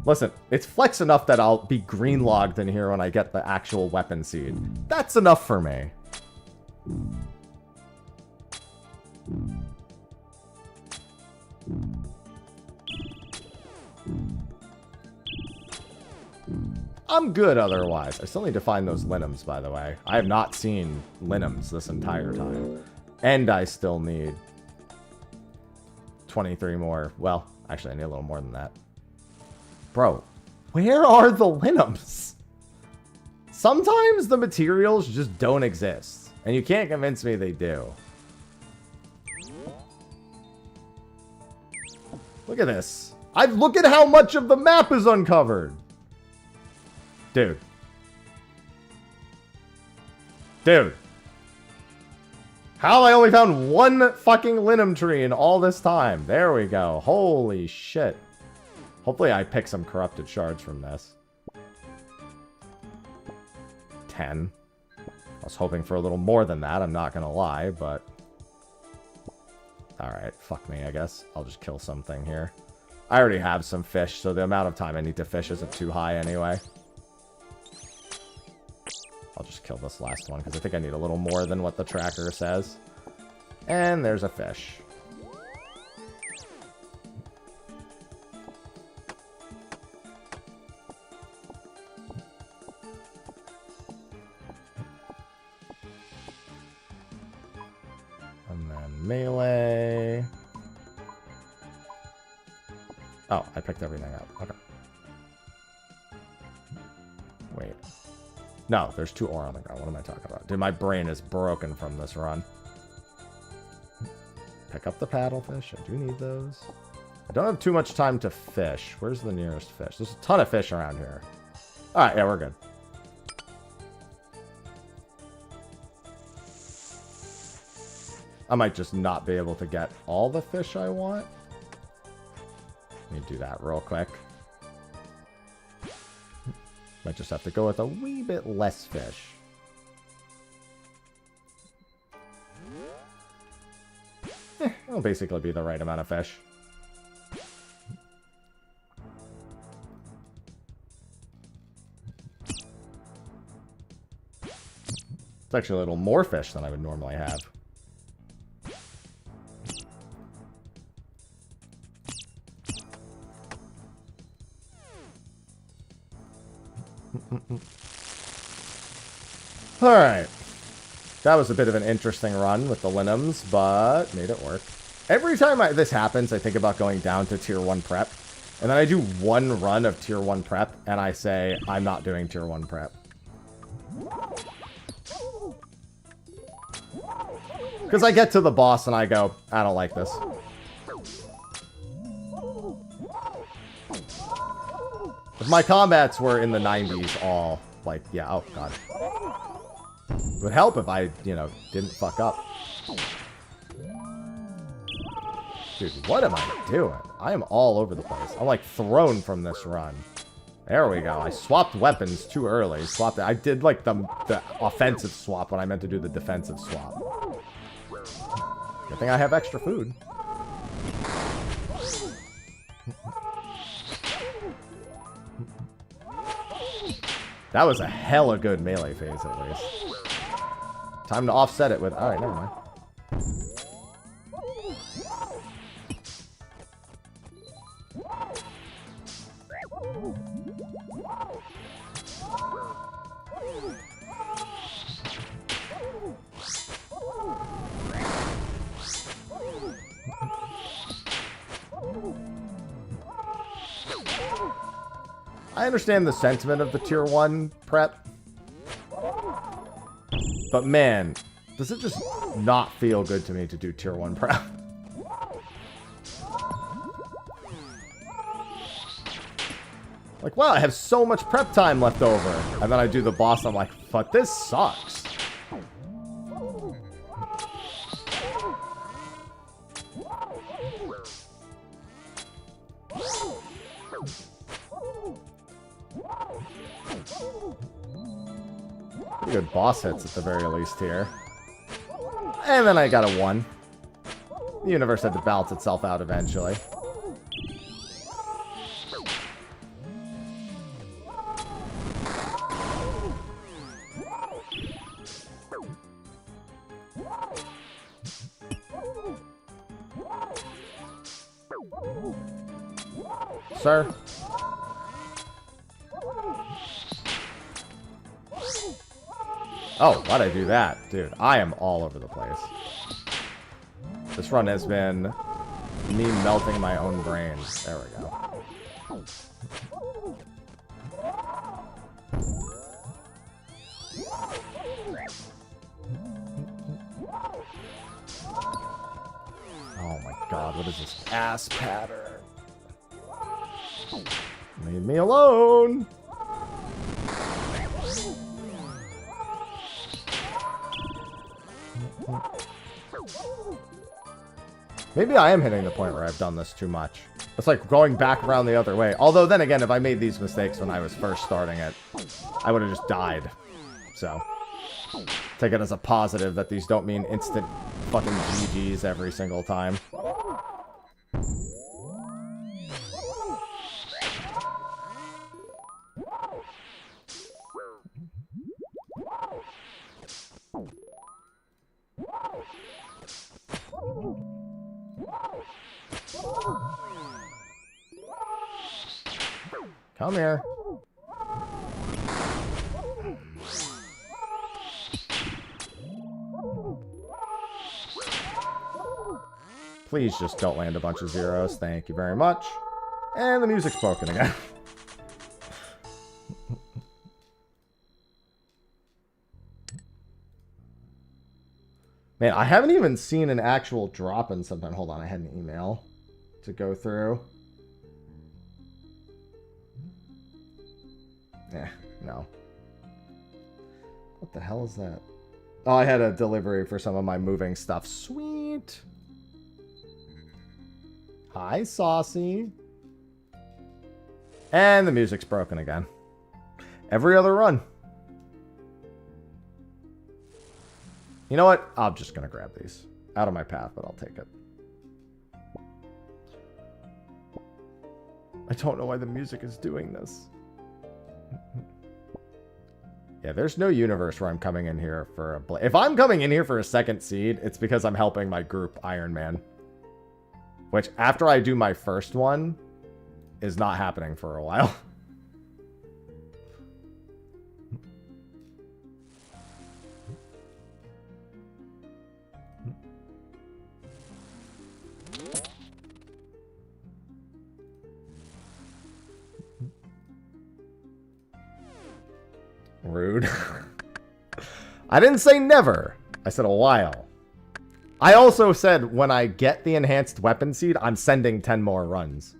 Listen, it's flex enough that I'll be green logged in here when I get the actual weapon seed. That's enough for me. I'm good otherwise. I still need to find those linums, by the way. I have not seen linums this entire time. And I still need 23 more. Well, actually, I need a little more than that. Bro, where are the linums? Sometimes the materials just don't exist. And you can't convince me they do. Look at this. Look at how much of the map is uncovered. Dude. Dude. How have I only found 1 fucking linum tree in all this time? There we go. Holy shit. Hopefully I pick some corrupted shards from this. 10. I was hoping for a little more than that, I'm not gonna lie, but... Alright, fuck me, I guess. I'll just kill something here. I already have some fish, so the amount of time I need to fish isn't too high anyway. I'll just kill this last one, because I think I need a little more than what the tracker says. And there's a fish. Melee. Oh, I picked everything up. Okay. Wait. No, there's 2 ore on the ground. What am I talking about? Dude, my brain is broken from this run. Pick up the paddlefish. I do need those. I don't have too much time to fish. Where's the nearest fish? There's a ton of fish around here. Alright, yeah, we're good. I might just not be able to get all the fish I want. Let me do that real quick. Might just have to go with a wee bit less fish. It'll basically be the right amount of fish. It's actually a little more fish than I would normally have. Alright. That was a bit of an interesting run with the Linums, but made it work. Every time this happens, I think about going down to Tier 1 prep. And then I do one run of Tier 1 prep, and I say, I'm not doing Tier 1 prep. Because I get to the boss and I go, I don't like this. If my combats were in the 90s all, like, yeah, oh god. It would help if I, you know, didn't fuck up. Dude, what am I doing? I am all over the place. I'm, like, thrown from this run. There we go. I swapped weapons too early. I did, like, the offensive swap when I meant to do the defensive swap. Good thing I have extra food. That was a hella good melee phase, at least. Time to offset it with... Alright, never mind. I understand the sentiment of the Tier 1 prep. But man, does it just not feel good to me to do Tier 1 prep? Like, wow, I have so much prep time left over. And then I do the boss, and I'm like, but this sucks. Pretty good boss hits at the very least here. And then I got a 1. The universe had to balance itself out eventually. Sir? Oh, why'd I do that? Dude, I am all over the place. This run has been me melting my own brain. There we go. Oh my god, what is this ass pattern? Leave me alone! Maybe I am hitting the point where I've done this too much. It's like going back around the other way. Although then again, if I made these mistakes when I was first starting it, I would have just died. So, take it as a positive that these don't mean instant fucking GGs every single time. Come here. Please just don't land a bunch of zeros. Thank you very much. And the music's broken again. Man, I haven't even seen an actual drop in sometime. Hold on, I had an email to go through. No. What the hell is that? Oh, I had a delivery for some of my moving stuff. Sweet. Hi, Saucy. And the music's broken again. Every other run. You know what? I'm just going to grab these. Out of my path, but I'll take it. I don't know why the music is doing this. Yeah, there's no universe where I'm coming in here for a... If I'm coming in here for a second seed, it's because I'm helping my group Ironman. Which, after I do my first one, is not happening for a while. Rude. I didn't say never. I said a while. I also said when I get the enhanced weapon seed, I'm sending 10 more runs.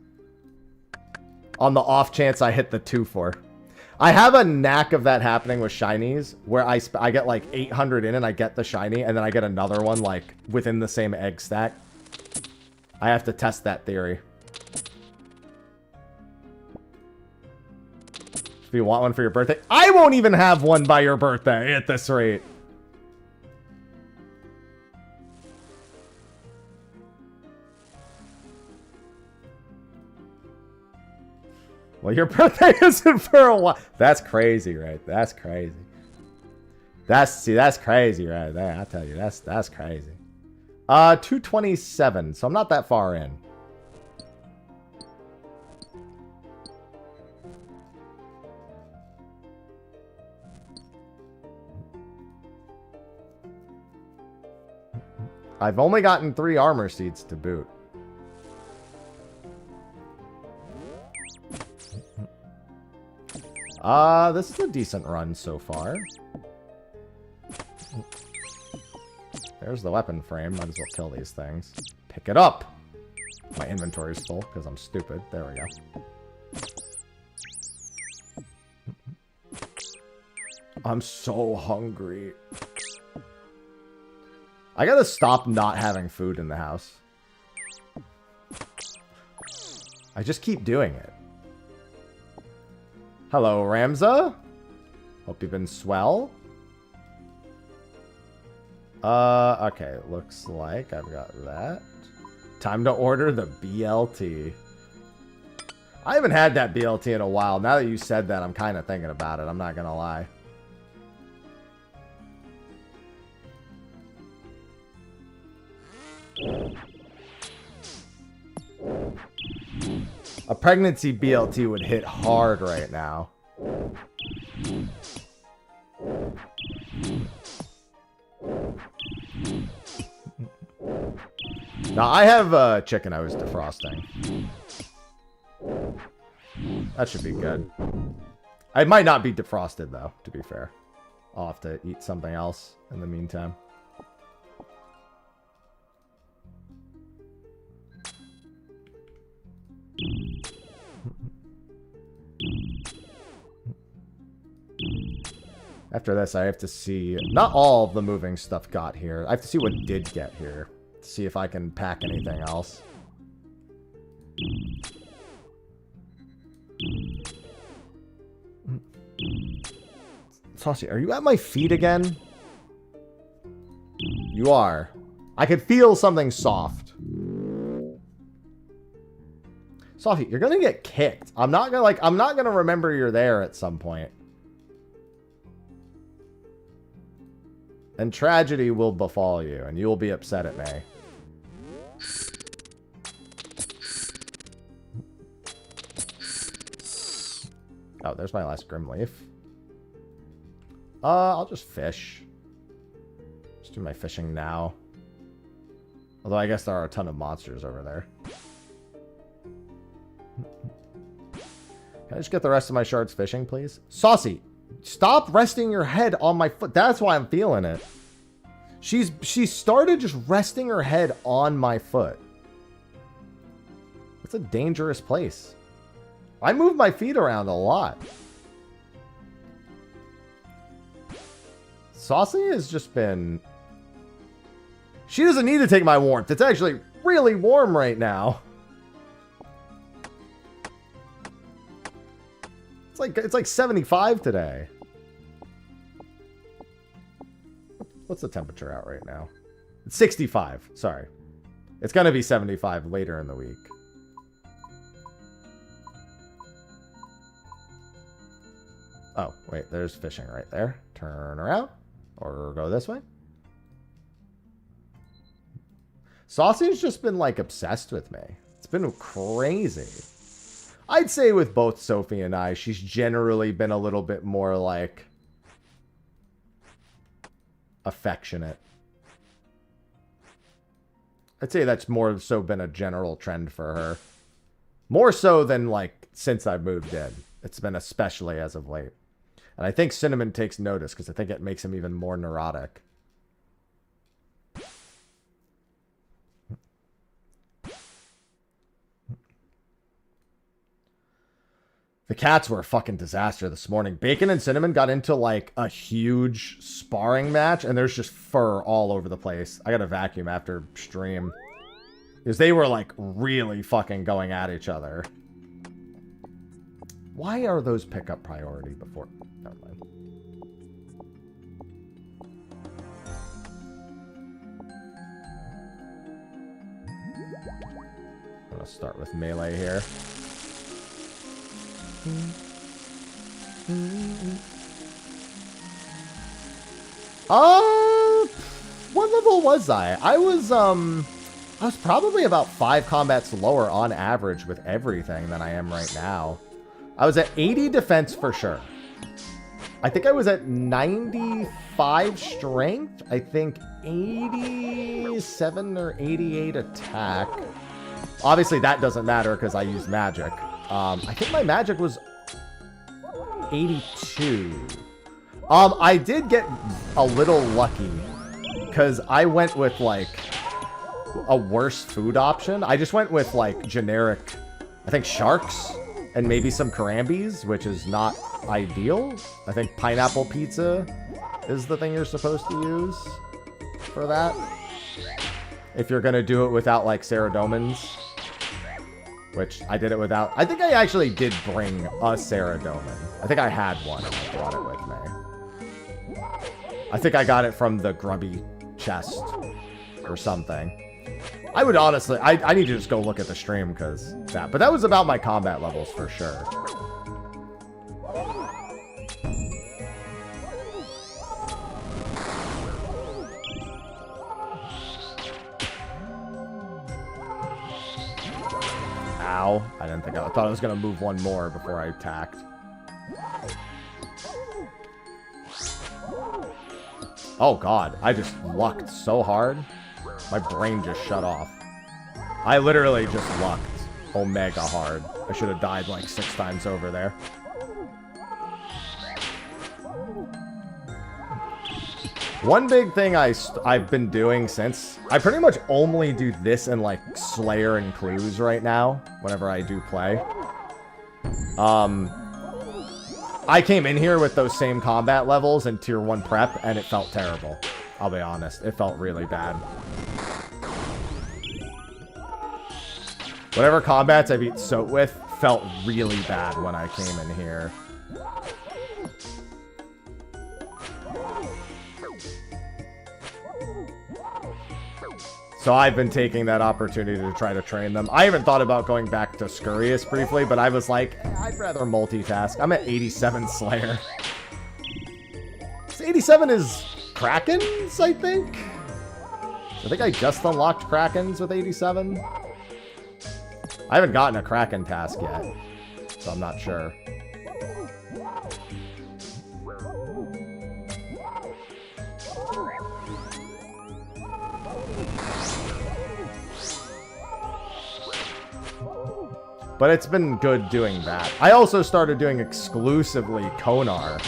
On the off chance I hit the 2-4. I have a knack of that happening with shinies, where I get like 800 in and I get the shiny, and then I get another one like within the same egg stack. I have to test that theory. If you want one for your birthday, I won't even have one by your birthday at this rate. Well, your birthday isn't for a while. That's crazy, right? That's crazy. That's crazy right there. I tell you, that's crazy. 227, so I'm not that far in. I've only gotten 3 armor seeds to boot. This is a decent run so far. There's the weapon frame. Might as well kill these things. Pick it up! My inventory's full because I'm stupid. There we go. I'm so hungry. I gotta stop not having food in the house. I just keep doing it. Hello, Ramza. Hope you've been swell. Okay, looks like I've got that. Time to order the BLT. I haven't had that BLT in a while. Now that you said that, I'm kind of thinking about it. I'm not gonna lie. A pregnancy BLT would hit hard right now. Now, I have chicken I was defrosting. That should be good. I might not be defrosted, though, to be fair. I'll have to eat something else in the meantime. After this, I have to see... Not all of the moving stuff got here. I have to see what did get here. See if I can pack anything else. Saucy, are you at my feet again? You are. I could feel something soft. Saucy, you're gonna get kicked. I'm not gonna remember you're there at some point. And tragedy will befall you, and you will be upset at me. Oh, there's my last Grimleaf. I'll just fish. Just do my fishing now. Although I guess there are a ton of monsters over there. Can I just get the rest of my shards fishing, please? Saucy! Stop resting your head on my foot. That's why I'm feeling it. She started just resting her head on my foot. It's a dangerous place. I move my feet around a lot. Saucy has just been... She doesn't need to take my warmth. It's actually really warm right now. It's like 75 today. What's the temperature out right now? It's 65. Sorry. It's going to be 75 later in the week. Oh, wait. There's fishing right there. Turn around. Or go this way. Saucy's just been, like, obsessed with me. It's been crazy. I'd say with both Sophie and I, she's generally been a little bit more, like, affectionate. I'd say that's more so been a general trend for her. More so than, like, since I moved in. It's been especially as of late. And I think Cinnamon takes notice because I think it makes him even more neurotic. The cats were a fucking disaster this morning. Bacon and Cinnamon got into, like, a huge sparring match, and there's just fur all over the place. I got to vacuum after stream. Because they were, like, really fucking going at each other. Why are those pickup priority before... Never mind. I'm going to start with melee here. What level was I? I was probably about 5 combats lower on average with everything than I am right now. I was at 80 defense for sure. I think I was at 95 strength. I think 87 or 88 attack. Obviously that doesn't matter because I use magic. I think my magic was 82. I did get a little lucky because I went with, like, a worse food option. I just went with, like, generic, I think, sharks and maybe some Karambis, which is not ideal. I think pineapple pizza is the thing you're supposed to use for that. If you're going to do it without, like, Saradomans. Which I did it without. I think I actually did bring a Saradomin. I think I had one and I brought it with me. I think I got it from the grubby chest or something. I would honestly, I need to just go look at the stream because that. But that was about my combat levels for sure. Ow. I didn't think I thought I was going to move one more before I attacked. Oh god, I just lucked so hard. My brain just shut off. I literally just lucked omega hard. I should have died like 6 times over there. One big thing I've been doing since... I pretty much only do this in, like, Slayer and Clues right now, whenever I do play. I came in here with those same combat levels in Tier 1 prep, and it felt terrible. I'll be honest. It felt really bad. Whatever combats I beat Soat with felt really bad when I came in here. So I've been taking that opportunity to try to train them. I haven't thought about going back to Scurious briefly, but I was like, I'd rather multitask. I'm at 87 Slayer. 87 is Krakens, I think? I think I just unlocked Krakens with 87. I haven't gotten a Kraken task yet, so I'm not sure. But it's been good doing that. I also started doing exclusively Konar.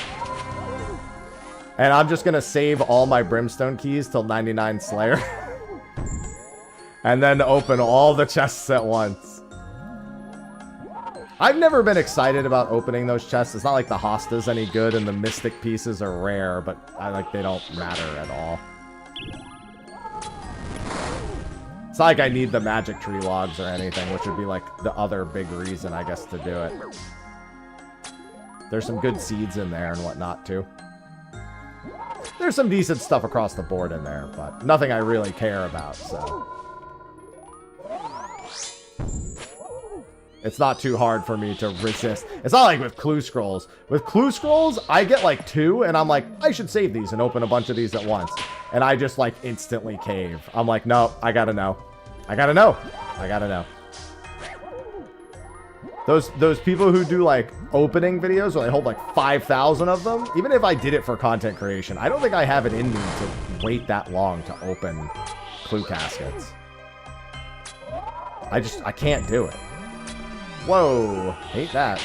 And I'm just going to save all my brimstone keys till 99 Slayer. And then open all the chests at once. I've never been excited about opening those chests. It's not like the Hosta's any good and the Mystic pieces are rare, but they don't matter at all. It's not like I need the magic tree logs or anything, which would be like the other big reason, I guess, to do it. There's some good seeds in there and whatnot, too. There's some decent stuff across the board in there, but nothing I really care about, so... It's not too hard for me to resist. It's not like with clue scrolls. With clue scrolls, I get like 2, and I'm like, I should save these and open a bunch of these at once. And I just like instantly cave. I'm like, no, I gotta know. I gotta know. I gotta know. Those people who do like opening videos where they hold like 5,000 of them, even if I did it for content creation, I don't think I have it in me to wait that long to open clue caskets. I can't do it. Whoa, hate that.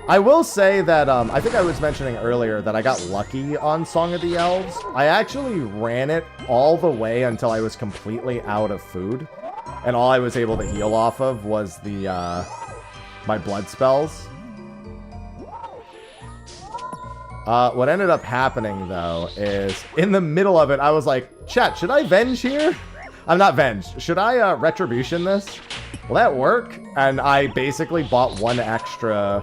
I will say that, I think I was mentioning earlier that I got lucky on Song of the Elves. I actually ran it all the way until I was completely out of food. And all I was able to heal off of was the, my blood spells. What ended up happening, though, is in the middle of it, I was like, chat, should I venge here? I'm not venge. Should I, retribution this? Will that work? And I basically bought one extra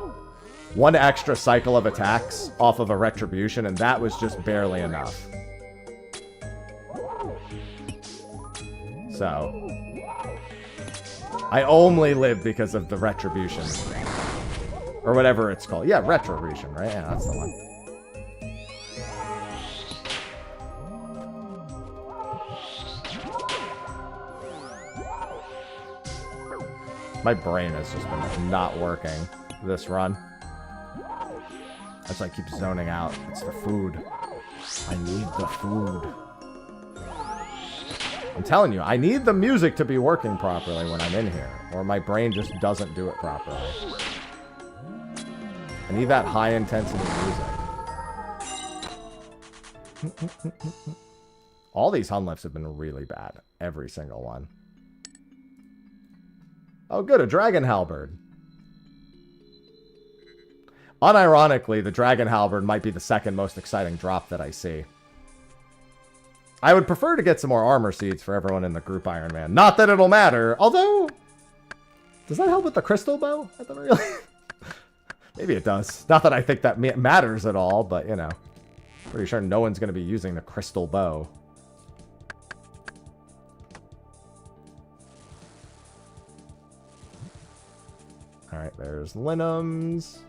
cycle of attacks off of a retribution, and that was just barely enough. So, I only live because of the retribution. Or whatever it's called. Yeah, retribution, right? Yeah, that's the one. My brain has just been not working this run. That's why I keep zoning out. It's the food. I need the food. I'm telling you, I need the music to be working properly when I'm in here, or my brain just doesn't do it properly. I need that high intensity music. All these Hun lifts have been really bad. Every single one. Oh good, a Dragon Halberd. Unironically, the Dragon Halberd might be the second most exciting drop that I see. I would prefer to get some more armor seeds for everyone in the group Ironman. Not that it'll matter, although... Does that help with the crystal bow at the very least? Maybe it does. Not that I think that matters at all, but, you know. Pretty sure no one's going to be using the crystal bow. Alright, there's Linums.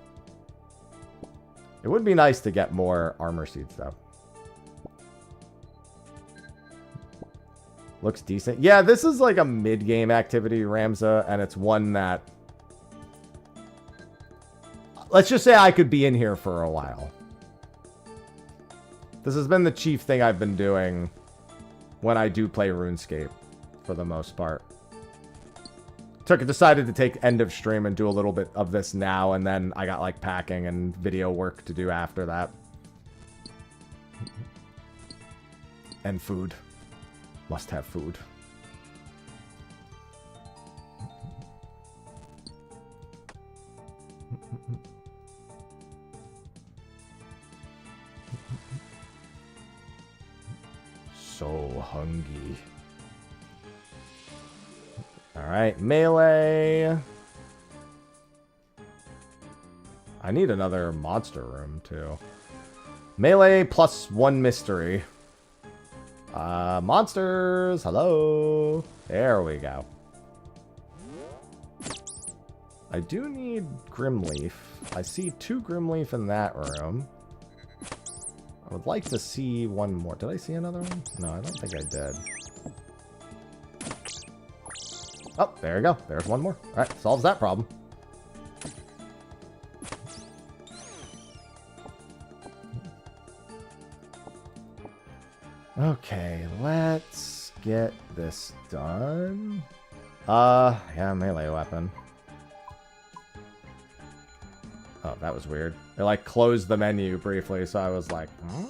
It would be nice to get more armor seeds, though. Looks decent. Yeah, this is like a mid-game activity, Ramza, and it's one that... Let's just say I could be in here for a while. This has been the chief thing I've been doing when I do play RuneScape, for the most part. Decided to take end of stream and do a little bit of this now, and then I got like packing and video work to do after that. And food. Must have food. So hungry. Alright, melee. I need another monster room, too. Melee plus 1 mystery. Monsters! Hello! There we go. I do need Grimleaf. I see 2 Grimleaf in that room. I would like to see one more. Did I see another one? No, I don't think I did. Oh, there you go. There's one more. Alright, solves that problem. Okay, let's get this done. Yeah, melee weapon. Oh, that was weird. It, like, closed the menu briefly, so I was like, hmm?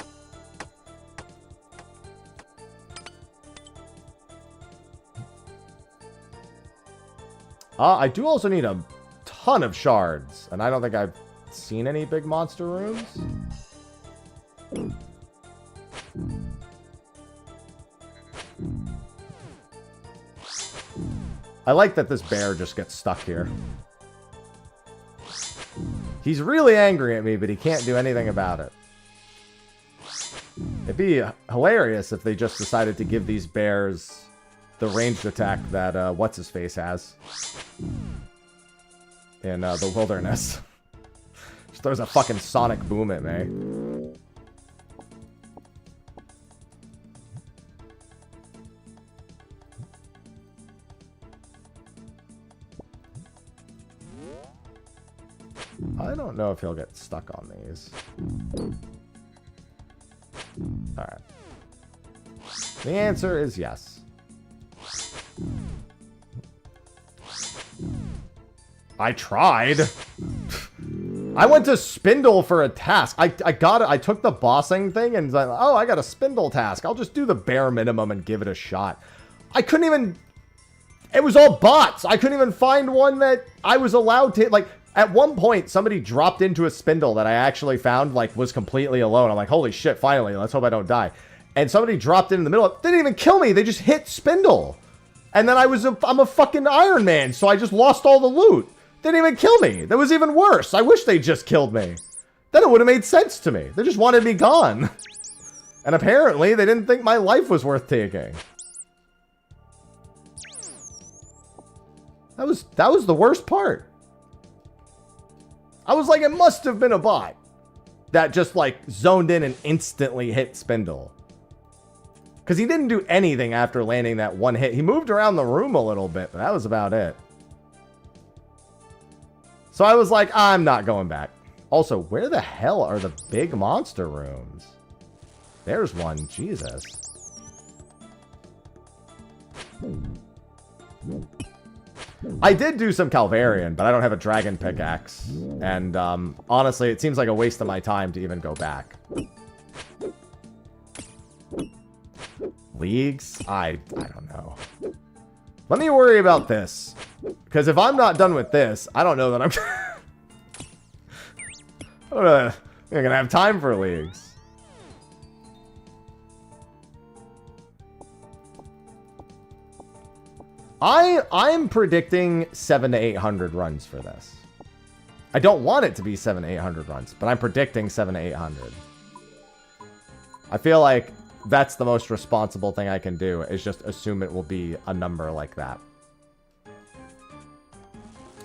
I do also need a ton of shards, and I don't think I've seen any big monster rooms. I like that this bear just gets stuck here. He's really angry at me, but he can't do anything about it. It'd be hilarious if they just decided to give these bears the ranged attack that What's-His-Face has in the wilderness. Just throws a fucking sonic boom at me. I don't know if he'll get stuck on these. Alright. The answer is yes. I tried. I went to Spindle for a task. I got it. I took the bossing thing and like, oh, I got a Spindle task. I'll just do the bare minimum and give it a shot. I couldn't even... It was all bots. I couldn't even find one that I was allowed to... Like, at one point, somebody dropped into a Spindle that I actually found, like, was completely alone. I'm like, holy shit, finally. Let's hope I don't die. And somebody dropped in the middle. They didn't even kill me. They just hit Spindle. And then I'm a fucking Ironman, so I just lost all the loot. They didn't even kill me. That was even worse. I wish they just killed me. Then it would have made sense to me. They just wanted me gone. And apparently, they didn't think my life was worth taking. That was the worst part. I was like, it must have been a bot that just, like, zoned in and instantly hit Spindle. Because he didn't do anything after landing that one hit. He moved around the room a little bit, but that was about it. So I was like, I'm not going back. Also, where the hell are the big monster rooms? There's one. Jesus. I did do some Calvarian, but I don't have a dragon pickaxe. And honestly, it seems like a waste of my time to even go back. Leagues? I don't know. Let me worry about this. Because if I'm not done with this, I don't know that I'm... I don't know if I'm going to have time for leagues. I'm predicting 700 to 800 runs for this. I don't want it to be 700 to 800 runs, but I'm predicting 700 to 800. I feel like that's the most responsible thing I can do, is just assume it will be a number like that.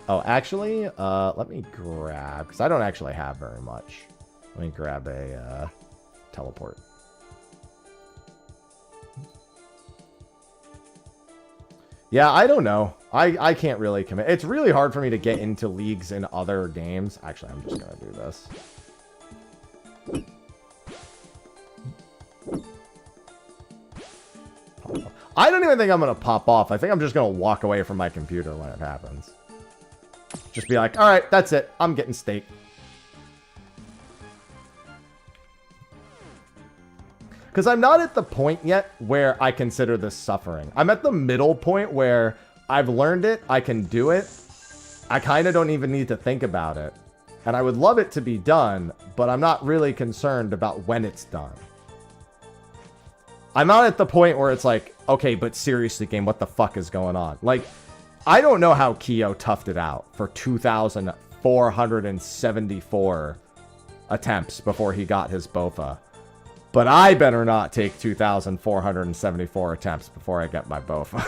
Oh, actually, let me grab, because I don't actually have very much. Let me grab a teleport. Yeah, I don't know. I can't really commit. It's really hard for me to get into leagues in other games. Actually, I'm just going to do this. I don't even think I'm going to pop off. I think I'm just going to walk away from my computer when it happens. Just be like, all right, that's it. I'm getting steak. Because I'm not at the point yet where I consider this suffering. I'm at the middle point where I've learned it. I can do it. I kind of don't even need to think about it. And I would love it to be done, but I'm not really concerned about when it's done. I'm not at the point where it's like, okay, but seriously, game, what the fuck is going on? Like, I don't know how Kyo toughed it out for 2,474 attempts before he got his Bofa. But I better not take 2,474 attempts before I get my Bofa.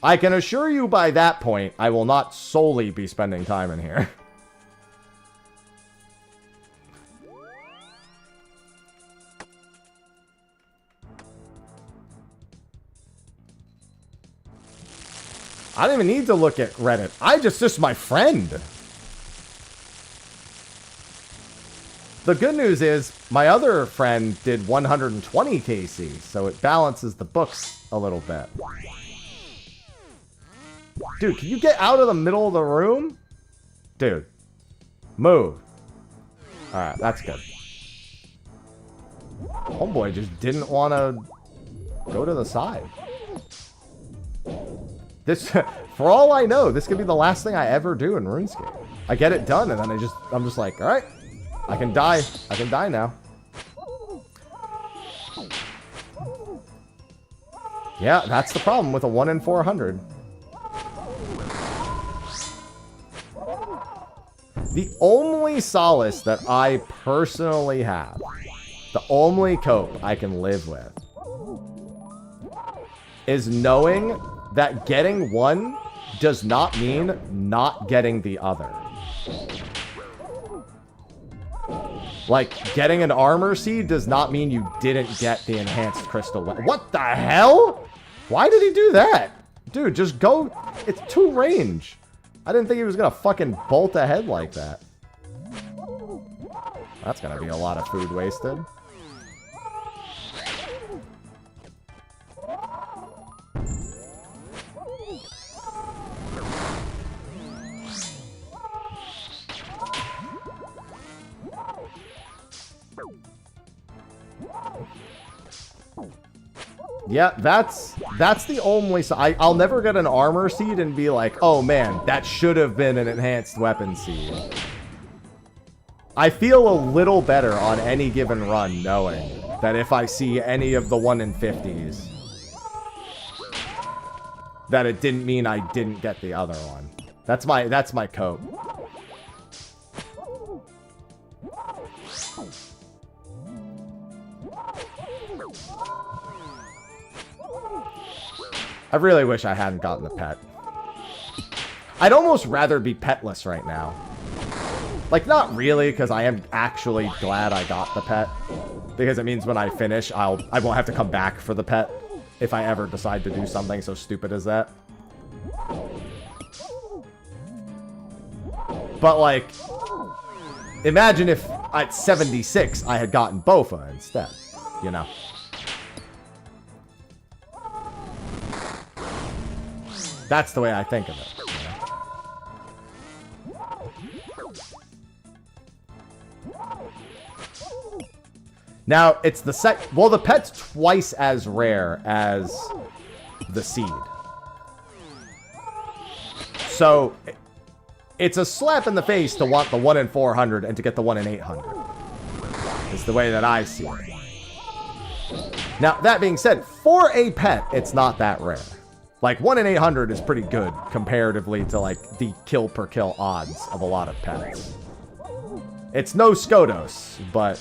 I can assure you by that point, I will not solely be spending time in here. I don't even need to look at Reddit. I just my friend. The good news is my other friend did 120 KC, so it balances the books a little bit. Dude, can you get out of the middle of the room? Dude, move. Alright, that's good. Homeboy just didn't want to go to the side. This, for all I know, this could be the last thing I ever do in RuneScape. I get it done, and then I'm just like, all right, I can die. I can die now. Yeah, that's the problem with a 1 in 400. The only solace that I personally have, the only cope I can live with, is knowing that getting one does not mean not getting the other. Like, getting an armor seed does not mean you didn't get the enhanced crystal. What the hell? Why did he do that? Dude, just go. It's 2 range. I didn't think he was gonna fucking bolt ahead like that. That's gonna be a lot of food wasted. Yeah, that's the only... I'll never get an armor seed and be like, oh man, that should have been an enhanced weapon seed. I feel a little better on any given run knowing that if I see any of the 1 in 50s, that it didn't mean I didn't get the other one. That's my cope. I really wish I hadn't gotten the pet. I'd almost rather be petless right now. Like, not really, because I am actually glad I got the pet. Because it means when I finish, I won't have to come back for the pet if I ever decide to do something so stupid as that. But, like, imagine if at 76 I had gotten Bofa instead, you know? That's the way I think of it. You know? Now, it's the well, the pet's twice as rare as the seed. So, it's a slap in the face to want the 1 in 400 and to get the 1 in 800. It's the way that I see it. Now, that being said, for a pet, it's not that rare. Like, 1 in 800 is pretty good comparatively to, like, the kill per kill odds of a lot of pets. It's no Skodos, but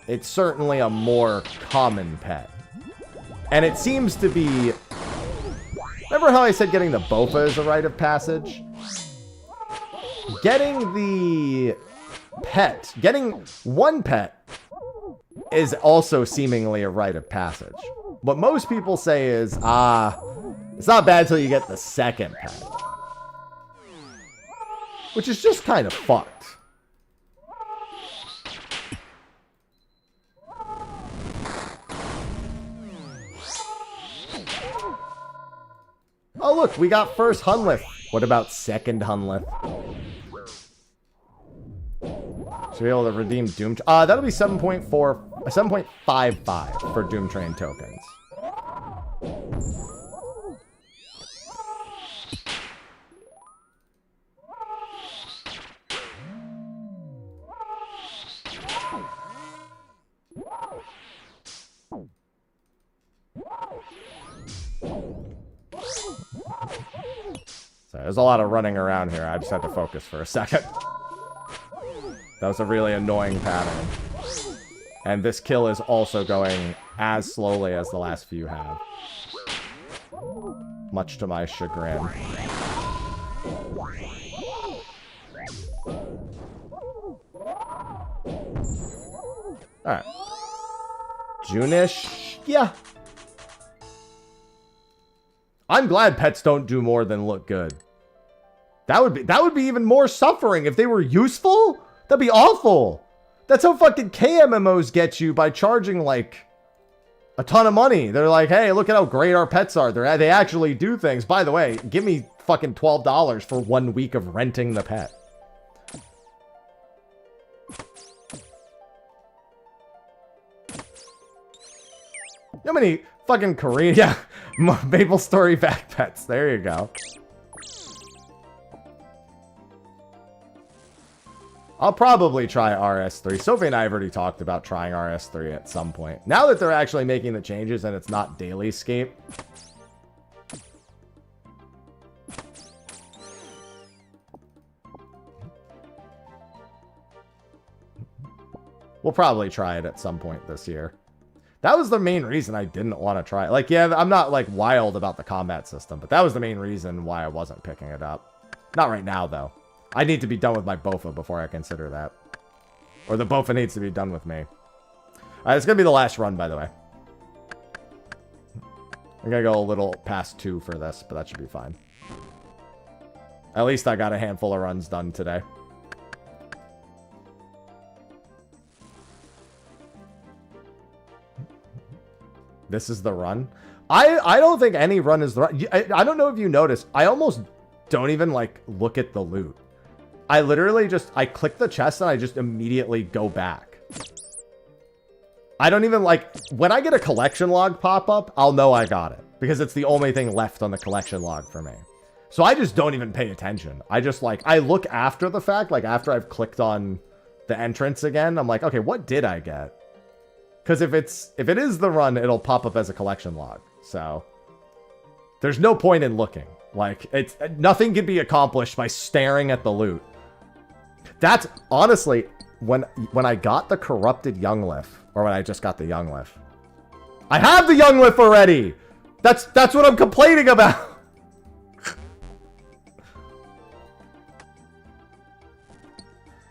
it's certainly a more common pet. And it seems to be... Remember how I said getting the Bofa is a rite of passage? Getting the pet, getting one pet is also seemingly a rite of passage. What most people say is, it's not bad till you get the second pet. Which is just kind of fucked. Oh look, we got first Hunlith. What about second Hunlith? Should be able to redeem Doom... that'll be 7.55 for Doom Train tokens. So there's a lot of running around here. I just had to focus for a second. That was a really annoying pattern. And this kill is also going as slowly as the last few have. Much to my chagrin. Alright. June-ish? Yeah. I'm glad pets don't do more than look good. That would be even more suffering if they were useful. That'd be awful. That's how fucking KMMOs get you by charging, like, a ton of money. They're like, hey, look at how great our pets are. They actually do things. By the way, give me fucking $12 for 1 week of renting the pet. How many fucking Korean... Yeah, Maple Story back pets. There you go. I'll probably try RS3. Sophie and I have already talked about trying RS3 at some point. Now that they're actually making the changes and it's not daily scape. We'll probably try it at some point this year. That was the main reason I didn't want to try it. Like, yeah, I'm not, like, wild about the combat system, but that was the main reason why I wasn't picking it up. Not right now, though. I need to be done with my Bofa before I consider that. Or the Bofa needs to be done with me. Alright, it's going to be the last run, by the way. I'm going to go a little past 2 for this, but that should be fine. At least I got a handful of runs done today. This is the run. I don't think any run is the run. I don't know if you noticed. I almost don't even, like, look at the loot. I literally just, I click the chest and I just immediately go back. I don't even, like, when I get a collection log pop up, I'll know I got it. Because it's the only thing left on the collection log for me. So I just don't even pay attention. I just, like, I look after the fact, like, after I've clicked on the entrance again, I'm like, okay, what did I get? Because if it is the run, it'll pop up as a collection log. So there's no point in looking. Like, it's nothing can be accomplished by staring at the loot. That's honestly when I got the corrupted Younglif, or when I just got the Younglif. I have the Younglif already. That's what I'm complaining about.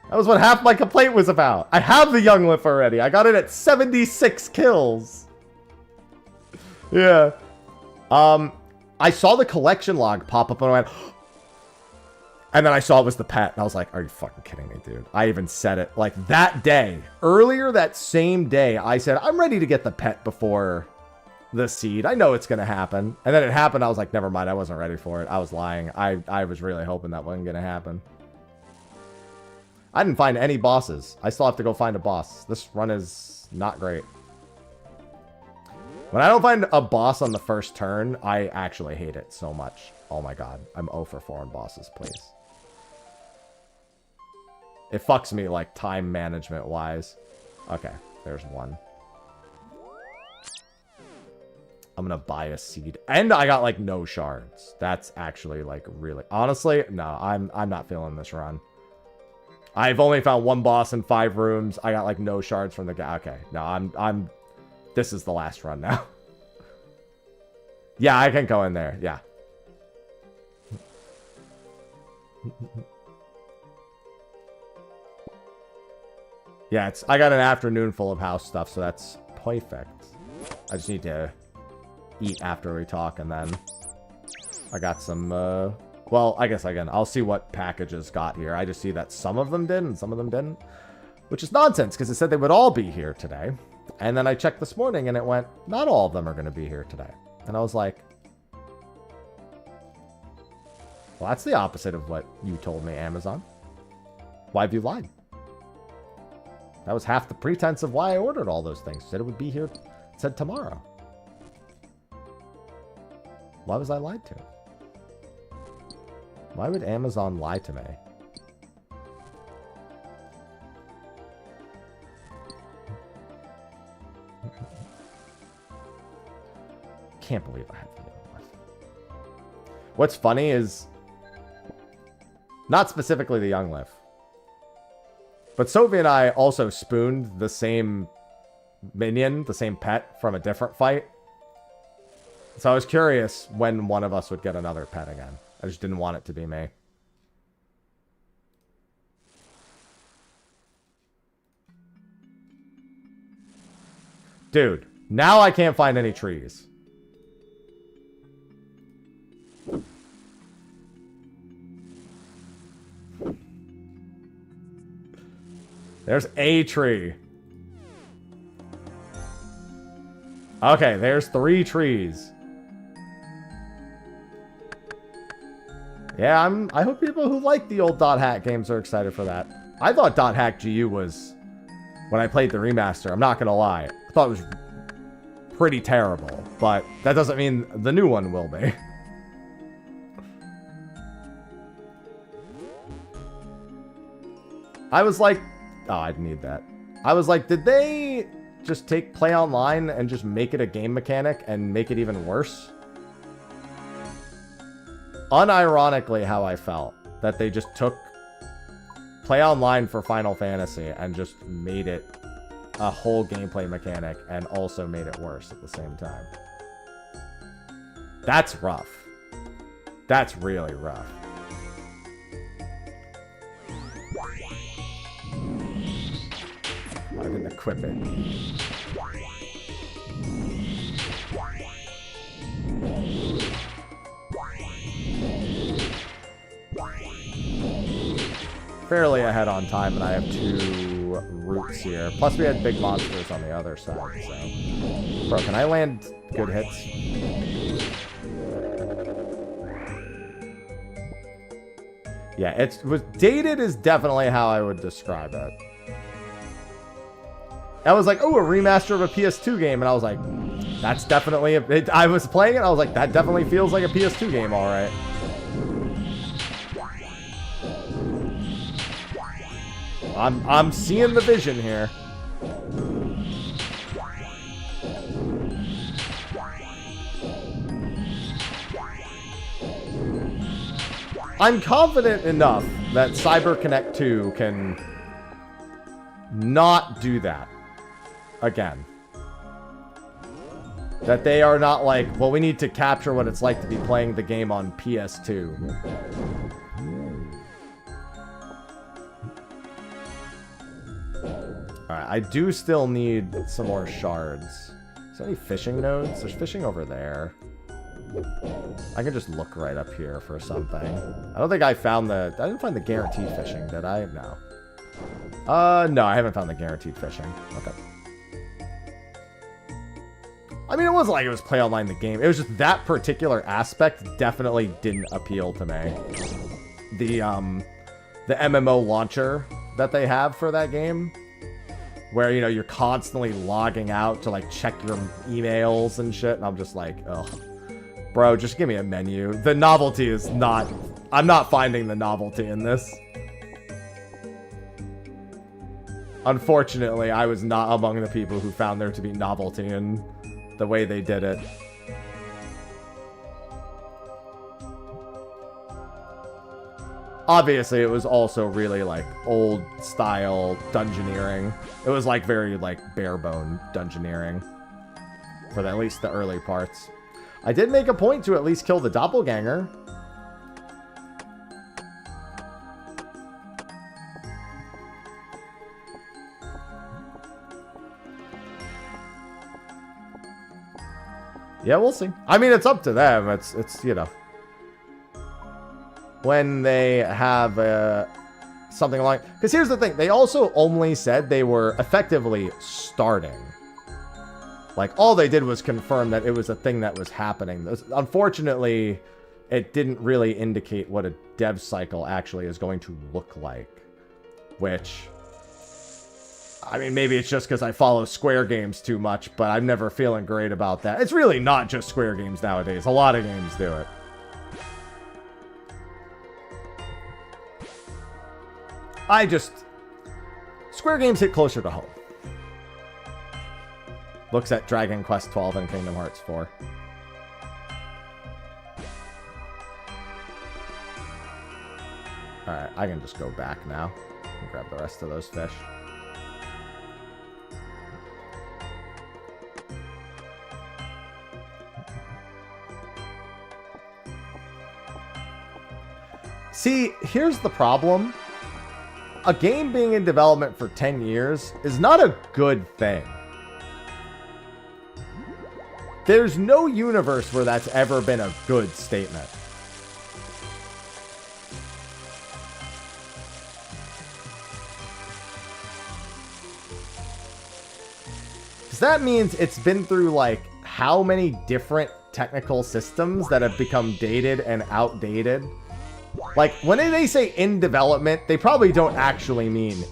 That was what half my complaint was about. I have the Younglif already. I got it at 76 kills. Yeah. I saw the collection log pop up and I went... And then I saw it was the pet. And I was like, are you fucking kidding me, dude? I even said it. Like, that day. Earlier that same day, I said, I'm ready to get the pet before the seed. I know it's going to happen. And then it happened. I was like, never mind. I wasn't ready for it. I was lying. I was really hoping that wasn't going to happen. I didn't find any bosses. I still have to go find a boss. This run is not great. When I don't find a boss on the first turn, I actually hate it so much. Oh my god. I'm 0 for 4 on bosses, please. It fucks me, like, time management-wise. Okay, there's one. I'm gonna buy a seed. And I got, like, no shards. That's actually, like, really... Honestly, no, I'm not feeling this run. I've only found one boss in 5 rooms. I got, like, no shards from the guy. Okay, no, I'm... This is the last run now. Yeah, I can go in there. Yeah. Yeah, I got an afternoon full of house stuff, so that's perfect. I just need to eat after we talk, and then I got some, well, I guess again, I'll see what packages got here. I just see that some of them did and some of them didn't, which is nonsense, because it said they would all be here today. And then I checked this morning, and it went, not all of them are going to be here today. And I was like, well, that's the opposite of what you told me, Amazon. Why have you lied? That was half the pretense of why I ordered all those things. Said it would be here, said tomorrow. Why was I lied to? Why would Amazon lie to me? Can't believe I have the Younglif. What's funny is, not specifically the Younglif, but Sophie and I also spooned the same minion, the same pet, from a different fight. So I was curious when one of us would get another pet again. I just didn't want it to be me. Dude, now I can't find any trees. There's a tree. Okay, there's 3 trees. Yeah, I hope people who like the old Dot Hack games are excited for that. I thought Dot Hack GU was, when I played the remaster, I'm not gonna lie, I thought it was pretty terrible, but that doesn't mean the new one will be. I was like, oh, I'd need that. I was like, did they just take Play Online and just make it a game mechanic and make it even worse? Unironically, how I felt that they just took Play Online for Final Fantasy and just made it a whole gameplay mechanic and also made it worse at the same time. That's rough. That's really rough. I didn't equip it. Fairly ahead on time, and I have 2 roots here. Plus, we had big monsters on the other side, so... Bro, can I land good hits? Yeah, it was dated is definitely how I would describe it. I was like, oh, a remaster of a PS2 game, and I was like, that's definitely I was playing it, I was like, that definitely feels like a PS2 game, all right. I'm seeing the vision here. I'm confident enough that CyberConnect 2 can not do that again. That they are not like, well, we need to capture what it's like to be playing the game on PS2. Alright, I do still need some more shards. Is there any fishing nodes? There's fishing over there. I can just look right up here for something. I don't think I found I didn't find the guaranteed fishing, did I? No. No, I haven't found the guaranteed fishing. Okay. I mean, it wasn't like it was Play Online the game. It was just that particular aspect definitely didn't appeal to me. The MMO launcher that they have for that game, where, you know, you're constantly logging out to, like, check your emails and shit, and I'm just like, ugh. Bro, just give me a menu. The novelty is not... I'm not finding the novelty in this. Unfortunately, I was not among the people who found there to be novelty in the way they did it. Obviously, it was also really, like, old-style dungeoneering. It was, like, very, like, bare-bone dungeoneering. For at least the early parts. I did make a point to at least kill the doppelganger. Yeah, we'll see. I mean, it's up to them. It's you know... when they have something like... Because here's the thing. They also only said they were effectively starting. Like, all they did was confirm that it was a thing that was happening. Unfortunately, it didn't really indicate what a dev cycle actually is going to look like. Which... I mean, maybe it's just because I follow Square Games too much, but I'm never feeling great about that. It's really not just Square Games nowadays. A lot of games do it. Square Games hit closer to home. Looks at Dragon Quest 12 and Kingdom Hearts 4. Alright, I can just go back now and grab the rest of those fish. See, here's the problem. A game being in development for 10 years is not a good thing. There's no universe where that's ever been a good statement. Because that means it's been through, like, how many different technical systems that have become dated and outdated. Like, when they say in development, they probably don't actually mean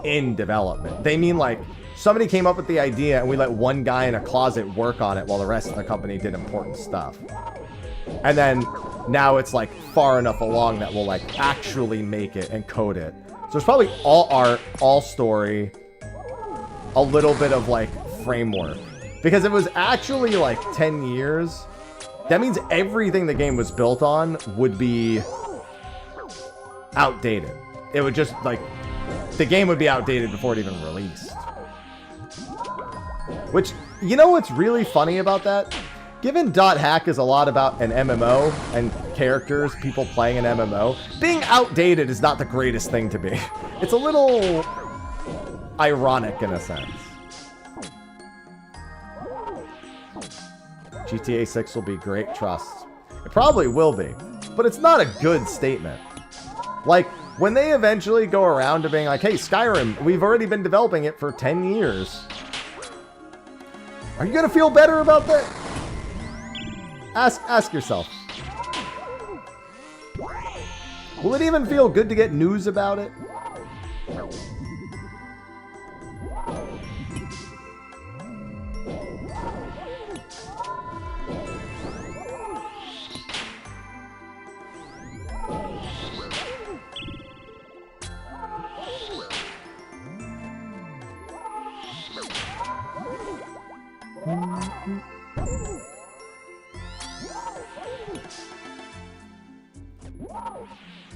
in development. They mean, like, somebody came up with the idea and we let one guy in a closet work on it while the rest of the company did important stuff. And then now it's, like, far enough along that we'll, like, actually make it and code it. So it's probably all art, all story, a little bit of, like, framework. Because if it was actually, like, 10 years, that means everything the game was built on would be outdated. It would just, like, the game would be outdated before it even released. Which, you know what's really funny about that? Given .hack is a lot about an MMO and characters, people playing an MMO, being outdated is not the greatest thing to be. It's a little ironic in a sense. GTA 6 will be great, trust. It probably will be, but it's not a good statement. Like, when they eventually go around to being like, hey, Skyrim, we've already been developing it for 10 years. Are you gonna feel better about that? Ask yourself. Will it even feel good to get news about it?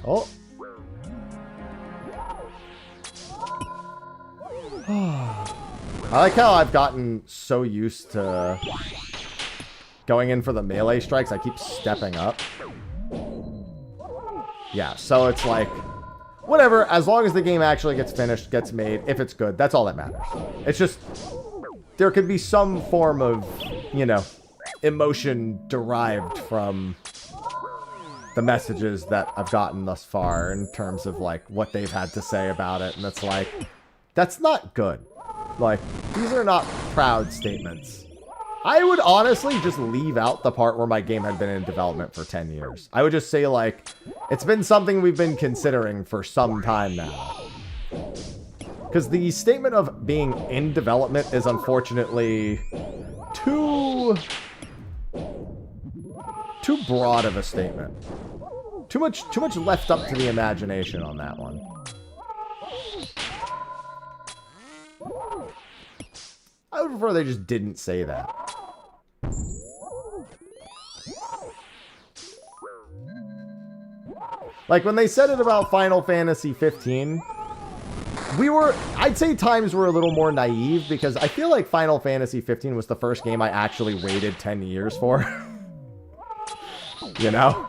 Oh. I like how I've gotten so used to going in for the melee strikes, I keep stepping up. Yeah, so it's like, whatever, as long as the game actually gets finished, gets made, if it's good, that's all that matters. It's just, there could be some form of, you know, emotion derived from the messages that I've gotten thus far in terms of, like, what they've had to say about it. And it's like, that's not good. Like, these are not proud statements. I would honestly just leave out the part where my game had been in development for 10 years. I would just say, like, it's been something we've been considering for some time now. Because the statement of being in development is unfortunately too broad of a statement. Too much left up to the imagination on that one. I would prefer they just didn't say that. Like, when they said it about Final Fantasy 15, I'd say times were a little more naive, because I feel like Final Fantasy 15 was the first game I actually waited 10 years for. You know?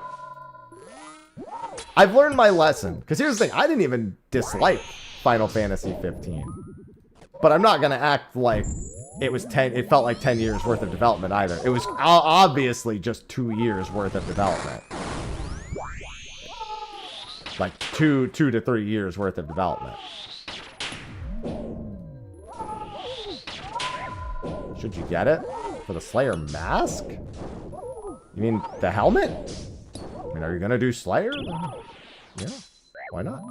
I've learned my lesson. Because here's the thing, I didn't even dislike Final Fantasy 15. But I'm not going to act like it felt like 10 years worth of development either. It was obviously just 2 years worth of development. Like 2 to 3 years worth of development. Should you get it? For the Slayer mask? You mean the helmet? I mean, are you gonna do Slayer? Yeah, why not?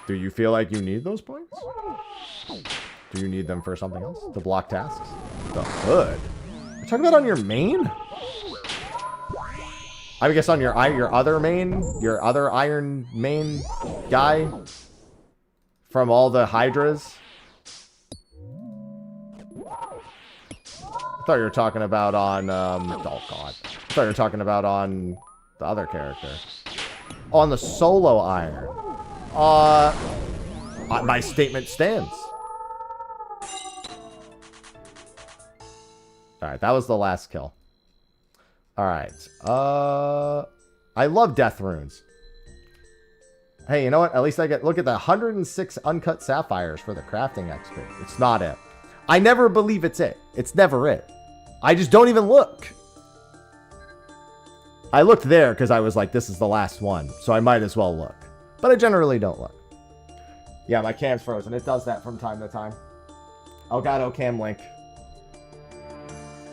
Do you feel like you need those points? Do you need them for something else? To block tasks? The hood? You're talking about on your main? I guess on your other main? Your other Iron main guy? From all the Hydras? I thought you were talking about on, oh god. I thought you were talking about on the other character. On the solo Iron. My statement stands. Alright, that was the last kill. Alright. I love death runes. Hey, you know what? At least I get... Look at the 106 uncut sapphires for the crafting expert. It's not it. I never believe it's it. It's never it. I just don't even look. I looked there because I was like, this is the last one. So I might as well look. But I generally don't look. Yeah, my cam's frozen. It does that from time to time. Oh god, oh cam link.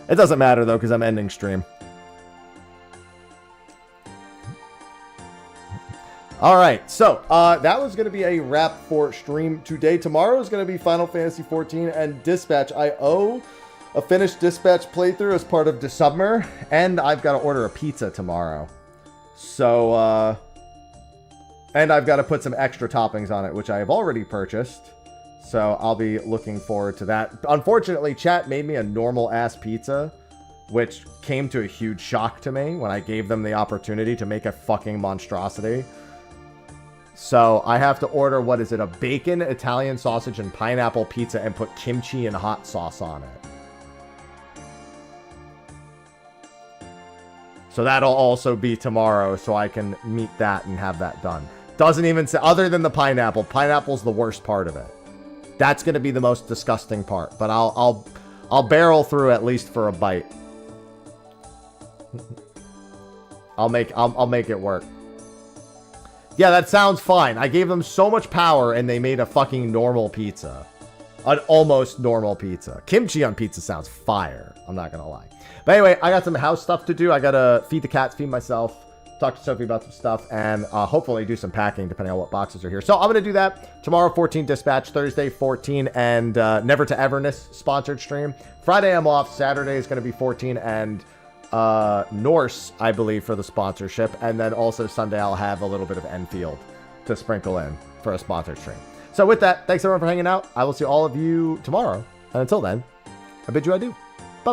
It doesn't matter though, because I'm ending stream. Alright, so that was going to be a wrap for stream today. Tomorrow is going to be Final Fantasy XIV and Dispatch. I owe a finished Dispatch playthrough as part of Desummer, and I've got to order a pizza tomorrow. So, and I've got to put some extra toppings on it, which I have already purchased. So I'll be looking forward to that. Unfortunately, chat made me a normal-ass pizza, which came to a huge shock to me when I gave them the opportunity to make a fucking monstrosity. So I have to order, what is it, a bacon, Italian sausage, and pineapple pizza and put kimchi and hot sauce on it. So that'll also be tomorrow, so I can meet that and have that done. Doesn't even say, other than the pineapple. Pineapple's the worst part of it. That's going to be the most disgusting part, but I'll barrel through at least for a bite. I'll make it work. Yeah, that sounds fine. I gave them so much power and they made a fucking normal pizza. An almost normal pizza. Kimchi on pizza sounds fire. I'm not gonna lie. But anyway, I got some house stuff to do. I gotta feed the cats, feed myself, talk to Sophie about some stuff, and hopefully do some packing depending on what boxes are here. So I'm gonna do that. Tomorrow, 14 Dispatch. Thursday, 14 and Never to Everness sponsored stream. Friday, I'm off. Saturday is gonna be 14 and Norse, I believe, for the sponsorship. And then also Sunday, I'll have a little bit of Enfield to sprinkle in for a sponsored stream. So with that, thanks everyone for hanging out. I will see all of you tomorrow. And until then, I bid you adieu.